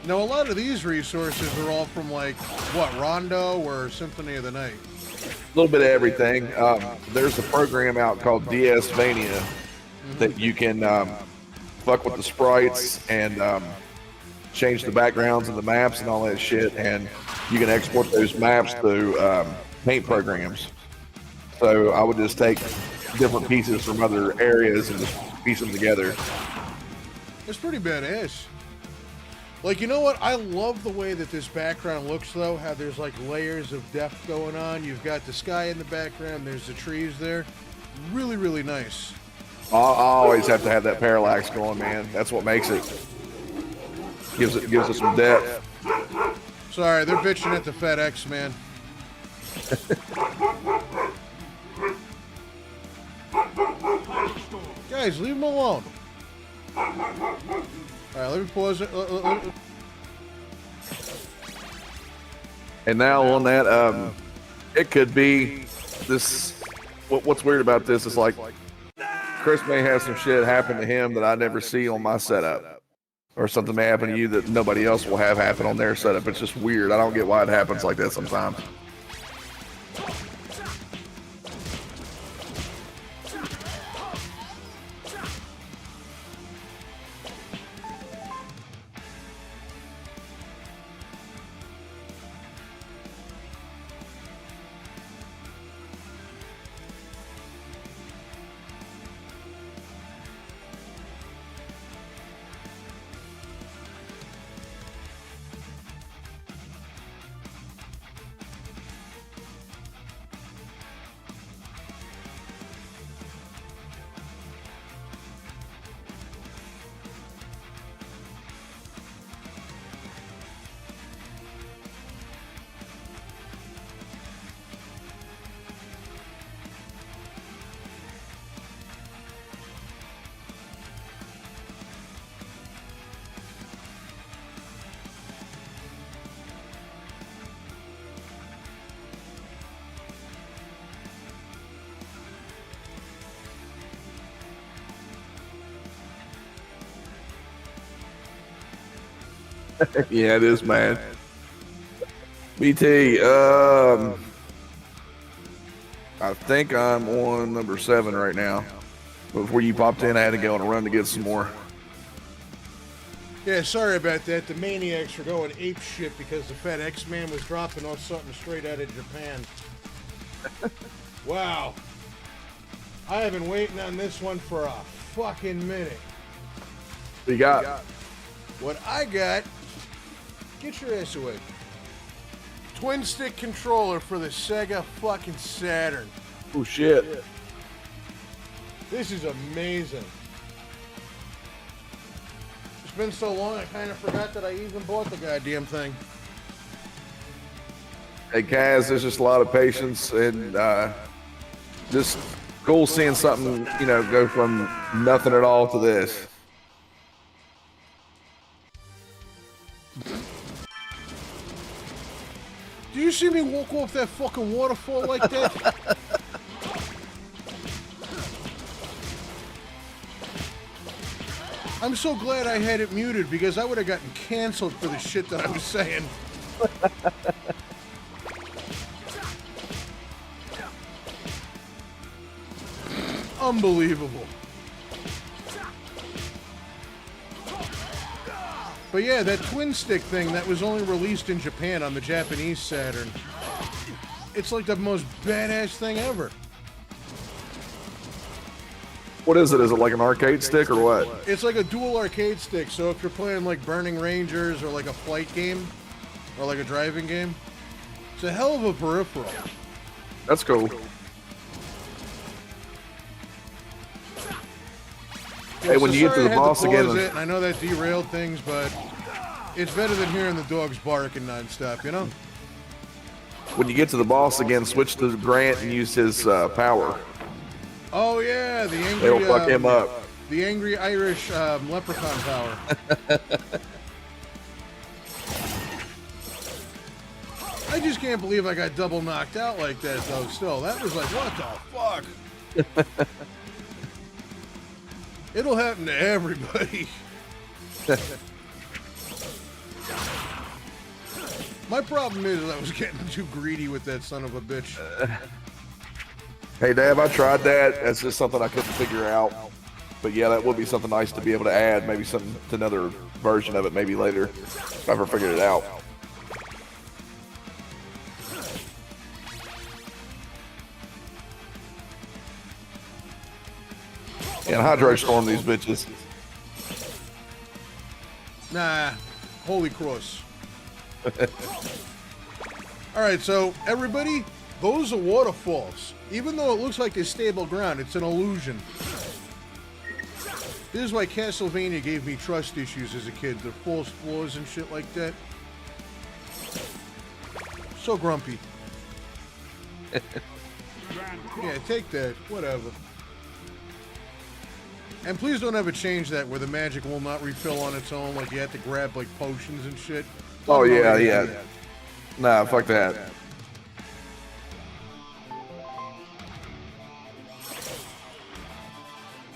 Now, a lot of these resources are all from, like, what, Rondo or Symphony of the Night? A little bit of everything. There's a program out called DSvania that you can fuck with the sprites and change the backgrounds and the maps and all that shit, and you can export those maps to paint programs. So I would just take different pieces from other areas and just piece them together. It's pretty badass. Like, you know what? I love the way that this background looks, though. How there's, like, layers of depth going on. You've got the sky in the background. There's the trees there. really, really nice. I always have to have that parallax going, man. That's what makes it. Gives it some depth. Sorry, they're bitching at the FedEx, man. Guys, leave them alone. All right, let me pause it. And now on that, it could be this. What's weird about this is like Chris may have some shit happen to him that I never see on my setup, or something may happen to you that nobody else will have happen on their setup. It's just weird. I don't get why it happens like that sometimes. Yeah, it is, man. BT, I think I'm on number 7 right now. Before you popped in, I had to go on a run to get some more. Yeah, sorry about that. The maniacs were going ape shit because the FedEx man was dropping off something straight out of Japan. Wow. I have been waiting on this one for a fucking minute. What you got? What I got, get your ass away. Twin stick controller for the Sega fucking Saturn. Oh shit. This is amazing. It's been so long I kind of forgot that I even bought the goddamn thing. Hey Kaz, there's just a lot of patience and just cool seeing something, you know, go from nothing at all to this. Do you see me walk off that fucking waterfall like that? I'm so glad I had it muted because I would have gotten canceled for the shit that I was saying. Unbelievable. But yeah, that twin stick thing that was only released in Japan on the Japanese Saturn. It's like the most badass thing ever. What is it? Is it like an arcade stick or what? It's like a dual arcade stick, so if you're playing like Burning Rangers or like a flight game or like a driving game, it's a hell of a peripheral. That's cool. Hey, when you get to the boss again, I know that derailed things, but it's better than hearing the dogs barking nonstop, you know? when you get to the boss again, switch to Grant and use his power. Oh yeah, the angry. It'll fuck him up. The angry Irish leprechaun power. I just can't believe I got double knocked out like that, though. Still, that was like, what the fuck? It'll happen to everybody. My problem is I was getting too greedy with that son of a bitch. Hey, Dave, I tried that. That's just something I couldn't figure out. But yeah, that would be something nice to be able to add. Maybe something to another version of it, maybe later, if I ever figured it out. And Hydro Storm these bitches. Nah, Holy Cross. All right, so everybody, Those are waterfalls. Even though it looks like there's stable ground, it's an illusion. This is why Castlevania gave me trust issues as a kid. The false floors and shit like that. So grumpy. Yeah, take that. Whatever. And please don't ever change that where the magic will not refill on its own. Like you have to grab like potions and shit. Oh yeah. Nah, fuck that.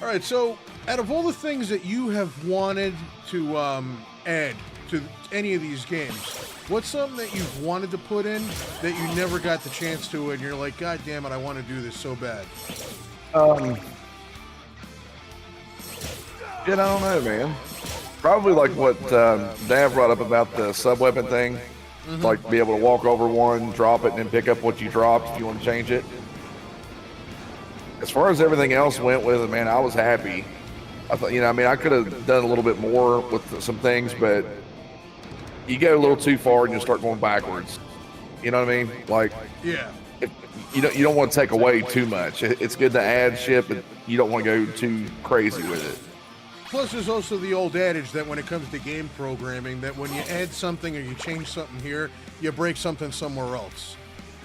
All right, so out of all the things that you have wanted to add to any of these games, what's something that you've wanted to put in that you never got the chance to, and you're like, God damn it, I want to do this so bad? I don't know, man. Probably like what Dan brought up about the sub-weapon thing. Like be able to walk over one, drop it, and then pick up what you dropped if you want to change it. As far as everything else went with it, man, I was happy. I thought, I could have done a little bit more with some things, but you go a little too far and you start going backwards. You know what I mean? Like, yeah, you don't want to take away too much. It's good to add shit, but you don't want to go too crazy with it. Plus, there's also the old adage that when it comes to game programming, that when you add something or you change something here, you break something somewhere else.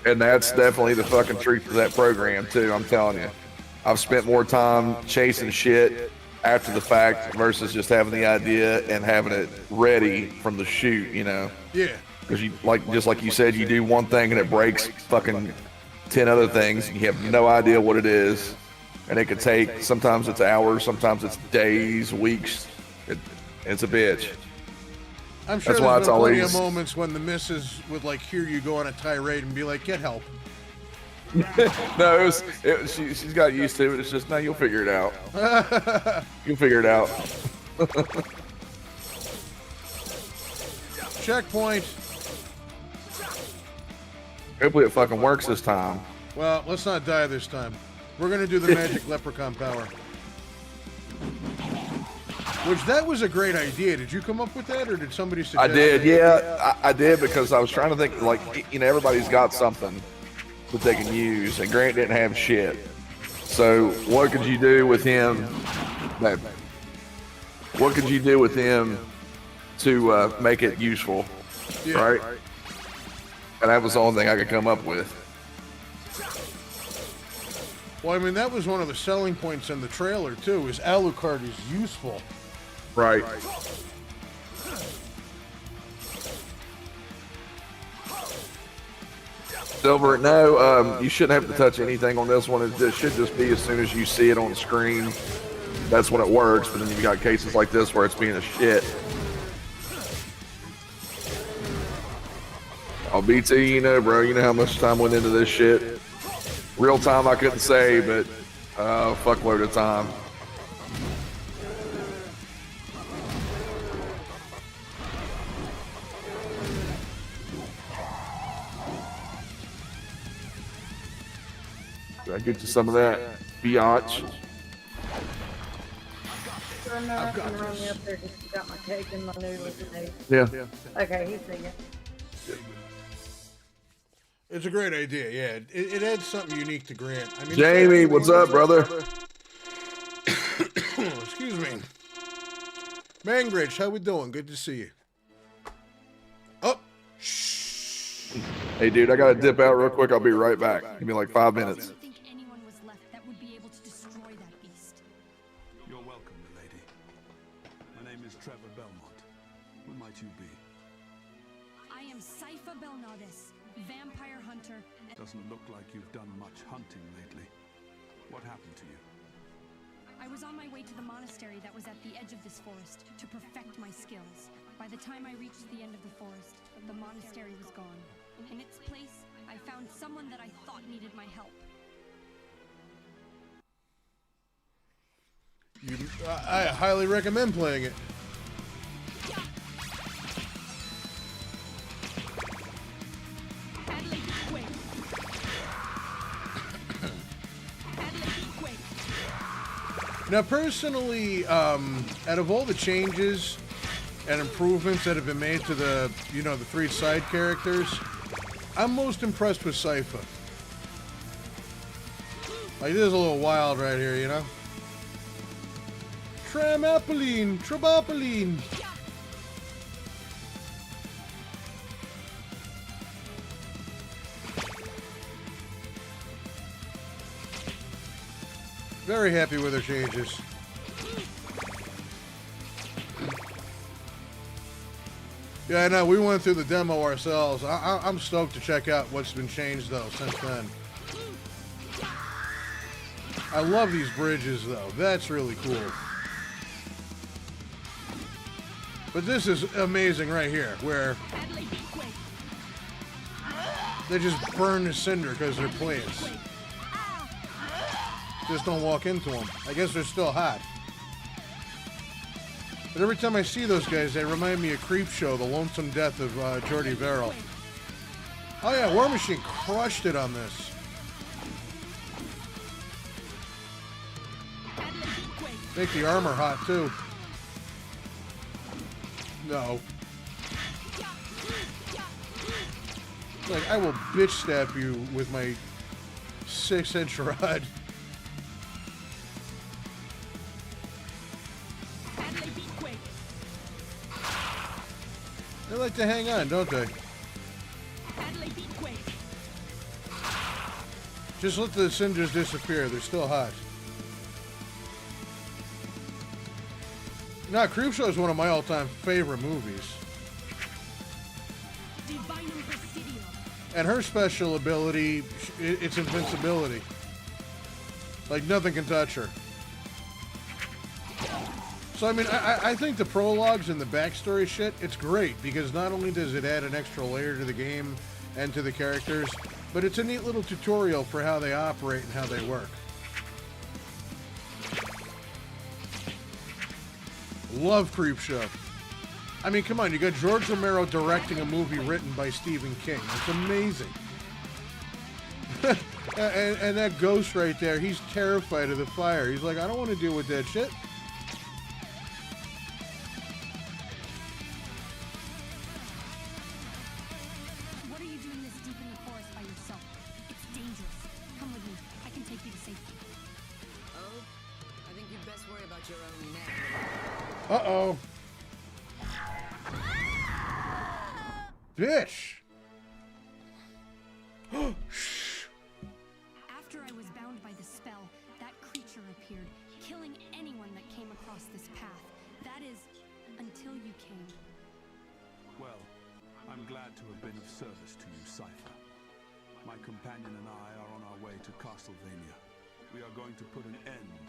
And that's definitely the fucking truth of that program, too, I'm telling you. I've spent more time chasing shit after the fact versus just having the idea and having it ready from the shoot, Yeah. Because just like you said, you do one thing and it breaks fucking 10 other things. And you have no idea what it is. And it could take, sometimes it's hours, sometimes it's days, weeks. It's a bitch. I'm sure That's why there's it's been plenty always... of moments when the missus would like hear you go on a tirade and be like, get help. No, she's got used to it. It's just, no, you'll figure it out. You'll figure it out. Checkpoint. Hopefully it fucking works this time. Well, let's not die this time. We're going to do the magic leprechaun power. Which, that was a great idea. Did you come up with that, or did somebody suggest I did, it? yeah. I did because I was trying to think, like, everybody's got something that they can use, and Grant didn't have shit. So what could you do with him? What could you do with him to make it useful, right? And that was the only thing I could come up with. Well, I mean, that was one of the selling points in the trailer, too, is Alucard is useful. Right. Silver, no, you shouldn't have to touch anything on this one. It should just be as soon as you see it on the screen, that's when it works. But then you've got cases like this where it's being a shit. I'll BT, bro, you know how much time went into this shit. Real time I couldn't say, but fuckload of time. Did I get you some of that biatch? I've got me up there just got my cake and my noodles today. Yeah. Okay, he's singing. It's a great idea, yeah. It adds something unique to Grant. I mean, Jamie, what's up, brother? Excuse me. Mangridge, how we doing? Good to see you. Oh, shh. Hey, dude, I gotta dip out real quick. I'll be right back. Give me like 5 minutes. You're welcome, milady. My name is Trevor Belmont. Who might you be? I am Sypha Belnadis, vampire hunter. Doesn't look like you've done much hunting lately. What happened to you? I was on my way to the monastery that was at the edge of this forest to perfect my skills. By the time I reached the end of the forest, the monastery was gone. In its place, I found someone that I thought needed my help. I highly recommend playing it. Now, personally, out of all the changes and improvements that have been made to the, the 3 side characters, I'm most impressed with Sypha. Like, this is a little wild right here, you know? Trampoline! Trabopoline! Very happy with her changes. Yeah, I know. We went through the demo ourselves. I'm stoked to check out what's been changed, though, since then. I love these bridges, though. That's really cool. But this is amazing right here, where they just burn the cinder because they're plants. Just don't walk into them. I guess they're still hot. But every time I see those guys, they remind me of Creepshow, The Lonesome Death of Jordy Verrill. Oh yeah, War Machine crushed it on this. Make the armor hot too. No. Like, I will bitch stab you with my 6-inch rod. They like to hang on, don't they? Just let the cinders disappear. They're still hot. Now, Creepshow is one of my all-time favorite movies. And her special ability, it's invincibility. Like, nothing can touch her. So, I mean, I think the prologues and the backstory shit, it's great, because not only does it add an extra layer to the game and to the characters, but it's a neat little tutorial for how they operate and how they work. Love Creepshow. I mean, come on, you got George Romero directing a movie written by Stephen King. It's amazing. and that ghost right there, he's terrified of the fire. He's like, I don't want to deal with that shit. What are you doing this deep in the forest by yourself? It's dangerous. Come with me. I can take you to safety. Oh, I think you'd best worry about your own neck. Uh-oh. Bitch! After I was bound by the spell, that creature appeared, killing anyone that came across this path. That is, until you came. Well, I'm glad to have been of service to you, Cypher. My companion and I are on our way to Castlevania. We are going to put an end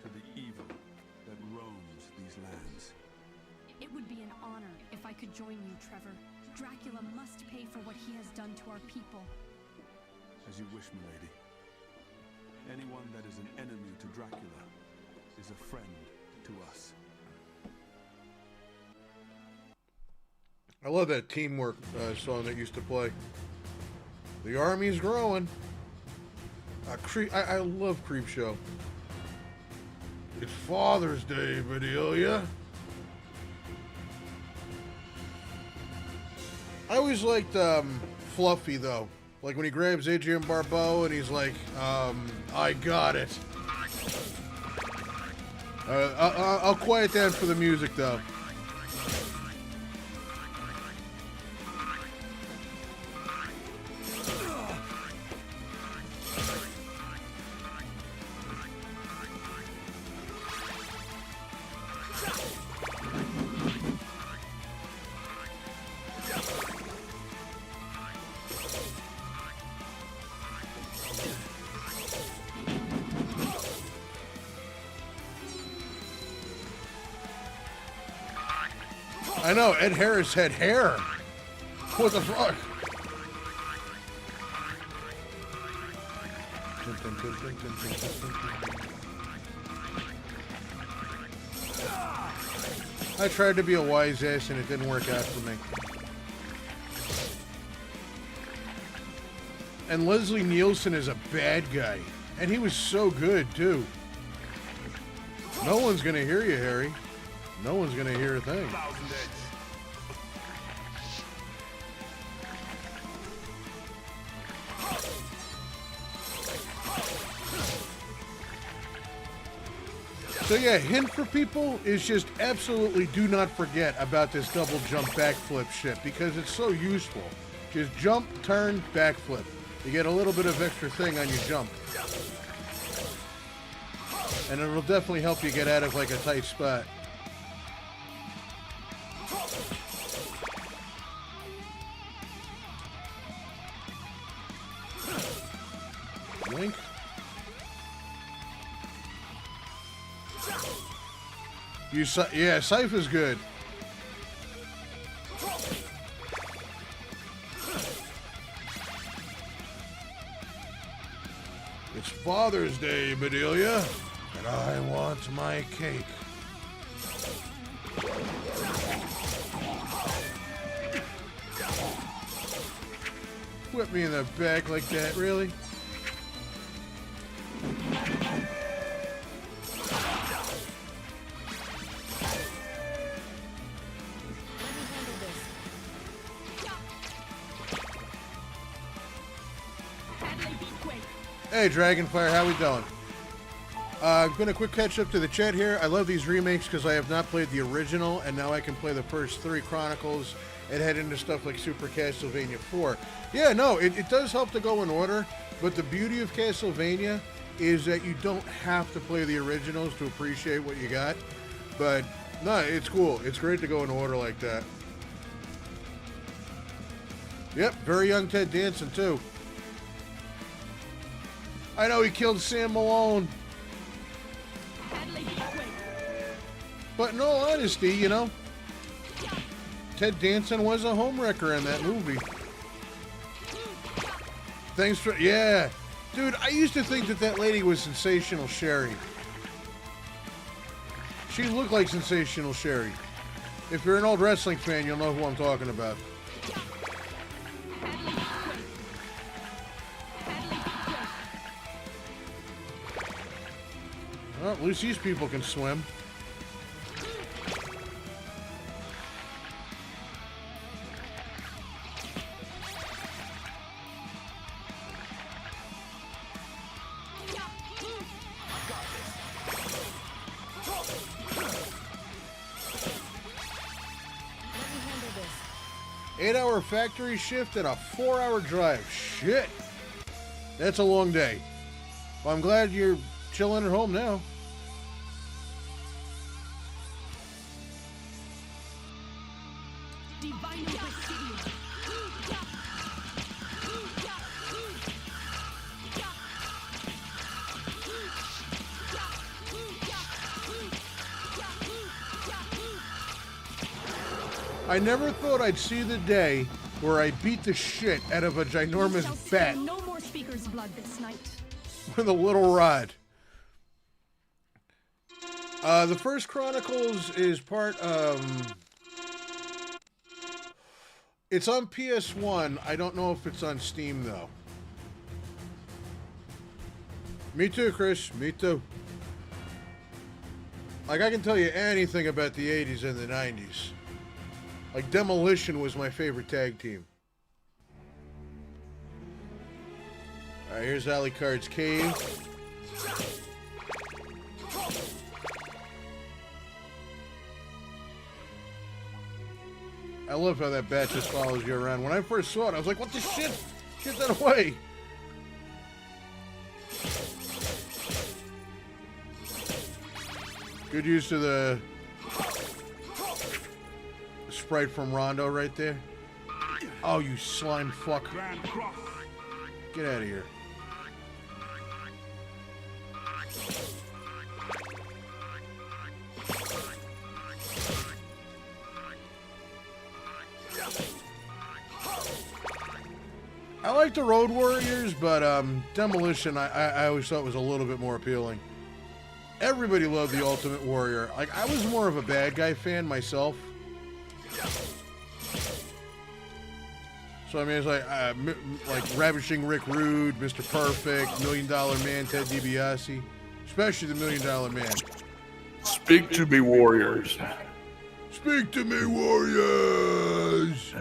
to the evil that roams these lands. It would be an honor if I could join you, Trevor. Dracula must pay for what he has done to our people. As you wish, milady. Anyone that is an enemy to Dracula is a friend to us. I love that teamwork song that used to play. The army's growing. I love Creepshow. It's Father's Day, Bedelia. I always liked Fluffy, though. Like when he grabs Adrian Barbeau and he's like, I got it. I'll quiet down for the music, though. I know, Ed Harris had hair. What the fuck? I tried to be a wise ass and it didn't work out for me. And Leslie Nielsen is a bad guy. And he was so good, too. No one's gonna hear you, Harry. No one's gonna hear a thing. So yeah, hint for people is just absolutely do not forget about this double jump backflip shit because it's so useful. Just jump, turn, backflip. You get a little bit of extra thing on your jump. And it'll definitely help you get out of like a tight spot. Link. Yeah, Scythe is good. It's Father's Day, Bedelia, and I want my cake. Whip me in the back like that, really? Hey, Dragonfire, how we doing? I'm going to quick catch up to the chat here. I love these remakes because I have not played the original, and now I can play the first 3 Chronicles and head into stuff like Super Castlevania 4. Yeah, no, it does help to go in order, but the beauty of Castlevania is that you don't have to play the originals to appreciate what you got. But, no, it's cool. It's great to go in order like that. Yep, very young Ted Danson, too. I know he killed Sam Malone. But in all honesty, you know, Ted Danson was a homewrecker in that movie. Thanks for... Yeah. Dude, I used to think that lady was Sensational Sherry. She looked like Sensational Sherry. If you're an old wrestling fan, you'll know who I'm talking about. Well, at least these people can swim. Eight-hour factory shift and a 4-hour drive. Shit. That's a long day. Well, I'm glad you're chilling at home now. I never thought I'd see the day where I beat the shit out of a ginormous bat. No more speaker's blood this night. With a little rod. The first Chronicles is part it's on PS1. I don't know if it's on Steam though. Me too, Chris. Me too. Like I can tell you anything about the 80s and the 90s. Like Demolition was my favorite tag team. Alright, here's Alucard's cave. I love how that bat just follows you around. When I first saw it, I was like, what the shit? Get that away. Good use of the sprite from Rondo right there. Oh, you slime fuck. Get out of here. I like the Road Warriors, but Demolition I always thought was a little bit more appealing. Everybody loved the Ultimate Warrior. Like I was more of a bad guy fan myself. So I mean, it's like Ravishing Rick Rude, Mr. Perfect, $1 Million Man, Ted DiBiase, especially the $1 Million Man. Speak to me, warriors. Speak to me, warriors.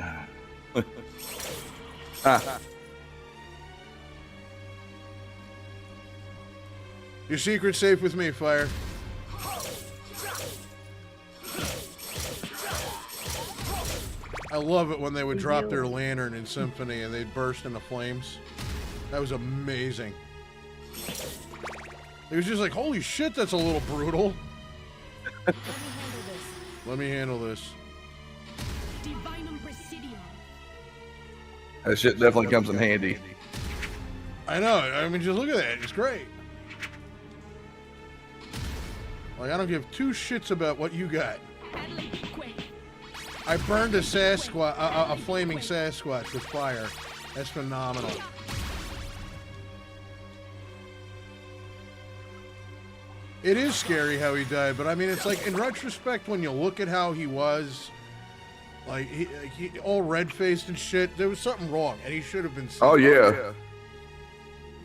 Your secret's safe with me, Fire. I love it when they would drop their lantern in Symphony and they'd burst into flames. That was amazing. It was just like, holy shit, that's a little brutal. Let me handle this. That shit definitely comes in handy. I know. I mean, just look at that. It's great. Like, I don't give two shits about what you got. I burned a Sasquatch, a flaming Sasquatch with fire. That's phenomenal. It is scary how he died, but I mean, it's like, in retrospect, when you look at how he was, like, he all red-faced and shit, there was something wrong, and he should have been... Oh, yeah.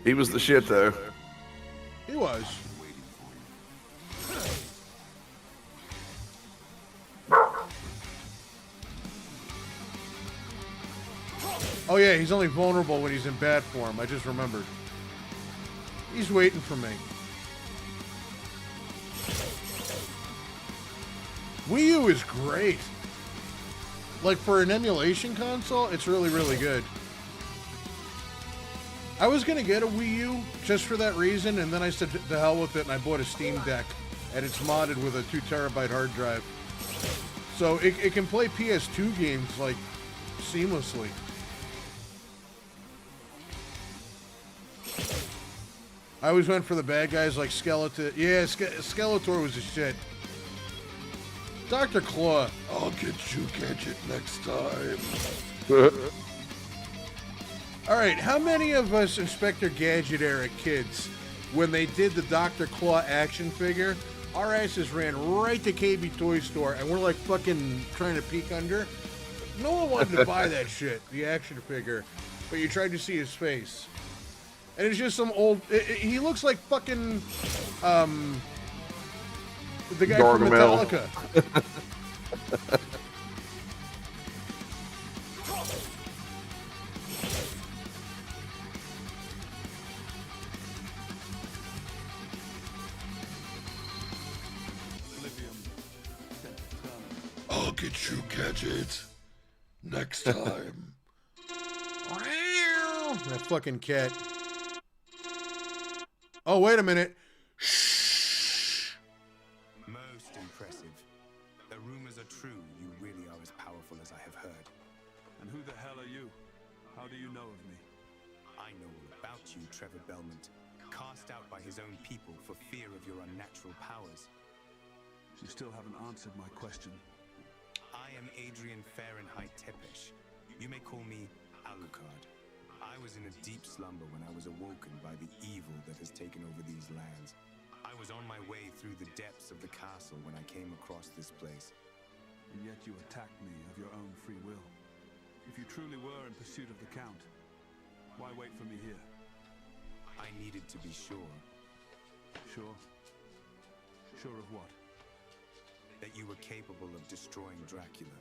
He was the shit, though. He was. Oh, yeah, he's only vulnerable when he's in bad form. I just remembered. He's waiting for me. Wii U is great. Like, for an emulation console, it's really, really good. I was going to get a Wii U just for that reason, and then I said to hell with it, and I bought a Steam Deck, and it's modded with a 2 terabyte hard drive. So it can play PS2 games, like, seamlessly. I always went for the bad guys like Skeletor. Yeah, Skeletor was a shit. Dr. Claw. I'll get you, Gadget, next time. All right, how many of us Inspector Gadget era kids, when they did the Dr. Claw action figure, our asses ran right to KB Toy Store, and we're like fucking trying to peek under? No one wanted to buy that shit, the action figure, but you tried to see his face. And it's just some old... he looks like fucking... the guy from Metallica. I'll get you, Gadget. Next time. That fucking cat. Oh, wait a minute. Shh. Most impressive. The rumors are true. You really are as powerful as I have heard. And who the hell are you? How do you know of me? I know all about you, Trevor Belmont. Cast out by his own people for fear of your unnatural powers. You still haven't answered my question. I am Adrian Fahrenheit Tepesh. You may call me Alucard. I was in a deep slumber when I was awoken by the evil that has taken over these lands. I was on my way through the depths of the castle when I came across this place. And yet you attacked me of your own free will. If you truly were in pursuit of the Count, why wait for me here? I needed to be sure. Sure? Sure of what? That you were capable of destroying Dracula.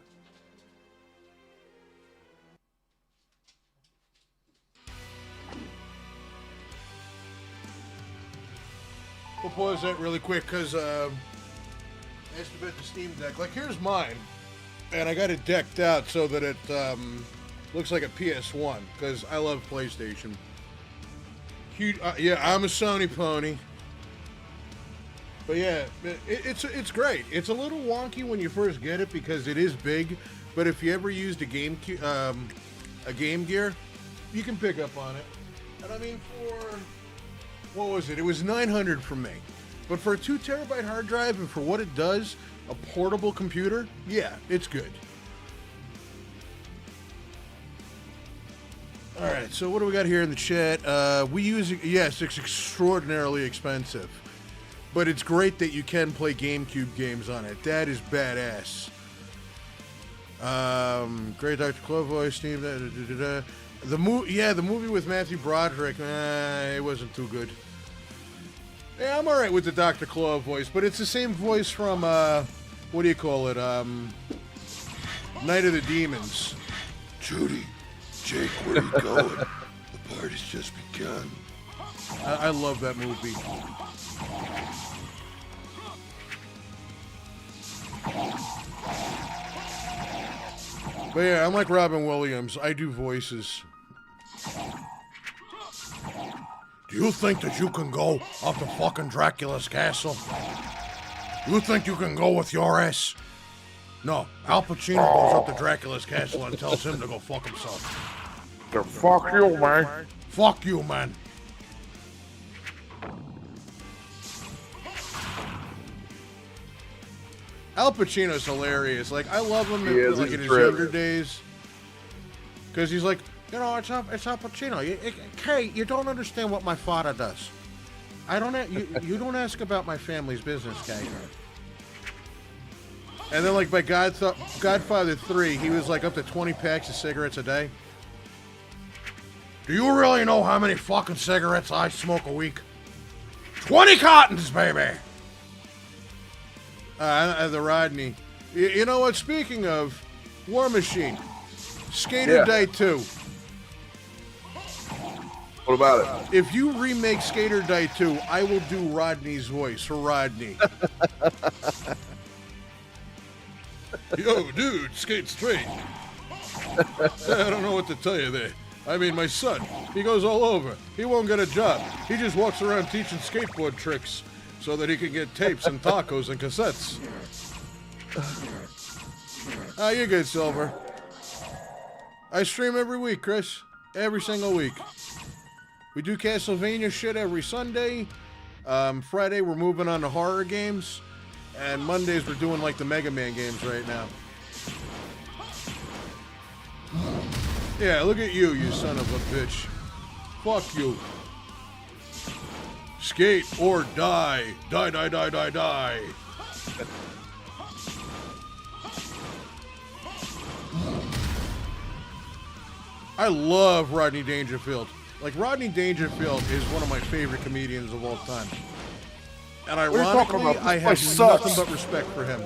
We'll pause that really quick because I asked about the Steam Deck. Like, here's mine, and I got it decked out so that it looks like a PS1 because I love PlayStation. Huge, yeah, I'm a Sony pony. But yeah, it's great. It's a little wonky when you first get it because it is big, but if you ever used a Game Gear, you can pick up on it. And I mean, for what was it? It was $900 for me. But for a 2 terabyte hard drive and for what it does, a portable computer, yeah, it's good. All right, so what do we got here in the chat? We use, yes, it's extraordinarily expensive. But it's great that you can play GameCube games on it. That is badass. Great Dr. Claw voice, Steve. The movie with Matthew Broderick, it wasn't too good. Yeah, I'm alright with the Dr. Claw voice, but it's the same voice from, what do you call it? Night of the Demons. Judy, Jake, where you going? The party's just begun. I love that movie. But yeah, I'm like Robin Williams. I do voices. Do you think that you can go up to fucking Dracula's castle? You think you can go with your ass? No, Al Pacino goes up to Dracula's castle and tells him to go fuck himself. Fuck you, man. Fuck you, man. Al Pacino's hilarious. Like, I love him in his younger days. Because he's like, you know, it's Al Pacino. Kay, you don't understand what my father does. You don't ask about my family's business, Kay. And then, like, by Godfather 3, he was, like, up to 20 packs of cigarettes a day. Do you really know how many fucking cigarettes I smoke a week? 20 cartons, baby! The Rodney. You know what? Speaking of War Machine, Skater Day 2. What about it? If you remake Skater Day 2, I will do Rodney's voice for Rodney. Yo, dude, skate straight. I don't know what to tell you there. I mean, my son, he goes all over. He won't get a job. He just walks around teaching skateboard tricks so that he can get tapes and tacos and cassettes. You're good, Silver. I stream every week, Chris. Every single week. We do Castlevania shit every Sunday. Friday, we're moving on to horror games. And Mondays, we're doing, like, the Mega Man games right now. Yeah, look at you, you son of a bitch. Fuck you. Skate or die. Die, die, die, die, die. I love Rodney Dangerfield. Like, Rodney Dangerfield is one of my favorite comedians of all time. And ironically, I have nothing but respect for him.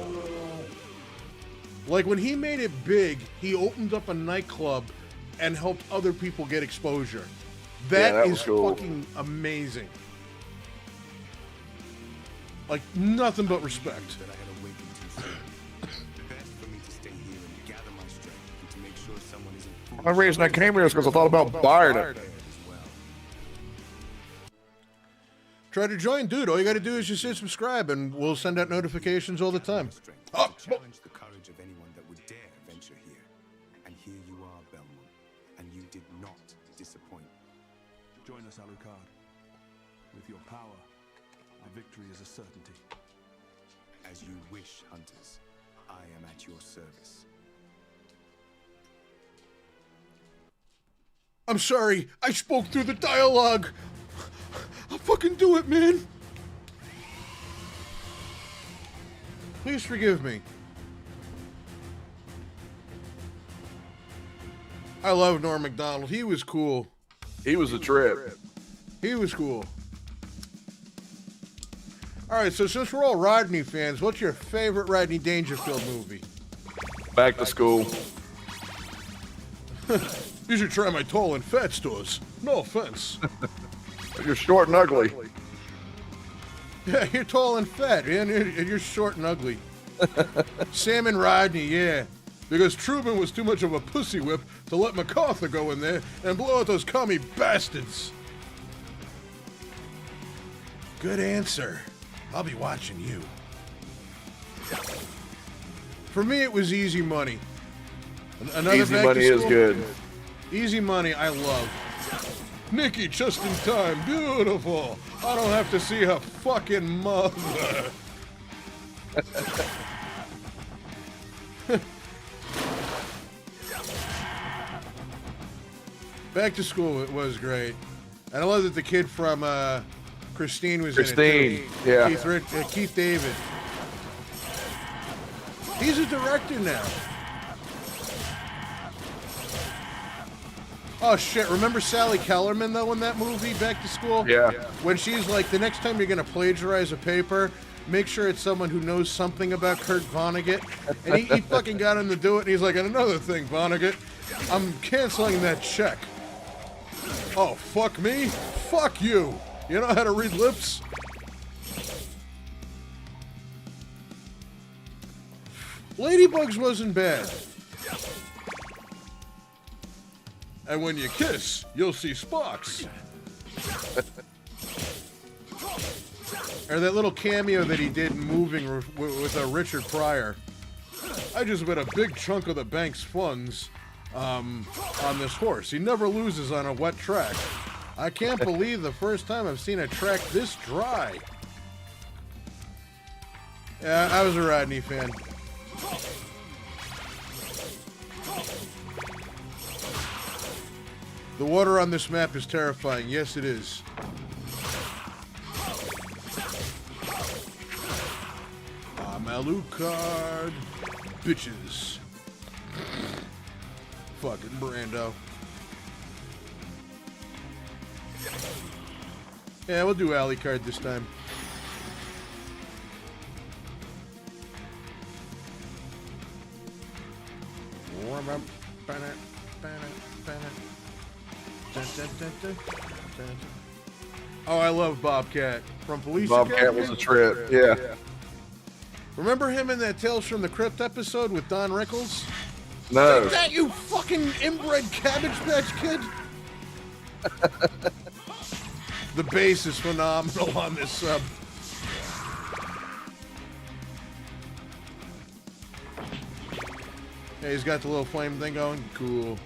Like, when he made it big, he opened up a nightclub and helped other people get exposure. That is cool. Fucking amazing. Like, nothing but respect. The reason I came here is because I thought about buying it. Try to join, dude. All you got to do is just hit subscribe, and we'll send out notifications all the time. Challenge the courage of anyone that would dare venture here. And here you are, Belmont, and you did not disappoint. Join us, Alucard. With your power, our victory is a certainty. As you wish, Hunters. I am at your service. I'm sorry. I spoke through the dialogue. I'll fucking do it, man. Please forgive me. I love Norm Macdonald. He was cool. He was a trip. He was cool. All right, so since we're all Rodney fans, what's your favorite Rodney Dangerfield movie? Back to School. You should try my tall and fat stores. No offense. You're short and ugly. Yeah, you're tall and fat, man, and you're short and ugly. Sam and Rodney, yeah. Because Truman was too much of a pussy whip to let MacArthur go in there and blow out those commie bastards. Good answer. I'll be watching you. For me, it was Easy Money. Easy Money is good. Easy Money, I love. Nikki, just in time. Beautiful. I don't have to see her fucking mother. Back to School, it was great. And I love that the kid from Christine was in it too. Yeah. Keith David. He's a director now. Oh shit, remember Sally Kellerman though in that movie, Back to School? Yeah. When she's like, the next time you're gonna plagiarize a paper, make sure it's someone who knows something about Kurt Vonnegut. And he fucking got him to do it, and he's like, and another thing, Vonnegut, I'm canceling that check. Oh, fuck me? Fuck you. You know how to read lips? Ladybugs wasn't bad. And when you kiss, you'll see sparks. Or that little cameo that he did in Moving with Richard Pryor. I just bet a big chunk of the bank's funds on this horse. He never loses on a wet track. I can't believe the first time I've seen a track this dry. Yeah, I was a Rodney fan. The water on this map is terrifying. Yes, it is. I'm Alucard. Bitches. Fucking Brando. Yeah, we'll do Alucard this time. Oh, I love Bobcat from Police Academy. Bobcat was a trip, yeah. Remember him in that Tales from the Crypt episode with Don Rickles? No. Take that, you fucking inbred Cabbage Patch Kid! The bass is phenomenal on this sub. Yeah, he's got the little flame thing going. Cool.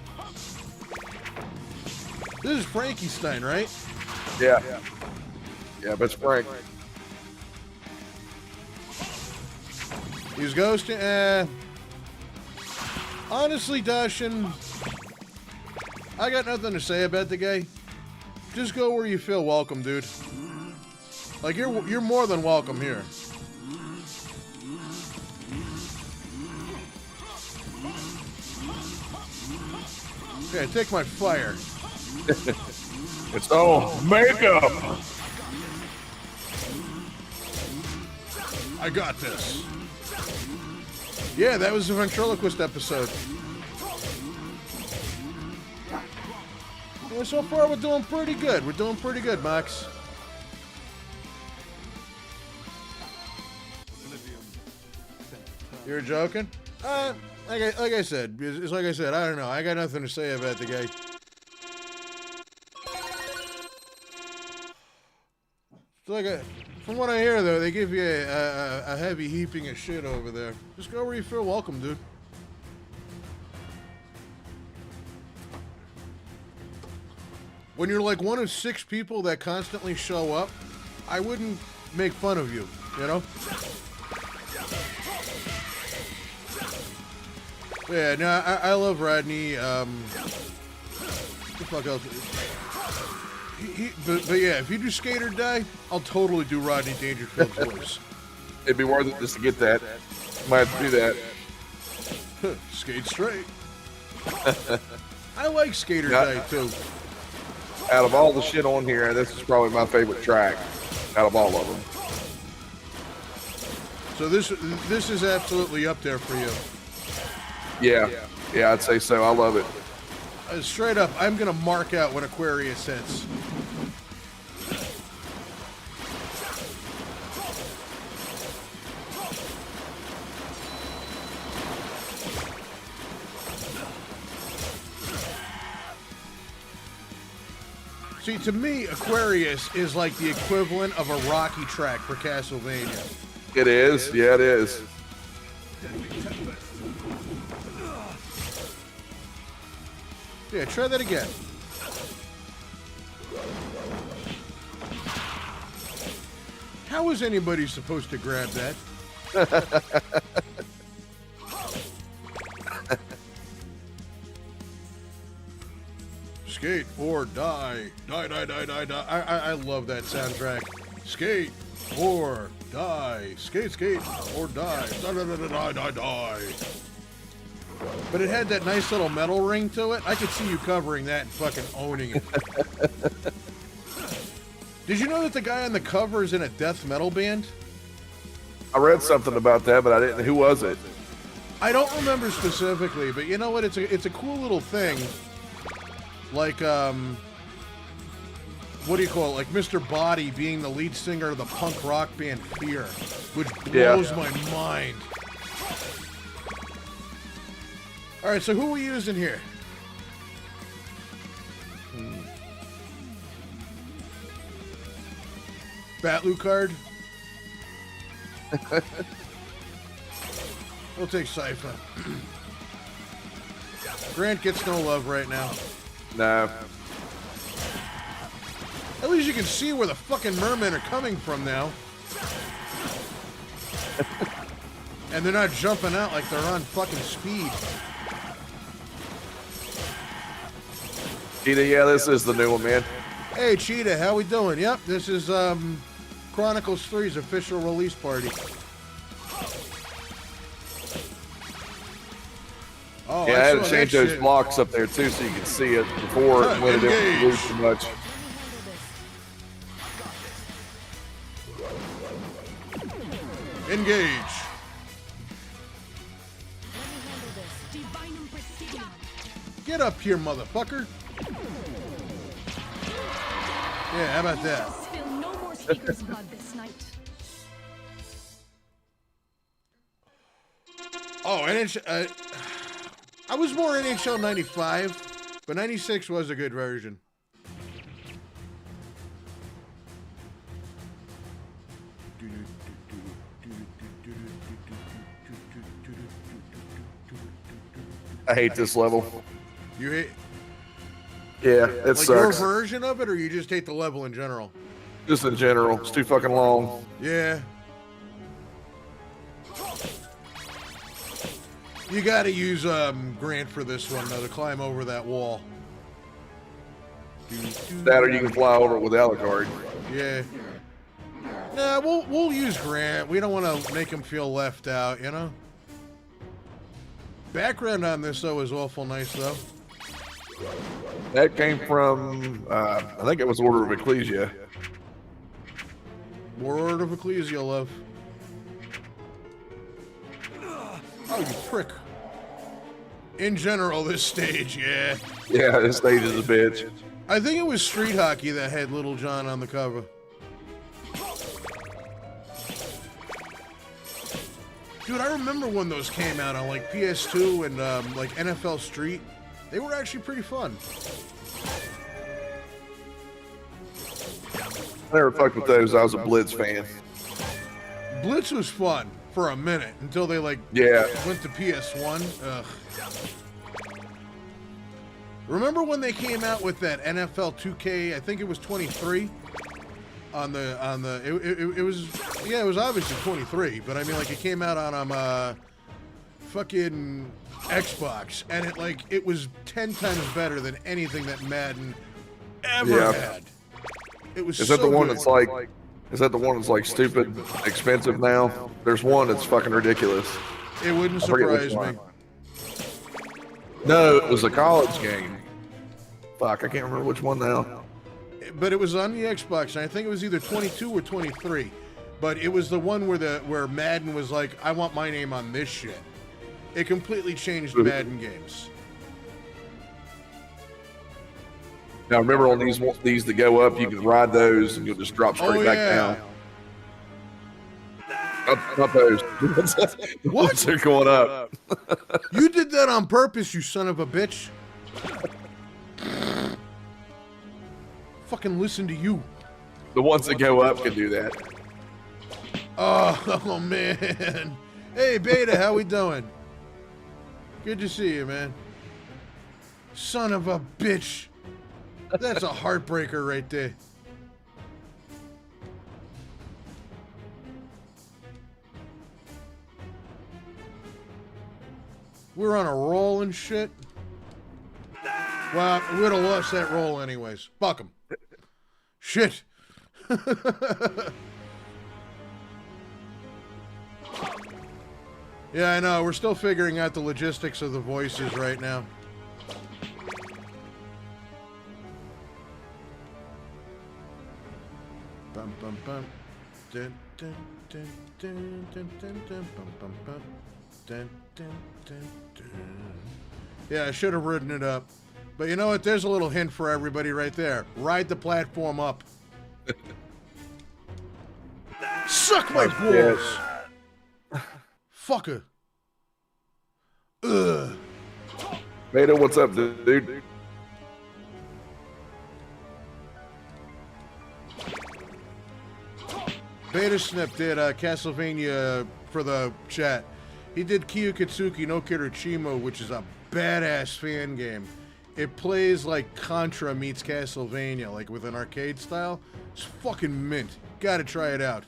This is Frankenstein, right? Yeah. Yeah, but it's Frank. He's ghosting. Honestly, Dashin, I got nothing to say about the guy. Just go where you feel welcome, dude. Like, you're more than welcome here. Okay, take my fire. It's all makeup. I got this. Yeah, that was the ventriloquist episode. Well, so far we're doing pretty good. We're doing pretty good, Max. You're joking? Like I said, it's like I said, I don't know. I got nothing to say about the guy. It's like from what I hear, though, they give you a heavy heaping of shit over there. Just go where you feel welcome, dude. When you're like one of 6 people that constantly show up, I wouldn't make fun of you, you know? Yeah, no, I love Rodney. What the fuck else? But yeah, if you do Skate or Die, I'll totally do Rodney Dangerfield's voice. It'd be worth it just to get that. Might have to do that. Skate straight. I like Skate or Die too. Out of all the shit on here, this is probably my favorite track. Out of all of them. So this is absolutely up there for you. Yeah, I'd say so. I love it. Straight up, I'm gonna mark out when Aquarius hits. See, to me, Aquarius is like the equivalent of a Rocky track for Castlevania. It is. Yeah, it is. Yeah, try that again. How is anybody supposed to grab that? Skate or die. Die, die, die, die, die. I love that soundtrack. Skate or die. Skate, skate or die. Die, die, die, die, die, die. But it had that nice little metal ring to it. I could see you covering that and fucking owning it. Did you know that the guy on the cover is in a death metal band? I read something about that, but I didn't. Who was it? I don't remember specifically, but you know what? It's a cool little thing. Like, what do you call it? Like Mr. Body being the lead singer of the punk rock band Fear, which blows my mind. All right, so who are we using here? Batlu card. We'll take Sypha. Grant gets no love right now. No. At least you can see where the fucking mermen are coming from now. And they're not jumping out like they're on fucking speed. Cheetah, yeah, this is the new one, man. Hey, Cheetah, how we doing? Yep, this is Chronicles 3's official release party. Oh, Yeah, I had to change those blocks up there too so you can see it before when it didn't move too much. Engage. Get up here, motherfucker. Yeah, how about that? Spill no more speaker's blood this night. Oh, I was more NHL 95, but 96 was a good version. I hate this level. You hate? Yeah, it like sucks. your version of it, or you just hate the level in general? Just in general, it's too fucking long. Yeah. You gotta use Grant for this one, though, to climb over that wall. That or you can fly over it without a card. Yeah. Nah, we'll use Grant. We don't want to make him feel left out, you know? Background on this, though, is awful nice, though. That came from, I think it was Order of Ecclesia. Word of Ecclesia, love. Oh, you prick. In general, this stage, yeah. Yeah, this stage is a bitch. I think it was Street Hockey that had Little John on the cover. Dude, I remember when those came out on like PS2 and like NFL Street. They were actually pretty fun. I never fucked with those. I was a Blitz fan. Blitz was fun for a minute until they like went to PS1. Ugh. Remember when they came out with that NFL 2K? I think it was 23. It was obviously 23, but I mean like it came out on fucking Xbox, and it was 10 times better than anything that Madden ever had. It was. Is that the one that's like? Is that the one that's like stupid expensive now? There's one that's fucking ridiculous. It wouldn't surprise me. No, it was a college game. Fuck, I can't remember which one now. But it was on the Xbox, and I think it was either 22 or 23. But it was the one where Madden was like, I want my name on this shit. It completely changed the Madden games. Now remember on these that go up, you can ride those and you'll just drop straight back down. Up those. What? They're going up. You did that on purpose, you son of a bitch. Fucking listen to you. The ones that go up can do that. Oh man. Hey Beta, how we doing? Good to see you, man. Son of a bitch. That's a heartbreaker right there. We're on a roll and shit. Well, we would have lost that roll anyways. Fuck 'em. Shit. Yeah, I know. We're still figuring out the logistics of the voices right now. Bum, bum, bum. Dun, dun, dun, dun, dun, dun, dun, bum, bum, bum. Dun, dun, dun, dun. Yeah, I should have written it up. But you know what? There's a little hint for everybody right there. Ride the platform up. Suck my balls! Fucker. Ugh. Beta, what's up, dude? Edisnip did Castlevania for the chat. He did Kyokitsuki no Kirishimo, which is a badass fan game. It plays like Contra meets Castlevania, like with an arcade style. It's fucking mint. Gotta try it out.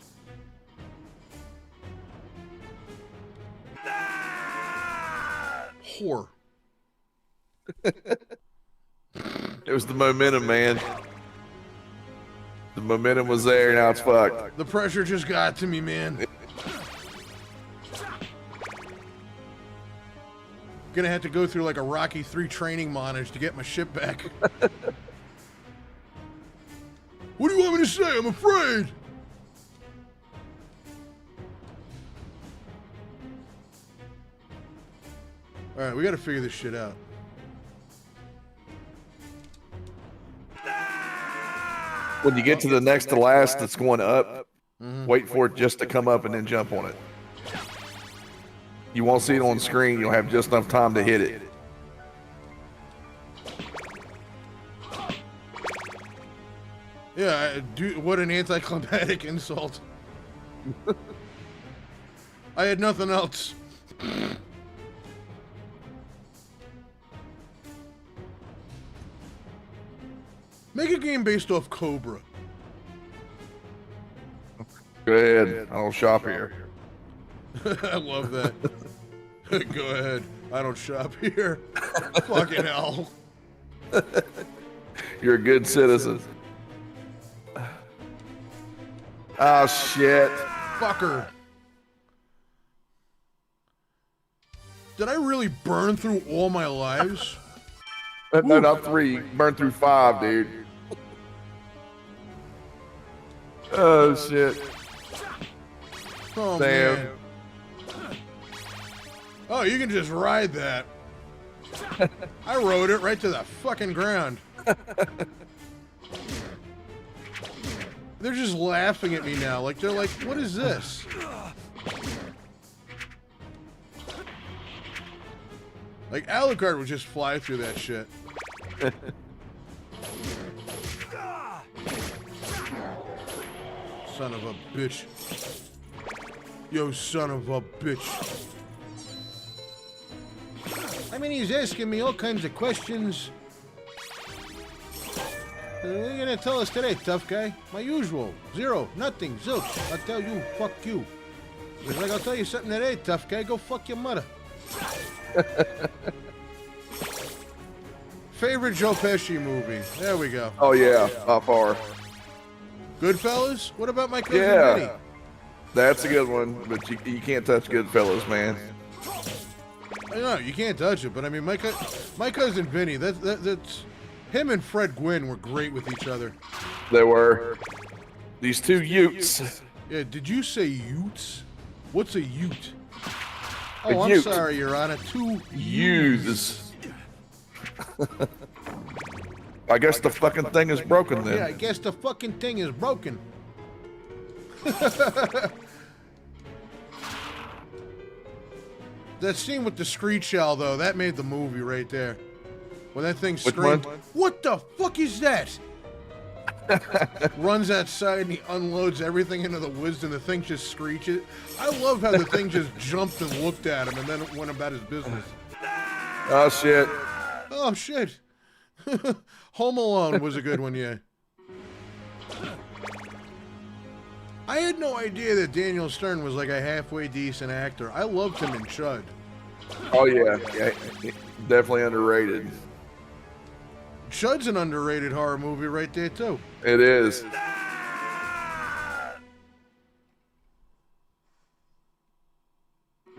Whore. It was the momentum, man. The momentum was there, now it's fucked. The pressure just got to me, man. Gonna have to go through like a Rocky 3 training montage to get my shit back. What do you want me to say? I'm afraid. All right, we got to figure this shit out. When you get to the next to last that's going up, wait for it just to come up and then jump on it. You won't see it on screen. You'll have just enough time to hit it. Yeah, what an anticlimactic insult. I had nothing else. Make a game based off Cobra. Go ahead. I don't shop here. I love that. Go ahead. I don't shop here. Fucking hell. You're a good citizen. Oh, shit. Fucker. Did I really burn through all my lives? No, not 3. Burn through 5, dude. Oh, shit. Oh, damn. man. Oh, you can just ride that. I rode it right to the fucking ground. They're just laughing at me now. Like, they're like, what is this? Like, Alucard would just fly through that shit. Son of a bitch. Yo, son of a bitch. I mean, he's asking me all kinds of questions. What are you gonna tell us today, tough guy? My usual. 0, nothing, zilch. I'll tell you, fuck you. He's like, I'll tell you something today, tough guy. Go fuck your mother. Favorite Joe Pesci movie? There we go. Oh, yeah. How far? Goodfellas? What about my cousin Yeah. Vinny? That's a good one, but you can't touch Goodfellas, man. I know, you can't touch it, but I mean, my cousin Vinny, that's... Him and Fred Gwynn were great with each other. They were. These two Utes. Yeah, did you say Utes? What's a Ute? A Oh, I'm Ute. sorry, Your Honor. 2 Youths. I guess the fucking thing is broken then. Yeah, I guess the fucking thing is broken. That scene with the screech owl, though, that made the movie right there. When that thing screamed, what the fuck is that? Runs outside and he unloads everything into the woods and the thing just screeches. I love how the thing just jumped and looked at him and then went about his business. Oh, shit. Oh, shit. Home Alone was a good one, yeah. I had no idea that Daniel Stern was like a halfway decent actor. I loved him in Chud. Oh, yeah. Definitely underrated. Chud's an underrated horror movie right there, too. It is.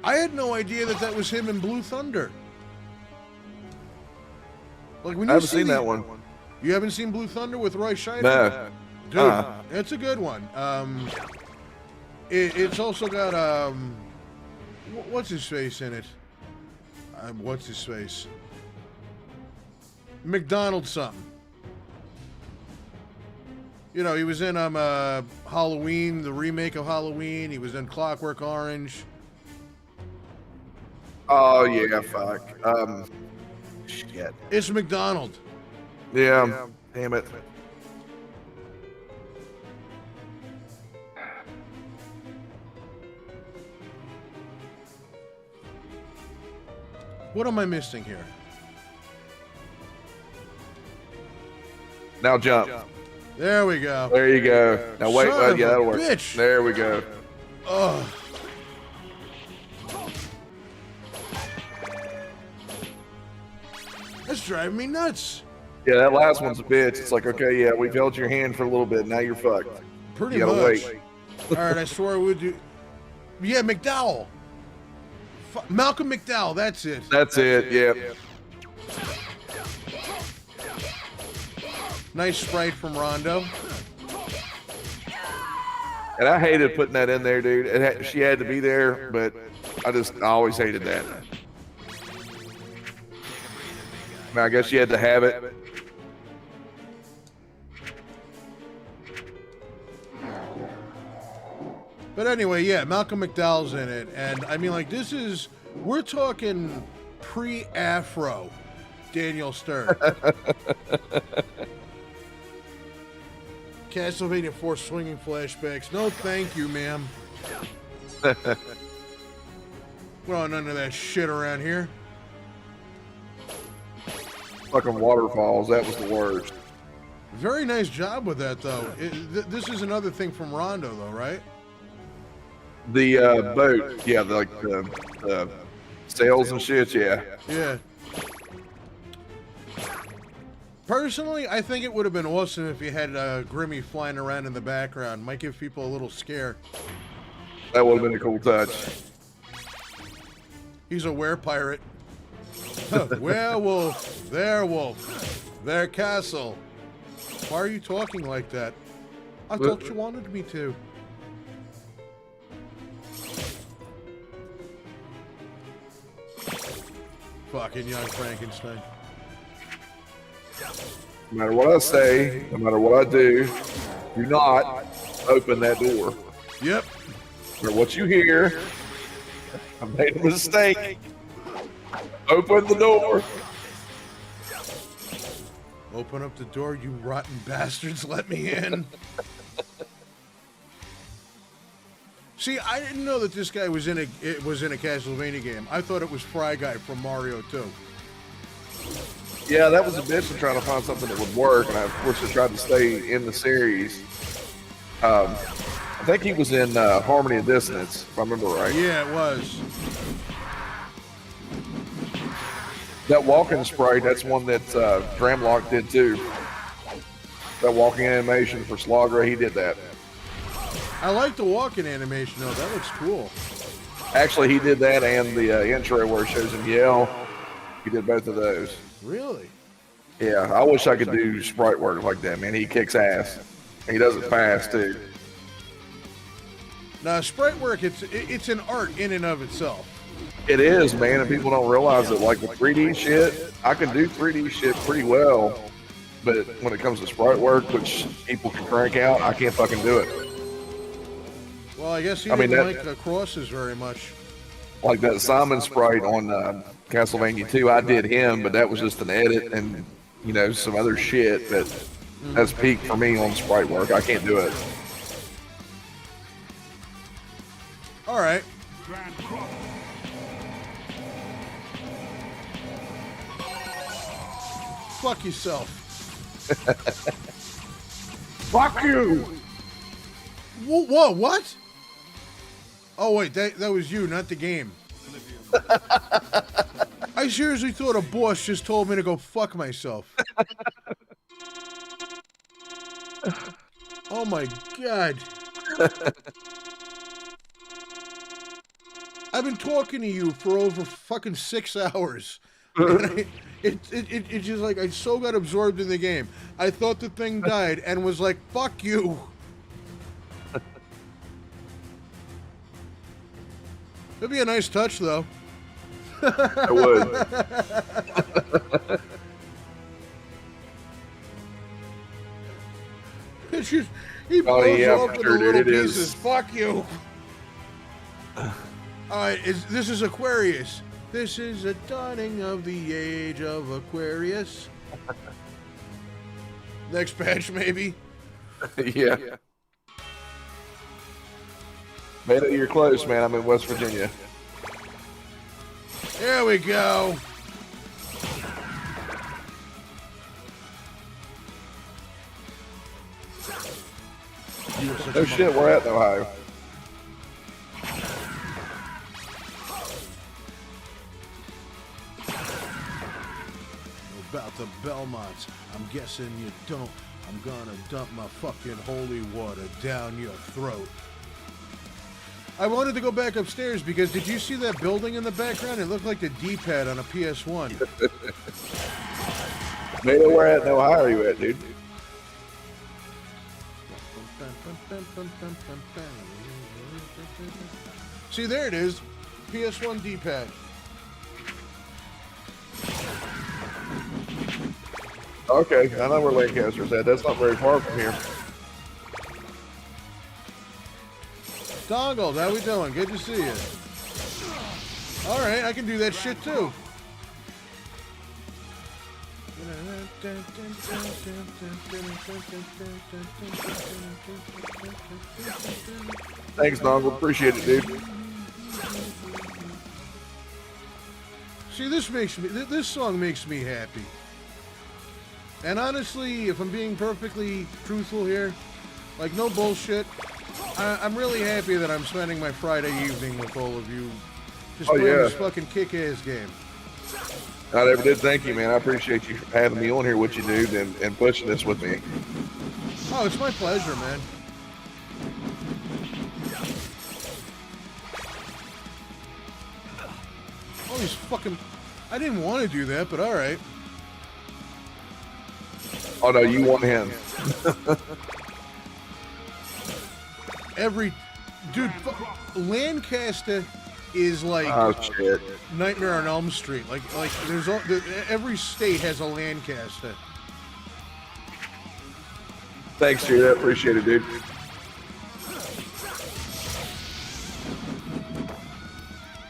I had no idea that that was him in Blue Thunder. Like when I you haven't seen that one. You haven't seen Blue Thunder with Roy Scheider? No. Dude, it's a good one. It's also got what's his face in it? What's his face? McDonald something. You know, he was in Halloween, the remake of Halloween. He was in Clockwork Orange. Oh, yeah, fuck. Shit. It's McDonald. Yeah. Damn it. What am I missing here? Now jump. There we go. There you go. Now wait. Son of Yeah, a that'll work. bitch. There we go. Ugh. That's driving me nuts. Yeah, that last one's a bitch. It's like, okay, yeah, we've held your hand for a little bit. Now you're fucked. Pretty you gotta much. wait. All right, I swore I would do. Yeah, McDowell. Malcolm McDowell. That's it. That's it. Yeah. Nice sprite from Rondo. And I hated putting that in there, dude. She had to be there, but I always hated that. I guess you had to have it. But anyway, yeah, Malcolm McDowell's in it. And I mean, like, we're talking pre-Afro Daniel Stern. Castlevania 4 swinging flashbacks. No, thank you, ma'am. Well, none of that shit around here. Fucking waterfalls. That was the worst. Very nice job with that, though. This is another thing from Rondo, though, right? The boat. Yeah, the sails and shit. Yeah. Yeah. Personally, I think it would have been awesome if you had Grimmy flying around in the background. Might give people a little scare. That would have been a cool touch. He's a werepirate. Werewolf, their wolf, their castle. Why are you talking like that? I thought you wanted me to. Fucking young Frankenstein. No matter what I say, no matter what I do not open that door. Yep. No matter what you hear, I made a mistake. Open the door. Open up the door, you rotten bastards. Let me in. See, I didn't know that this guy was in a Castlevania game. I thought it was Fry Guy from Mario 2. Yeah, that was a bitch of trying to find something that would work, and I, of course, I tried to stay in the series. I think he was in Harmony of Dissonance, if I remember right. Yeah, it was. That walking sprite, that's one that Dramlock did too. That walking animation for Slagra, he did that. I like the walking animation, though. That looks cool. Actually, he did that and the intro where it shows him yell. He did both of those. Really? Yeah, I wish I could do sprite work like that, man. He kicks ass. He does it fast, too. Now, sprite work, it's an art in and of itself. It is, man, and people don't realize it. Like with 3D shit, I can do 3D shit pretty well, but when it comes to sprite work, which people can crank out, I can't fucking do it. Well, I guess he didn't like the crosses very much. Like that Simon sprite on Castlevania 2, I did him, but that was just an edit and, you know, some other shit. But that's peak for me on sprite work. I can't do it. All right. Fuck yourself. Fuck you! Whoa, what? Oh, wait, that was you, not the game. I seriously thought a boss just told me to go fuck myself. Oh, my God. I've been talking to you for over fucking 6 hours. It's just like I so got absorbed in the game. I thought the thing died and was like, fuck you. It'd be a nice touch, though. It would. It's just, he blows off into little pieces. Fuck you. All right, this is Aquarius. This is a dawning of the age of Aquarius. Next patch, maybe. Yeah. Man, you're close, man. I'm in West Virginia. There we go. No shit, we're at Ohio. About the Belmonts, I'm guessing you don't. I'm gonna dump my fucking holy water down your throat. I wanted to go back upstairs because did you see that building in the background? It looked like the D-pad on a PS1. Made it where at in Ohio are you at, dude? See, there it is. PS1 D-pad. Okay, I know where Lancaster's at. That's not very far from here. Dongle, how we doing? Good to see you. All right, I can do that shit too. Thanks, Dongle. Appreciate it, dude. See, this song makes me happy. And honestly, if I'm being perfectly truthful here, like no bullshit, I'm really happy that I'm spending my Friday evening with all of you, just playing this fucking kick-ass game. I never did. Thank you, man. I appreciate you having me on here with you, dude, and pushing this with me. Oh, it's my pleasure, man. All these fucking... I didn't want to do that, but all right. Oh, no, you want him. Dude, Lancaster is like Nightmare on Elm Street. Like there's every state has a Lancaster. Thanks, dude. I appreciate it, dude.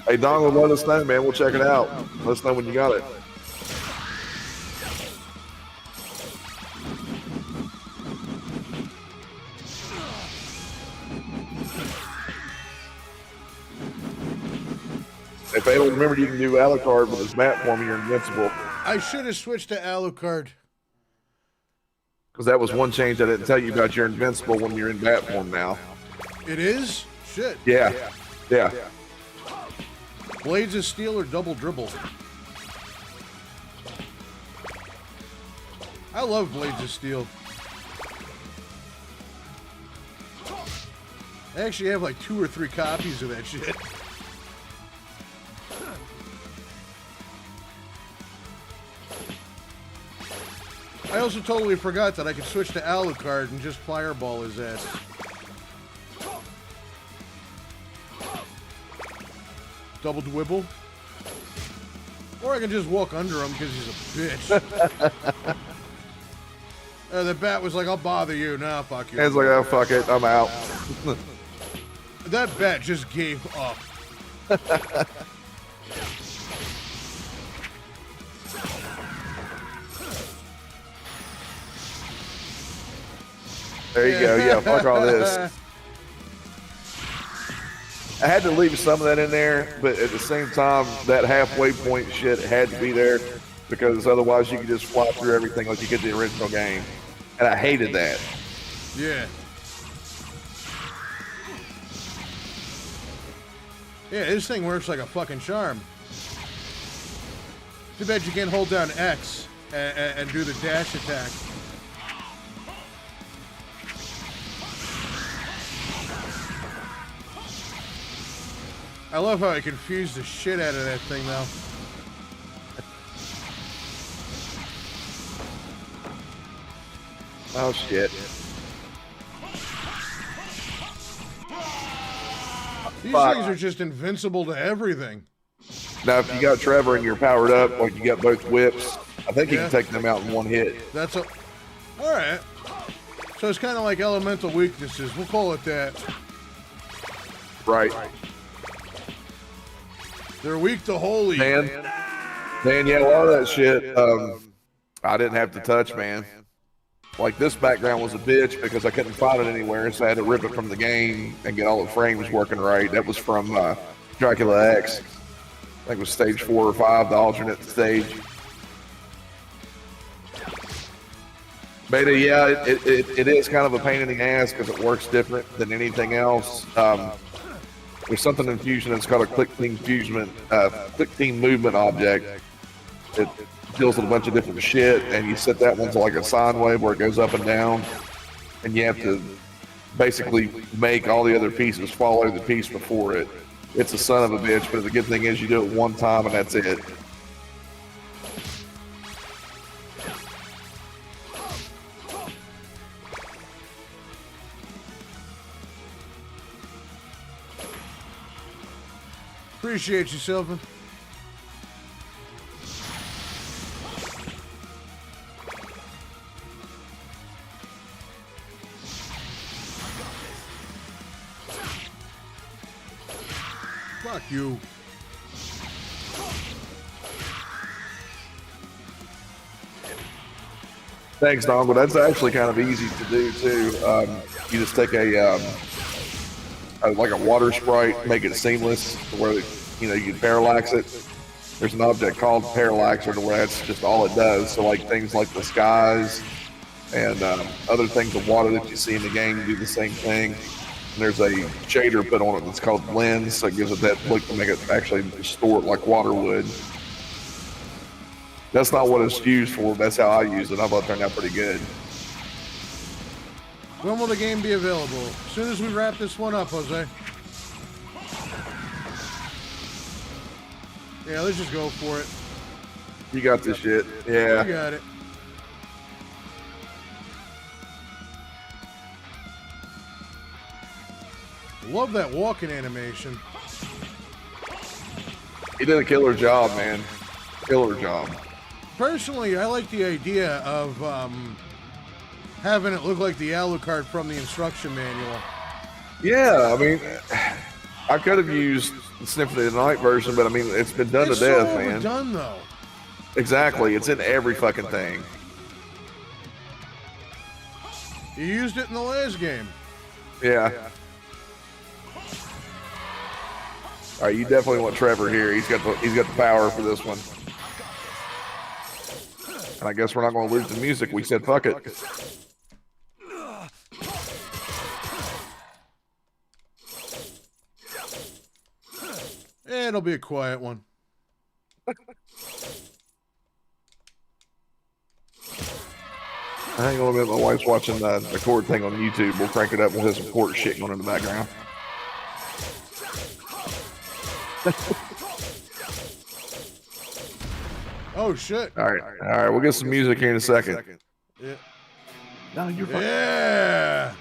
Hey, Donald, let us know, man. We'll check it out. Let us know when you got it. If I don't remember, you can do Alucard with his map for me. You're invincible. I should have switched to Alucard. Because that was one change I didn't tell you about. You're invincible when you're in bat form now. It is? Shit. Yeah. Yeah. Blades of Steel or double dribble? I love Blades of Steel. I actually have like 2 or 3 copies of that shit. I also totally forgot that I could switch to Alucard and just fireball his ass. Double dwibble. Or I can just walk under him because he's a bitch. The bat was like, I'll bother you. Nah, fuck you. It's like, oh, fuck it. I'm out. That bat just gave up. There you go. Yeah, fuck all this. I had to leave some of that in there, but at the same time, that halfway point shit had to be there because otherwise you could just fly through everything like you could the original game. And I hated that. Yeah. Yeah, this thing works like a fucking charm. Too bad you can't hold down X and do the dash attack. I love how I confused the shit out of that thing, though. Oh, shit. These things are just invincible to everything. Now, if you got Trevor and you're powered up, like you got both whips, I think you can take them out in one hit. That's a... All right. So it's kind of like elemental weaknesses. We'll call it that. Right. They're weak to holy. Man, yeah, a lot of that shit, I didn't have to touch, man. Like, this background was a bitch because I couldn't find it anywhere, so I had to rip it from the game and get all the frames working right. That was from Dracula X. I think it was stage 4 or 5, the alternate stage. Beta, yeah, it is kind of a pain in the ass because it works different than anything else. There's something in Fusion that's called a click team movement object. It deals with a bunch of different shit, and you set that one to like a sine wave where it goes up and down, and you have to basically make all the other pieces follow the piece before it. It's a son of a bitch, but the good thing is you do it one time and that's it. Appreciate you, Sylvan. Fuck you. Thanks, Dongle. That's actually kind of easy to do too. You just take like a water sprite, make it seamless to where you can parallax it. There's an object called parallaxer to where that's just all it does. So like things like the skies and other things of water that you see in the game do the same thing. And there's a shader put on it that's called lens, so it gives it that look to make it actually distort like water would. That's not what it's used for. That's how I use it. I thought it turned out pretty good. When will the game be available? As soon as we wrap this one up, Jose. Yeah, let's just go for it. You got this shit. Yeah. You got it. Love that walking animation. He did a killer job, man. Killer job. Personally, I like the idea of having it look like the Alucard from the instruction manual. Yeah, I mean, I could have used the Symphony of the Night version, but I mean, it's been done to death, man. It's so overdone, though. Exactly. It's in every fucking thing. You used it in the last game. Yeah. All right, you definitely want Trevor here. He's got the power for this one. And I guess we're not going to lose the music. We said fuck it. It'll be a quiet one. Hang on a minute. My wife's watching the chord thing on YouTube. We'll crank it up. We'll have some chord shit going in the background. Oh shit! All right. We'll get some music here in a second. Yeah. No, you're fine. Yeah.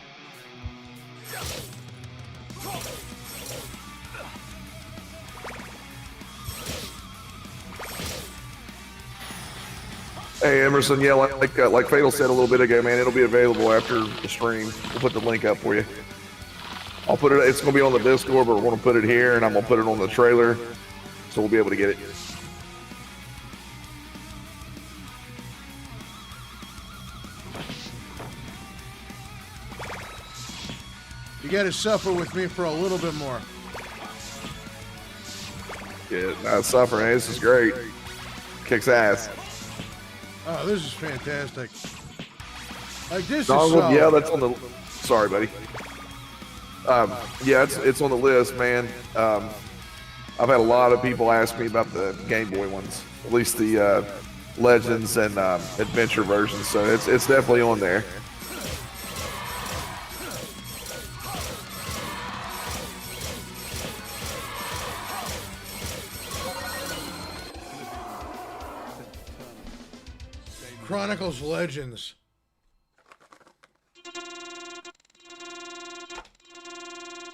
Hey Emerson, yeah, like Fatal said a little bit ago, man, it'll be available after the stream. We'll put the link up for you. I'll put it. It's gonna be on the Discord, but we're gonna put it here, and I'm gonna put it on the trailer, so we'll be able to get it. You gotta suffer with me for a little bit more. Yeah, not suffering. This is great. Kicks ass. Oh, this is fantastic. Like this Dongle, is yeah, that's on the. Sorry, buddy. Yeah, it's on the list, man. I've had a lot of people ask me about the Game Boy ones, at least the Legends and Adventure versions. So it's definitely on there. Chronicles Legends.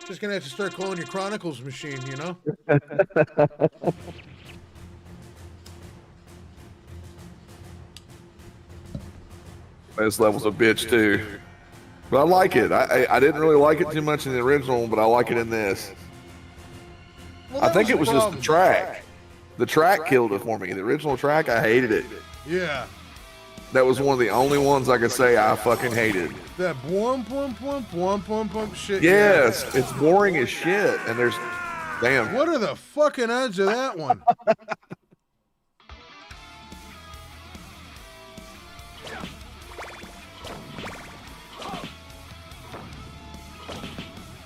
Just gonna have to start calling you Chronicles Machine, you know? This level's a bitch too, but I like it. I didn't really like it too much in the original, but I like it in this. Well, I think it was just problem. the track. The track killed it for me. The original track, I hated it. Yeah. That was one of the only ones I could say I fucking hated. That boom, boom, boom, boom, boom, boom shit. Yes, it's boring as shit, and there's Damn. What are the fucking odds of that one?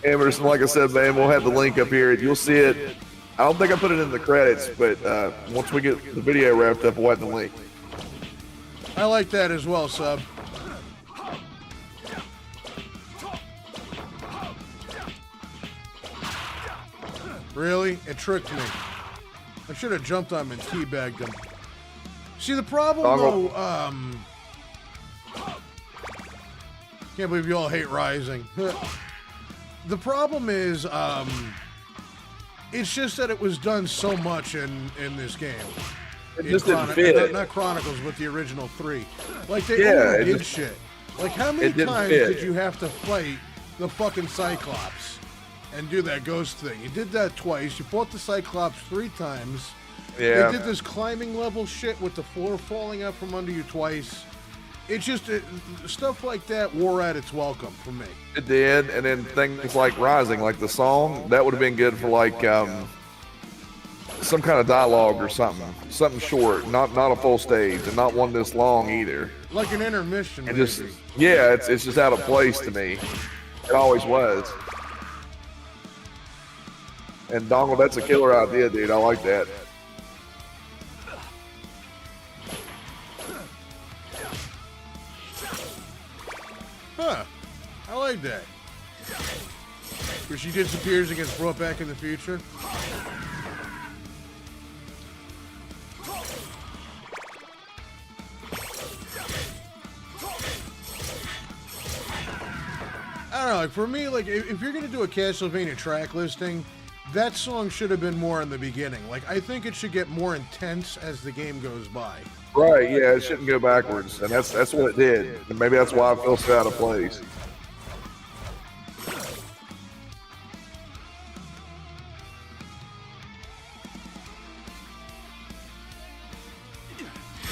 Emerson, like I said, man, we'll have the link up here. You'll see it. I don't think I put it in the credits, but once we get the video wrapped up, we'll have the link. I like that as well, Sub. Really? It tricked me. I should have jumped on him and teabagged him. See, the problem, though, can't believe you all hate Rising. The problem is, it's just that it was done so much in this game. It just didn't fit. Not Chronicles, but the original 3. Like, they overdid shit. Like, how many times did you have to fight the fucking Cyclops and do that ghost thing? You did that twice. You fought the Cyclops 3 times. Yeah. They did this climbing level shit with the floor falling out from under you twice. It's just stuff like that wore out its welcome for me. It did, and then things like Rising, like the song, that would have been good for like some kind of dialogue or something short, not a full stage, and not one this long either. Like an intermission. And just it's just out of place to me. It always was. And Dongle, that's a killer idea, dude. I like that. Huh. I like that. Where she disappears and gets brought back in the future. I don't know, like for me, like if you're gonna do a Castlevania track listing, that song should have been more in the beginning. Like I think it should get more intense as the game goes by. Right, yeah, it shouldn't go backwards, and that's what it did. And maybe that's why I feel so out of place.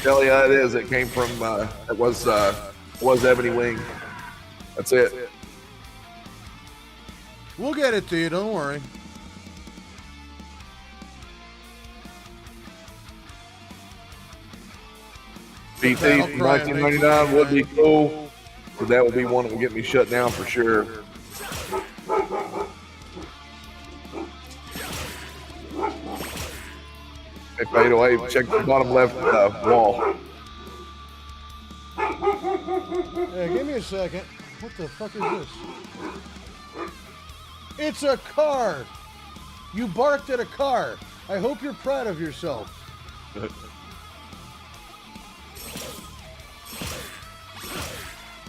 Hell yeah, it is. It came from it was Ebony Wing. That's it. We'll get it to you, don't worry. PT 1999 would be cool, but that would be one that would get me shut down for sure. Hey, fade away. Check the bottom left wall. Hey, give me a second. What the fuck is this? It's a car. You barked at a car. I hope you're proud of yourself.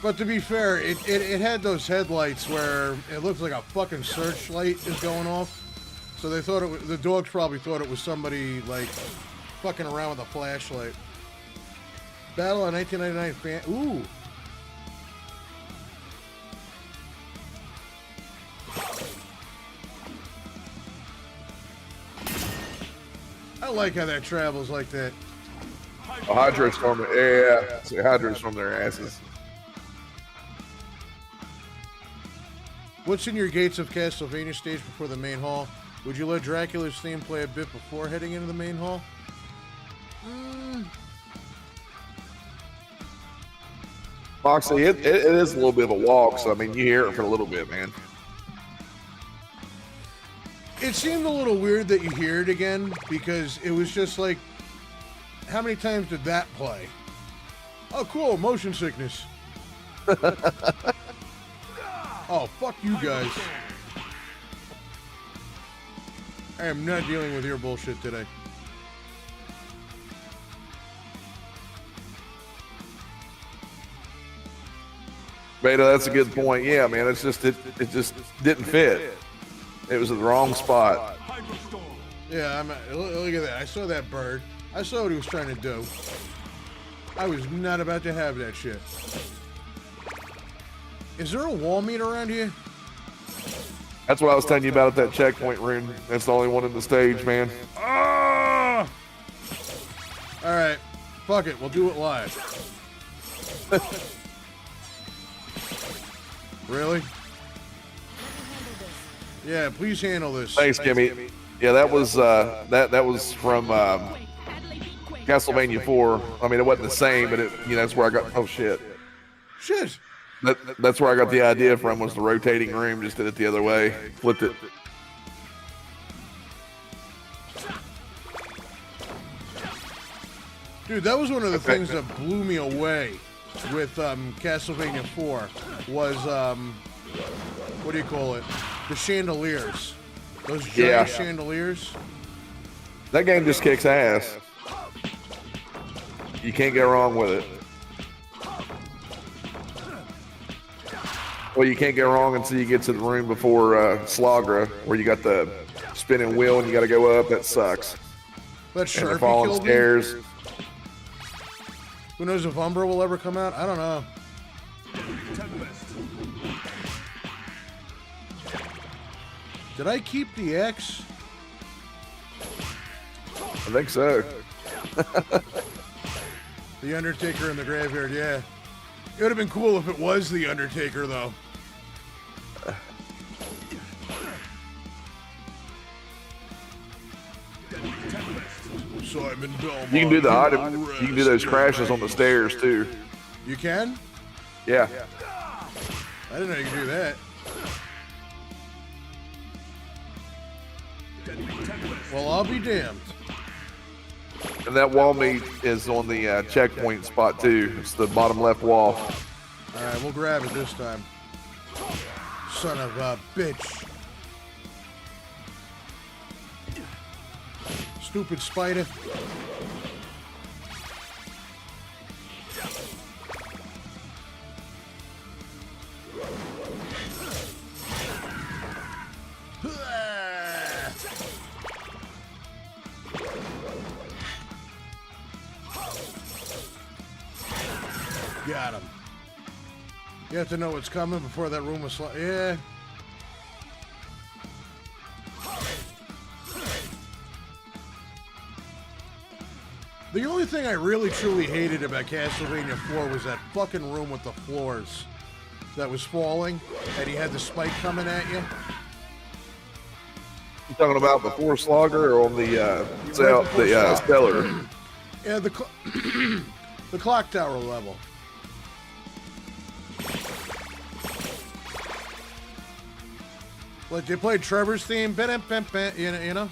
But to be fair, it had those headlights where it looked like a fucking searchlight is going off. So they thought the dogs probably thought it was somebody like fucking around with a flashlight. Battle of 1999 fan. Ooh. I like how that travels like that. Oh, Hydra's from yeah. See, Hydra's from their asses. What's in your Gates of Castlevania stage before the main hall? Would you let Dracula's theme play a bit before heading into the main hall? Moxie, it is a little bit of a walk, so I mean, you hear it for a little bit, man. It seemed a little weird that you hear it again because it was just like, how many times did that play? Oh, cool, motion sickness. Oh, fuck you guys. I am not dealing with your bullshit today. Beta, that's a good point. Yeah, man, it's just it just didn't fit. It was at the wrong spot. Yeah, look at that. I saw that bird. I saw what he was trying to do. I was not about to have that shit. Is there a wall meter around here? That's what I was telling you about at that checkpoint room. That's the only one in the stage, man. Ah! All right, fuck it. We'll do it live. Really? Yeah, please handle this. Thanks, Jimmy. Yeah, that was that was from Castlevania 4. I mean, it wasn't the same, but that's where I got. Oh shit. Shit. That's where I got the idea from. Was the rotating room? Just did it the other way. Flipped it. Dude, that was one of the things that blew me away with Castlevania 4 was, what do you call it? The chandeliers. Those giant chandeliers. That game just kicks ass. You can't go wrong with it. Well, you can't go wrong until you get to the room before Slagra, where you got the spinning wheel and you got to go up. That sucks. That Sharpie and falling killed stairs. Me? Who knows if Umbra will ever come out? I don't know. Did I keep the X? I think so. The Undertaker in the graveyard, yeah. It would have been cool if it was the Undertaker, though. Simon Belmont. You can do the item. You can do those crashes on the stairs too. You can? Yeah. I didn't know you could do that. Well, I'll be damned. And that wall meat is on the checkpoint spot too. It's the bottom left wall. All right, we'll grab it this time. Son of a bitch. Stupid spider. Got him. You have to know what's coming before that room was yeah. The only thing I really truly hated about Castlevania 4 was that fucking room with the floors that was falling and he had the spike coming at you. You talking about before Slogger or on the cellar? Yeah, the clock tower level. Like they played Trevor's theme, you know?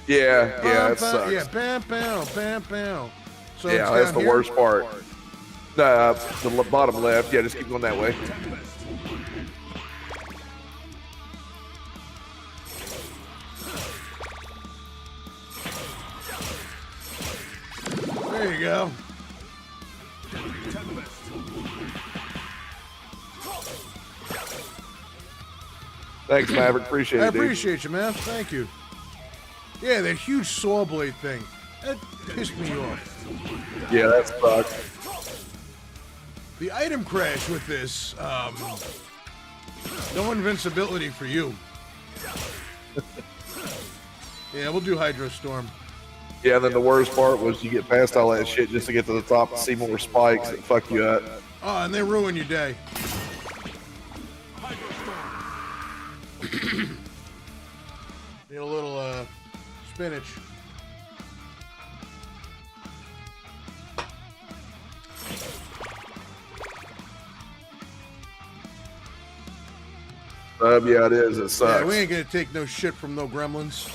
Yeah, that sucks. Yeah, bam, bam, bam, bam. So yeah, that's the worst part. The bottom left. Yeah, just keep going that way. There you go. Thanks, Maverick. Appreciate it, I appreciate you, man. Thank you. Yeah, that huge saw blade thing. That pissed me off. Yeah, that sucked. The item crash with this, no invincibility for you. Yeah, we'll do Hydro Storm. Yeah, and then the worst part was you get past all that shit just to get to the top and see more spikes that fuck you up. Oh, and they ruin your day. Need a little spinach. Yeah, it is. It sucks. Yeah, we ain't gonna take no shit from no gremlins.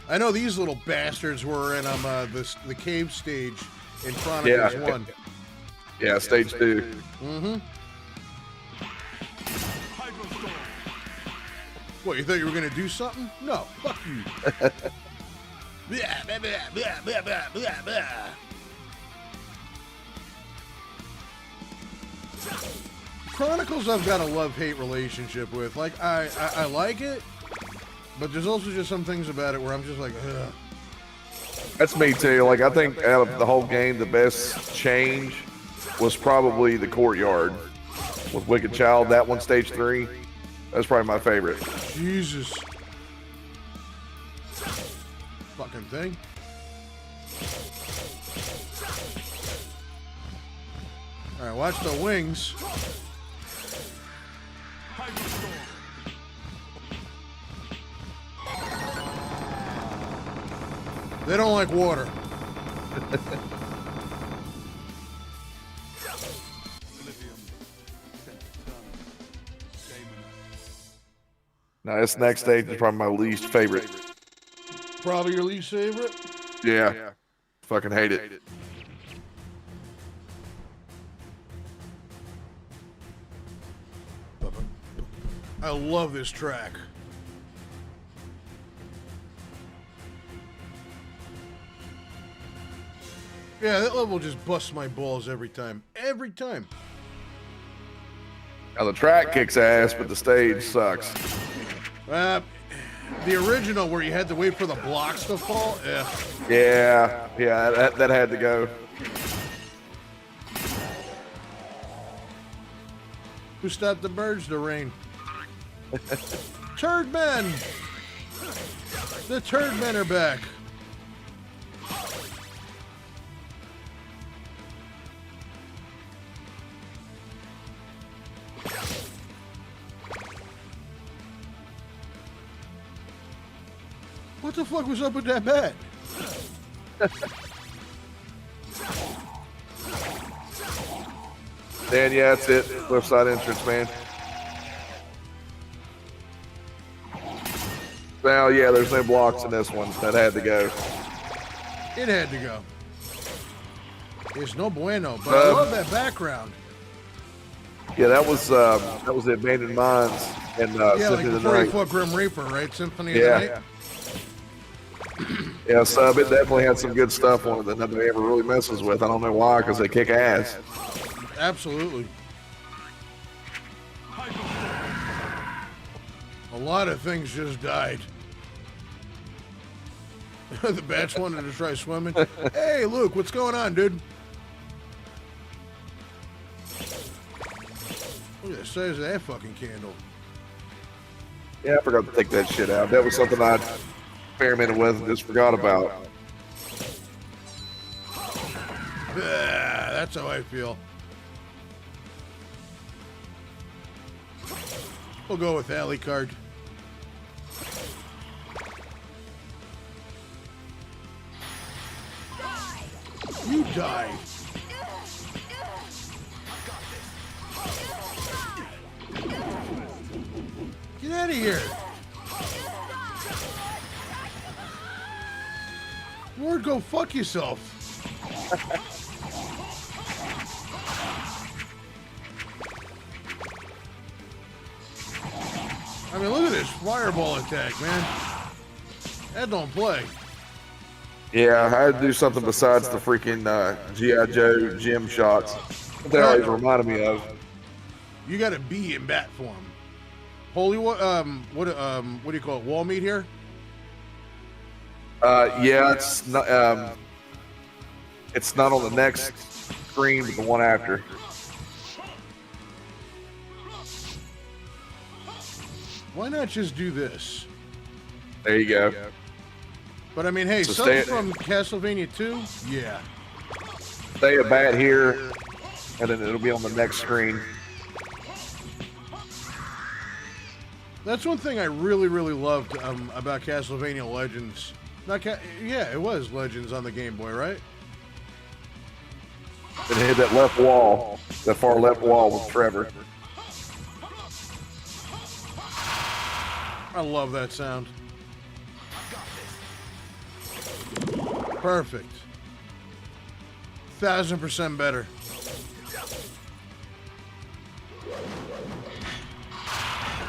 I know these little bastards were in the cave stage in Chronicles 1. Yeah, stage 2. Mm-hmm. What, you thought you were gonna do something? No, fuck you. Blah, blah, blah, blah, blah, blah, blah. Chronicles I've got a love-hate relationship with. Like, I like it, but there's also just some things about it where I'm just like, ugh. That's me too. Like, I think out of the whole game, the best change was probably the courtyard with Wicked Child. That one, stage 3. That's probably my favorite. Jesus. Fucking thing. Alright, watch the wings. They don't like water. Now, this next stage is probably my least favorite. Probably your least favorite? Yeah. Fucking hate it. I love this track. Yeah, that level just busts my balls every time. Every time. Now, the track kicks ass, but the stage sucks. The original where you had to wait for the blocks to fall? Yeah, that had to go. Who stopped the birds to rain? Turd men! The turd men are back. What the fuck was up with that bat? Dan, yeah, that's it. Left side entrance, man. Well, yeah, there's no blocks in this one. That had to go. It had to go. It's no bueno, but I love that background. Yeah, that was the Abandoned Mines and Yeah, like Symphony the of the Night. 40-foot Grim Reaper, right? Symphony of the Night? Yeah, Sub, it definitely had some good stuff on it that nobody ever really messes with. I don't know why, because they kick ass. Absolutely. A lot of things just died. The bats wanted to try swimming. Hey, Luke, what's going on, dude? Look at the size of that fucking candle. Yeah, I forgot to take that shit out. That was something I experimented with and just forgot about. That's how I feel. We'll go with Alucard. You die. Get out of here. Lord, go fuck yourself. I mean, look at this fireball attack, man. That don't play. Yeah, I had to do something besides the freaking G.I. Joe gym shots. That always reminded me of. You got to be in bat form. Holy, what do you call it? Wall meat here? Yeah, it's not on the next screen, but the one after. Why not just do this? There you go. But I mean, hey, So something stay- from Castlevania 2? Yeah. Stay a bat here, and then it'll be on the next screen. That's one thing I really, really loved about Castlevania Legends. Yeah, it was Legends on the Game Boy, right? Then hit that left wall, that far left wall with Trevor. I love that sound. Perfect. 1000% better.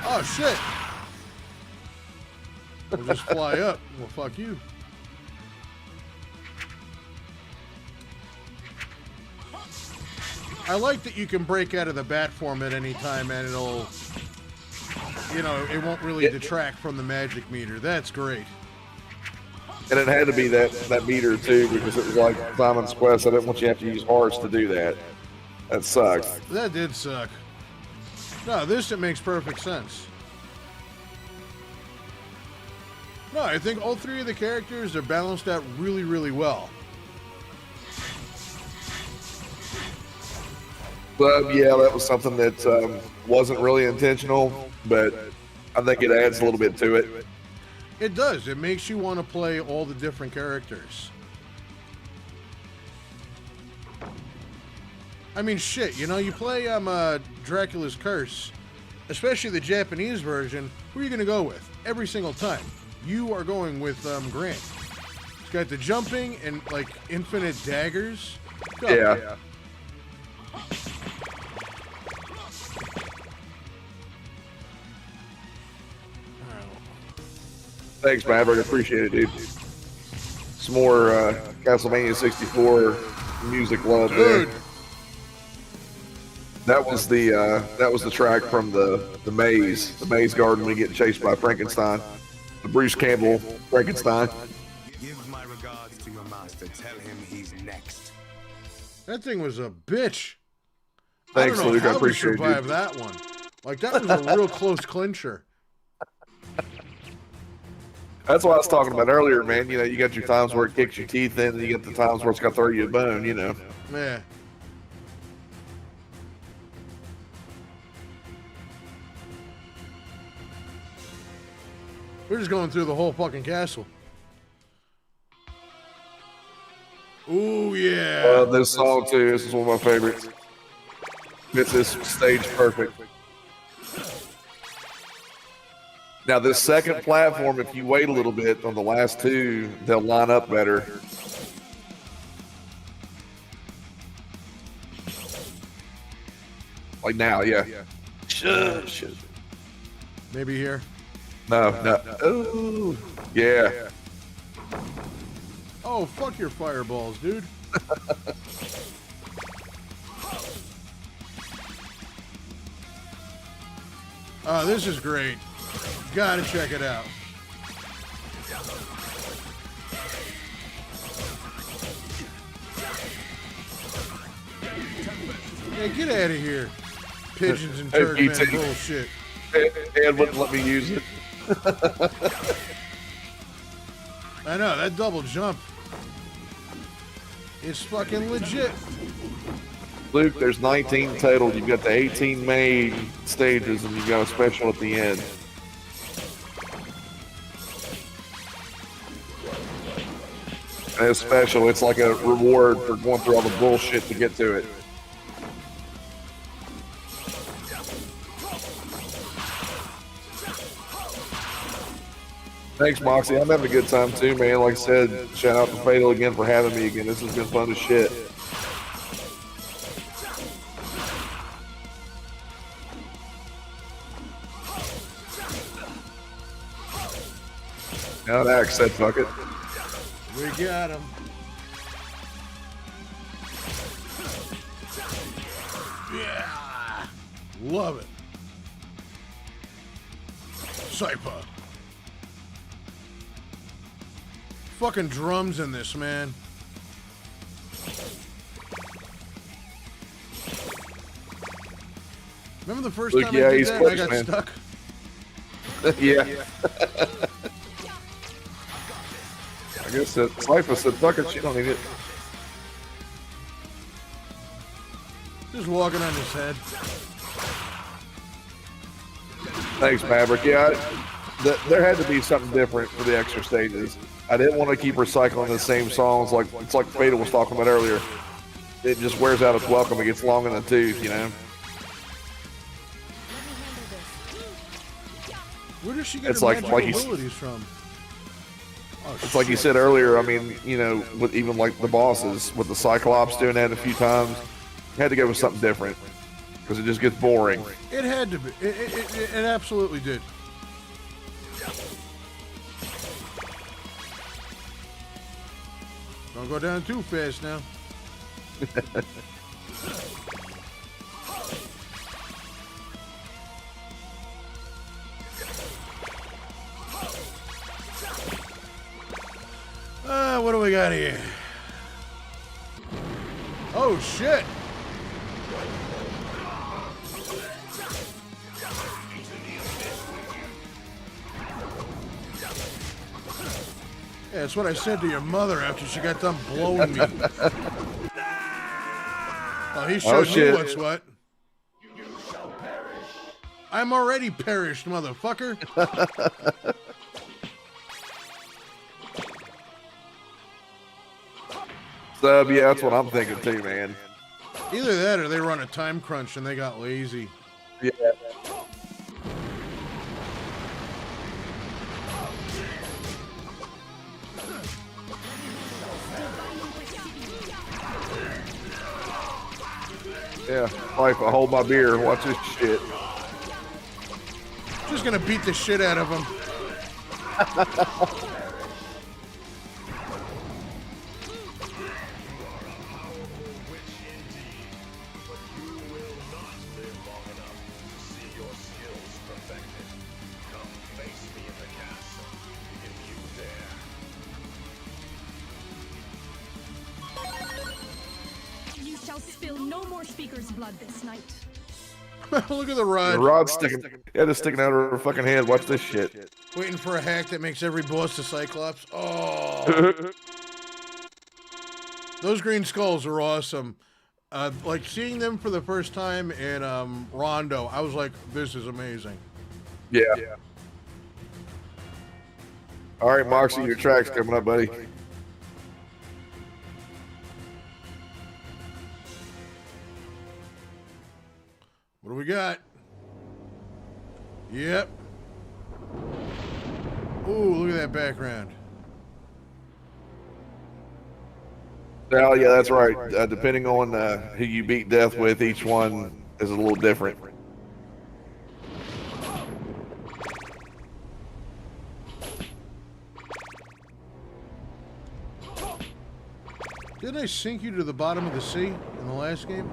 Oh, shit. We'll just fly up. Well, fuck you. I like that you can break out of the bat form at any time and it'll, you know, it won't really detract from the magic meter. That's great. And it had to be that meter too, because it was like Simon's Quest. I didn't want you to have to use hearts to do that. That sucks. That did suck. No, it makes perfect sense. No, I think all three of the characters are balanced out really, really well. But yeah, that was something that wasn't really intentional, but I think it adds a little bit to it. It does. It makes you want to play all the different characters. I mean, shit, you know, you play Dracula's Curse, especially the Japanese version, who are you going to go with? Every single time. You are going with Grant. He's got the jumping and, like, infinite daggers. Go. Yeah. Thanks, Maverick. Appreciate it, dude. Some more Castlevania 64 music love there. That was the track from the maze garden when you get chased by Frankenstein, the Bruce Campbell Frankenstein. Give my regards to your master. Tell him he's next. That thing was a bitch. Thanks, I don't know Luke. I how we appreciate survived you. that one. Like, that was a real close clincher. That's what I was talking about earlier, man. You know, you got your times where it kicks your teeth in, and you got the times where it's got to throw you a bone, you know. Yeah. We're just going through the whole fucking castle. Ooh, yeah. This song, too. This is one of my favorites. Fits this stage perfect. Now, this second platform, if you wait a little bit on the last two, they'll line up better. Like now, yeah. Shit. Maybe here. No. Ooh. Yeah. Oh, fuck your fireballs, dude. Oh, this is great. Gotta check it out. Hey, get out of here. Pigeons and turd man bullshit. And wouldn't let me use it. I know, that double jump. It's fucking legit. Luke, there's 19 total. You've got the 18 main stages, and you've got a special at the end. And it's special. It's like a reward for going through all the bullshit to get to it. Thanks, Moxie. I'm having a good time too, man. Like I said, shout out to Fatal again for having me again. This has been fun as shit. Now Axe said fuck it. We got him. Yeah. Love it. Cypher. Fucking drums in this, man. Remember the first Luke, time yeah, I did he's that? close, I got man. stuck. Yeah. I guess that Cypher said fuck it, she don't need it. Just walking on his head. Thanks, Maverick. Yeah, there had to be something different for the extra stages. I didn't want to keep recycling the same songs like it's like Fatal was talking about earlier. It just wears out its welcome. It gets long in the tooth, you know. Where does she get It's her like magical you- abilities from? Oh, It's like you said earlier. I mean, you know, with even like the bosses, with the Cyclops doing that a few times, you had to go with something different because it just gets boring. It had to be. It absolutely did. Don't go down too fast now. What do we got here? Oh, shit. Yeah, that's what I said to your mother after she got done blowing me. Oh, he showed you shit. what's what. I'm already perished, motherfucker. Yeah, that's what I'm thinking too, man. Either that or they run a time crunch and they got lazy. Yeah. Yeah, like I hold my beer and watch this shit. Just gonna beat the shit out of him. You shall spill no more speaker's blood this night. Look at the rod. The rod's sticking. Yeah, just sticking out of her fucking head. Watch this shit. Waiting for a hack that makes every boss a Cyclops. Oh. Those green skulls are awesome. Like seeing them for the first time in Rondo, I was like, this is amazing. Yeah. All right, Moxie, your track's coming up, buddy. What do we got? Yep. Ooh, look at that background. Oh, yeah, that's right. Depending on who you beat death with, each one is a little different. Didn't I sink you to the bottom of the sea in the last game?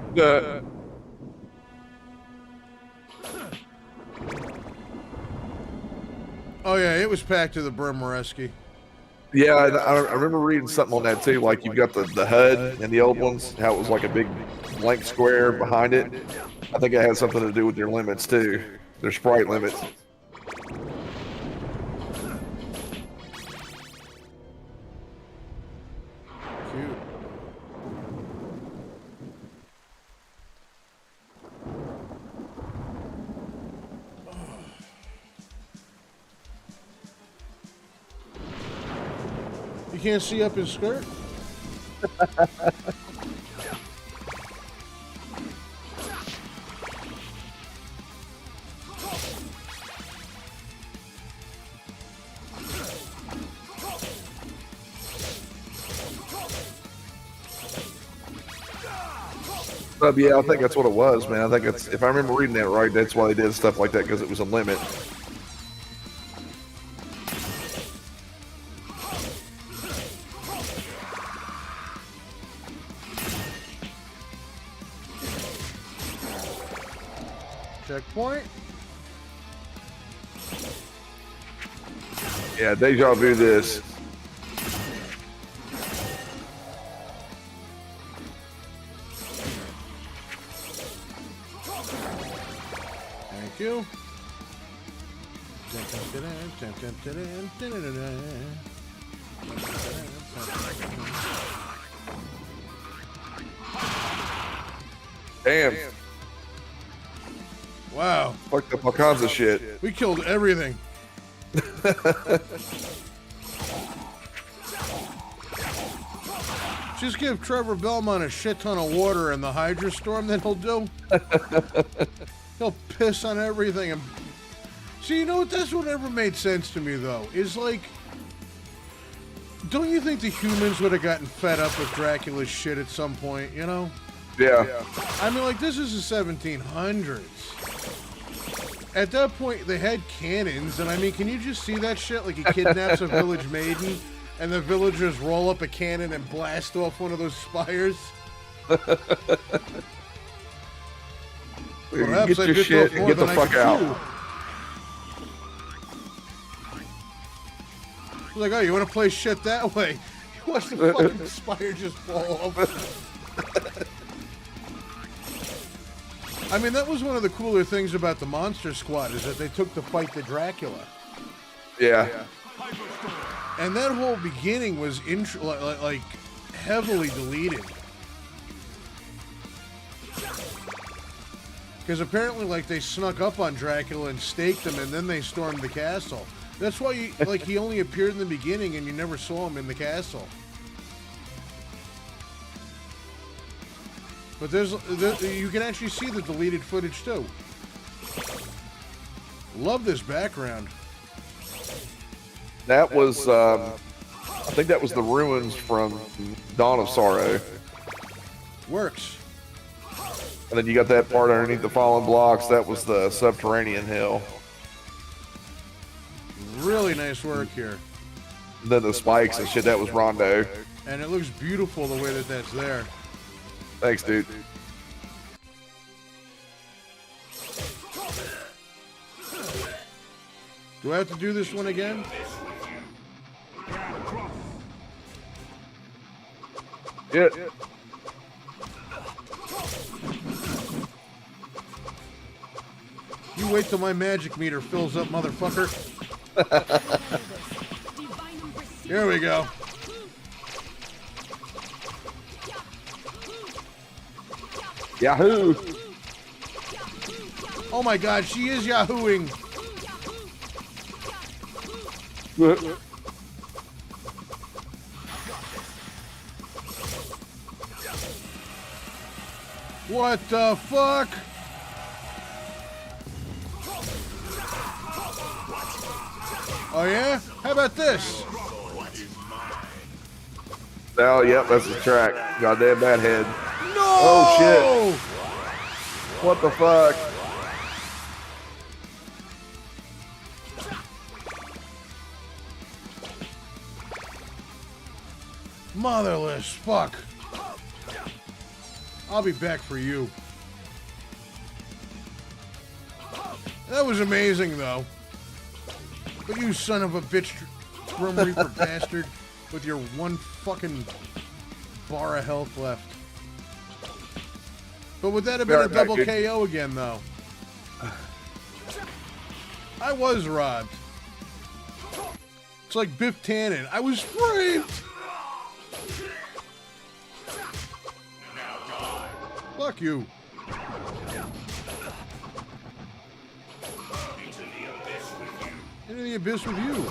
Oh yeah, it was packed to the brim, Moreski. Yeah, I remember reading something on that too. Like you've got the HUD and the old ones, how it was like a big blank square behind it. I think it had something to do with their limits too, their sprite limits. Cute. You can't see up his skirt? Yeah, I think that's what it was, man. I think it's, if I remember reading that right, that's why they did stuff like that, because it was a limit. Checkpoint. Yeah, deja vu this. Thank you. Damn. Wow. Fucked up all kinds of shit. We killed everything. Just give Trevor Belmont a shit ton of water and the Hydra Storm, then he'll do. He'll piss on everything. And see, you know what? That's what never made sense to me, though. Is like, don't you think the humans would have gotten fed up with Dracula's shit at some point? You know? Yeah. I mean, like, this is the 1700s. At that point, they had cannons, and I mean, can you just see that shit? Like, he kidnaps a village maiden, and the villagers roll up a cannon and blast off one of those spires. Get your shit and get the fuck out. Like, oh, you want to play shit that way? You watch the fucking spire just fall off. I mean, that was one of the cooler things about the Monster Squad, is that they took the fight to Dracula. Yeah. And that whole beginning was like heavily deleted. Because apparently, like, they snuck up on Dracula and staked him, and then they stormed the castle. That's why, he only appeared in the beginning, and you never saw him in the castle. But you can actually see the deleted footage too. Love this background. That was, I think that was the ruins from Dawn of Sorrow. Works. And then you got that part underneath the fallen blocks. That was the subterranean hell. Really nice work here. And then the spikes and shit, that was Rondo. And it looks beautiful the way that that's there. Thanks, dude. Do I have to do this one again? Yeah. You wait till my magic meter fills up, motherfucker. Here we go. Yahoo! Oh my god, she is yahooing. What the fuck? Oh yeah? How about this? Oh, yep, that's the track. Goddamn bad head. No! Oh shit. What the fuck? Motherless, fuck. I'll be back for you. That was amazing, though. But you son of a bitch, Grim Reaper bastard, with your one fucking bar of health left. But would that have been a double KO again, though? I was robbed. It's like Biff Tannen. I was framed! Fuck you. Into the abyss with you.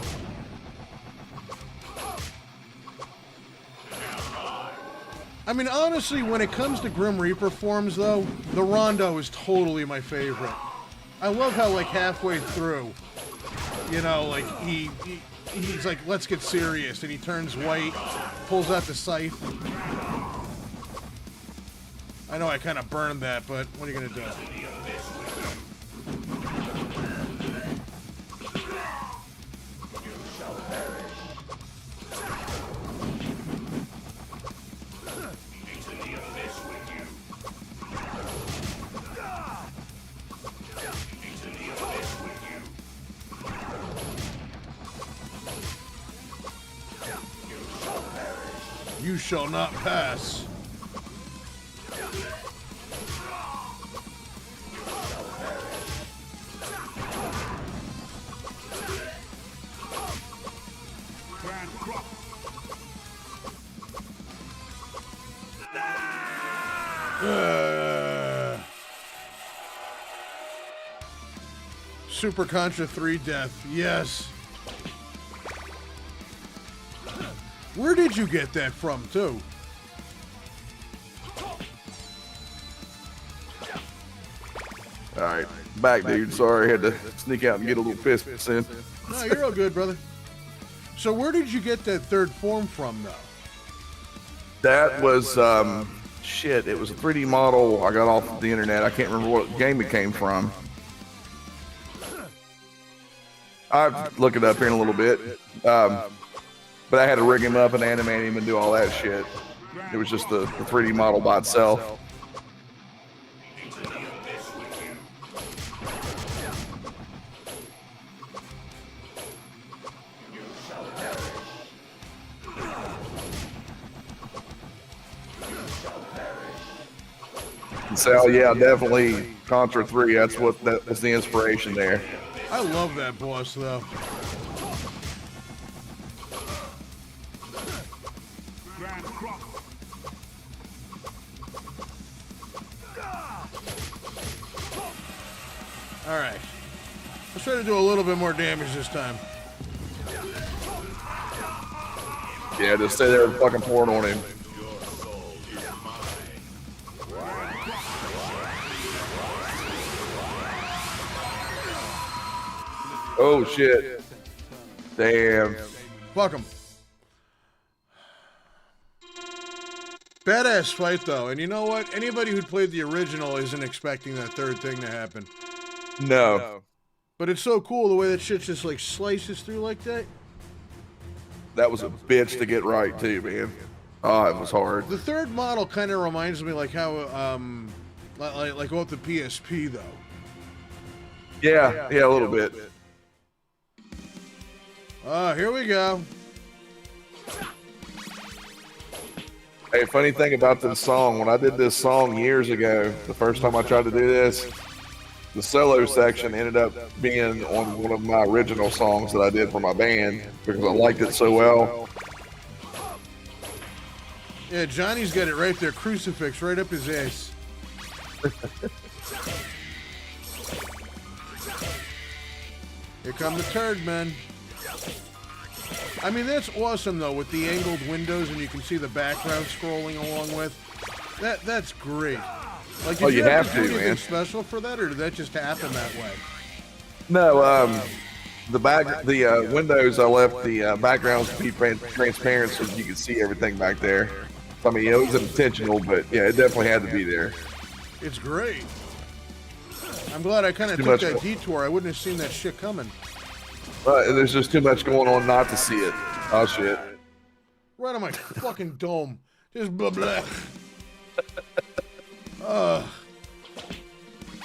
I mean, honestly, when it comes to Grim Reaper forms, though, the Rondo is totally my favorite. I love how, like, halfway through, you know, like, he's like, let's get serious, and he turns white, pulls out the scythe. I know I kind of burned that, but what are you going to do? You shall not pass. Super Contra 3 death. Yes. Where did you get that from, too? Alright, back, dude. Sorry, I had to sneak out and get a little piss in. No, you're all good, brother. So where did you get that third form from, though? That was, shit, it was a 3D model I got off the internet. I can't remember what game it came from. I'll look it up here in a little bit. But I had to rig him up and animate him and do all that shit. It was just the 3D model by itself. So yeah, definitely Contra 3. That's what that was the inspiration there. I love that boss, though. Alright. Let's try to do a little bit more damage this time. Yeah, just stay there and fucking pouring on him. Oh shit! Damn. Fuck him. Badass fight though, and you know what? Anybody who played the original isn't expecting that third thing to happen. No. But it's so cool the way that shit just like slices through like that. That was a bitch to get right too, man. Oh, it was hard. The third model kind of reminds me like how like with the PSP though. Yeah, a little bit. Here we go. Hey, funny thing about this song, when I did this song years ago, the first time I tried to do this, the solo section ended up being on one of my original songs that I did for my band because I liked it so well. Yeah, Johnny's got it right there, crucifix right up his ass. Here come the turd, man. I mean, that's awesome, though, with the angled windows and you can see the background scrolling along with. That's great. Like, did you have to do anything special for that, or did that just happen that way? No, the windows, I left the backgrounds to be transparent so you could see everything back there. I mean, it wasn't intentional, but yeah, it definitely had to be there. It's great. I'm glad I kind of took that detour. I wouldn't have seen that shit coming. There's just too much going on not to see it. Oh, shit. Right on my fucking dome. Just blah, blah.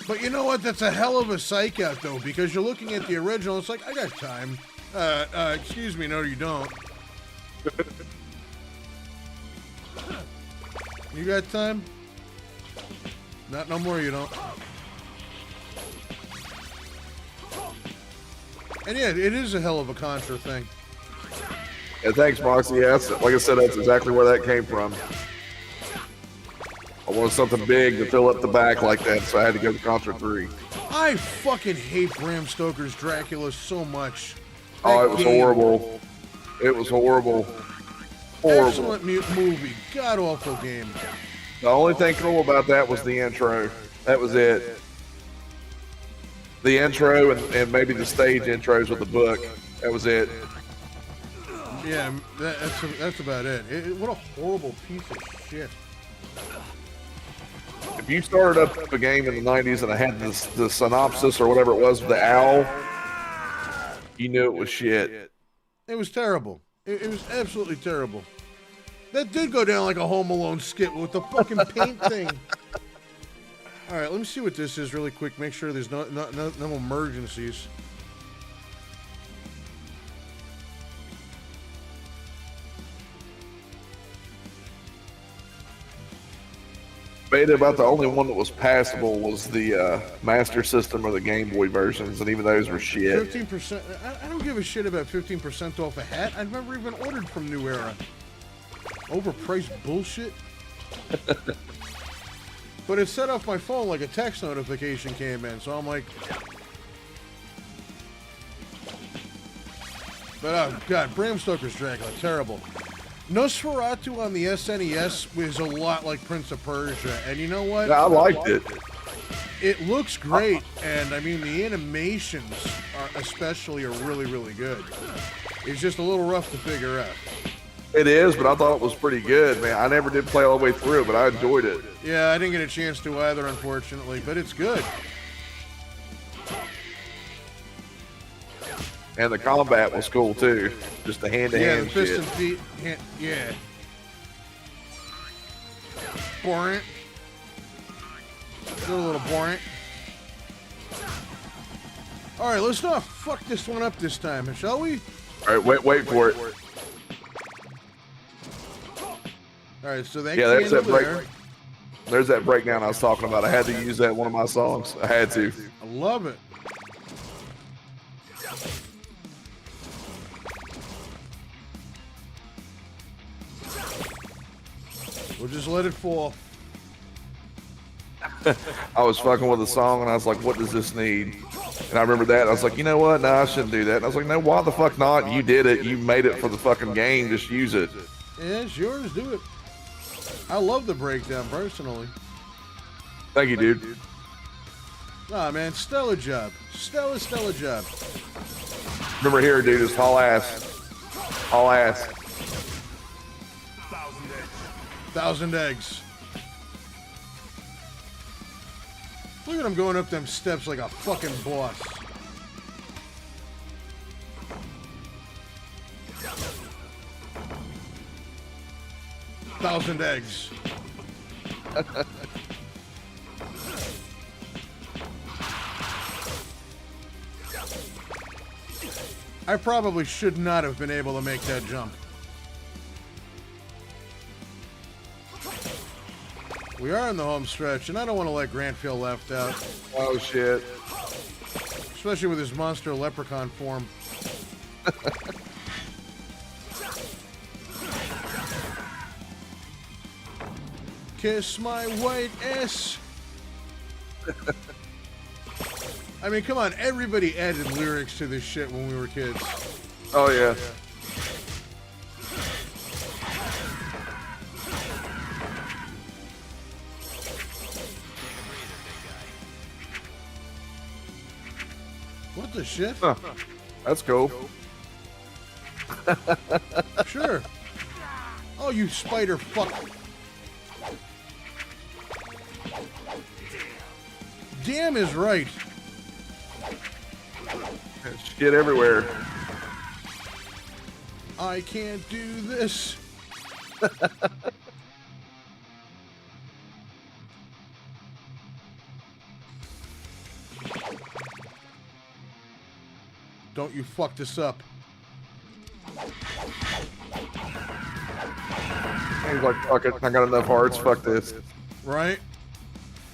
But you know what? That's a hell of a psych out, though, because you're looking at the original. It's like, I got time. Excuse me. No, you don't. You got time? Not no more, you don't. And yeah, it is a hell of a Contra thing. Yeah, thanks, Moxie. Yeah, like I said, that's exactly where that came from. I wanted something big to fill up the back like that, so I had to go to Contra 3. I fucking hate Bram Stoker's Dracula so much. Oh, it was horrible. It was horrible. Horrible. Excellent movie. God-awful game. The only thing cool about that was the intro. That was it. The intro and maybe the stage intros with the book. That was it. Yeah, that's about it. What a horrible piece of shit. If you started up a game in the 90s and I had the synopsis or whatever it was with the owl, you knew it was shit. It was terrible. It was absolutely terrible. That did go down like a Home Alone skit with the fucking paint thing. All right, let me see what this is really quick. Make sure there's no emergencies. Beta, about the only one that was passable was the Master System or the Game Boy versions, and even those were shit. 15%. I don't give a shit about 15% off a hat. I've never even ordered from New Era. Overpriced bullshit. But it set off my phone like a text notification came in, so I'm like... But, oh, God, Bram Stoker's Dracula, terrible. Nosferatu on the SNES was a lot like Prince of Persia, and you know what? Yeah, I liked it. It looks great, and I mean, the animations especially are really, really good. It's just a little rough to figure out. It is, but I thought it was pretty good, man. I never did play all the way through it, but I enjoyed it. Yeah, I didn't get a chance to either, unfortunately, but it's good. And the combat was cool, too. Just the hand-to-hand shit. Yeah, the fist and feet. Yeah. Boring. Do a little boring. All right, let's not fuck this one up this time, shall we? All right, wait for it. All right, so that there's that break. There's that breakdown I was talking about. I had to use that in one of my songs. I had to. I love it. We'll just let it fall. I was fucking with a song and I was like, what does this need? And I remember that. I was like, you know what? No, I shouldn't do that. And I was like, no, why the fuck not? You did it. You made it for the fucking game. Just use it. Yeah, it's yours. Do it. I love the breakdown personally. Thank you, dude. Nah, man, stellar job. Stellar job. Remember here, dude, is haul ass. Haul ass. 1,000 eggs. Look at him going up them steps like a fucking boss. Thousand eggs. I probably should not have been able to make that jump. We are in the home stretch, and I don't want to let Grant feel left out. Oh, shit. Especially with his monster leprechaun form. Kiss my white ass. I mean, come on. Everybody added lyrics to this shit when we were kids. Oh, yeah. What the shit? Huh. That's cool. Sure. Oh, you spider fuck. Damn is right. Shit everywhere. I can't do this. Don't you fuck this up. He's like, fuck it, I got enough hearts, fuck this. Right?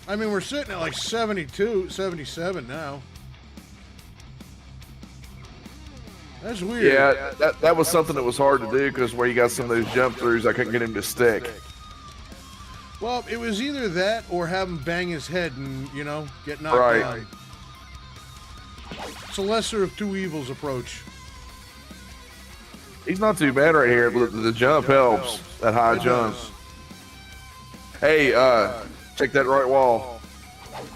I mean, we're sitting at like 72, 77 now. That's weird. Yeah, that was something that was hard to do because where you got some of those jump throughs, I couldn't get him to stick. Well, it was either that or have him bang his head and, you know, get knocked Right. down. It's a lesser of two evils approach. He's not too bad right here. The jump helps. That high jump. Hey, check that right wall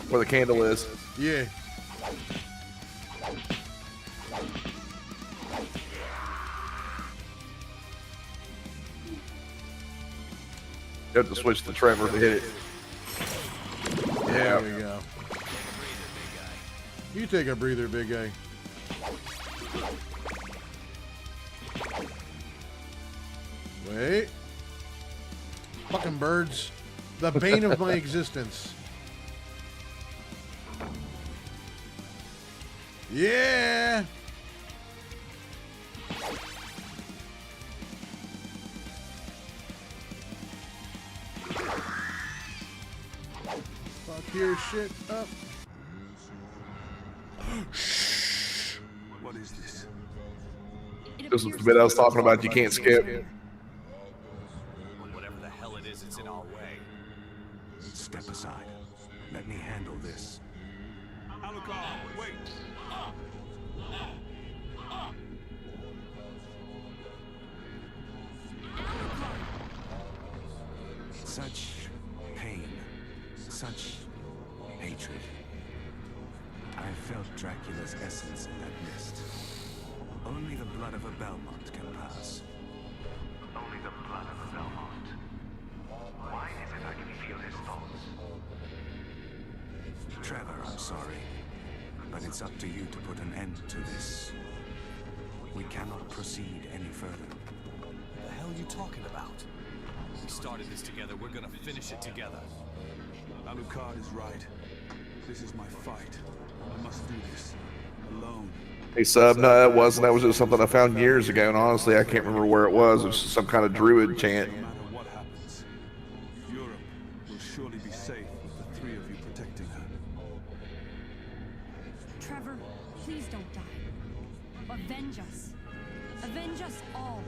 where the candle is. Yeah. You have to switch to Trevor to hit it. Yeah. There you go. You take a breather, big guy. Wait. Fucking birds. The bane of my existence. Yeah. Fuck your shit up. What is this? This was the bit I was talking about. You can't skip. Whatever the hell it is, it's in our way. Step aside. Let me handle this. Alucard, wait! Such pain. Such hatred. I felt Dracula's essence in that mist. Only the blood of a Belmont can pass. Only the blood of a Belmont. Why is it I can feel his thoughts? Trevor, I'm sorry. But it's up to you to put an end to this. We cannot proceed any further. What the hell are you talking about? We started this together, we're gonna finish it together. Alucard is right. This is my fight. I must do this. Alone. Hey, sub, no, that wasn't. That was just something I found years ago, and honestly, I can't remember where it was. It was some kind of druid chant. No matter what happens, Europe will surely be safe with the three of you protecting her. Trevor, please don't die. Avenge us. Avenge us all.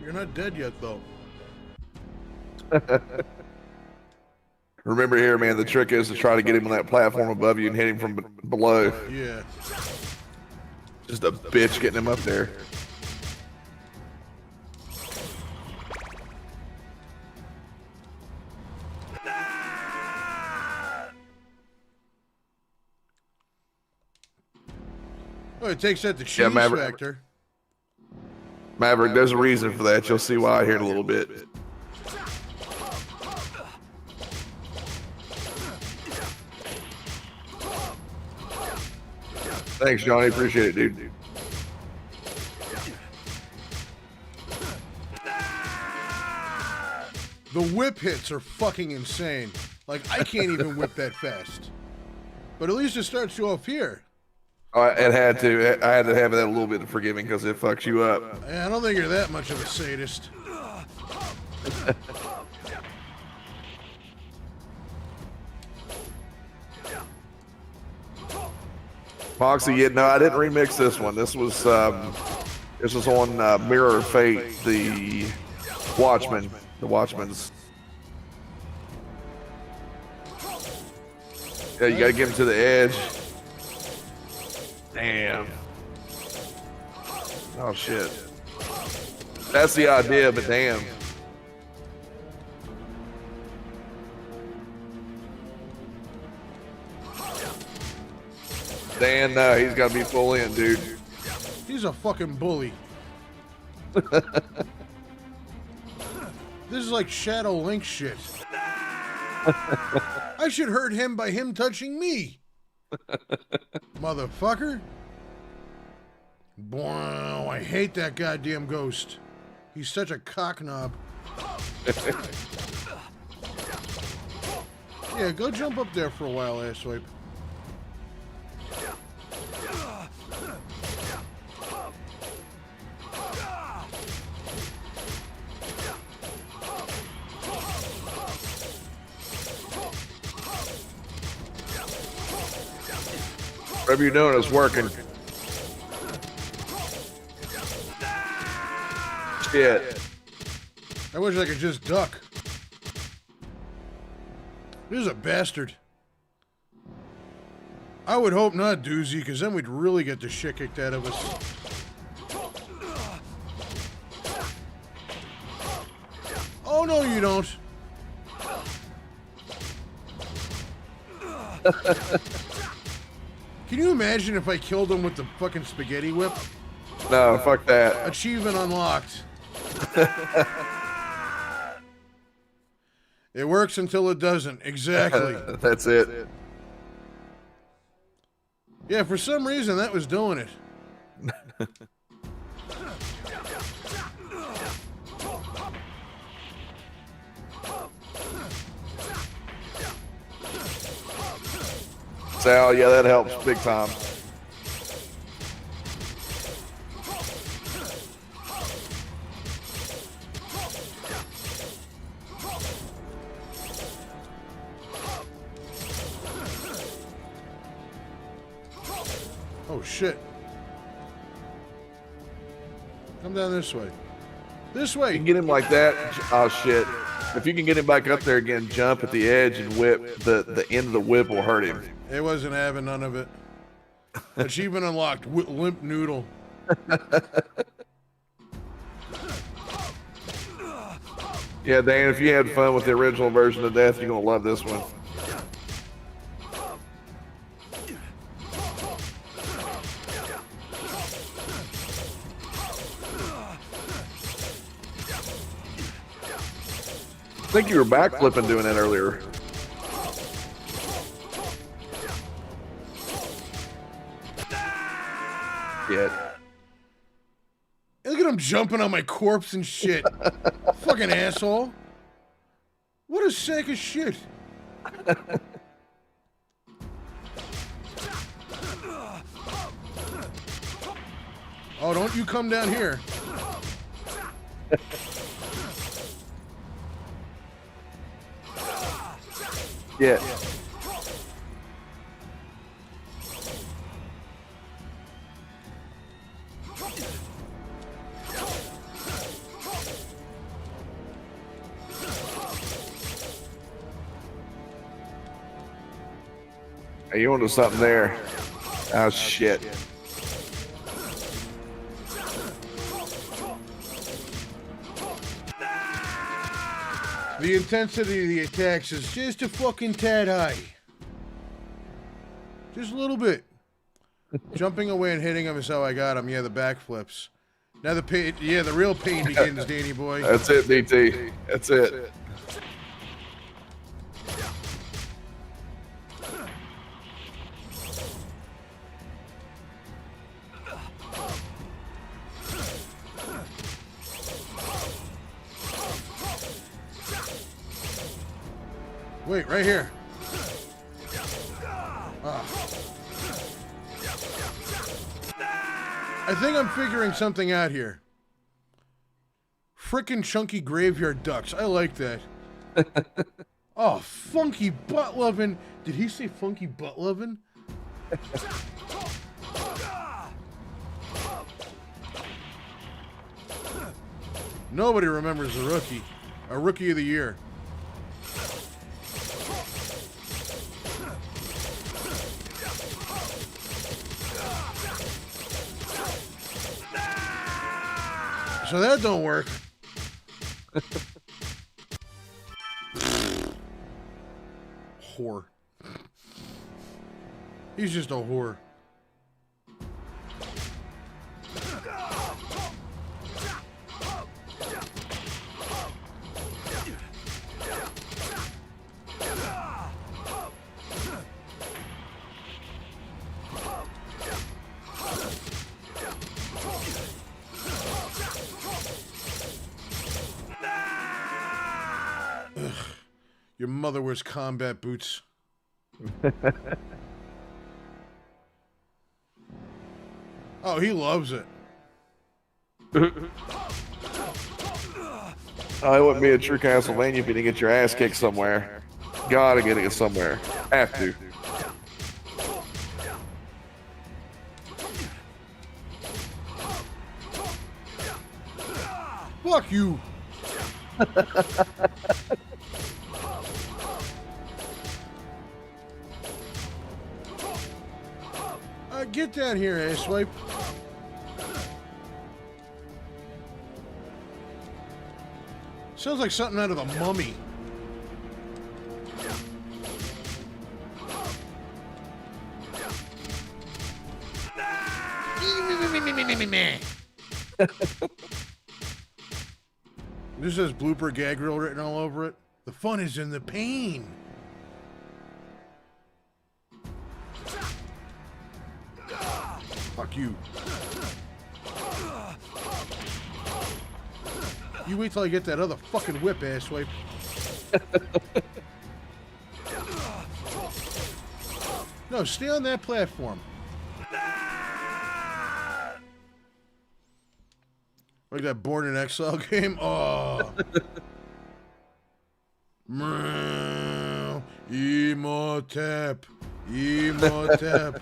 You're not dead yet, though. Remember here, man, the trick is to try to get him on that platform above you and hit him from below. Yeah. Just a bitch getting him up there. Oh, it takes out the cheese Yeah, Maverick. factor. Maverick, there's a reason for that. You'll see why here in a little bit. Thanks, Johnny. Appreciate it, dude. The whip hits are fucking insane. Like, I can't even whip that fast. But at least it starts you off here. Oh, it had to. I had to have that a little bit of forgiving because it fucks you up. Yeah, I don't think you're that much of a sadist. Moxie, yeah, no, I didn't remix this one. This was on Mirror of Fate, the Watchmen, the Watchmen's. Yeah, you gotta get him to the edge. Damn. Oh shit. That's the idea, but damn. Dan, no, he's gotta be full in, dude. He's a fucking bully. This is like Shadow Link shit. I should hurt him by him touching me. Motherfucker. Wow, I hate that goddamn ghost. He's such a cocknob. Yeah, go jump up there for a while, asswipe. Whatever you're doing is working. Shit. I wish I could just duck. This is a bastard. I would hope not, Doozy, because then we'd really get the shit kicked out of us. Oh, no, you don't. Can you imagine if I killed him with the fucking spaghetti whip? No, fuck that. Achievement unlocked. It works until it doesn't. Exactly. That's it. Yeah, for some reason that was doing it. Sal, yeah, that helps big time. Oh, shit. Come down this way. This way. You can get him like that. Oh, shit. If you can get him back up there again, jump at the edge and whip. The end of the whip will hurt him. It wasn't having none of it. Achievement unlocked. Limp noodle. Yeah, Dan, if you had fun with the original version of Death, you're going to love this one. I think you were backflipping doing that earlier. Yeah. Look at him jumping on my corpse and shit. Fucking asshole. What a sack of shit. Oh, don't you come down here. Yeah. Hey, you onto something there. Oh, shit. The intensity of the attacks is just a fucking tad high. Just a little bit. Jumping away and hitting him is how I got him. Yeah, the backflips. Now the pain, yeah, the real pain begins, Danny boy. That's it, DT. That's it. Wait, right here. I think I'm figuring something out here. Frickin' chunky graveyard ducks. I like that. Oh, funky butt lovin'. Did he say funky butt lovin'? Nobody remembers the rookie. A rookie of the year. So that don't work. Whore. He's just a whore. Your mother wears combat boots. Oh, he loves it. Oh, it wouldn't be a true Castlevania if you didn't get your ass kicked somewhere. Gotta get it somewhere. Have to. Fuck you. Get down here, asswipe. Sounds like something out of The Mummy. This has blooper gag reel written all over it. The fun is in the pain. Fuck you. You wait till I get that other fucking whip, asswipe. No, stay on that platform. Like that Born in Exile game? Oh. Emotep. Emotep.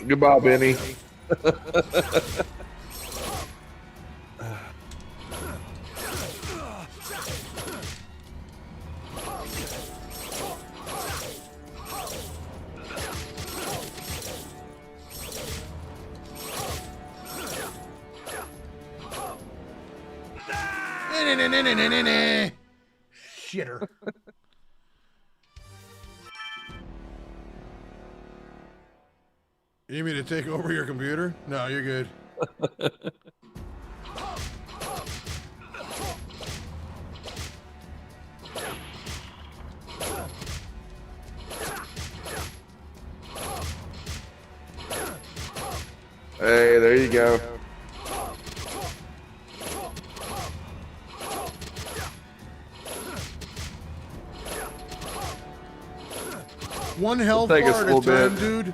Goodbye, Benny. Shitter. You need me to take over your computer? No, you're good. Hey, there you go. One health bar at a time, dude.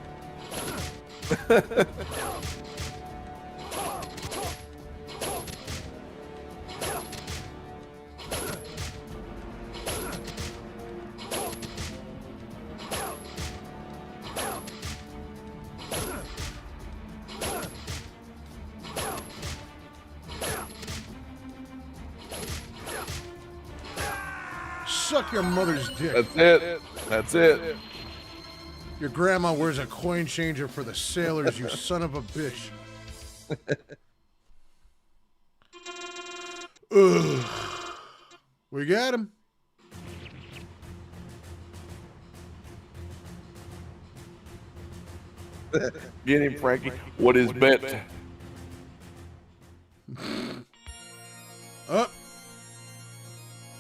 Suck your mother's dick. That's it. That's it. Your grandma wears a coin changer for the sailors, you son of a bitch. Ugh. We got him. Get him, Frankie. What is bet? Up.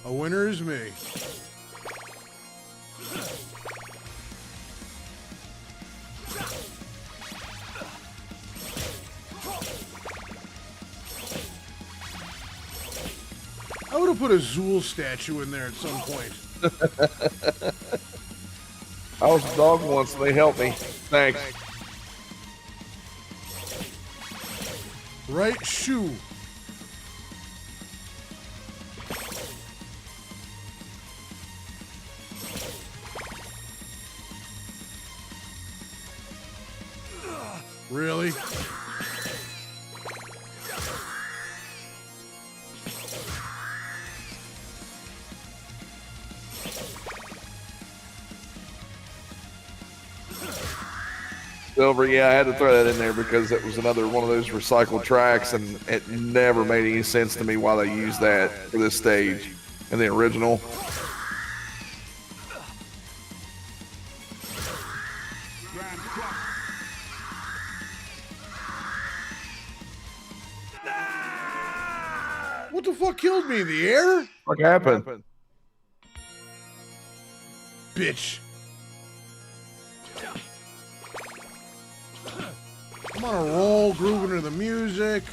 A winner is me. I would have put a Zool statue in there at some point. I was a dog once, and they helped me. Thanks. Right shoe. Really? Silver, yeah, I had to throw that in there because it was another one of those recycled tracks, and it never made any sense to me why they used that for this stage in the original. What the fuck killed me? The air? What happened? Bitch. I'm on a roll, grooving to the music.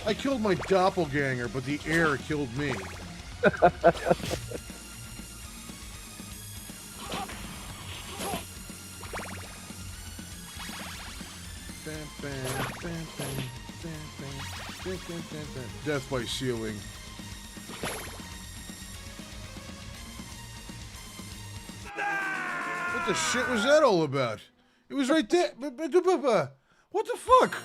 I killed my doppelganger, but the air killed me. Death by ceiling. What the shit was that all about? It was right there. What the fuck?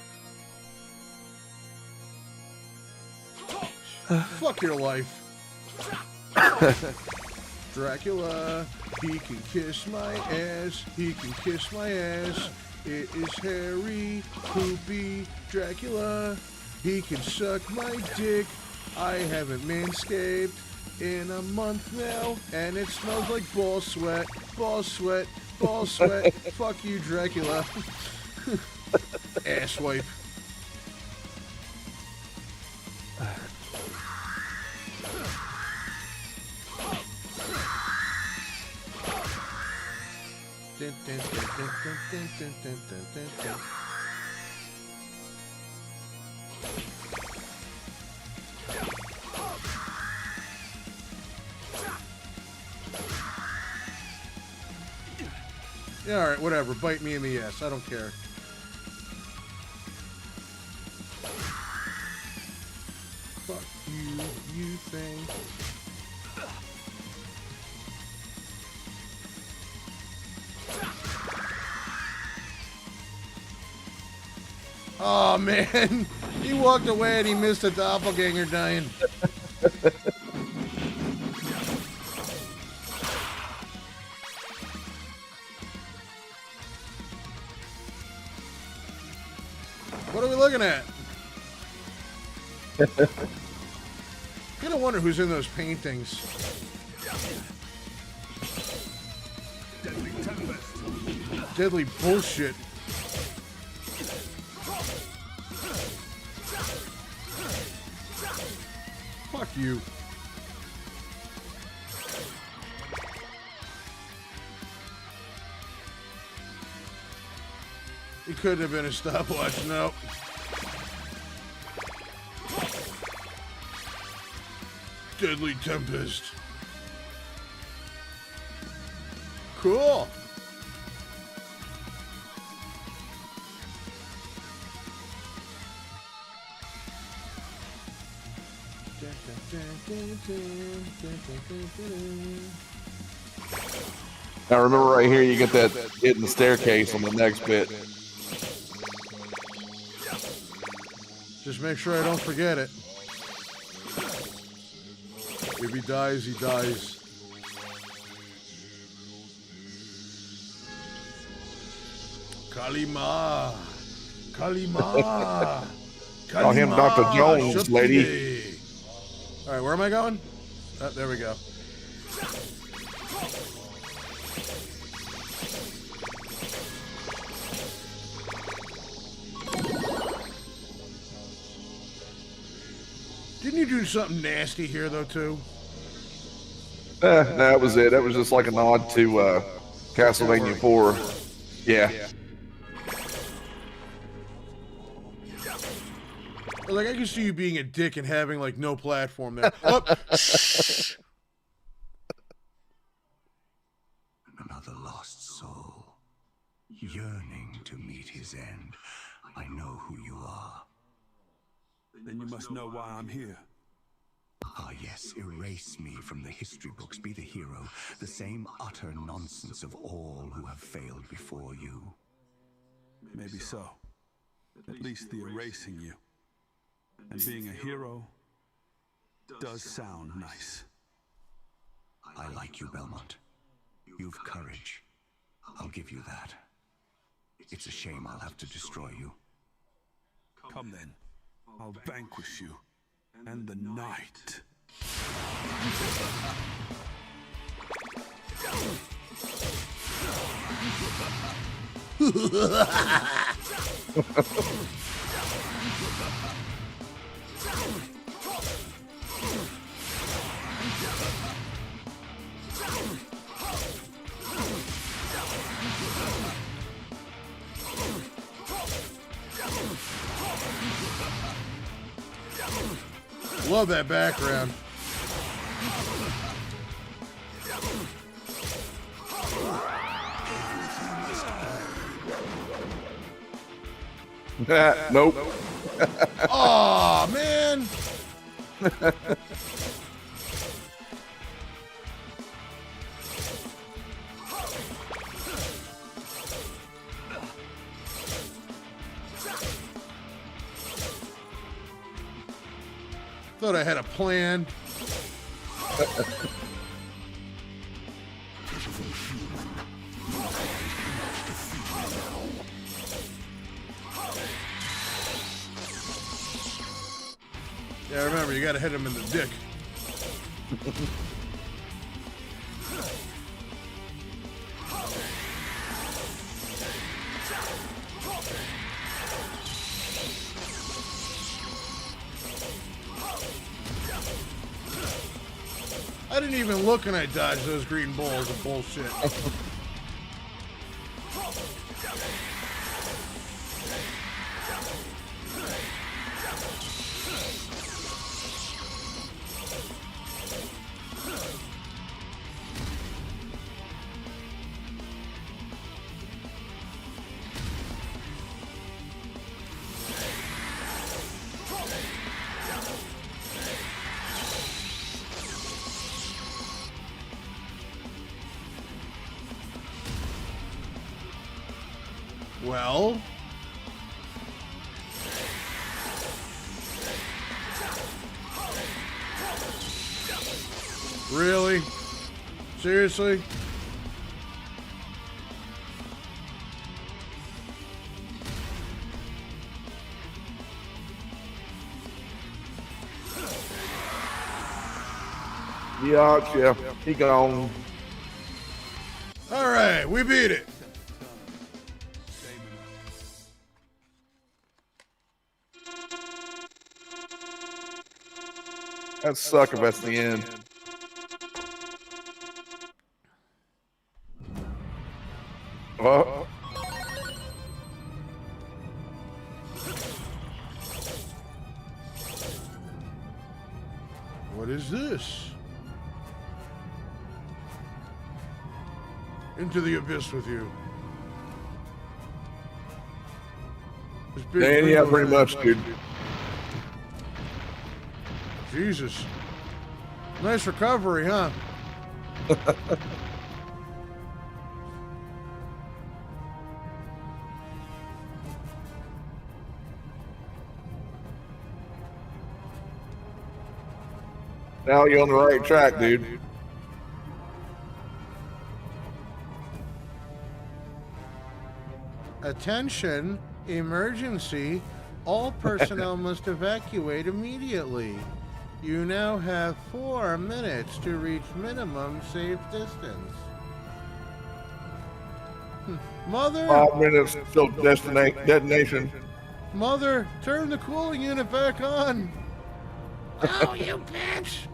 Fuck your life. Dracula, he can kiss my ass. He can kiss my ass. It is hairy, poopy Dracula. He can suck my dick. I haven't manscaped in a month now, and it smells like ball sweat, ball sweat, ball sweat. Fuck you, Dracula. Asswipe. Yeah, alright, whatever. Bite me in the ass. I don't care. Fuck you, you thing. Oh, man. He walked away and he missed a doppelganger dying. What are we looking at? Kinda wonder who's in those paintings. Deadly bullshit. Fuck you. It couldn't have been a stopwatch, no. Deadly Tempest. Cool. Now remember right here, you get that hidden staircase on the next bit. Just make sure I don't forget it. If he dies, he dies. Kalima! Kalima! Call him Dr. Jones, lady. All right, where am I going? There we go. Didn't you do something nasty here, though, too? No, that was it. That was just like a nod to Castlevania 4. Yeah. Like, I can see you being a dick and having, like, no platform there. Oh, shh. Another lost soul, yearning to meet his end. I know who you are. Then you must know why I'm here. Ah, yes, erase me from the history books. Be the hero, the same utter nonsense of all who have failed before you. Maybe so. At least the erasing you. And being a hero does sound nice. I like you, Belmont. You've courage. I'll give you that. It's a shame I'll have to destroy you. Come then. I'll vanquish you. And the night. Love that background. Nope. Aw, man. Thought I had a plan. Yeah, remember, you gotta hit him in the dick. I didn't even look and I dodged those green balls of bullshit. Well, really? Seriously? Yeah, he gone. All right, we beat it. That'd suck if that's the end. Oh. What is this? Into the abyss with you. Yeah, pretty much, dude. Jesus. Nice recovery, huh? Now you're on the right track, dude. Attention, emergency. All personnel must evacuate immediately. You now have 4 minutes to reach minimum safe distance. Mother! 5 minutes till detonation. Mother, turn the cooling unit back on! Oh, you bitch!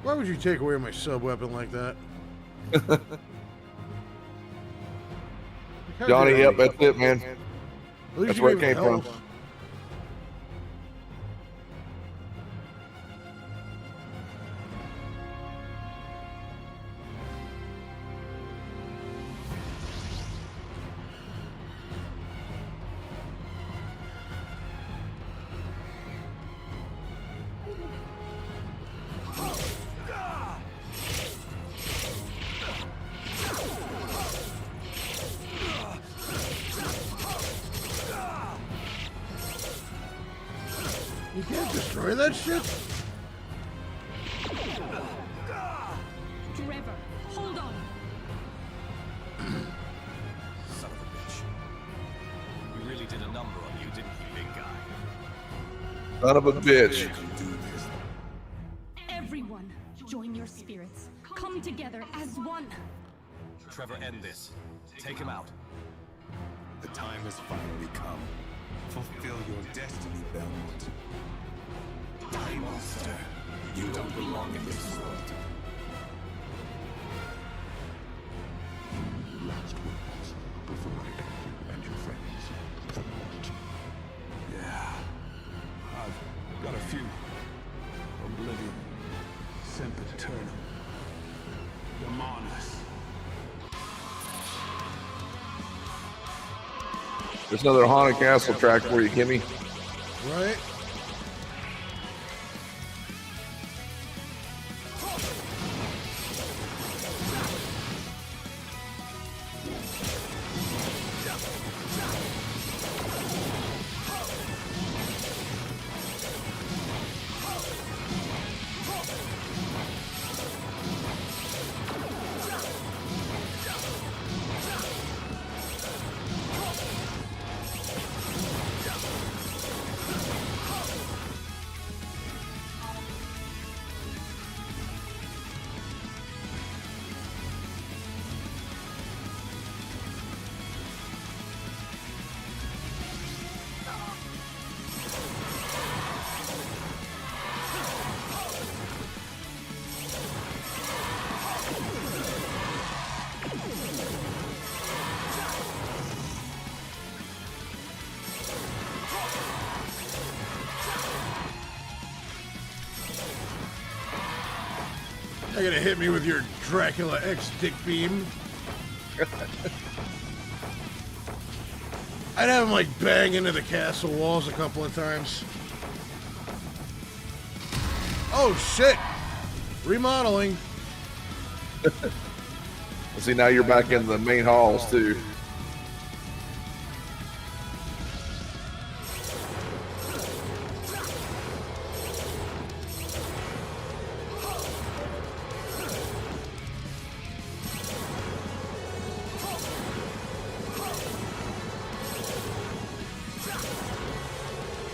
Why would you take away my sub-weapon like that? Johnny, yep, that's it, man. At least That's you where it gave came me from. help. You can't destroy that shit? Trevor, hold on. Son of a bitch. We really did a number on you, didn't we, big guy? Son of a bitch. Everyone, join your spirits. Come together as one. Trevor, end this. Take him out. The time has finally come. Fulfill your destiny, Belmont. Die, monster. You don't belong in this world. Last words before I kill you and your friends. Yeah. I've got a few. Oblivion. Sempiternum. Demonus. There's another Haunted Castle track for you, Kimmy. Right? You're gonna hit me with your Dracula X dick beam. I'd have him like bang into the castle walls a couple of times. Oh shit! Remodeling. See, now you're back in the main halls too.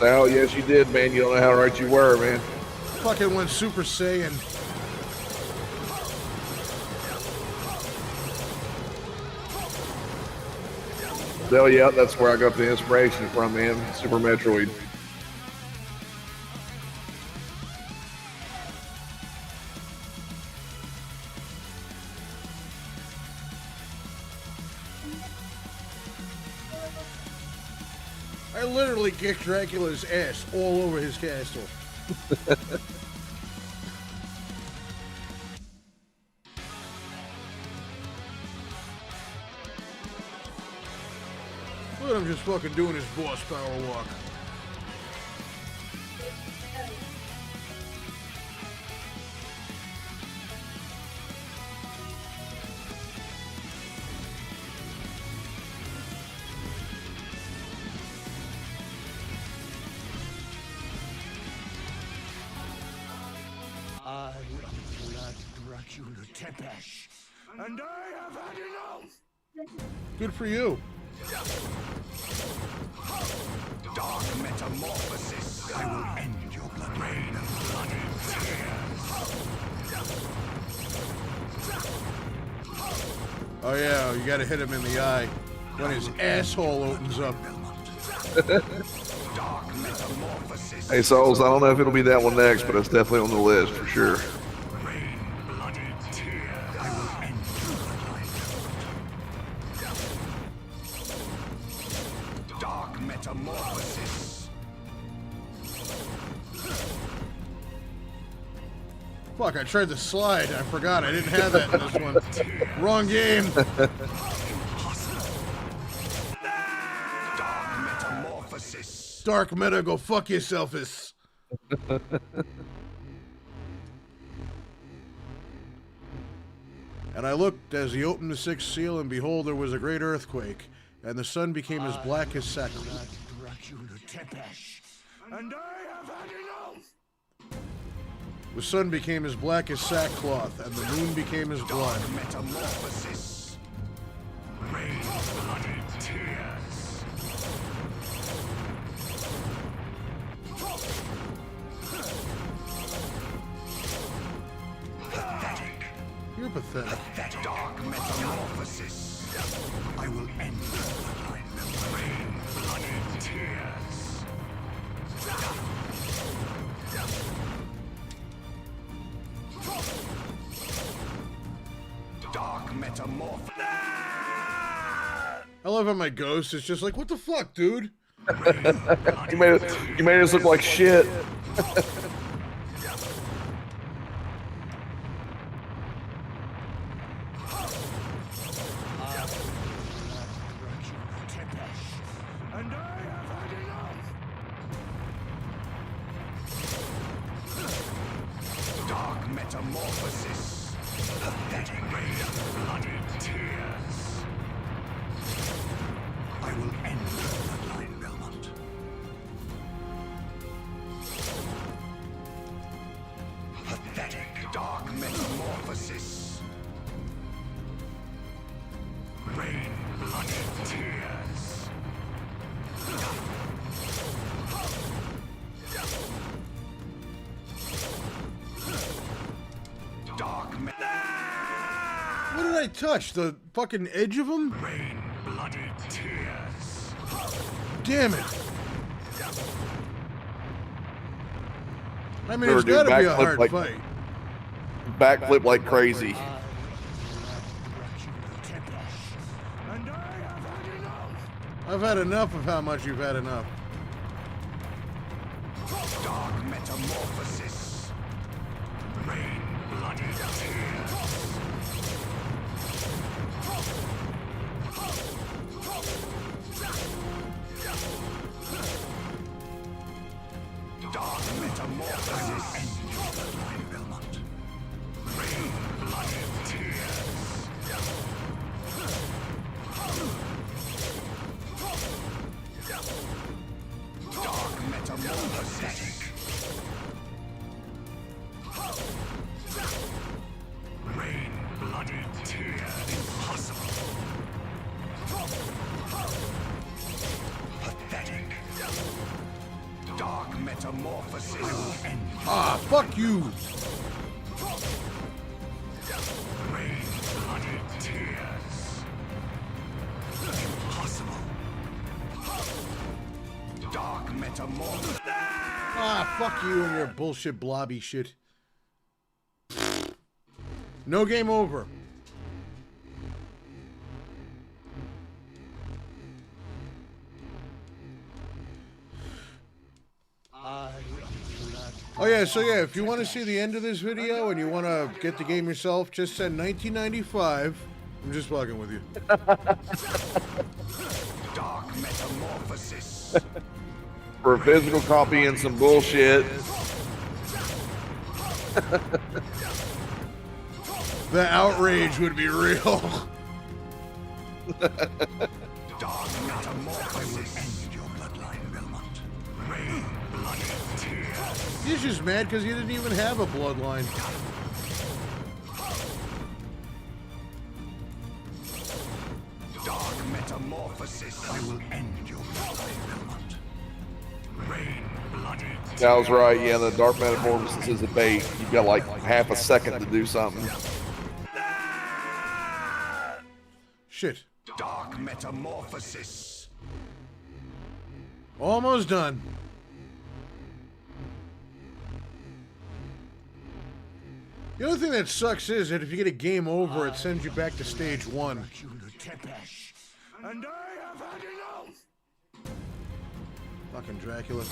Oh, yes, you did, man. You don't know how right you were, man. Fucking went Super Saiyan. Hell yeah, that's where I got the inspiration from, man. Super Metroid. I literally kicked Dracula's ass all over his castle. Look at him just fucking doing his boss power walk. I am Vlad Dracula Tepesh, and I have had enough! Good for you. Dark metamorphosis! I will end your blood rain of blood and tears! Oh yeah, you gotta hit him in the eye when his asshole opens up. Dark metamorphosis! Hey, Souls, I don't know if it'll be that one next, but it's definitely on the list for sure. Dark metamorphosis! Fuck, I tried to slide. I forgot. I didn't have that in this one. Wrong game. Dark metamorphosis! Dark meta, go fuck yourself. And I looked as he opened the sixth seal, and behold, there was a great earthquake, and the sun became as black as sackcloth. Dracula Tepesh, and I have had enough! The sun became as black as sackcloth, and the moon became as blood. Dark metamorphosis! Rain of blood and tears! Pathetic! You're pathetic. That dark metamorphosis! I will end the bloodline of rain, blood, and tears! Dark metamorphosis! I love how my ghost is just like, what the fuck, dude? you made us look like shit. And I have had enough! Dark metamorphosis! Pathetic rain of blood and tears! I will end the bloodline, Belmont. Pathetic dark metamorphosis! Rain, blood, and tears! Dark What did I touch? The fucking edge of him? rain, blood, and tears! Damn it. I mean, Never it's do gotta be a backflip hard like- fight. Backflip like crazy. And I have had enough! I've had enough of how much you've had enough. Dark metamorphosis! Rain, blood, and tears! Dark metamorphosis! End your bloodline, Belmont. Rain, blood, and tears! Dark metamorphosis! Rain, blood, and tears! Impossible! Pathetic! Dark metamorphosis! I will end you. Ah, fuck you. Rain, blood, and tears! Impossible! Dark metamorphosis! Ah, fuck you and your bullshit blobby shit. No game over. Oh yeah, so yeah, if you want to see the end of this video and you want to get the game yourself, just send 1995. I'm just fucking with you. Dark metamorphosis! Metamorphosis. For a physical copy and some bullshit. The outrage would be real. Dark metamorphosis. End your bloodline, Belmont. Rain, bloody tears. He's just mad because he didn't even have a bloodline. Dark metamorphosis. I will end your bloodline, Belmont. Rain, bloody tears. I was right. Yeah, the dark metamorphosis is a bait. You've got like half a second to do something. Shit. Dark metamorphosis. Almost done. The other thing that sucks is that if you get a game over, it sends you back to stage 1. Tepesh, and I have had enough. Fucking Dracula.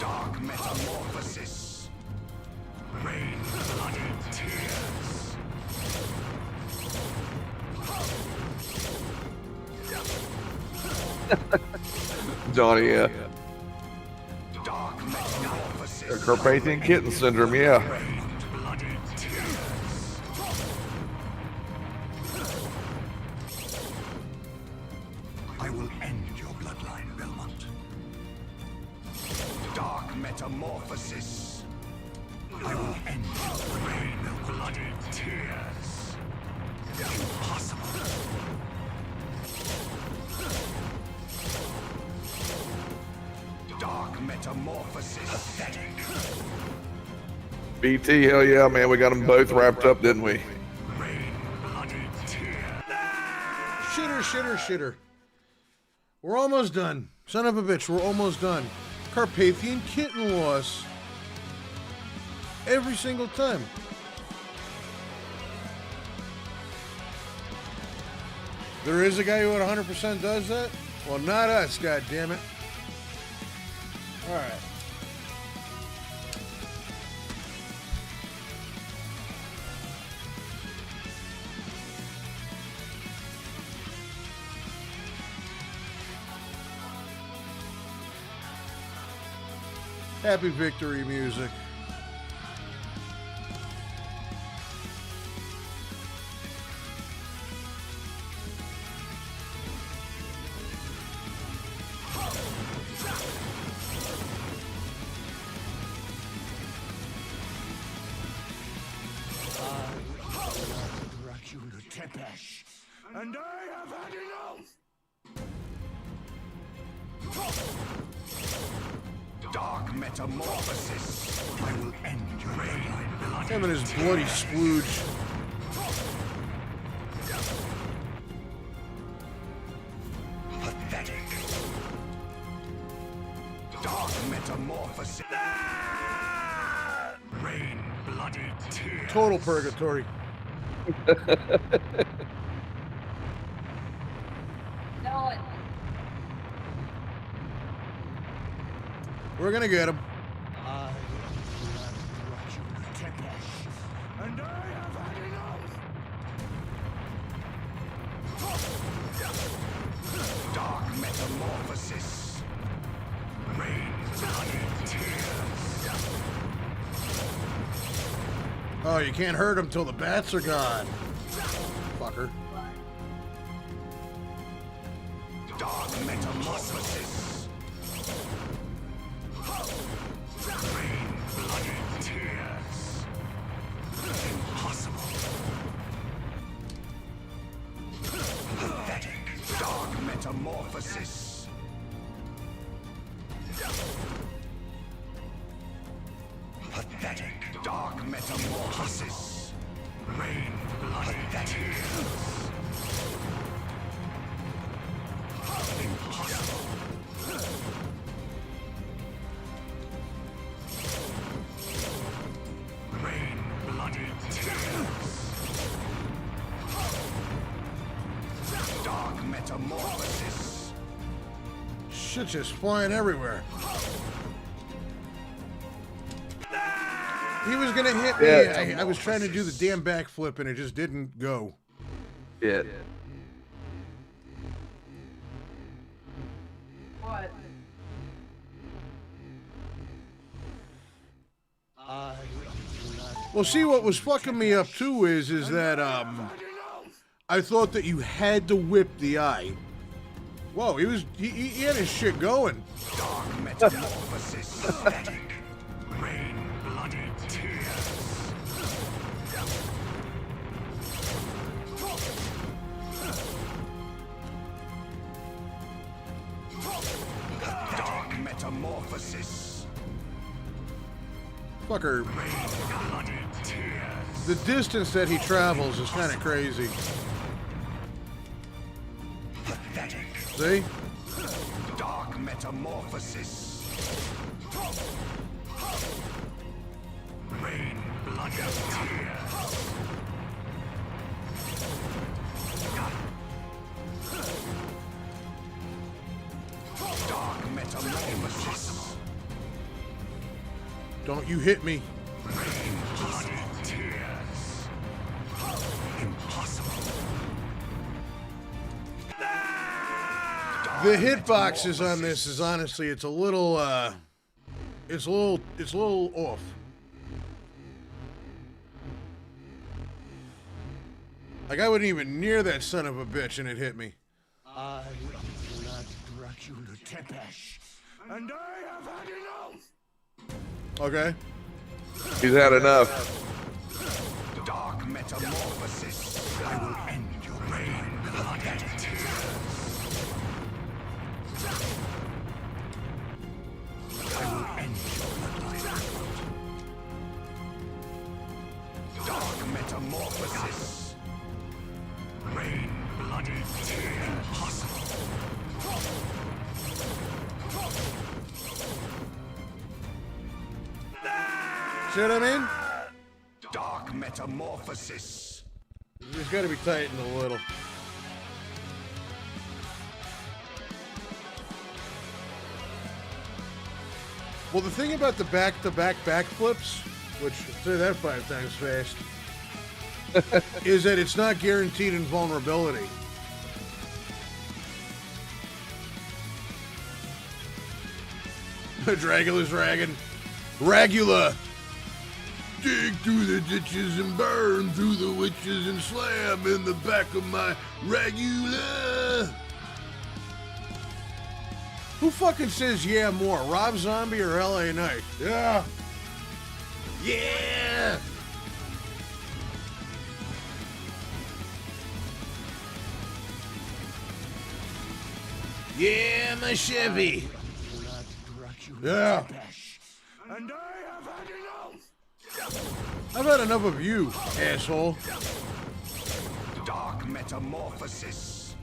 Dark metamorphosis. Rain, bloody tears. Johnny, yeah. Dark metamorphosis. Carpathian kitten syndrome, yeah. Rain, bloody tears. I will end your bloodline, Belmont. Dark metamorphosis. I will end your rain of bloody tears. Impossible. Dark metamorphosis. Pathetic. BT, hell yeah, man. We got them both wrapped up, didn't we? Rain, bloody tears. Shitter, shitter, shitter. We're almost done. Son of a bitch, we're almost done. Carpathian kitten loss. Every single time. There is a guy who at 100% does that? Well, not us, goddammit. Alright. Happy victory music. Dracula Tepesh, and I have had enough. Dark metamorphosis. I will end your bloodline, bloody Him and his bloody splooge. pathetic. Dark metamorphosis. Rain, bloody tears. Total purgatory. No, We're gonna get him. I am Dracula Tepesh, and I have had enough. Dark metamorphosis. Rain, bloody tears. Oh, you can't hurt him till the bats are gone. Fucker. Dark metamorphosis. Rain, bloody tears. Impossible. Pathetic. Dark metamorphosis. Pathetic. Dark metamorphosis. Rain, bloody tears. Impossible. Rain, bloody tears. Dark metamorphosis. Shit just flying everywhere. He was gonna hit me. Yeah. I was trying to do the damn backflip and it just didn't go. Yeah. What? Well, see, what was fucking me up too is that I thought that you had to whip the eye. Whoa, he had his shit going. Dark metamorphosis. Pathetic. Rain-blooded tears. Dark metamorphosis. Fucker. Rain-blooded tears. The distance that he travels is kind of crazy. Pathetic. See? Dark metamorphosis. Rain-blooded tears. Dark metamorphosis. Don't you hit me. Rain-blooded tears. Impossible. The hitboxes on this is honestly, it's a little off. Like I wasn't even near that son of a bitch and it hit me. I Vlad Dracula Tepesh, and I have had enough. Okay. He's had enough. Dark metamorphosis. I will end your reign. Blooded tears. I will end your bloodline. Dark metamorphosis. Rain-blooded tears. Impossible. See what I mean? Dark metamorphosis. There's got to be tightened a little. Well, the thing about the back-to-back backflips, which say that 5 times fast, is that it's not guaranteed invulnerability. Dragula's ragging. Ragula! Dig through the ditches and burn through the witches and slam in the back of my Ragula! Who fucking says yeah more, Rob Zombie or LA Knight? Yeah! Yeah! Yeah, my Chevy! Yeah! And I have had enough. I've had enough of you, asshole. Dark metamorphosis.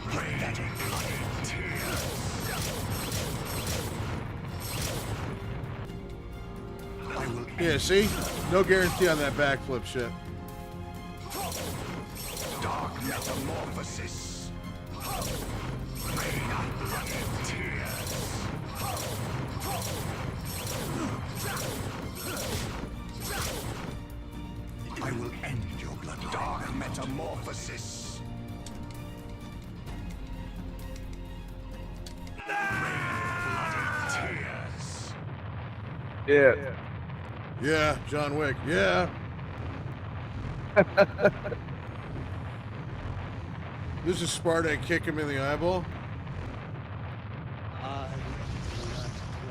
Pathetic blooded tears. I will Yeah, see? No guarantee on that backflip shit. Dark metamorphosis. Rain-blooded tears. I will end your blood. Dark metamorphosis. Rain-blooded tears. Yeah. Yeah, John Wick, yeah. This is Sparta and kick him in the eyeball?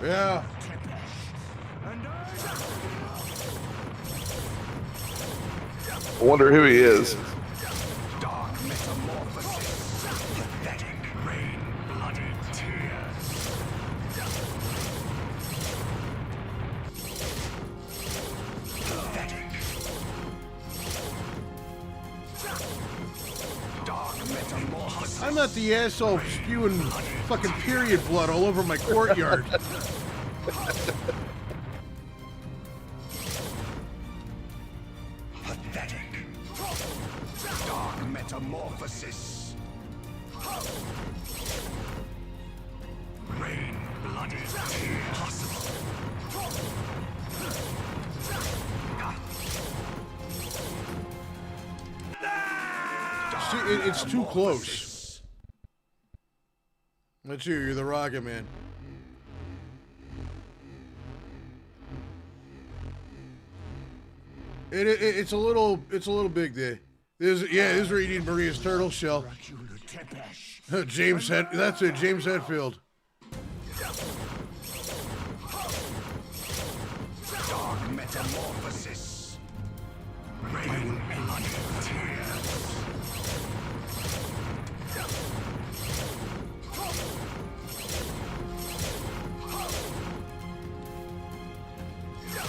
Yeah. I wonder who he is. Dark metamorphosis. Pathetic rain-blooded tears. Pathetic. Dark metamorphosis. I'm not the asshole spewing fucking period blood all over my courtyard. Pathetic. Dark metamorphosis. Rain-blooded tears. See, it's too close. That's you. You're the Rocket Man. It's a little big there. This is where you need Maria's turtle shell. James that's it, James Hetfield. Dark metamorphosis. Rain blood tears.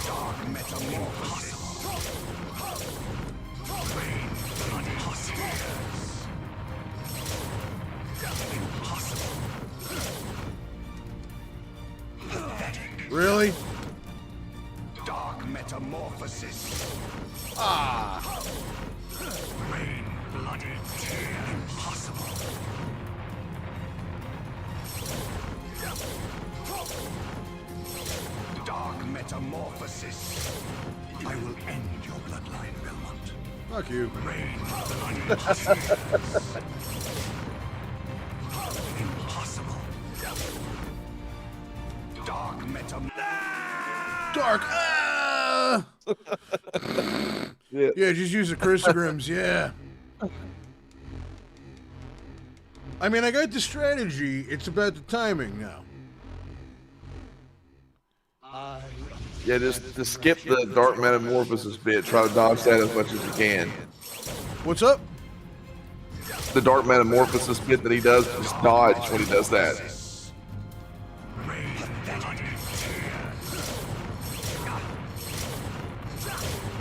Dark metamorphosis. Rain blood tears. Impossible. Pathetic. Really? Dark metamorphosis. Ah. Rain bloody tear. Impossible. Dark metamorphosis. I will end your bloodline, Belmont. Fuck you. Rain bloody tears. Impossible. Dark Dark. Ah! Yeah, just use the Crisagrims, yeah. I mean, I got the strategy. It's about the timing now. Yeah, just skip the Dark Metamorphosis bit. Try to dodge that as much as you can. What's up? The Dark Metamorphosis bit that he does, just dodge when he does that.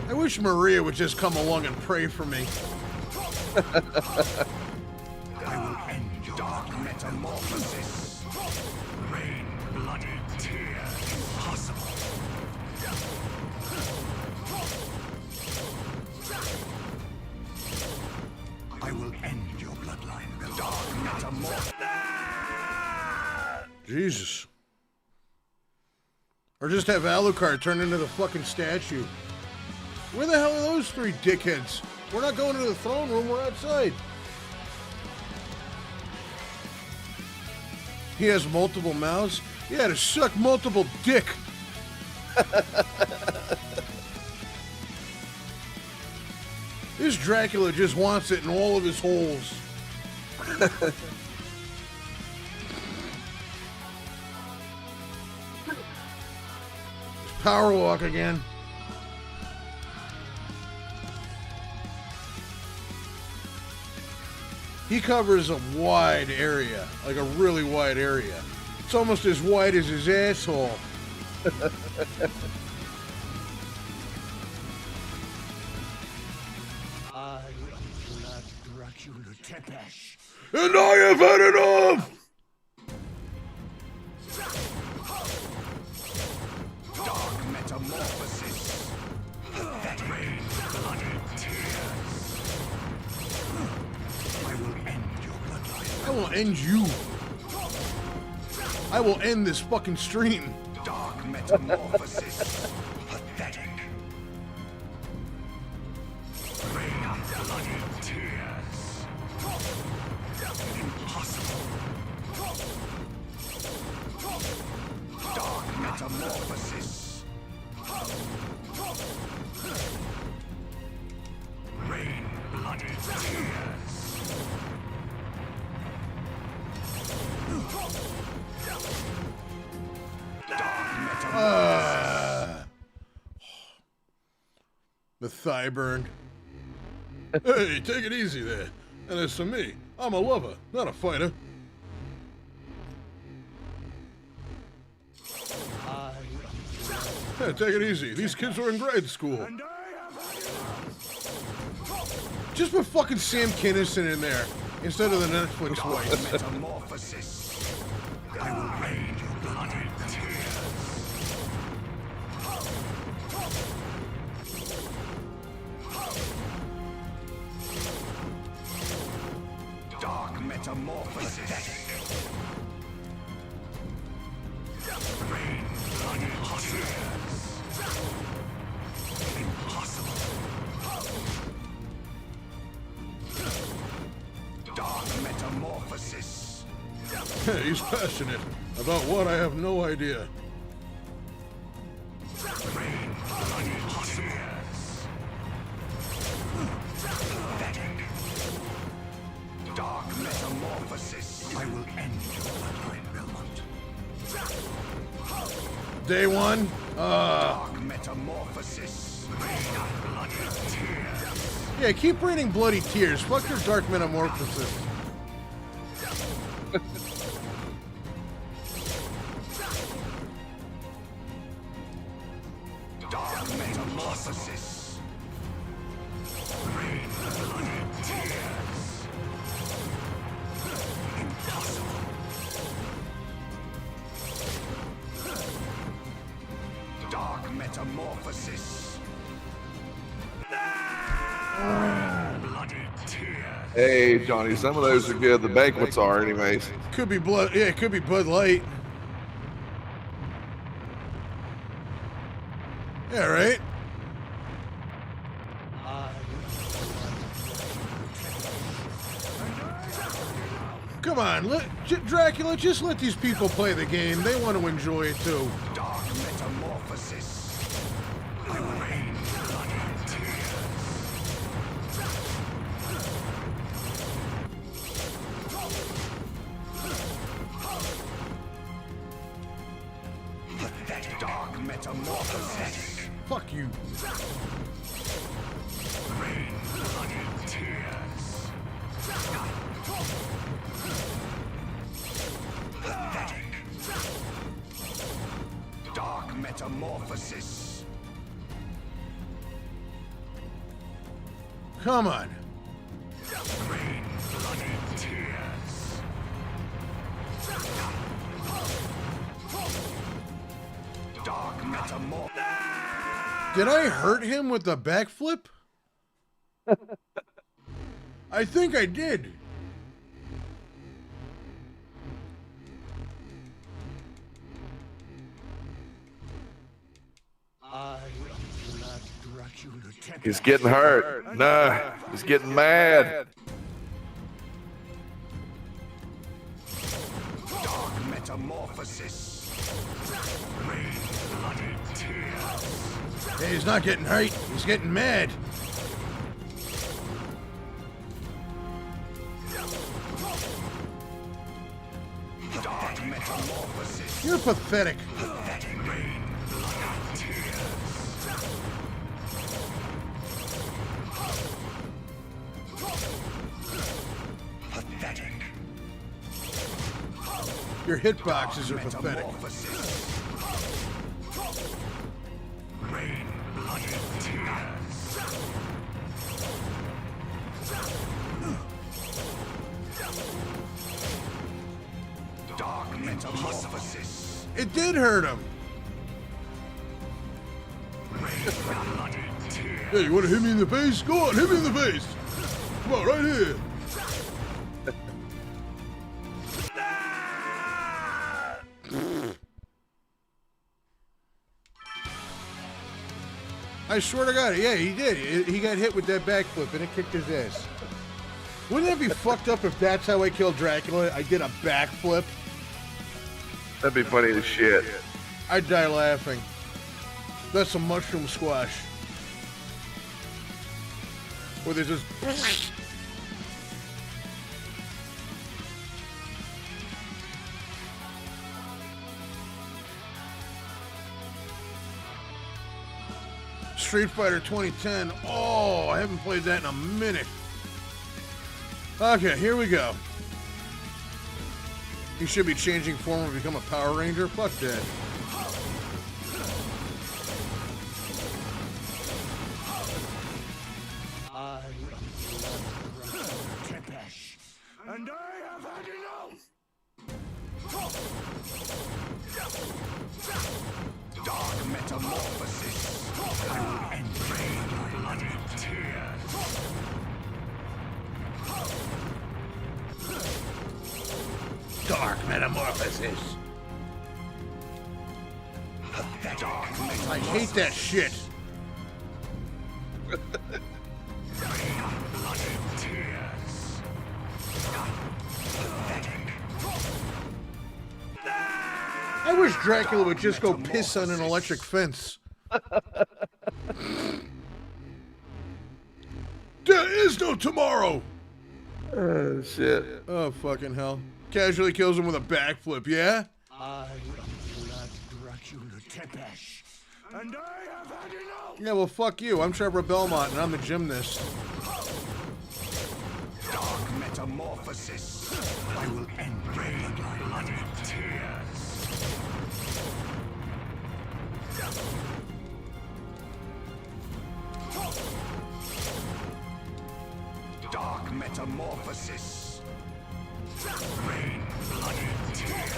I wish Maria would just come along and pray for me. I will end your dark metamorphosis. Rain bloody tear. Impossible. I will end your bloodline. Dark metamorphosis. Jesus. Or just have Alucard turn into the fucking statue. Where the hell are those three dickheads? We're not going to the throne room, we're outside. He has multiple mouths? Yeah, to suck multiple dick. This Dracula just wants it in all of his holes. Power walk again. He covers a wide area, like a really wide area. It's almost as wide as his asshole. I blood Dracula Tepesh. And I have had enough! Dark metamorphosis. That rain bloody tears. I will end your bloodline. I will end you. I will end this fucking stream. Dark metamorphosis. Pathetic. Rain bloody tears. Impossible. Dark metamorphosis. Rain bloody tears. The thigh burn. Hey, take it easy there. And as for me, I'm a lover, not a fighter. Hey, take it easy. These kids are in grade school. Just put fucking Sam Kinison in there instead of the Netflix white. Metamorphosis. I will rain your bloody tears. Dark metamorphosis. Rain bloody tears. Impossible. Dark metamorphosis. He's passionate. About what, I have no idea. Dark metamorphosis. I will end your bloodline, Belmont. Day one? Dark metamorphosis. Bloody tears. Yeah, keep raining bloody tears. Fuck your dark metamorphosis. Dark metamorphosis. Rain bloody tears. Impossible. Dark metamorphosis. Bloody tears. Hey, Johnny, some of those are good. The banquets are, anyways. Could be blood. Yeah, it could be Bud Light. Yeah, right? Come on, Dracula, just let these people play the game. They want to enjoy it too. Dark metamorphosis. I will rain bloody tears. Pathetic. Dark metamorphosis. Fuck you. Rain bloody tears. Pathetic. Dark metamorphosis. Come on. Rain bloody tears. Dark metamorphosis. Did I hurt him with the backflip? I think I did. He's getting hurt. Nah, he's getting mad. Dark metamorphosis. Rain bloody tears. Hey, he's not getting hurt. He's getting mad. Dark metamorphosis. You're pathetic. Pathetic. Rain bloody tears. Pathetic. Your hitboxes are pathetic. Rain bloody tears. Dark metamorphosis. It did hurt him. Rain bloody tears. Hey, you want to hit me in the face? Go on, hit me in the face. Come on, right here. I swear to God, yeah, he did. He got hit with that backflip and it kicked his ass. Wouldn't that be fucked up if that's how I killed Dracula? I did a backflip. That'd be funny as shit. I'd die laughing. That's some mushroom squash. Where there's just... Street Fighter 2010. Oh, I haven't played that in a minute. Okay, here we go. You should be changing form and become a Power Ranger. Fuck that. I am Tepesh, and I have had enough. Dark metamorphosis. I will end rain bloody tears. Dark metamorphosis. Dark metamorphosis. I hate that shit. Rain bloody tears. Pathetic. Dracula would just go piss on an electric fence. There is no tomorrow! Oh, shit. Oh, fucking hell. Casually kills him with a backflip, yeah? I am Blood Dracula Tepesh, and I have had enough! Yeah, well, fuck you. I'm Trevor Belmont, and I'm the gymnast. Dark Metamorphosis. I will end rain blood and tears. Dark Metamorphosis. Rain, blood, and tears.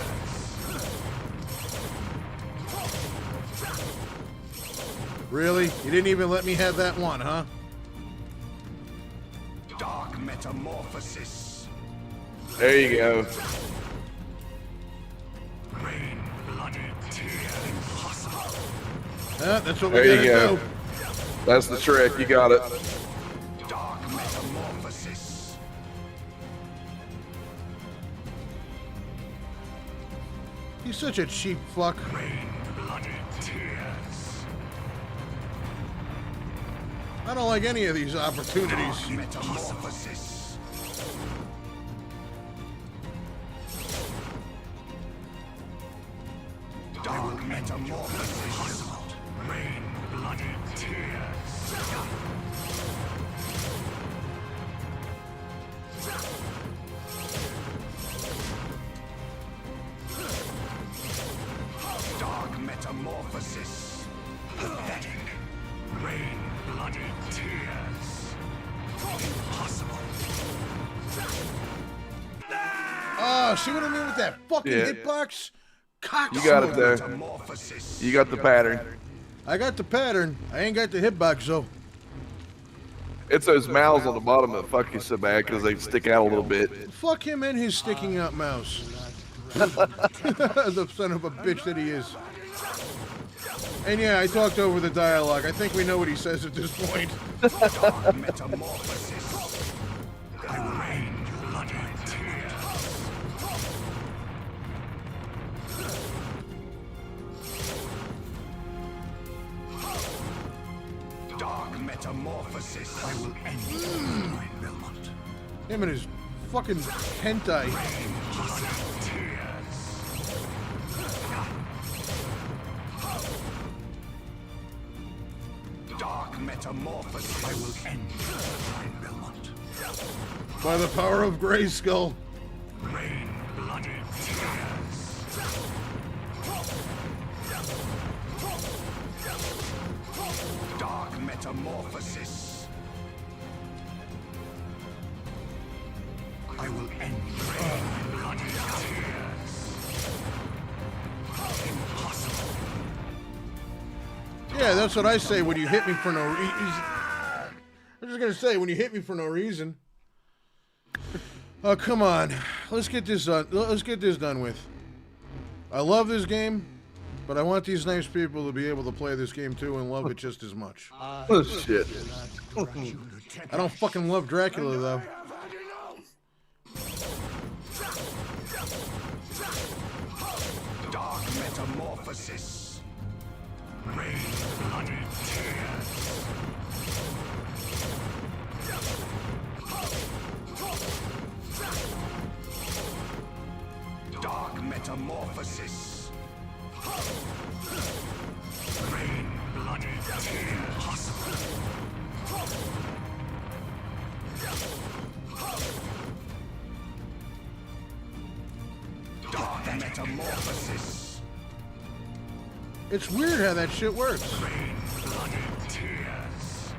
Really? You didn't even let me have that one, huh? Dark Metamorphosis. There you go. Rain, blood, and tears. Impossible. Yeah, that's what we There gotta you go. do. That's the trick. You got it. Dark Metamorphosis. He's such a cheap fuck. Rain, blood, and tears. I don't like any of these opportunities. Dark Metamorphosis. Dark Metamorphosis. Rain, blood, and tears. Dark Metamorphosis. Pathetic. Rain, blood, and tears. Impossible. Oh, see what I mean with that fucking Yeah. hitbox? Cock You got it smoker. there. You got the pattern. I got the pattern. I ain't got the hitbox, though. It's those mouths on the bottom that fuck you so bad because they stick out a little bit. Fuck him and his sticking out mouse. The son of a bitch that he is. And yeah, I talked over the dialogue. I think we know what he says at this point. Dark Metamorphosis. I will rain blood and tears. Dark Metamorphosis. I will end Castlevania Belmont. Him and his fucking hentai. Blood and tears. Dark Metamorphosis. I will end Castlevania Belmont. By the power of Grayskull. Rain, blood, and tears. Dark Metamorphosis. I will end rain, blood, and tears. Impossible. Yeah, that's what I say when you hit me for no reason. I'm just gonna say when you hit me for no reason. Oh, come on. Let's get this done. Let's get this done with. I love this game, but I want these nice people to be able to play this game too and love it just as much. Oh, shit. I don't fucking love Dracula, though. Dark Metamorphosis. Rain, blood, and tears. Dark Metamorphosis. Rain, blood, and tears. Dark Metamorphosis. It's weird how that shit works. Rain, blood, and tears.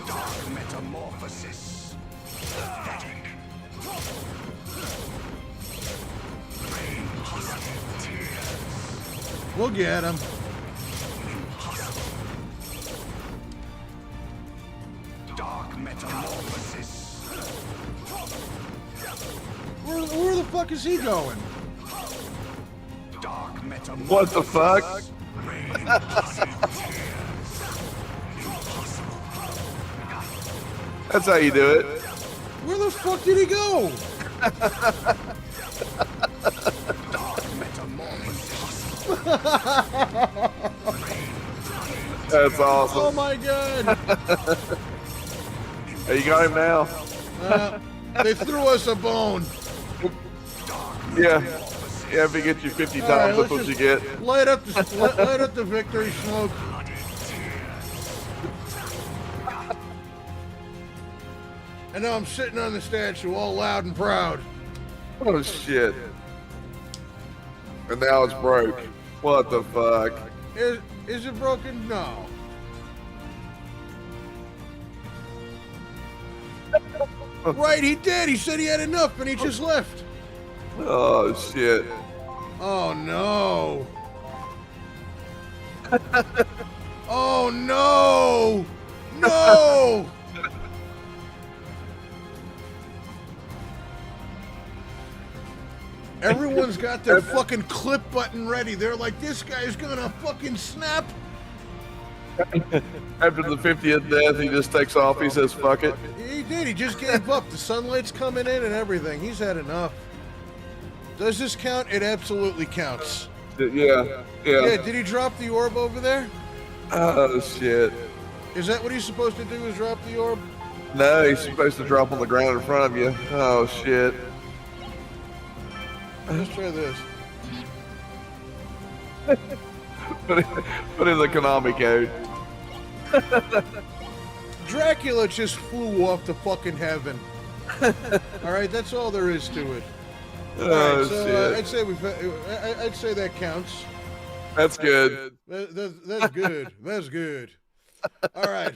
Dark Metamorphosis. Pathetic. Rain, blood, and tears. We'll get him. Impossible. Dark Metamorphosis. Where the fuck is he going? Dark Metamorphosis. What the fuck? Rain, blood, and tears. Impossible. That's how you do it. Where the fuck did he go? That's awesome. Oh my god. Hey, you got him now? They threw us a bone. Yeah. Yeah, if he gets you 50 All times, right, that's let's what just you get. light up the victory smoke. And now I'm sitting on the statue all loud and proud. Oh, shit. And now it's broke. What the fuck? Is it broken? No. Right, he did. He said he had enough and he just left. Oh, shit. Oh, no. Oh, no. No. Everyone's got their fucking clip button ready. They're like, this guy's gonna fucking snap. After the 50th death, he just takes off. He says, fuck it. He did. He just gave up. The sunlight's coming in and everything. He's had enough. Does this count? It absolutely counts. Yeah. Yeah, did he drop the orb over there? Oh, shit. Is that what he's supposed to do, is drop the orb? No, he's supposed to drop on the ground in front of you. Oh, shit. Let's try this. Put in the Konami code. Dracula just flew off to fucking heaven. All right, that's all there is to it. All right, so I'd say that counts. That's good. That's good. That's good. All right.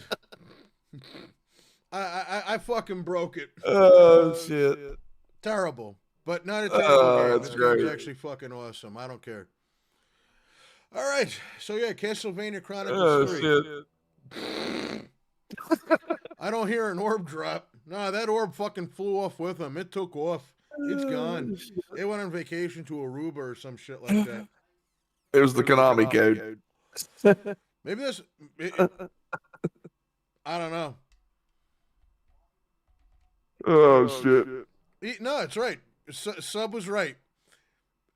I fucking broke it. Oh shit. Terrible, but not a terrible game. That's This great. game's actually fucking awesome. I don't care. All right, so yeah, Castlevania Chronicles 3. Shit. I don't hear an orb drop. No, that orb fucking flew off with him. It took off. It's gone. It went on vacation to Aruba or some shit like that. It was the Konami code. Maybe that's... I don't know. Oh shit. No, it's right. Sub was right.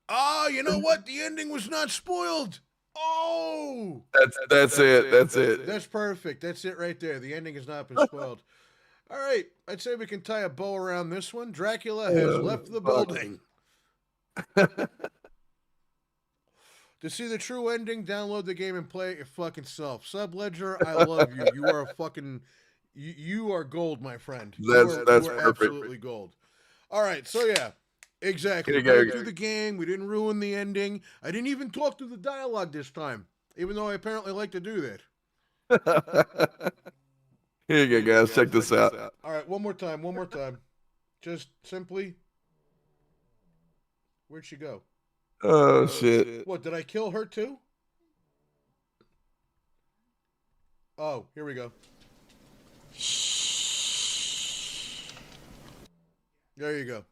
Oh, you know what? The ending was not spoiled. Oh! That's it. That's it. That's perfect. That's it right there. The ending has not been spoiled. All right. I'd say we can tie a bow around this one. Dracula has left the building. To see the true ending, download the game and play it your fucking self. Subledger, I love you. You are a fucking... You are gold, my friend. That's you are perfect. Absolutely gold. All right. So, yeah. Exactly. We played through the game. We didn't ruin the ending. I didn't even talk through the dialogue this time, even though I apparently like to do that. Here you go, guys. Check this out. All right, one more time. One more time. Just simply. Where'd she go? Oh shit. What, did I kill her too? Oh, here we go. There you go.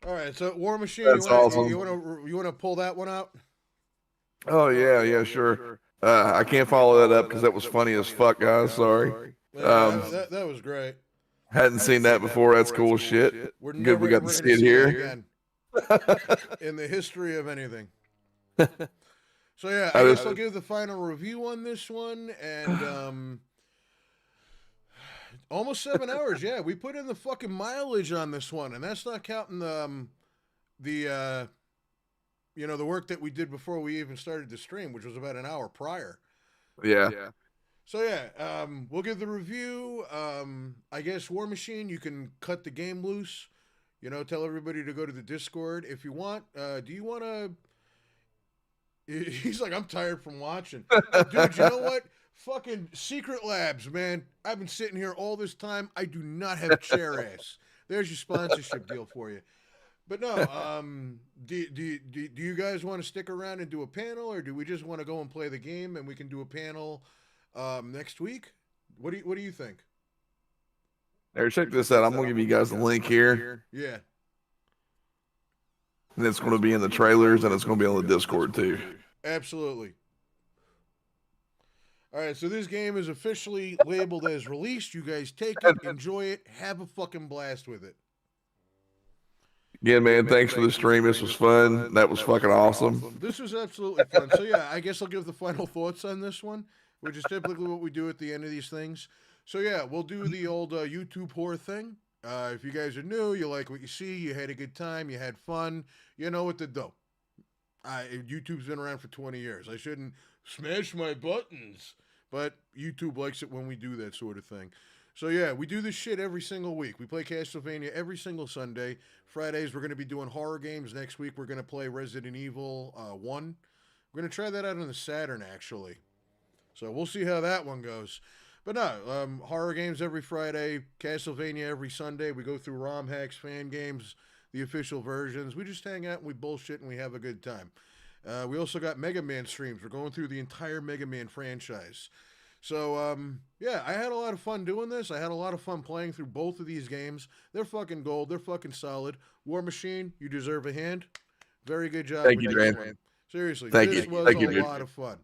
All right, so War Machine, That's awesome. you want to pull that one out? Oh yeah, sure. I can't follow that up because that was funny as fuck, guys. Sorry. That was great. Hadn't seen that before. That's cool shit. Good, we got to see it here. In the history of anything. So yeah, I guess I'll give the final review on this one, and almost 7 hours. Yeah, we put in the fucking mileage on this one, and that's not counting the work that we did before we even started the stream, which was about an hour prior. Yeah. So yeah, we'll give the review. I guess War Machine, you can cut the game loose. Tell everybody to go to the Discord if you want. Do you want to? He's like, I'm tired from watching. Dude, you know what? Fucking Secret Labs, man. I've been sitting here all this time. I do not have chair ass. There's your sponsorship deal for you. But no, do you guys want to stick around and do a panel, or do we just want to go and play the game and we can do a panel next week? What do you think? Here, check this out. I'm gonna give you guys the link here. Yeah. And it's gonna be in the trailers, and it's gonna be on the Discord too. Absolutely. All right, so this game is officially labeled as released. You guys take it, enjoy it, have a fucking blast with it. Again, man, thanks for the stream. This was fun. That was fucking awesome. This was absolutely fun. So yeah, I guess I'll give the final thoughts on this one, which is typically what we do at the end of these things. So yeah, we'll do the old YouTube horror thing. If you guys are new, you like what you see, you had a good time, you had fun, you know what to do. YouTube's been around for 20 years. I shouldn't smash my buttons, but YouTube likes it when we do that sort of thing. So yeah, we do this shit every single week. We play Castlevania every single Sunday. Fridays, we're going to be doing horror games. Next week, we're going to play Resident Evil 1. We're going to try that out on the Saturn, actually. So we'll see how that one goes. But no, horror games every Friday, Castlevania every Sunday. We go through ROM hacks, fan games, the official versions. We just hang out and we bullshit and we have a good time. We also got Mega Man streams. We're going through the entire Mega Man franchise. So, yeah, I had a lot of fun doing this. I had a lot of fun playing through both of these games. They're fucking gold. They're fucking solid. War Machine, you deserve a hand. Very good job. Thank you, Drain. Seriously, Thank this you. was Thank you, a dude. lot of fun.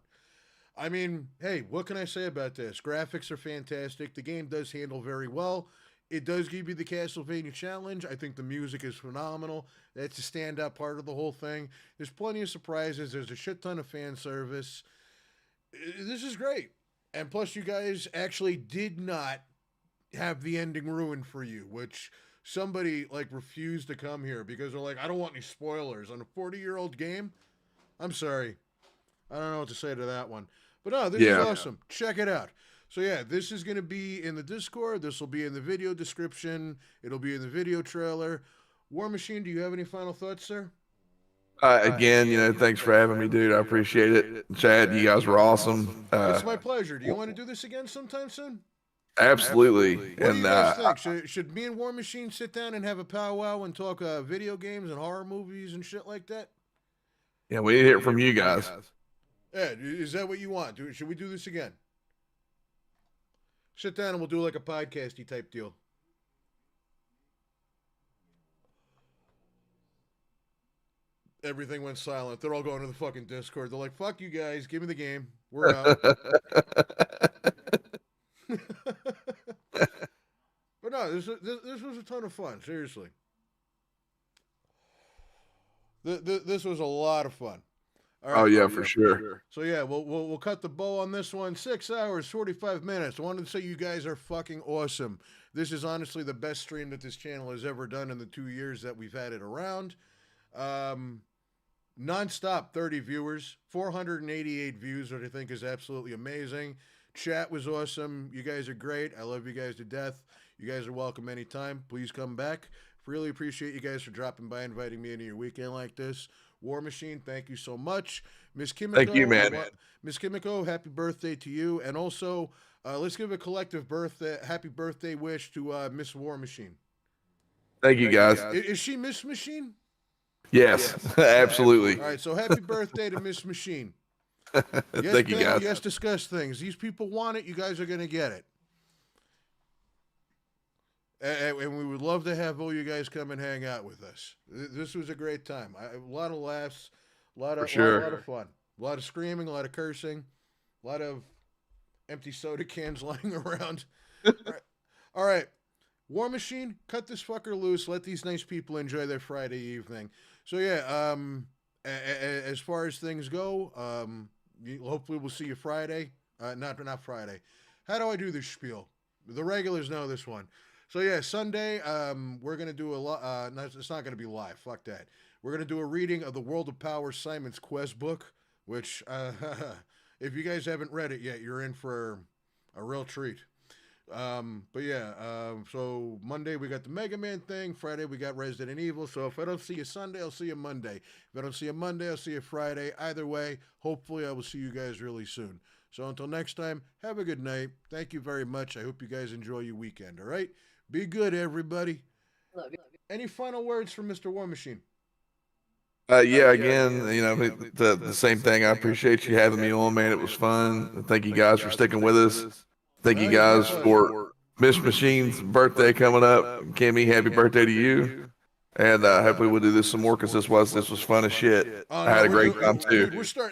I mean, hey, what can I say about this? Graphics are fantastic. The game does handle very well. It does give you the Castlevania challenge. I think the music is phenomenal. That's a standout part of the whole thing. There's plenty of surprises. There's a shit ton of fan service. This is great. And plus, you guys actually did not have the ending ruined for you, which somebody, like, refused to come here because they're like, I don't want any spoilers on a 40-year-old game. I'm sorry. I don't know what to say to that one. But no, this is awesome. Check it out. So yeah, this is going to be in the Discord. This will be in the video description. It'll be in the video trailer. War Machine, do you have any final thoughts, sir? Again, thanks for having me, dude. I appreciate it. Chad, you guys were awesome. It's my pleasure. Do you want to do this again sometime soon? Absolutely. What do you guys think? Should me and War Machine sit down and have a powwow and talk video games and horror movies and shit like that? Yeah, we need to hear from you guys. Ed, is that what you want? Should we do this again? Sit down and we'll do like a podcasty type deal. Everything went silent. They're all going to the fucking Discord. They're like, fuck you guys. Give me the game. We're out. But no, this was a ton of fun. Seriously. This was a lot of fun. All right. Oh yeah, for sure. So yeah, we'll cut the bow on this one. 6 hours, 45 minutes. I wanted to say you guys are fucking awesome. This is honestly the best stream that this channel has ever done in the 2 years that we've had it around. Non-stop 30 viewers, 488 views, which I think is absolutely amazing. Chat was awesome. You guys are great. I love you guys to death. You guys are welcome anytime. Please come back. Really appreciate you guys for dropping by, inviting me into your weekend like this. War Machine, thank you so much. Miss Kimiko. Thank you, man. Miss Kimiko, happy birthday to you. And also, let's give a collective happy birthday wish to Miss War Machine. Thank you, guys. Is she Miss Machine? Yes, absolutely. All right, so happy birthday to Miss Machine. Thank you, guys. Yes, discuss things. These people want it. You guys are going to get it. And we would love to have all you guys come and hang out with us. This was a great time. A lot of laughs, a lot of fun, a lot of screaming, a lot of cursing, a lot of empty soda cans lying around. All right. War Machine, cut this fucker loose. Let these nice people enjoy their Friday evening. So yeah, as far as things go, hopefully we'll see you Friday. Not Friday. How do I do this spiel? The regulars know this one. So yeah, Sunday, we're gonna do it's not gonna be live. Fuck that. We're gonna do a reading of the World of Power Simon's Quest book, which, if you guys haven't read it yet, you're in for a real treat. But yeah, so Monday we got the Mega Man thing. Friday we got Resident Evil. So if I don't see you Sunday, I'll see you Monday. If I don't see you Monday, I'll see you Friday. Either way, hopefully I will see you guys really soon. So until next time, have a good night. Thank you very much. I hope you guys enjoy your weekend. All right, be good, everybody. Love you. Any final words from Mr. War Machine? Again, the same thing. I appreciate you having me on, man. It was fun. Thank you guys for sticking with us. Thank you guys for Miss Machine's birthday coming up. Kimmy, happy birthday to you. And hopefully we'll do this some more because this was fun as shit. I had a great time too. We're starting.